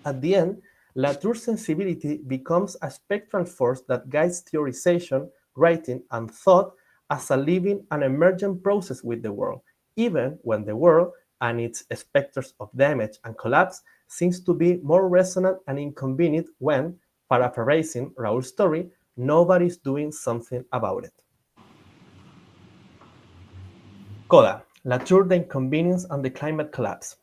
At the end, Latour's sensibility becomes a spectral force that guides theorization, writing, and thought as a living and emergent process with the world, even when the world and its specters of damage and collapse seems to be more resonant and inconvenient when, paraphrasing Raoul's story, nobody's doing something about it. Coda, Latour, the inconvenience and the climate collapse.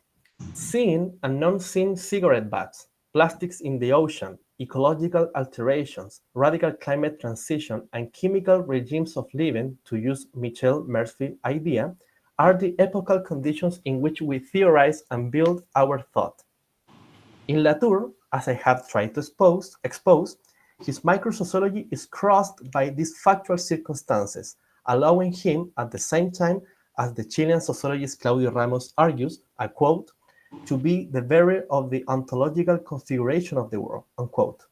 Seen and non-seen cigarette butts, plastics in the ocean, ecological alterations, radical climate transition, and chemical regimes of living, to use Michel Merci's idea, are the epochal conditions in which we theorize and build our thought. In Latour, as I have tried to expose, his microsociology is crossed by these factual circumstances, allowing him, at the same time, as the Chilean sociologist Claudio Ramos argues, I quote, to be the bearer of the ontological configuration of the world, unquote.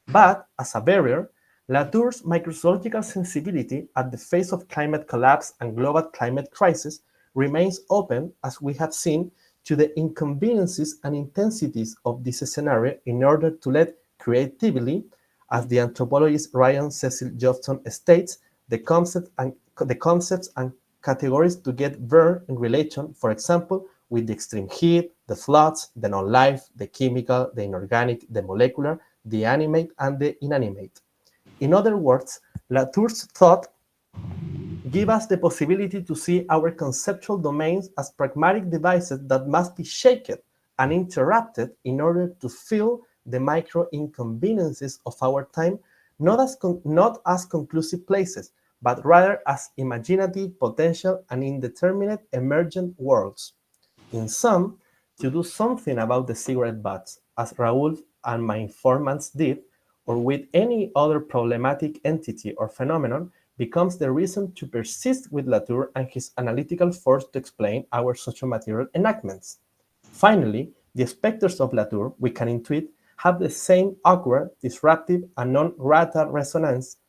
But, as a barrier, Latour's microsociological sensibility at the face of climate collapse and global climate crisis remains open, as we have seen, to the inconveniences and intensities of this scenario in order to let creatively, as the anthropologist Ryan Cecil Jobson states, the concepts and categories to get burned in relation, for example, with the extreme heat, the floods, the non-life, the chemical, the inorganic, the molecular, the animate, and the inanimate. In other words, Latour's thought gives us the possibility to see our conceptual domains as pragmatic devices that must be shaken uninterrupted in order to feel the micro inconveniences of our time, not as conclusive places, but rather as imaginative, potential, and indeterminate emergent worlds. In sum, to do something about the cigarette butts, as Raúl and my informants did, or with any other problematic entity or phenomenon, becomes the reason to persist with Latour and his analytical force to explain our socio-material enactments. Finally, the specters of Latour, we can intuit, have the same awkward, disruptive, and non-rata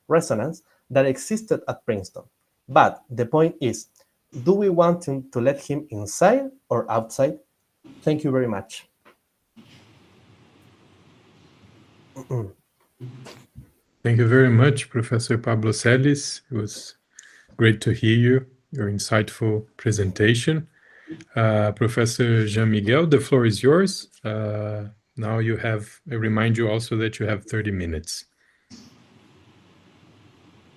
resonance that existed at Princeton. But the point is, do we want to let him inside or outside? Thank you very much. Thank you very much, Professor Pablo Celis. It was great to hear you, your insightful presentation. Professor Jean-Miguel, the floor is yours. Now you have, I remind you also that you have 30 minutes.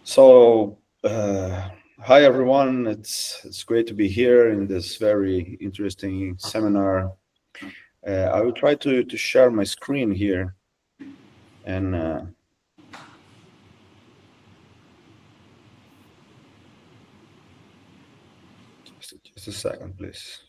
So, hi everyone, it's great to be here in this very interesting seminar. I will try to share my screen here, and just a second, please.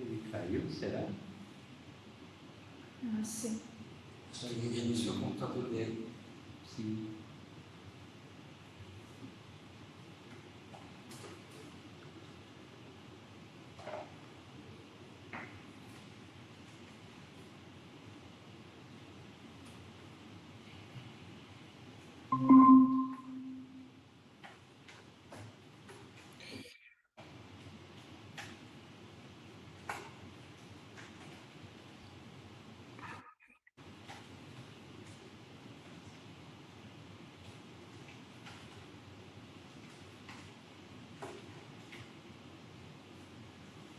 Ele caiu, será? Ah, sim. Só ele iniciou o computador dele. Sim.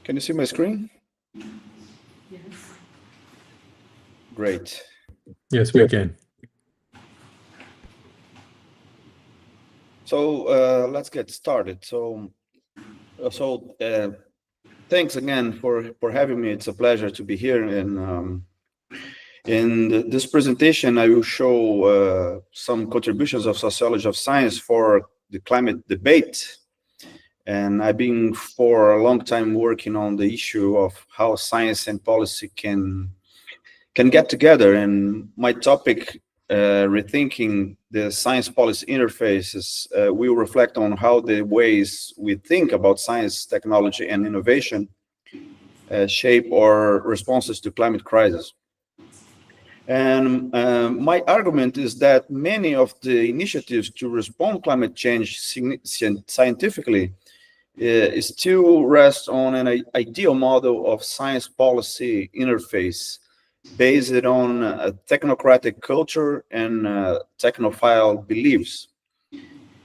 Can you see my screen? Yes. Great. Yes, we can. So let's get started. So thanks again for having me. It's a pleasure to be here. And in this presentation, I will show some contributions of sociology of science for the climate debate. And I've been for a long time working on the issue of how science and policy can get together. And my topic, rethinking the science policy interfaces, will reflect on how the ways we think about science, technology, and innovation shape our responses to climate crisis. And my argument is that many of the initiatives to respond to climate change scientifically still rest on an ideal model of science policy interface based on a technocratic culture and technophile beliefs.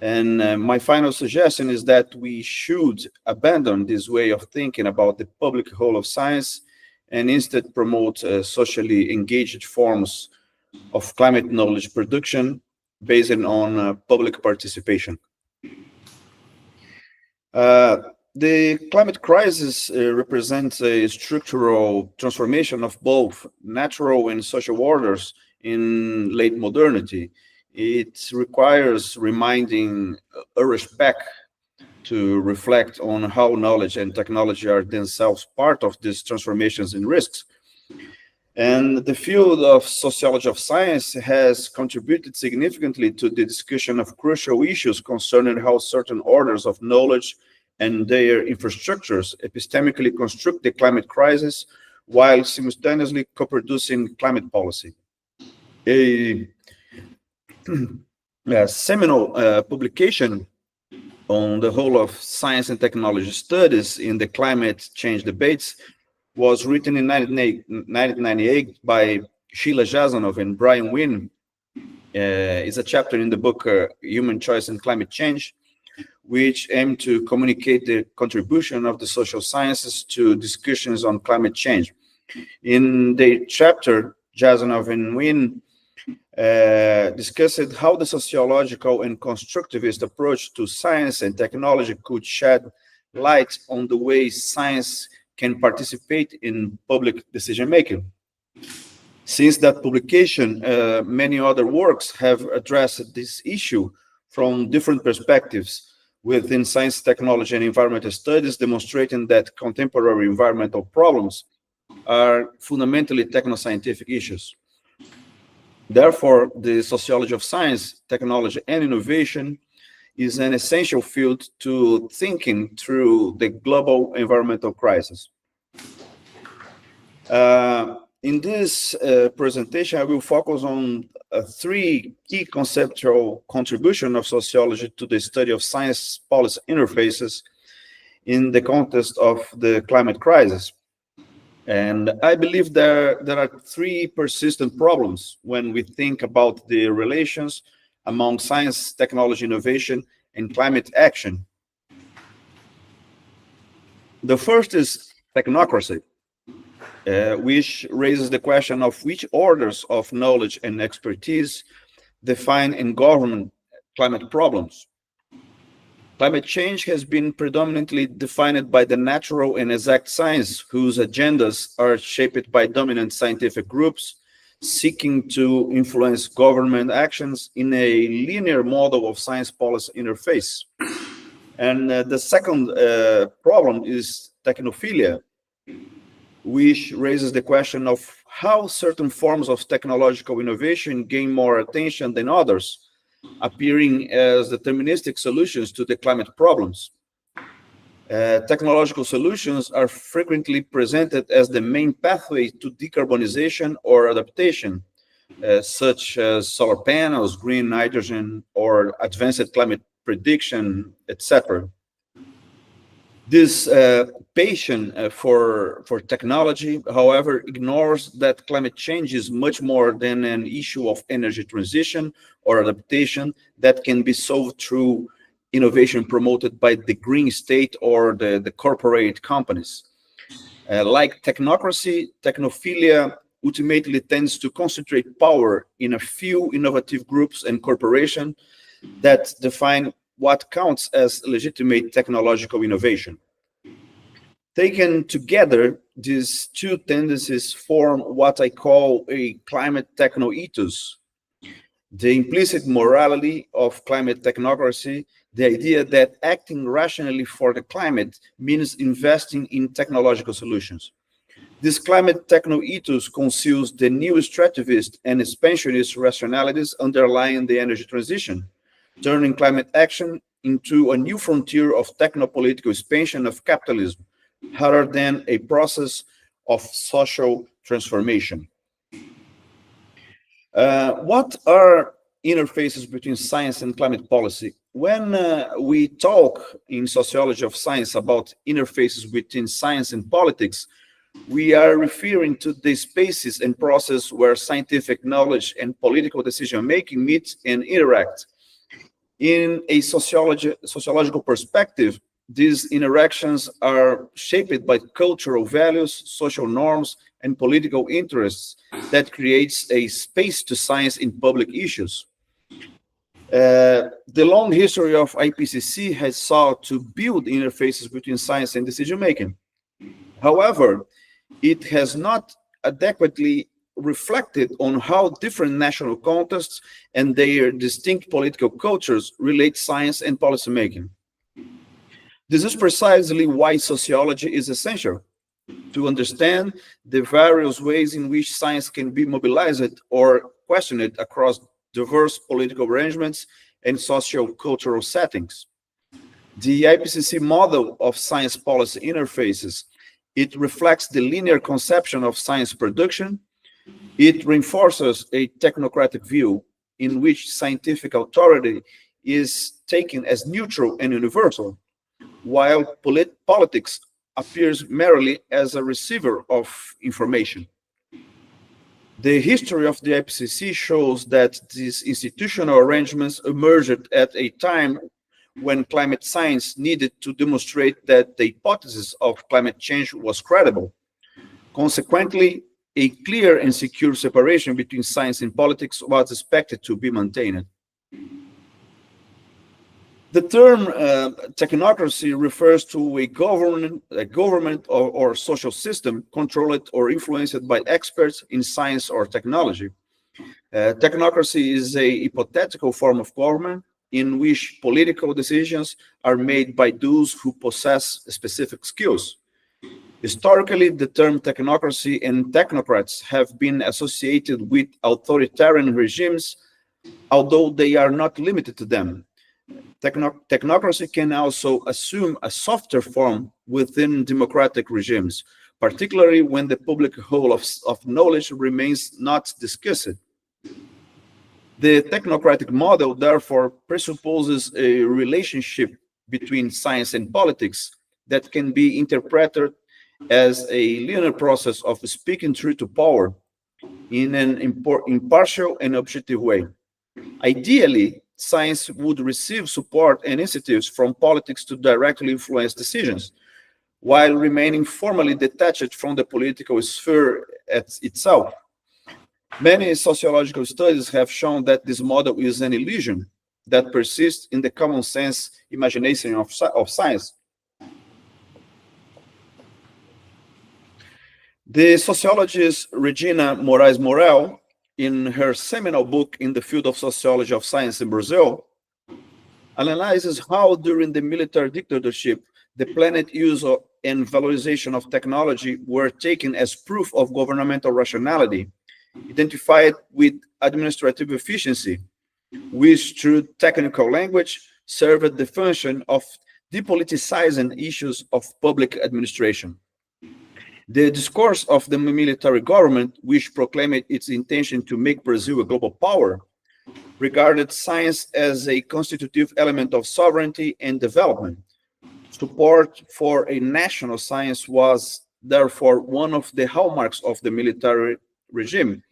And my final suggestion is that we should abandon this way of thinking about the public role of science and instead promote socially engaged forms of climate knowledge production based on public participation. The climate crisis represents a structural transformation of both natural and social orders in late modernity. It requires reminding a respect to reflect on how knowledge and technology are themselves part of these transformations and risks. And the field of sociology of science has contributed significantly to the discussion of crucial issues concerning how certain orders of knowledge and their infrastructures epistemically construct the climate crisis while simultaneously co-producing climate policy. seminal publication on the role of science and technology studies in the climate change debates was written in 1998 by Sheila Jasanoff and Brian Wynn. It's a chapter in the book Human Choice and Climate Change, which aimed to communicate the contribution of the social sciences to discussions on climate change. In the chapter, Jasanoff and Wynn discussed how the sociological and constructivist approach to science and technology could shed light on the way science can participate in public decision-making. Since that publication, many other works have addressed this issue from different perspectives within science, technology, and environmental studies, demonstrating that contemporary environmental problems are fundamentally technoscientific issues. Therefore, the sociology of science, technology, and innovation is an essential field to thinking through the global environmental crisis. In this presentation, I will focus on three key conceptual contributions of sociology to the study of science policy interfaces in the context of the climate crisis. And I believe there are three persistent problems when we think about the relations among science, technology, innovation, and climate action. The first is technocracy, which raises the question of which orders of knowledge and expertise define and govern climate problems. Climate change has been predominantly defined by the natural and exact science, whose agendas are shaped by dominant scientific groups seeking to influence government actions in a linear model of science policy interface. And the second problem is technophilia, which raises the question of how certain forms of technological innovation gain more attention than others, appearing as deterministic solutions to the climate problems. Technological solutions are frequently presented as the main pathway to decarbonization or adaptation, such as solar panels, green hydrogen, or advanced climate prediction, etc. This passion for technology, however, ignores that climate change is much more than an issue of energy transition or adaptation that can be solved through innovation promoted by the green state or the corporate companies. Like technocracy, technophilia ultimately tends to concentrate power in a few innovative groups and corporations that define what counts as legitimate technological innovation. Taken together, these two tendencies form what I call a climate techno-ethos. The implicit morality of climate technocracy, the idea that acting rationally for the climate means investing in technological solutions. This climate techno-ethos conceals the new extractivist and expansionist rationalities underlying the energy transition, turning climate action into a new frontier of technopolitical expansion of capitalism, rather than a process of social transformation. What are interfaces between science and climate policy? When we talk in sociology of science about interfaces between science and politics, we are referring to the spaces and processes where scientific knowledge and political decision-making meet and interact. In a sociological perspective, these interactions are shaped by cultural values, social norms, and political interests that creates a space to science in public issues. The long history of IPCC has sought to build interfaces between science and decision-making. However, it has not adequately reflected on how different national contexts and their distinct political cultures relate science and policymaking. This is precisely why sociology is essential, to understand the various ways in which science can be mobilized or questioned across diverse political arrangements and socio-cultural settings. The IPCC model of science policy interfaces, it reflects the linear conception of science production. It reinforces a technocratic view in which scientific authority is taken as neutral and universal, while politics appears merely as a receiver of information. The history of the IPCC shows that these institutional arrangements emerged at a time when climate science needed to demonstrate that the hypothesis of climate change was credible. Consequently, a clear and secure separation between science and politics was expected to be maintained. The term technocracy refers to a government or social system controlled or influenced by experts in science or technology. Technocracy is a hypothetical form of government in which political decisions are made by those who possess specific skills. Historically, the term technocracy and technocrats have been associated with authoritarian regimes, although they are not limited to them. Technocracy can also assume a softer form within democratic regimes, particularly when the public whole of knowledge remains not discussed. The technocratic model, therefore, presupposes a relationship between science and politics that can be interpreted as a linear process of speaking truth to power in an impartial and objective way. Ideally, science would receive support and incentives from politics to directly influence decisions, while remaining formally detached from the political sphere itself. Many sociological studies have shown that this model is an illusion that persists in the common sense imagination of science. The sociologist Regina Moraes Morel, in her seminal book in the field of sociology of science in Brazil, analyzes how during the military dictatorship, the planned use and valorization of technology were taken as proof of governmental rationality, identified with administrative efficiency, which through technical language served the function of depoliticizing issues of public administration. The discourse of the military government, which proclaimed its intention to make Brazil a global power, regarded science as a constitutive element of sovereignty and development. Support for a national science was therefore one of the hallmarks of the military regime,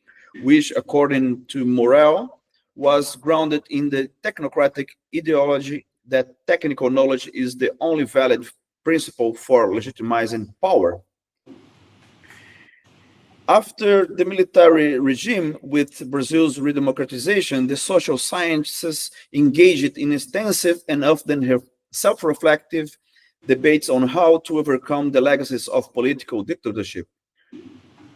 which, according to Morel, was grounded in the technocratic ideology that technical knowledge is the only valid principle for legitimizing power. After the military regime, with Brazil's redemocratization, the social sciences engaged in extensive and often self-reflective debates on how to overcome the legacies of political dictatorship.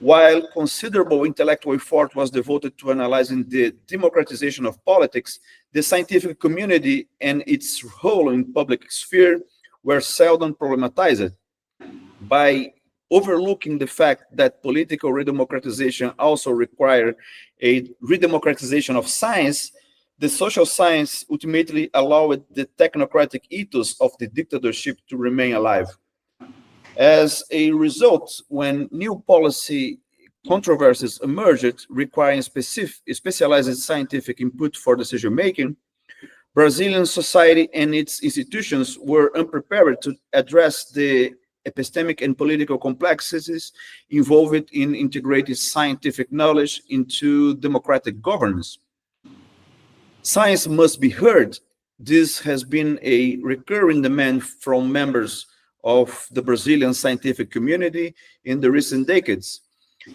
While considerable intellectual effort was devoted to analyzing the democratization of politics, the scientific community and its role in public sphere were seldom problematized. By overlooking the fact that political redemocratization also required a redemocratization of science, the social science ultimately allowed the technocratic ethos of the dictatorship to remain alive. As a result, when new policy controversies emerged requiring specialized scientific input for decision-making, Brazilian society and its institutions were unprepared to address the epistemic and political complexities involved in integrating scientific knowledge into democratic governance. Science must be heard. This has been a recurring demand from members of the Brazilian scientific community in the recent decades.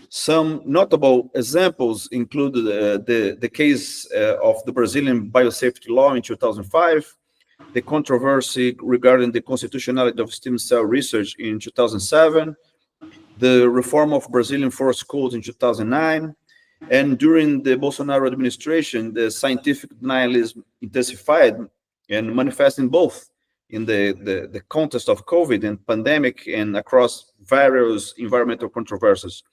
Some notable examples include the case of the Brazilian biosafety law in 2005, the controversy regarding the constitutionality of stem cell research in 2007, the reform of Brazilian forest codes in 2009, and during the Bolsonaro administration, the scientific nihilism intensified and manifesting both in the context of COVID and pandemic and across various environmental controversies.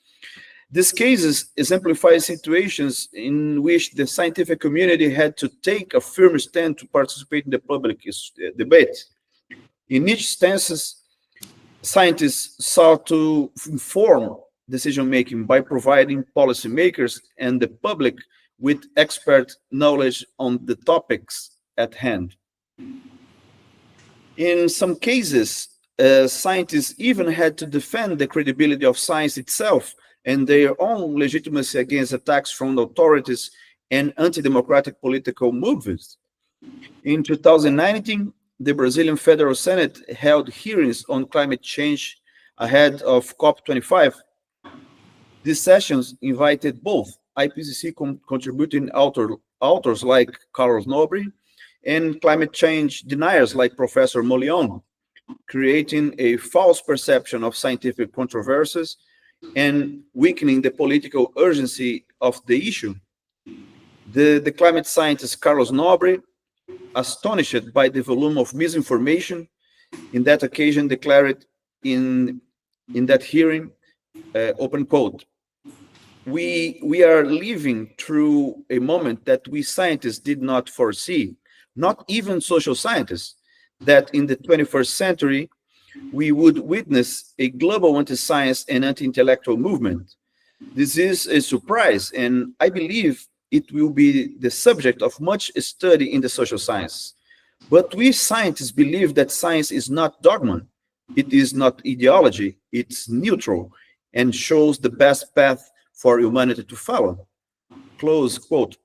These cases exemplify situations in which the scientific community had to take a firm stand to participate in the public debate. In each instance, scientists sought to inform decision-making by providing policymakers and the public with expert knowledge on the topics at hand. In some cases, scientists even had to defend the credibility of science itself and their own legitimacy against attacks from authorities and anti-democratic political movements. In 2019, the Brazilian Federal Senate held hearings on climate change ahead of COP25. These sessions invited both IPCC contributing authors like Carlos Nobre and climate change deniers like Professor Molion, creating a false perception of scientific controversies and weakening the political urgency of the issue. The climate scientist Carlos Nobre, astonished by the volume of misinformation, in that occasion declared in that hearing, open quote, we are living through a moment that we scientists did not foresee, not even social scientists, that in the 21st century, we would witness a global anti-science and anti-intellectual movement. This is a surprise, and I believe it will be the subject of much study in the social science. But we scientists believe that science is not dogma, it is not ideology, it's neutral, and shows the best path for humanity to follow. Close quote.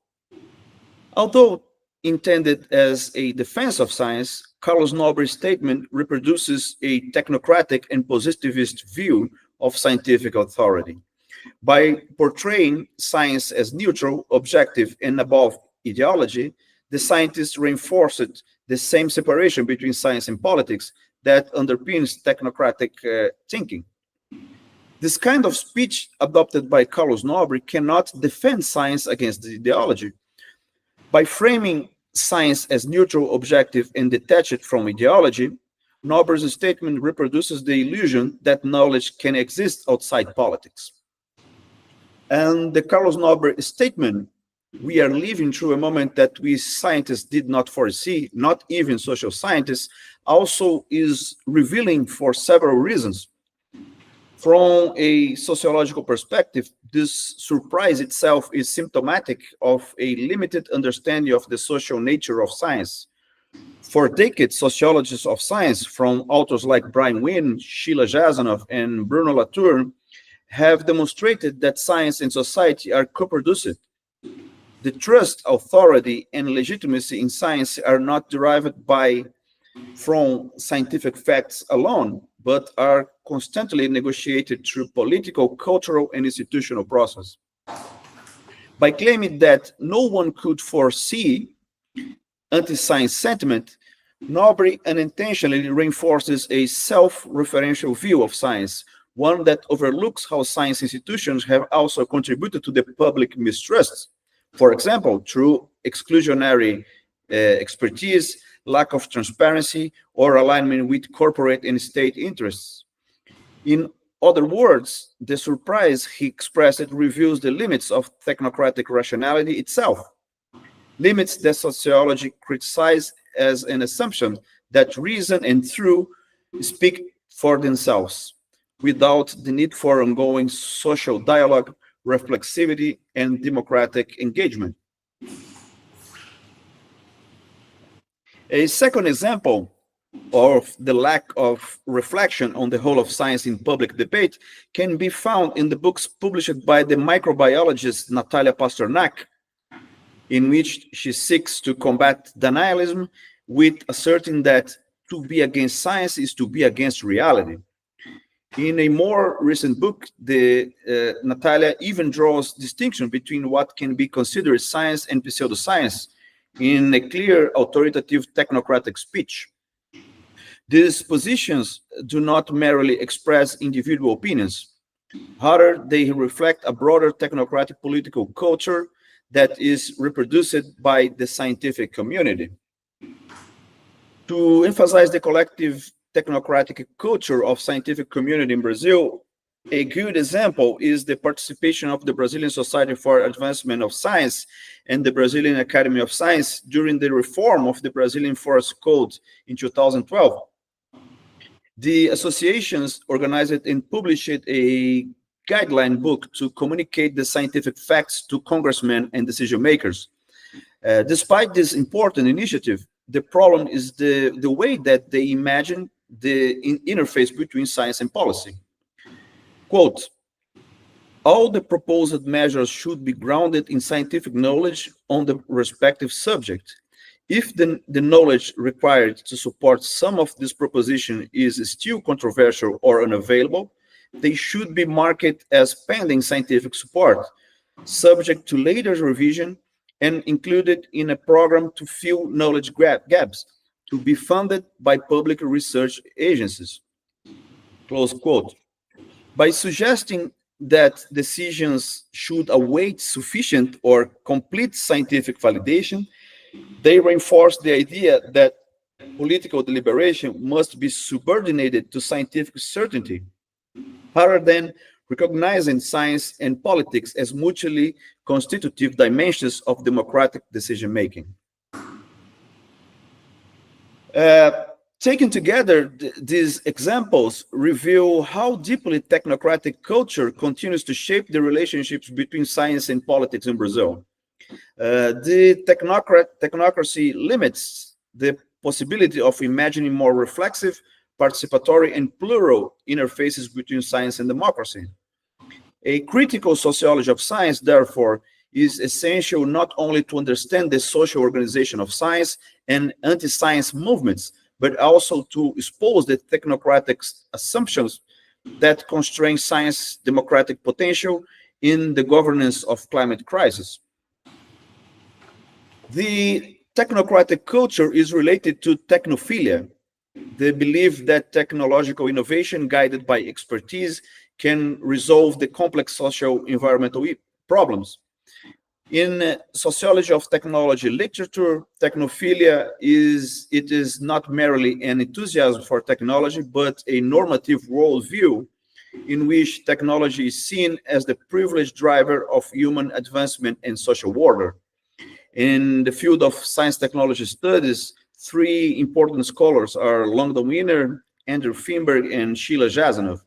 Although intended as a defense of science, Carlos Nobre's statement reproduces a technocratic and positivist view of scientific authority. By portraying science as neutral, objective, and above ideology, the scientists reinforced the same separation between science and politics that underpins technocratic thinking. This kind of speech adopted by Carlos Nobre cannot defend science against the ideology. By framing science as neutral, objective, and detached from ideology, Nobre's statement reproduces the illusion that knowledge can exist outside politics. And the Carlos Nobre statement, we are living through a moment that we scientists did not foresee, not even social scientists, also is revealing for several reasons. From a sociological perspective, this surprise itself is symptomatic of a limited understanding of the social nature of science. For decades, sociologists of science, from authors like Brian Wynne, Sheila Jasanoff, and Bruno Latour, have demonstrated that science and society are co-produced. The trust, authority, and legitimacy in science are not derived from scientific facts alone, but are constantly negotiated through political, cultural, and institutional process. By claiming that no one could foresee anti-science sentiment, Nobre unintentionally reinforces a self-referential view of science, one that overlooks how science institutions have also contributed to the public mistrust. For example, through exclusionary expertise, lack of transparency, or alignment with corporate and state interests. In other words, the surprise he expressed reveals the limits of technocratic rationality itself, limits that sociology criticizes as an assumption that reason and truth speak for themselves, without the need for ongoing social dialogue, reflexivity, and democratic engagement. A second example of the lack of reflection on the role of science in public debate can be found in the books published by the microbiologist Natalia Pasternak, in which she seeks to combat denialism with asserting that to be against science is to be against reality. In a more recent book, Natalia even draws distinction between what can be considered science and pseudoscience in a clear, authoritative, technocratic speech. These positions do not merely express individual opinions. Rather, they reflect a broader technocratic political culture that is reproduced by the scientific community. To emphasize the collective technocratic culture of scientific community in Brazil, a good example is the participation of the Brazilian Society for Advancement of Science and the Brazilian Academy of Science during the reform of the Brazilian Forest Code in 2012. The associations organized and published a guideline book to communicate the scientific facts to congressmen and decision makers. Despite this important initiative, the problem is the way that they imagine the interface between science and policy. Quote, all the proposed measures should be grounded in scientific knowledge on the respective subject. If the knowledge required to support some of this proposition is still controversial or unavailable, they should be marked as pending scientific support, subject to later revision and included in a program to fill knowledge gaps, to be funded by public research agencies. Close quote. By suggesting that decisions should await sufficient or complete scientific validation, they reinforce the idea that political deliberation must be subordinated to scientific certainty, rather than recognizing science and politics as mutually constitutive dimensions of democratic decision-making. Taken together, these examples reveal how deeply technocratic culture continues to shape the relationships between science and politics in Brazil. The technocracy limits the possibility of imagining more reflexive, participatory, and plural interfaces between science and democracy. A critical sociology of science, therefore, is essential not only to understand the social organization of science and anti-science movements, but also to expose the technocratic assumptions that constrain science's democratic potential in the governance of climate crisis. The technocratic culture is related to technophilia, the belief that technological innovation guided by expertise can resolve the complex social environmental problems. In sociology of technology literature, technophilia is not merely an enthusiasm for technology, but a normative worldview in which technology is seen as the privileged driver of human advancement and social order. In the field of science technology studies, three important scholars are Langdon Wiener, Andrew Finberg, and Sheila Jasanoff.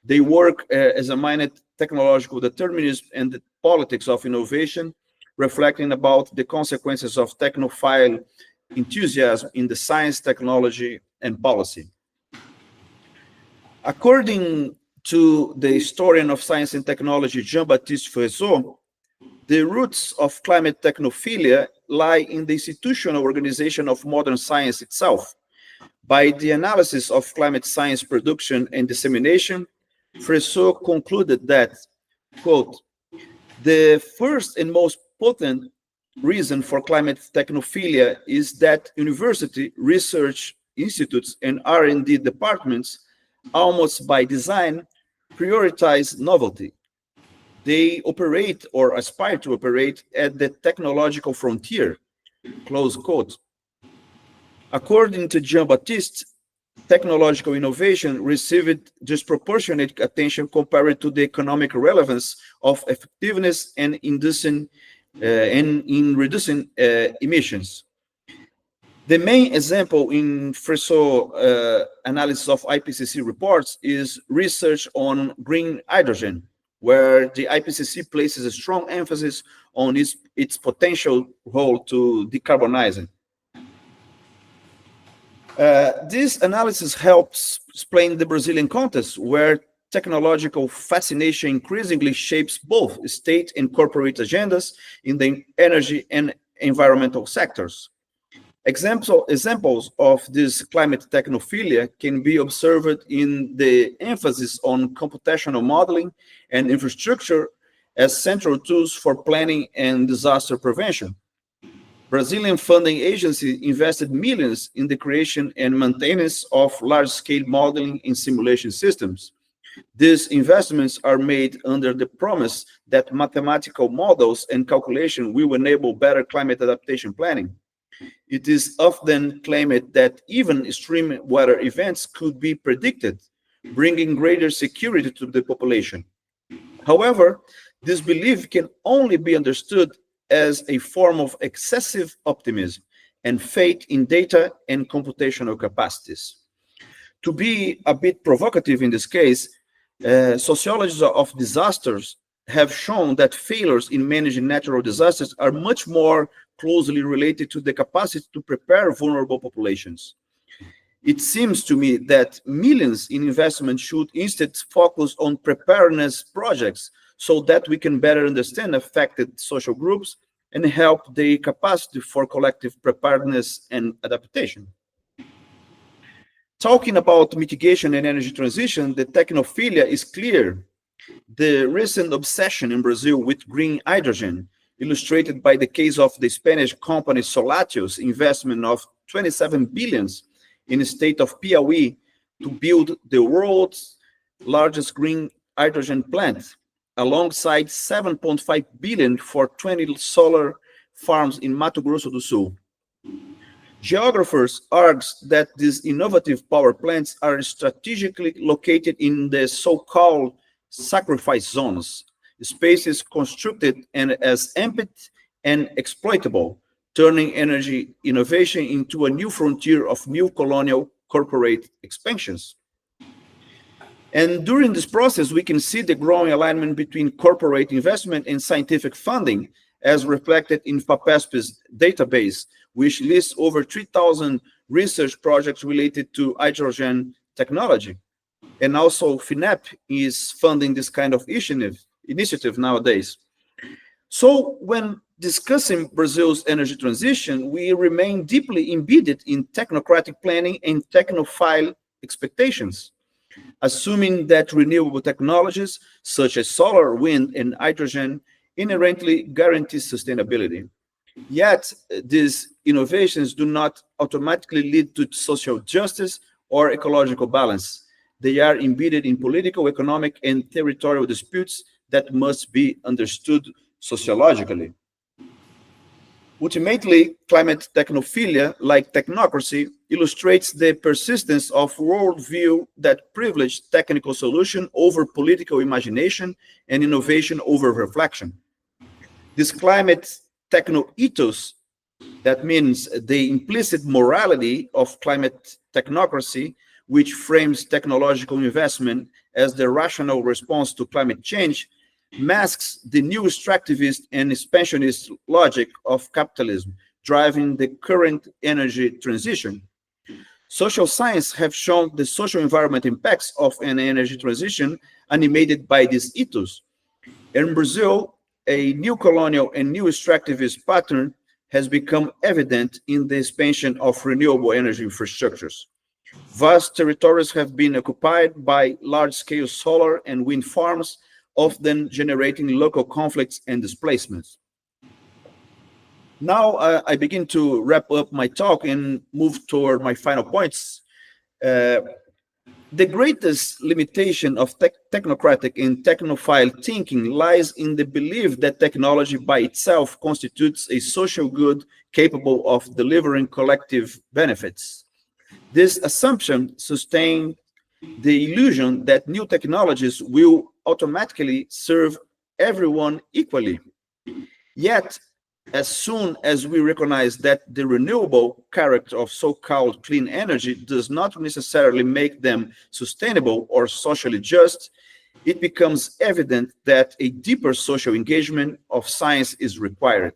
They work examining technological determinism and the politics of innovation, reflecting about the consequences of technophile enthusiasm in the science, technology, and policy. According to the historian of science and technology, Jean-Baptiste Fresot, the roots of climate technophilia lie in the institutional organization of modern science itself. By the analysis of climate science production and dissemination, Fresot concluded that, quote, the first and most potent reason for climate technophilia is that university, research institutes, and R&D departments, almost by design, prioritize novelty. They operate or aspire to operate at the technological frontier, close quote. According to Jean-Baptiste, technological innovation received disproportionate attention compared to the economic relevance of effectiveness and in reducing emissions. The main example in Fresot analysis of IPCC reports is research on green hydrogen, where the IPCC places a strong emphasis on its potential role to decarbonizing. This analysis helps explain the Brazilian context, where technological fascination increasingly shapes both state and corporate agendas in the energy and environmental sectors. Examples of this climate technophilia can be observed in the emphasis on computational modeling and infrastructure as central tools for planning and disaster prevention. Brazilian funding agencies invested millions in the creation and maintenance of large-scale modeling and simulation systems. These investments are made under the promise that mathematical models and calculation will enable better climate adaptation planning. It is often claimed that even extreme weather events could be predicted, bringing greater security to the population. However, this belief can only be understood as a form of excessive optimism and faith in data and computational capacities. To be a bit provocative in this case, Sociologists of disasters have shown that failures in managing natural disasters are much more closely related to the capacity to prepare vulnerable populations. It seems to me that millions in investment should instead focus on preparedness projects so that we can better understand affected social groups and help their capacity for collective preparedness and adaptation. Talking about mitigation and energy transition, the technophilia is clear. The recent obsession in Brazil with green hydrogen, illustrated by the case of the Spanish company Solatio's investment of 27 billions in the state of Piauí to build the world's largest green hydrogen plant, alongside 7.5 billion for 20 solar farms in Mato Grosso do Sul. Geographers argue that these innovative power plants are strategically located in the so-called sacrifice zones, spaces constructed and as empty and exploitable, turning energy innovation into a new frontier of new colonial corporate expansions. And during this process, we can see the growing alignment between corporate investment and scientific funding, as reflected in FAPESP's database, which lists over 3,000 research projects related to hydrogen technology. And also FINEP is funding this kind of initiative nowadays. So when discussing Brazil's energy transition, we remain deeply embedded in technocratic planning and technophile expectations, assuming that renewable technologies such as solar, wind, and hydrogen inherently guarantee sustainability. Yet, these innovations do not automatically lead to social justice or ecological balance. They are embedded in political, economic, and territorial disputes that must be understood sociologically. Ultimately, climate technophilia, like technocracy, illustrates the persistence of worldview that privilege technical solution over political imagination and innovation over reflection. This climate techno-ethos, that means the implicit morality of climate technocracy, which frames technological investment as the rational response to climate change, masks the new extractivist and expansionist logic of capitalism, driving the current energy transition. Social science have shown the social environment impacts of an energy transition animated by this ethos. In Brazil, a new colonial and new extractivist pattern has become evident in the expansion of renewable energy infrastructures. Vast territories have been occupied by large-scale solar and wind farms, often generating local conflicts and displacements. Now I begin to wrap up my talk and move toward my final points. The greatest limitation of technocratic and technophile thinking lies in the belief that technology by itself constitutes a social good capable of delivering collective benefits. This assumption sustains the illusion that new technologies will automatically serve everyone equally. Yet, as soon as we recognize that the renewable character of so-called clean energy does not necessarily make them sustainable or socially just, it becomes evident that a deeper social engagement of science is required.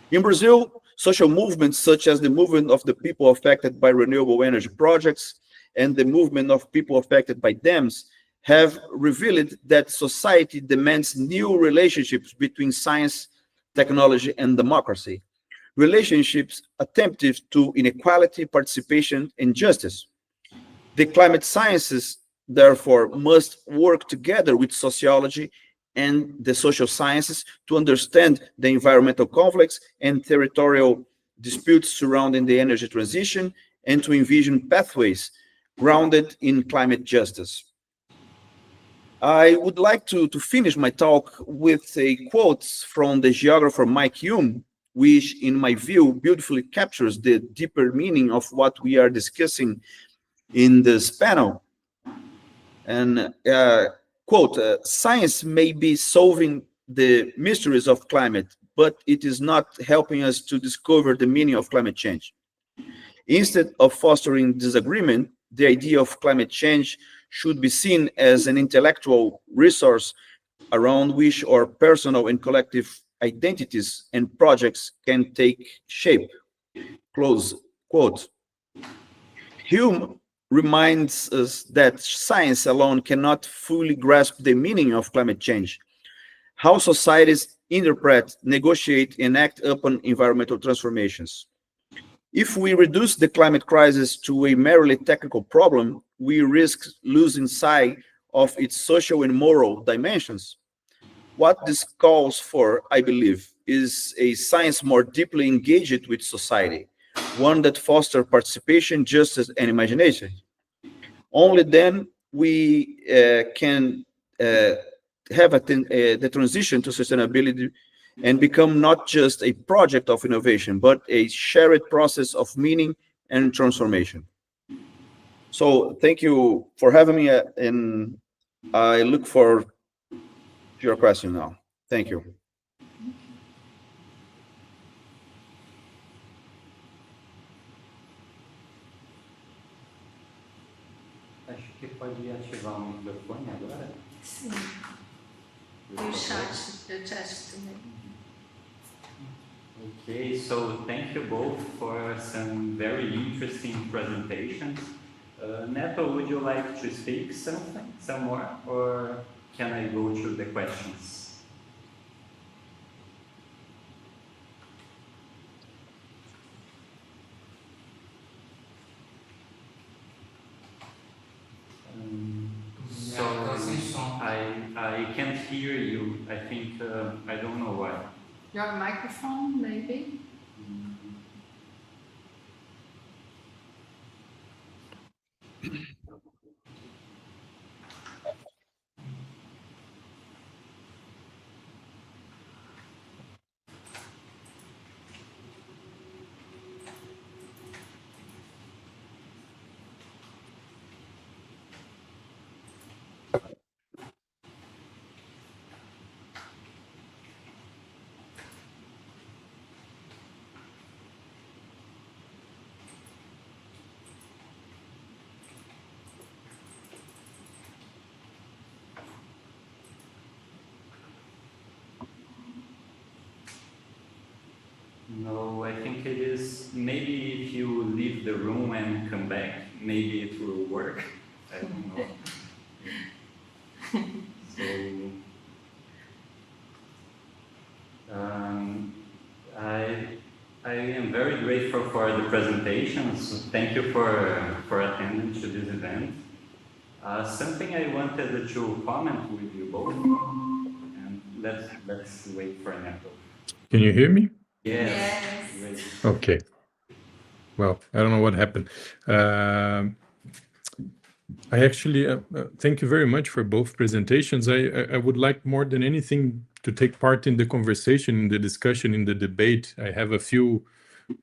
In Brazil, social movements such as the movement of the people affected by renewable energy projects and the movement of people affected by dams have revealed that society demands new relationships between science, technology, and democracy, relationships attentive to inequality, participation, and justice. The climate sciences, therefore, must work together with sociology and the social sciences to understand the environmental conflicts and territorial disputes surrounding the energy transition and to envision pathways grounded in climate justice. I would like to finish my talk with a quote from the geographer Mike Hume, which, in my view, beautifully captures the deeper meaning of what we are discussing in this panel. And quote, science may be solving the mysteries of climate, but it is not helping us to discover the meaning of climate change. Instead of fostering disagreement, the idea of climate change should be seen as an intellectual resource around which our personal and collective identities and projects can take shape. Close quote. Hume reminds us that science alone cannot fully grasp the meaning of climate change, how societies interpret, negotiate, and act upon environmental transformations. If we reduce the climate crisis to a merely technical problem, we risk losing sight of its social and moral dimensions. What this calls for, I believe, is a science more deeply engaged with society, one that fosters participation, justice, and imagination. Only then we can have the transition to sustainability and become not just a project of innovation, but a shared process of meaning and transformation. So thank you for having me, and I look forward to your question now. Thank you. Acho que pode ativar o microfone agora. Sim. E o chat também. Okay, so thank you both for some very interesting presentations. Neto, would you like to speak some more, or can I go through the questions? So I can't hear you. I think I don't know why. Your microphone, maybe? No, I think it is, maybe if you leave the room and come back, maybe it will work. I don't know. So, I am very grateful for the presentations. Thank you for attending to this event. Something I wanted to comment with you both, and let's wait for Neto. Can you hear me? Yes. Okay. Well, I don't know what happened. I actually thank you very much for both presentations. I would like more than anything to take part in the conversation, in the discussion, in the debate. I have a few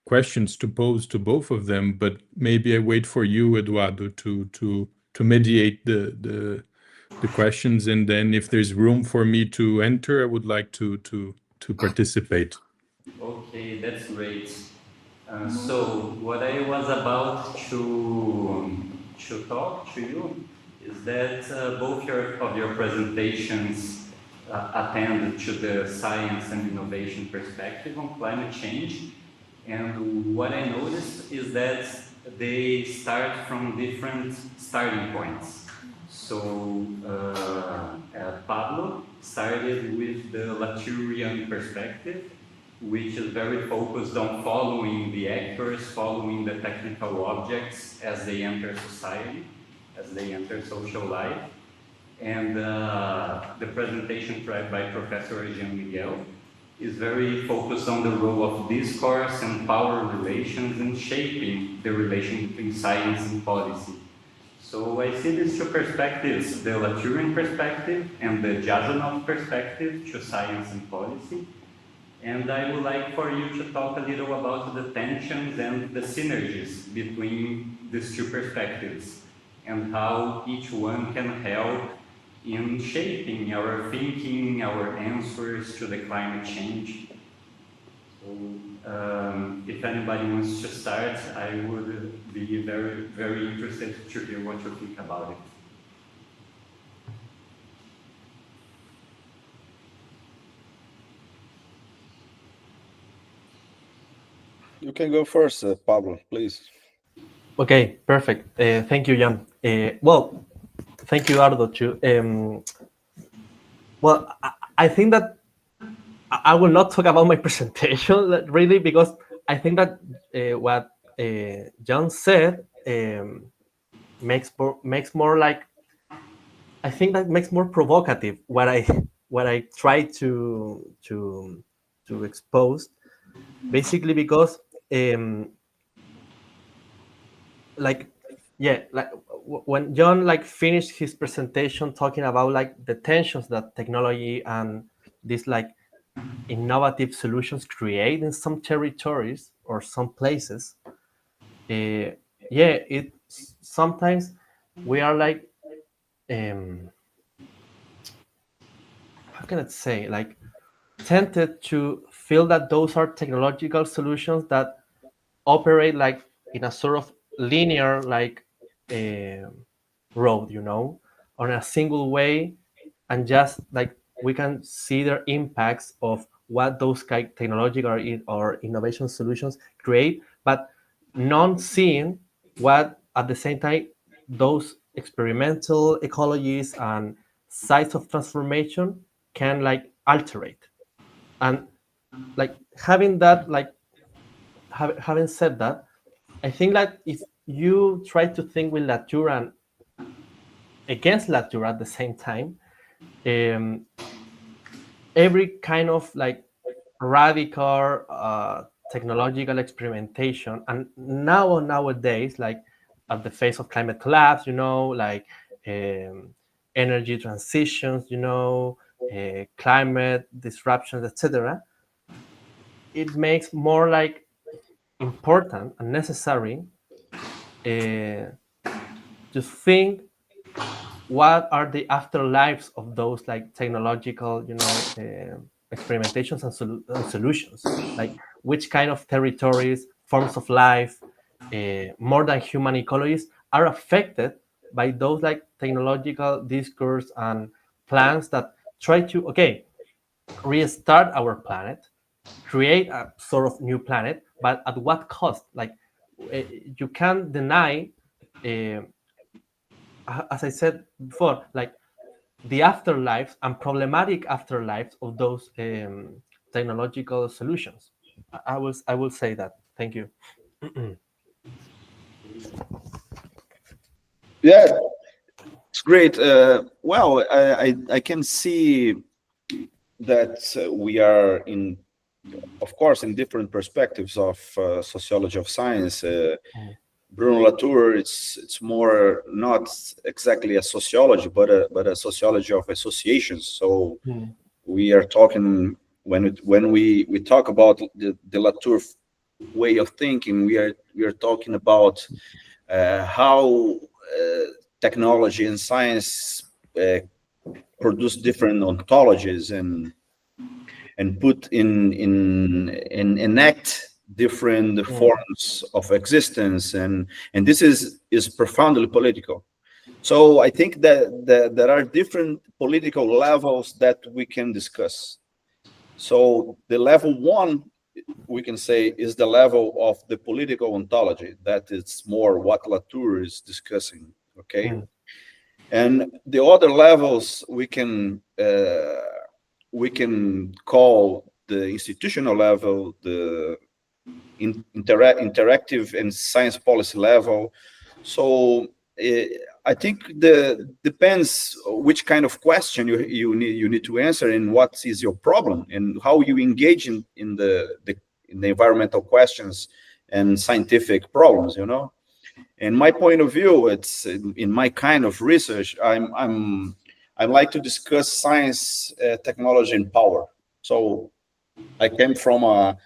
questions to pose to both of them, but maybe I wait for you, Eduardo, to mediate the questions, and then if there's room for me to enter, I would like to participate. Okay, that's great. So what I was about to talk to you is that both of your presentations attend to the science and innovation perspective on climate change. And what I noticed is that they start from different starting points. So Pablo started with the Latourian perspective, which is very focused on following the actors, following the technical objects as they enter society, as they enter social life. And the presentation by Professor Jean Miguel is very focused on the role of discourse and power relations in shaping the relation between science and policy. So I see these two perspectives, the Latourian perspective and the Jasanoff perspective to science and policy. And I would like for you to talk a little about the tensions and the synergies between these two perspectives and how each one can help in shaping our thinking, our answers to the climate change. If anybody wants to start, I would be very, very interested to hear what you think about it. You can go first, Pablo, please. Okay, perfect. Thank you, Jan. Well, thank you, Ardo, too. Well, I think that I will not talk about my presentation really, because I think that what Jan said makes more like, I think that makes more provocative what I try to expose, basically because like when John finished his presentation talking about the tensions that technology and these innovative solutions create in some territories or some places, it sometimes we are how can I say, tempted to feel that those are technological solutions that operate in a sort of linear road, on a single way, and just we can see their impacts of what those technological or innovation solutions create, but not seeing what at the same time those experimental ecologies and sites of transformation can alterate. And having that having said that, I think that if you try to think with Latour and against Latour at the same time, every kind of radical technological experimentation, and nowadays, at the face of climate collapse, energy transitions, climate disruptions, etc., it makes more important and necessary to think what are the afterlives of those technological experimentations and solutions, which kind of territories, forms of life, more than human ecologies are affected by those technological discourse and plans that try to restart our planet, create a sort of new planet, but at what cost? You can't deny, as I said before, the afterlives and problematic afterlives of those technological solutions. I will say that. Thank you. Yeah, it's great. Well, I can see that we are of course, in different perspectives of sociology of science. Bruno Latour, it's more not exactly a sociology, but a sociology of associations. So we are talking, when we talk about the Latour way of thinking, we are talking about how technology and science produce different ontologies and put enact different forms of existence, and this is profoundly political. So I think that there are different political levels that we can discuss. So the level one, we can say, is the level of the political ontology. That is more what Latour is discussing, okay? And the other levels we can call the institutional level, the interactive and science policy level. So I think depends which kind of question you need to answer, and what is your problem, and how you engage in the environmental questions and scientific problems. And my point of view, it's in my kind of research, I like to discuss science, technology, and power. So I came from a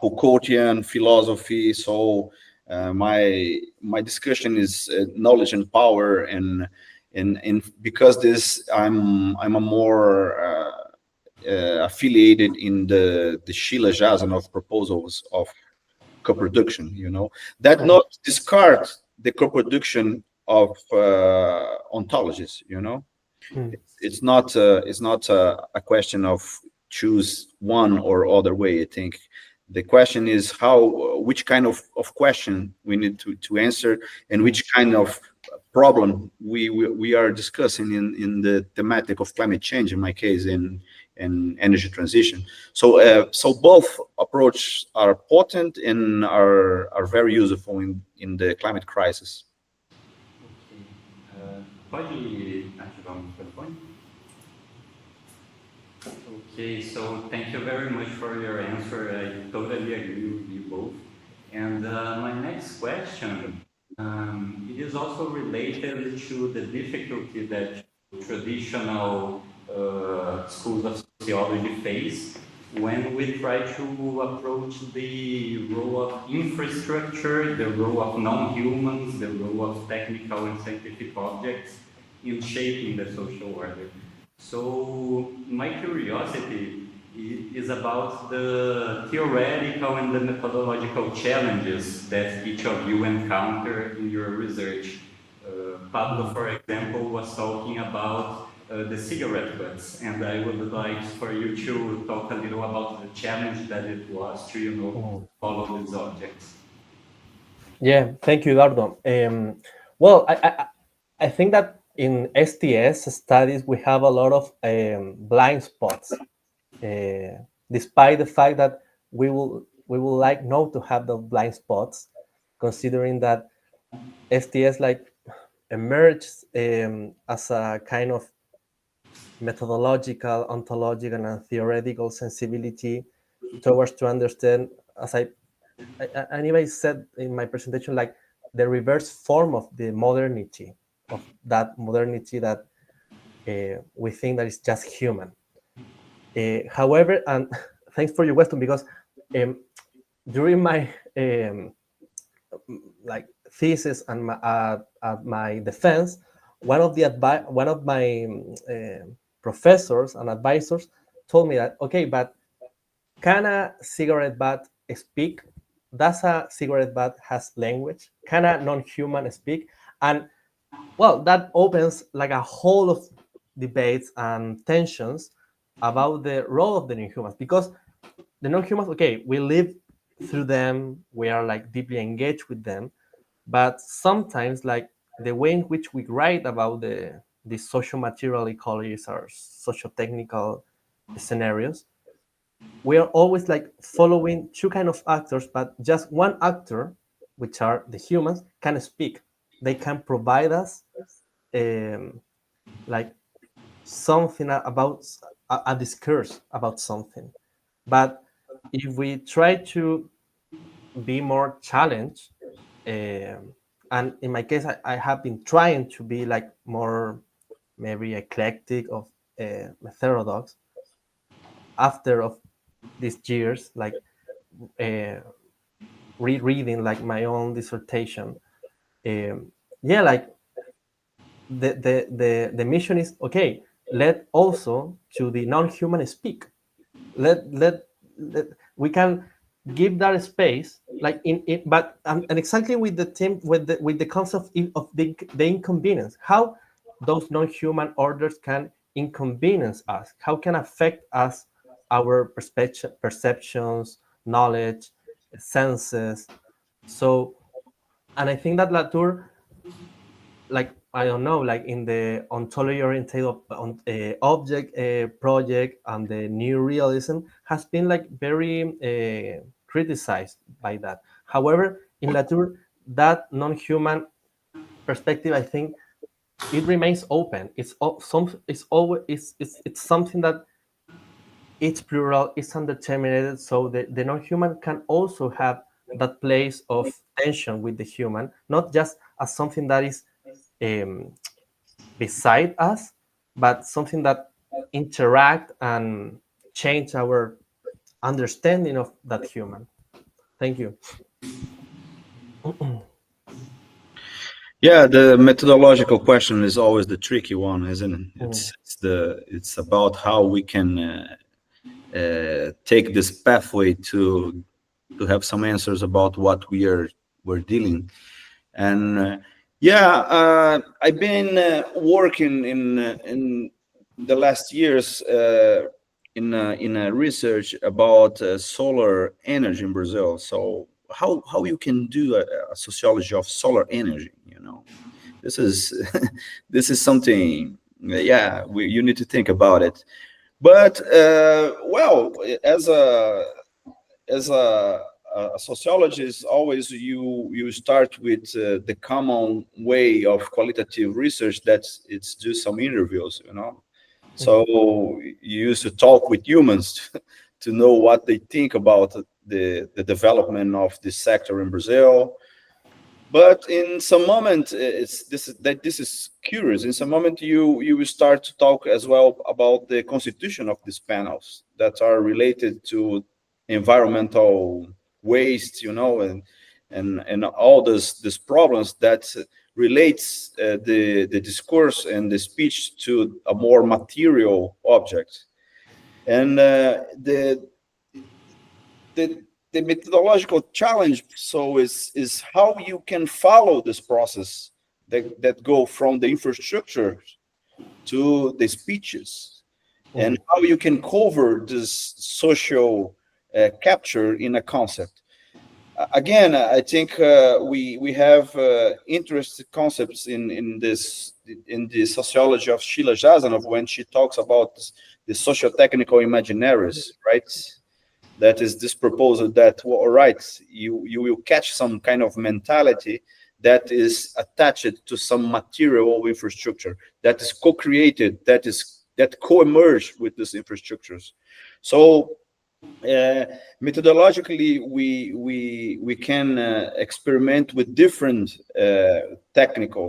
Foucaultian philosophy. So my discussion is knowledge and power, and because I'm a more affiliated in the Sheila Jasanoff proposals of co-production, that not discard the co-production of ontologies, It's not a question of choose one or other way. I think the question is which kind of question we need to answer, and which kind of problem we are discussing in the thematic of climate change, in my case, in energy transition. So both approaches are potent and are very useful in the climate crisis. Pode ativar o microfone? Okay, so thank you very much for your answer. I totally agree with you both. And my next question, it is also related to the difficulty that traditional schools of sociology face when we try to approach the role of infrastructure, the role of non-humans, the role of technical and scientific objects in shaping the social order. So my curiosity is about the theoretical and the methodological challenges that each of you encounter in your research. Pablo, for example, was talking about the cigarette butts, and I would like for you to talk a little about the challenge that it was to, follow these objects. Yeah, thank you, Eduardo. Well, I think that in STS studies we have a lot of blind spots, despite the fact that we will like not to have the blind spots, considering that STS like emerged as a kind of methodological, ontological, and theoretical sensibility towards to understand, as I anyway said in my presentation, like the reverse form of the modernity, of that modernity that we think that is just human. However, and thanks for your question, because during my like thesis and my defense, one of my professors and advisors told me that, okay, but can a cigarette butt speak? Does a cigarette butt has language? Can a non-human speak? And well, that opens like a whole of debates and tensions about the role of the non-humans, because the non-humans, okay, we live through them, we are like deeply engaged with them, but sometimes like the way in which we write about the social material ecologies or socio-technical scenarios, we are always like following two kind of actors, but just one actor, which are the humans, can speak. They can provide us like something about a discourse about something. But if we try to be more challenged, and in my case, I have been trying to be like more maybe eclectic of heterodox after of these years, like rereading like my own dissertation. Yeah, like the mission is, okay, let also to the non-human speak. Let we can give that space, like in but and exactly with the theme, with the concept of the inconvenience, how those non-human orders can inconvenience us, how can affect us, our perceptions, knowledge, senses. So, and I think that Latour, like, I don't know, like in the ontology oriented object project and the new realism has been like very criticized by that. However, in Latour, that non-human perspective, I think it remains open. It's something that it's plural, it's undetermined, so the non-human can also have that place of tension with the human, not just as something that is beside us, but something that interact and change our understanding of that human. Thank you. Yeah, the methodological question is always the tricky one, isn't it? It's about how we can take this pathway to have some answers about what we're dealing. And I've been working in the last years in research about solar energy in Brazil. So how you can do a sociology of solar energy? You know, this is this is something. You need to think about it. But well, as a sociologist, always you start with the common way of qualitative research. It's do some interviews, you know. So you used to talk with humans to know what they think about the development of this sector in Brazil. But in some moment, this is curious. In some moment, you will start to talk as well about the constitution of these panels that are related to environmental waste, you know, and all these problems that relates the discourse and the speech to a more material object. And the methodological challenge is how you can follow this process that go from the infrastructure to the speeches, and how you can cover this social capture in a concept. Again, I think we have interesting concepts in the sociology of Sheila Jasanoff when she talks about the socio-technical imaginaries, right? That is this proposal that, well, all right, you will catch some kind of mentality that is attached to some material infrastructure that is co-created, that co-emerge with these infrastructures. So methodologically, we can experiment with different technical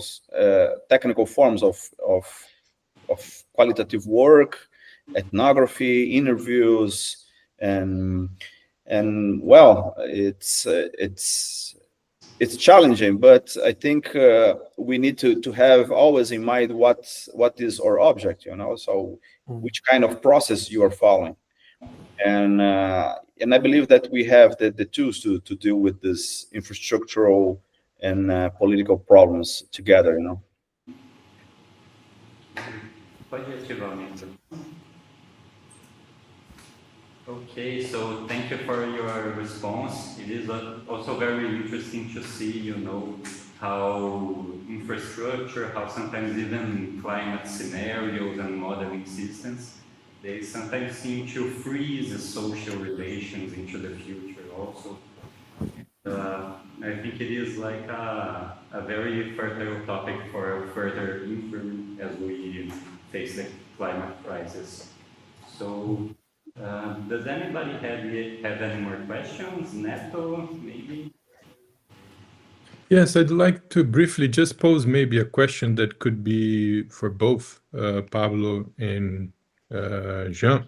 forms of qualitative work, ethnography, interviews, and well, it's challenging, but I think we need to have always in mind what is our object, you know. So which kind of process you are following. And I believe that we have the tools to deal with this infrastructural and political problems together, you know. Okay, so thank you for your response. It is also very interesting to see, you know, how infrastructure, how sometimes even climate scenarios and modeling systems, they sometimes seem to freeze the social relations into the future also. I think it is like a very fertile topic for further inquiry as we face the climate crisis. So, does anybody have any more questions? Neto, maybe? Yes, I'd like to briefly just pose maybe a question that could be for both Pablo and Jean.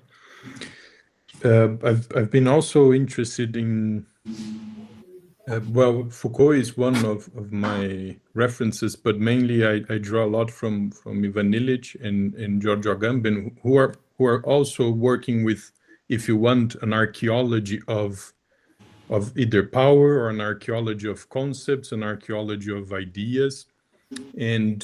I've been also interested in, well, Foucault is one of my references, but mainly I draw a lot from Ivan Illich and Giorgio Agamben, who are also working with, if you want, an archaeology of either power or an archaeology of concepts, an archaeology of ideas. And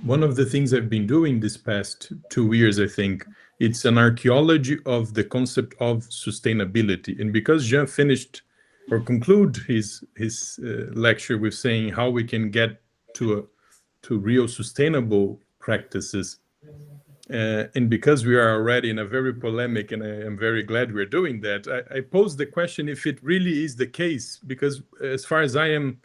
one of the things I've been doing this past 2 years, I think, it's an archaeology of the concept of sustainability. And because Jean finished or conclude his lecture with saying how we can get to real sustainable practices, and because we are already in a very polemic, and I am very glad we're doing that, I pose the question if it really is the case, because as far as I am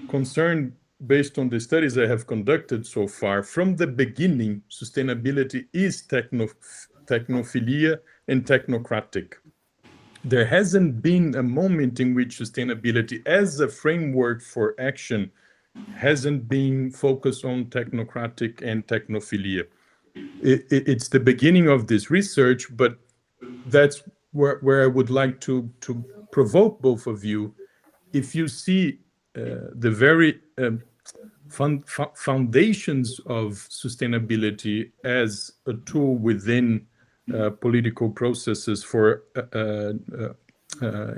concerned, based on the studies I have conducted so far, from the beginning, sustainability is technophilia and technocratic. There hasn't been a moment in which sustainability as a framework for action hasn't been focused on technocratic and technophilia. It's the beginning of this research, but that's where I would like to provoke both of you. If you see the very foundations of sustainability as a tool within political processes for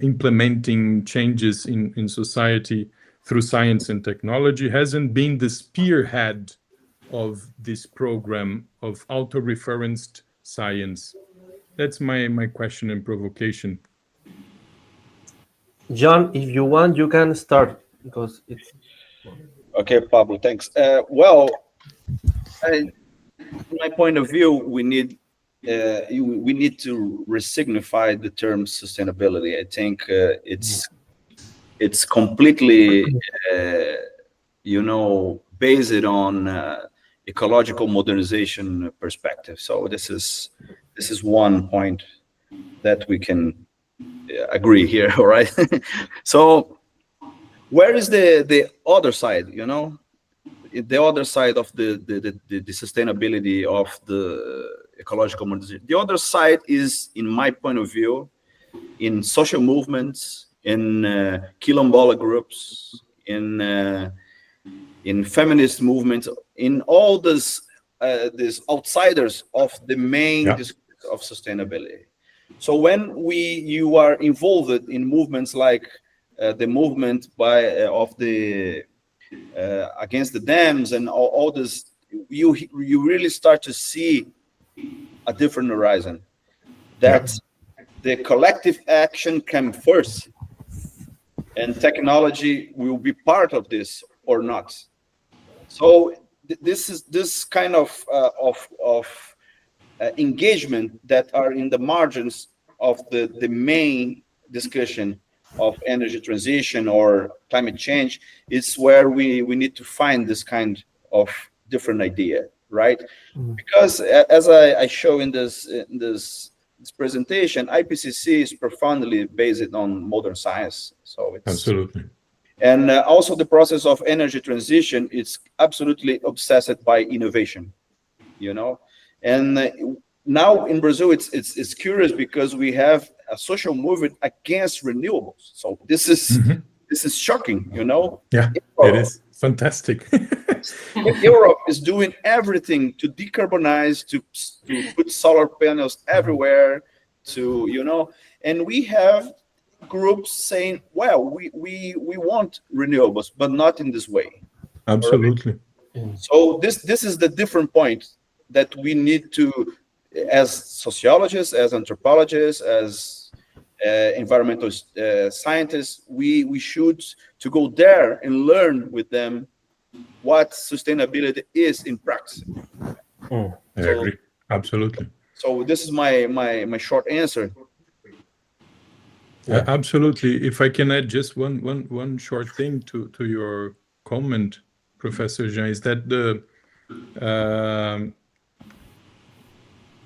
implementing changes in society through science and technology, hasn't been the spearhead of this program of auto-referenced science? That's my question and provocation. John, if you want, you can start because it's. Okay, Pablo, thanks. Well, from my point of view, we need to resignify the term sustainability. I think it's completely, based on ecological modernization perspective. So this is one point that we can agree here, all right? So where is the other side, the other side of the sustainability of the ecological modernization? The other side is, in my point of view, in social movements, in quilombola groups, in feminist movements, in all these outsiders of the main discourse of sustainability. So when you are involved in movements like the movement of the against the dams and all this, you really start to see a different horizon. That the collective action came first, and technology will be part of this or not. So this kind of engagement that are in the margins of the main discussion of energy transition or climate change is where we need to find this kind of different idea, right? Because as I show in this presentation, IPCC is profoundly based on modern science. So it's absolutely. And also the process of energy transition is absolutely obsessed by innovation, And now in Brazil, it's curious because we have a social movement against renewables. So this is shocking, Yeah, it is fantastic. Europe is doing everything to decarbonize, to put solar panels everywhere, and we have groups saying, well, we want renewables, but not in this way. Absolutely. Right? So this is the different point that we need to, as sociologists, as anthropologists, as environmental scientists, we should to go there and learn with them what sustainability is in practice. I agree. Absolutely. So this is my short answer. Absolutely. If I can add just one short thing to your comment, Professor Jean, is that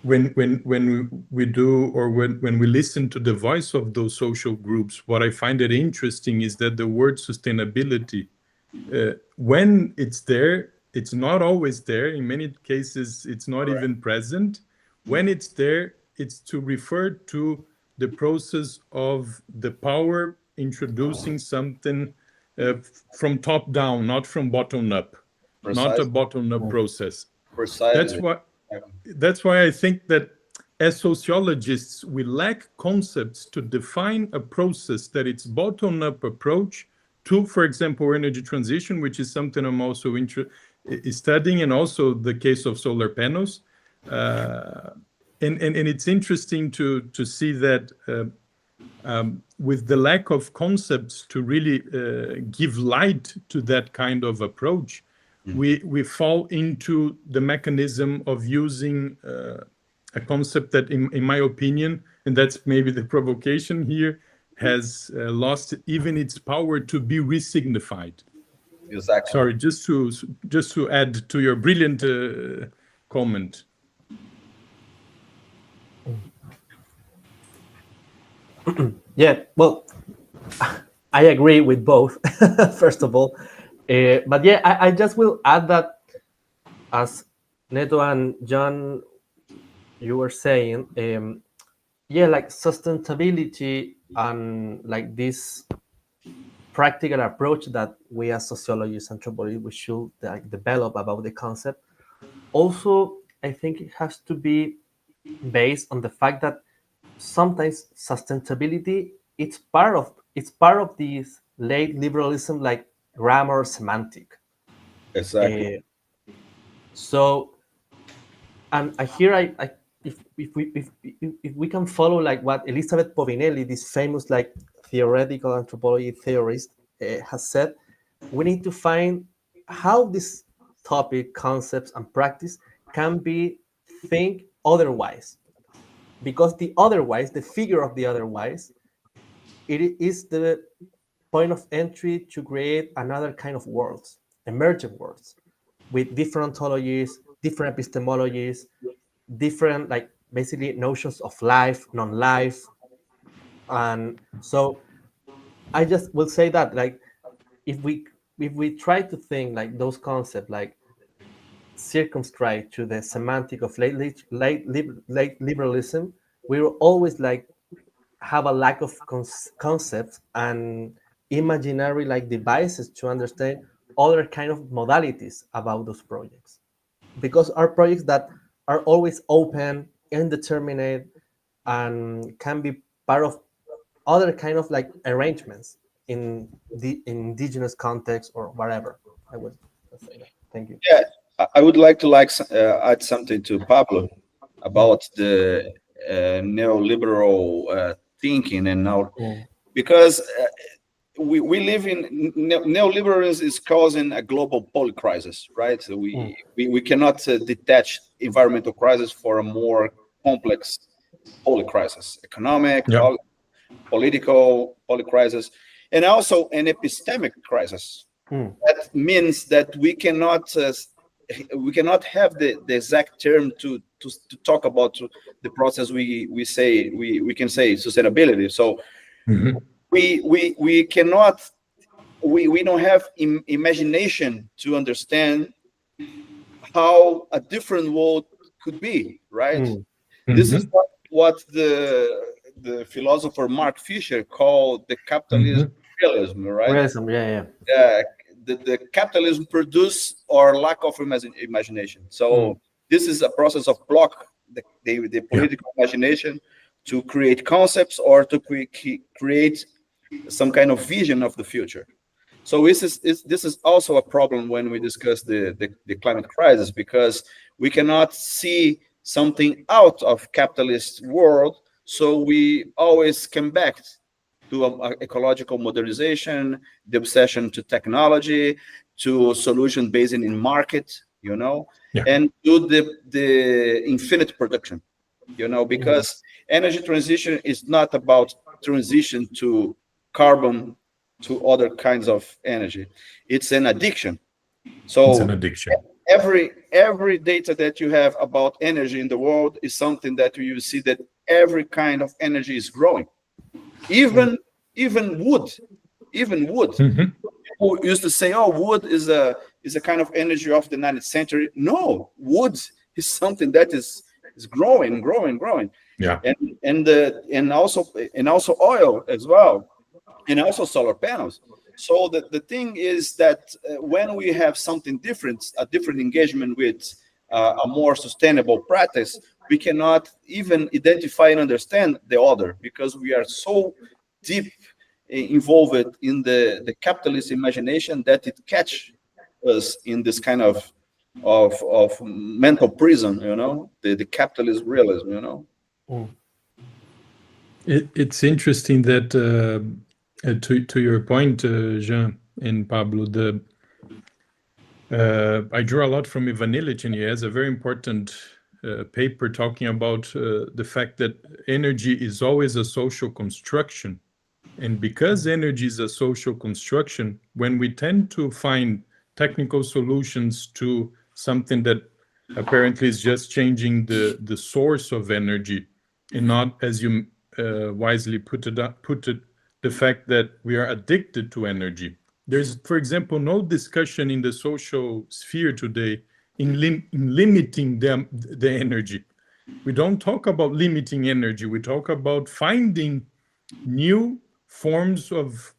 when we do, or when we listen to the voice of those social groups, what I find it interesting is that the word sustainability, when it's there, it's not always there. In many cases, it's not even present. When it's there, it's to refer to the process of the power introducing something from top down, not from bottom up, not a bottom up process. Precisely. That's why I think that as sociologists, we lack concepts to define a process that it's bottom up approach to, for example, energy transition, which is something I'm also studying, and also the case of solar panels. And it's interesting to see that with the lack of concepts to really give light to that kind of approach, we fall into the mechanism of using a concept that, in my opinion, and that's maybe the provocation here, has lost even its power to be resignified. Exactly. Sorry, just to add to your brilliant comment. Yeah, well, I agree with both, first of all. But yeah, I just will add that, as Neto and John, you were saying, yeah, like sustainability and like this practical approach that we as sociologists, anthropologists, we should develop about the concept. Also, I think it has to be based on the fact that sometimes sustainability it's part of this late liberalism, like grammar semantic. Exactly. So, and here if we can follow like what Elizabeth Povinelli, this famous like theoretical anthropology theorist, has said, we need to find how this topic, concepts, and practice can be think otherwise, because the otherwise, the figure of the otherwise, it is the point of entry to create another kind of worlds, emergent worlds, with different ontologies, different epistemologies, different like basically notions of life, non-life. And so I just will say that like if we try to think like those concepts like circumscribed to the semantic of late liberalism, we will always like have a lack of concepts and imaginary like devices to understand other kind of modalities about those projects, because our projects that are always open, indeterminate, and can be part of other kind of like arrangements in the indigenous context or whatever. I would say that. Thank you. Yeah, I would like to add something to Pablo about the neoliberal thinking and now, because we live in neoliberalism is causing a global polycrisis, right? So we cannot detach environmental crisis for a more complex polycrisis, economic, political polycrisis, and also an epistemic crisis. That means that we cannot have the exact term to talk about the process we can say sustainability. So we cannot, we don't have imagination to understand how a different world could be, right? This is what the philosopher Mark Fisher called the capitalism realism, right? Realism, yeah. The capitalism produce or lack of imagination. So this is a process of block the political imagination to create concepts or to create some kind of vision of the future. So this is also a problem when we discuss the climate crisis, because we cannot see something out of capitalist world. So we always come back to ecological modernization, the obsession to technology, to solution based in market, and to the infinite production, because energy transition is not about transition to carbon to other kinds of energy. It's an addiction. So it's an addiction. Every data that you have about energy in the world is something that you see that every kind of energy is growing. Even wood. People used to say, "Oh, wood is a kind of energy of the 19th century." No, wood is something that is growing. Yeah. And also oil as well, and also solar panels. So the thing is that when we have something different, a different engagement with a more sustainable practice, we cannot even identify and understand the other, because we are so deep involved in the capitalist imagination that it catch us in this kind of mental prison, the capitalist realism, It's interesting that to your point, Jean and Pablo, I draw a lot from Ivan Illich, and he has a very important paper talking about the fact that energy is always a social construction. And because energy is a social construction, when we tend to find technical solutions to something that apparently is just changing the source of energy, and not, as you wisely put it, the fact that we are addicted to energy. There's, for example, no discussion in the social sphere today in limiting the energy. We don't talk about limiting energy. We talk about finding new forms of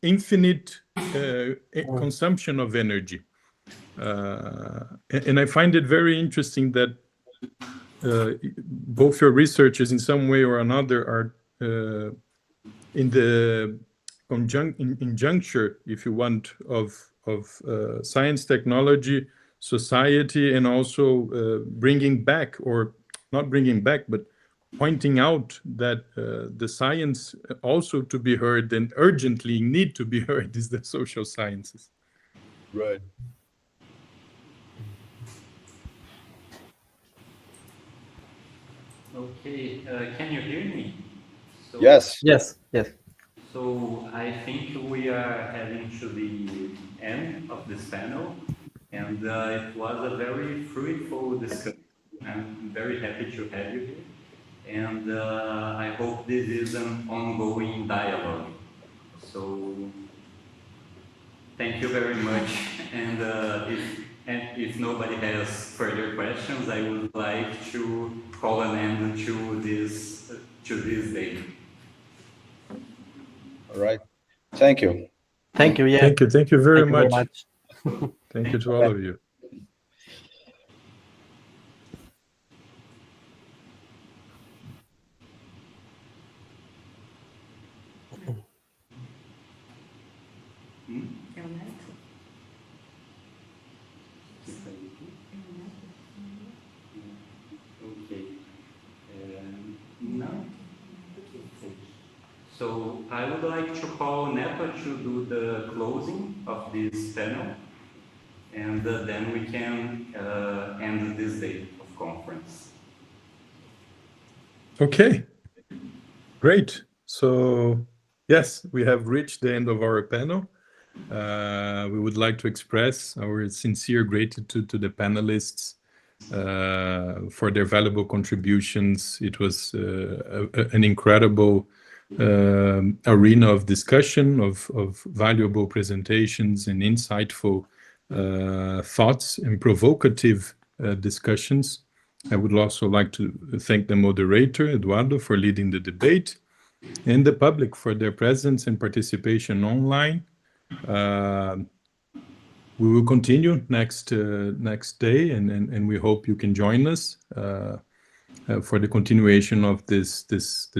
infinite consumption of energy. And I find it very interesting that both your researchers in some way or another are in the conjuncture, if you want, of science, technology, society, and also bringing back, or not bringing back, but pointing out that the science also to be heard and urgently need to be heard is the social sciences. Right. Okay, can you hear me? So, Yes. Yes, yes. So I think we are heading to the end of this panel, and it was a very fruitful discussion. I'm very happy to have you here, and I hope this is an ongoing dialogue. So thank you very much, and if nobody has further questions, I would like to call an end to this day. All right. Thank you. Thank you. Yeah. Thank you very Thank you very much. much. Thank you to all of you. So I would like to call Neto to do the closing of this panel, and then we can end this day of conference. Okay, great. So yes, we have reached the end of our panel. We would like to express our sincere gratitude to the panelists for their valuable contributions. It was an incredible arena of discussion, of valuable presentations and insightful thoughts and provocative discussions. I would also like to thank the moderator, Eduardo, for leading the debate, and the public for their presence and participation online. We will continue next day, and we hope you can join us for the continuation of this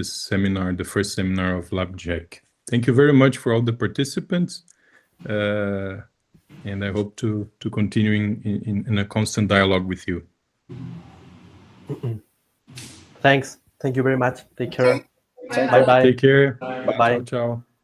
seminar, the first seminar of LABGEC. Thank you very much for all the participants, and I hope to continuing in a constant dialogue with you. Thanks. Thank you very much. Take care. Bye. Bye-bye. Take care. Bye-bye. Ciao, ciao.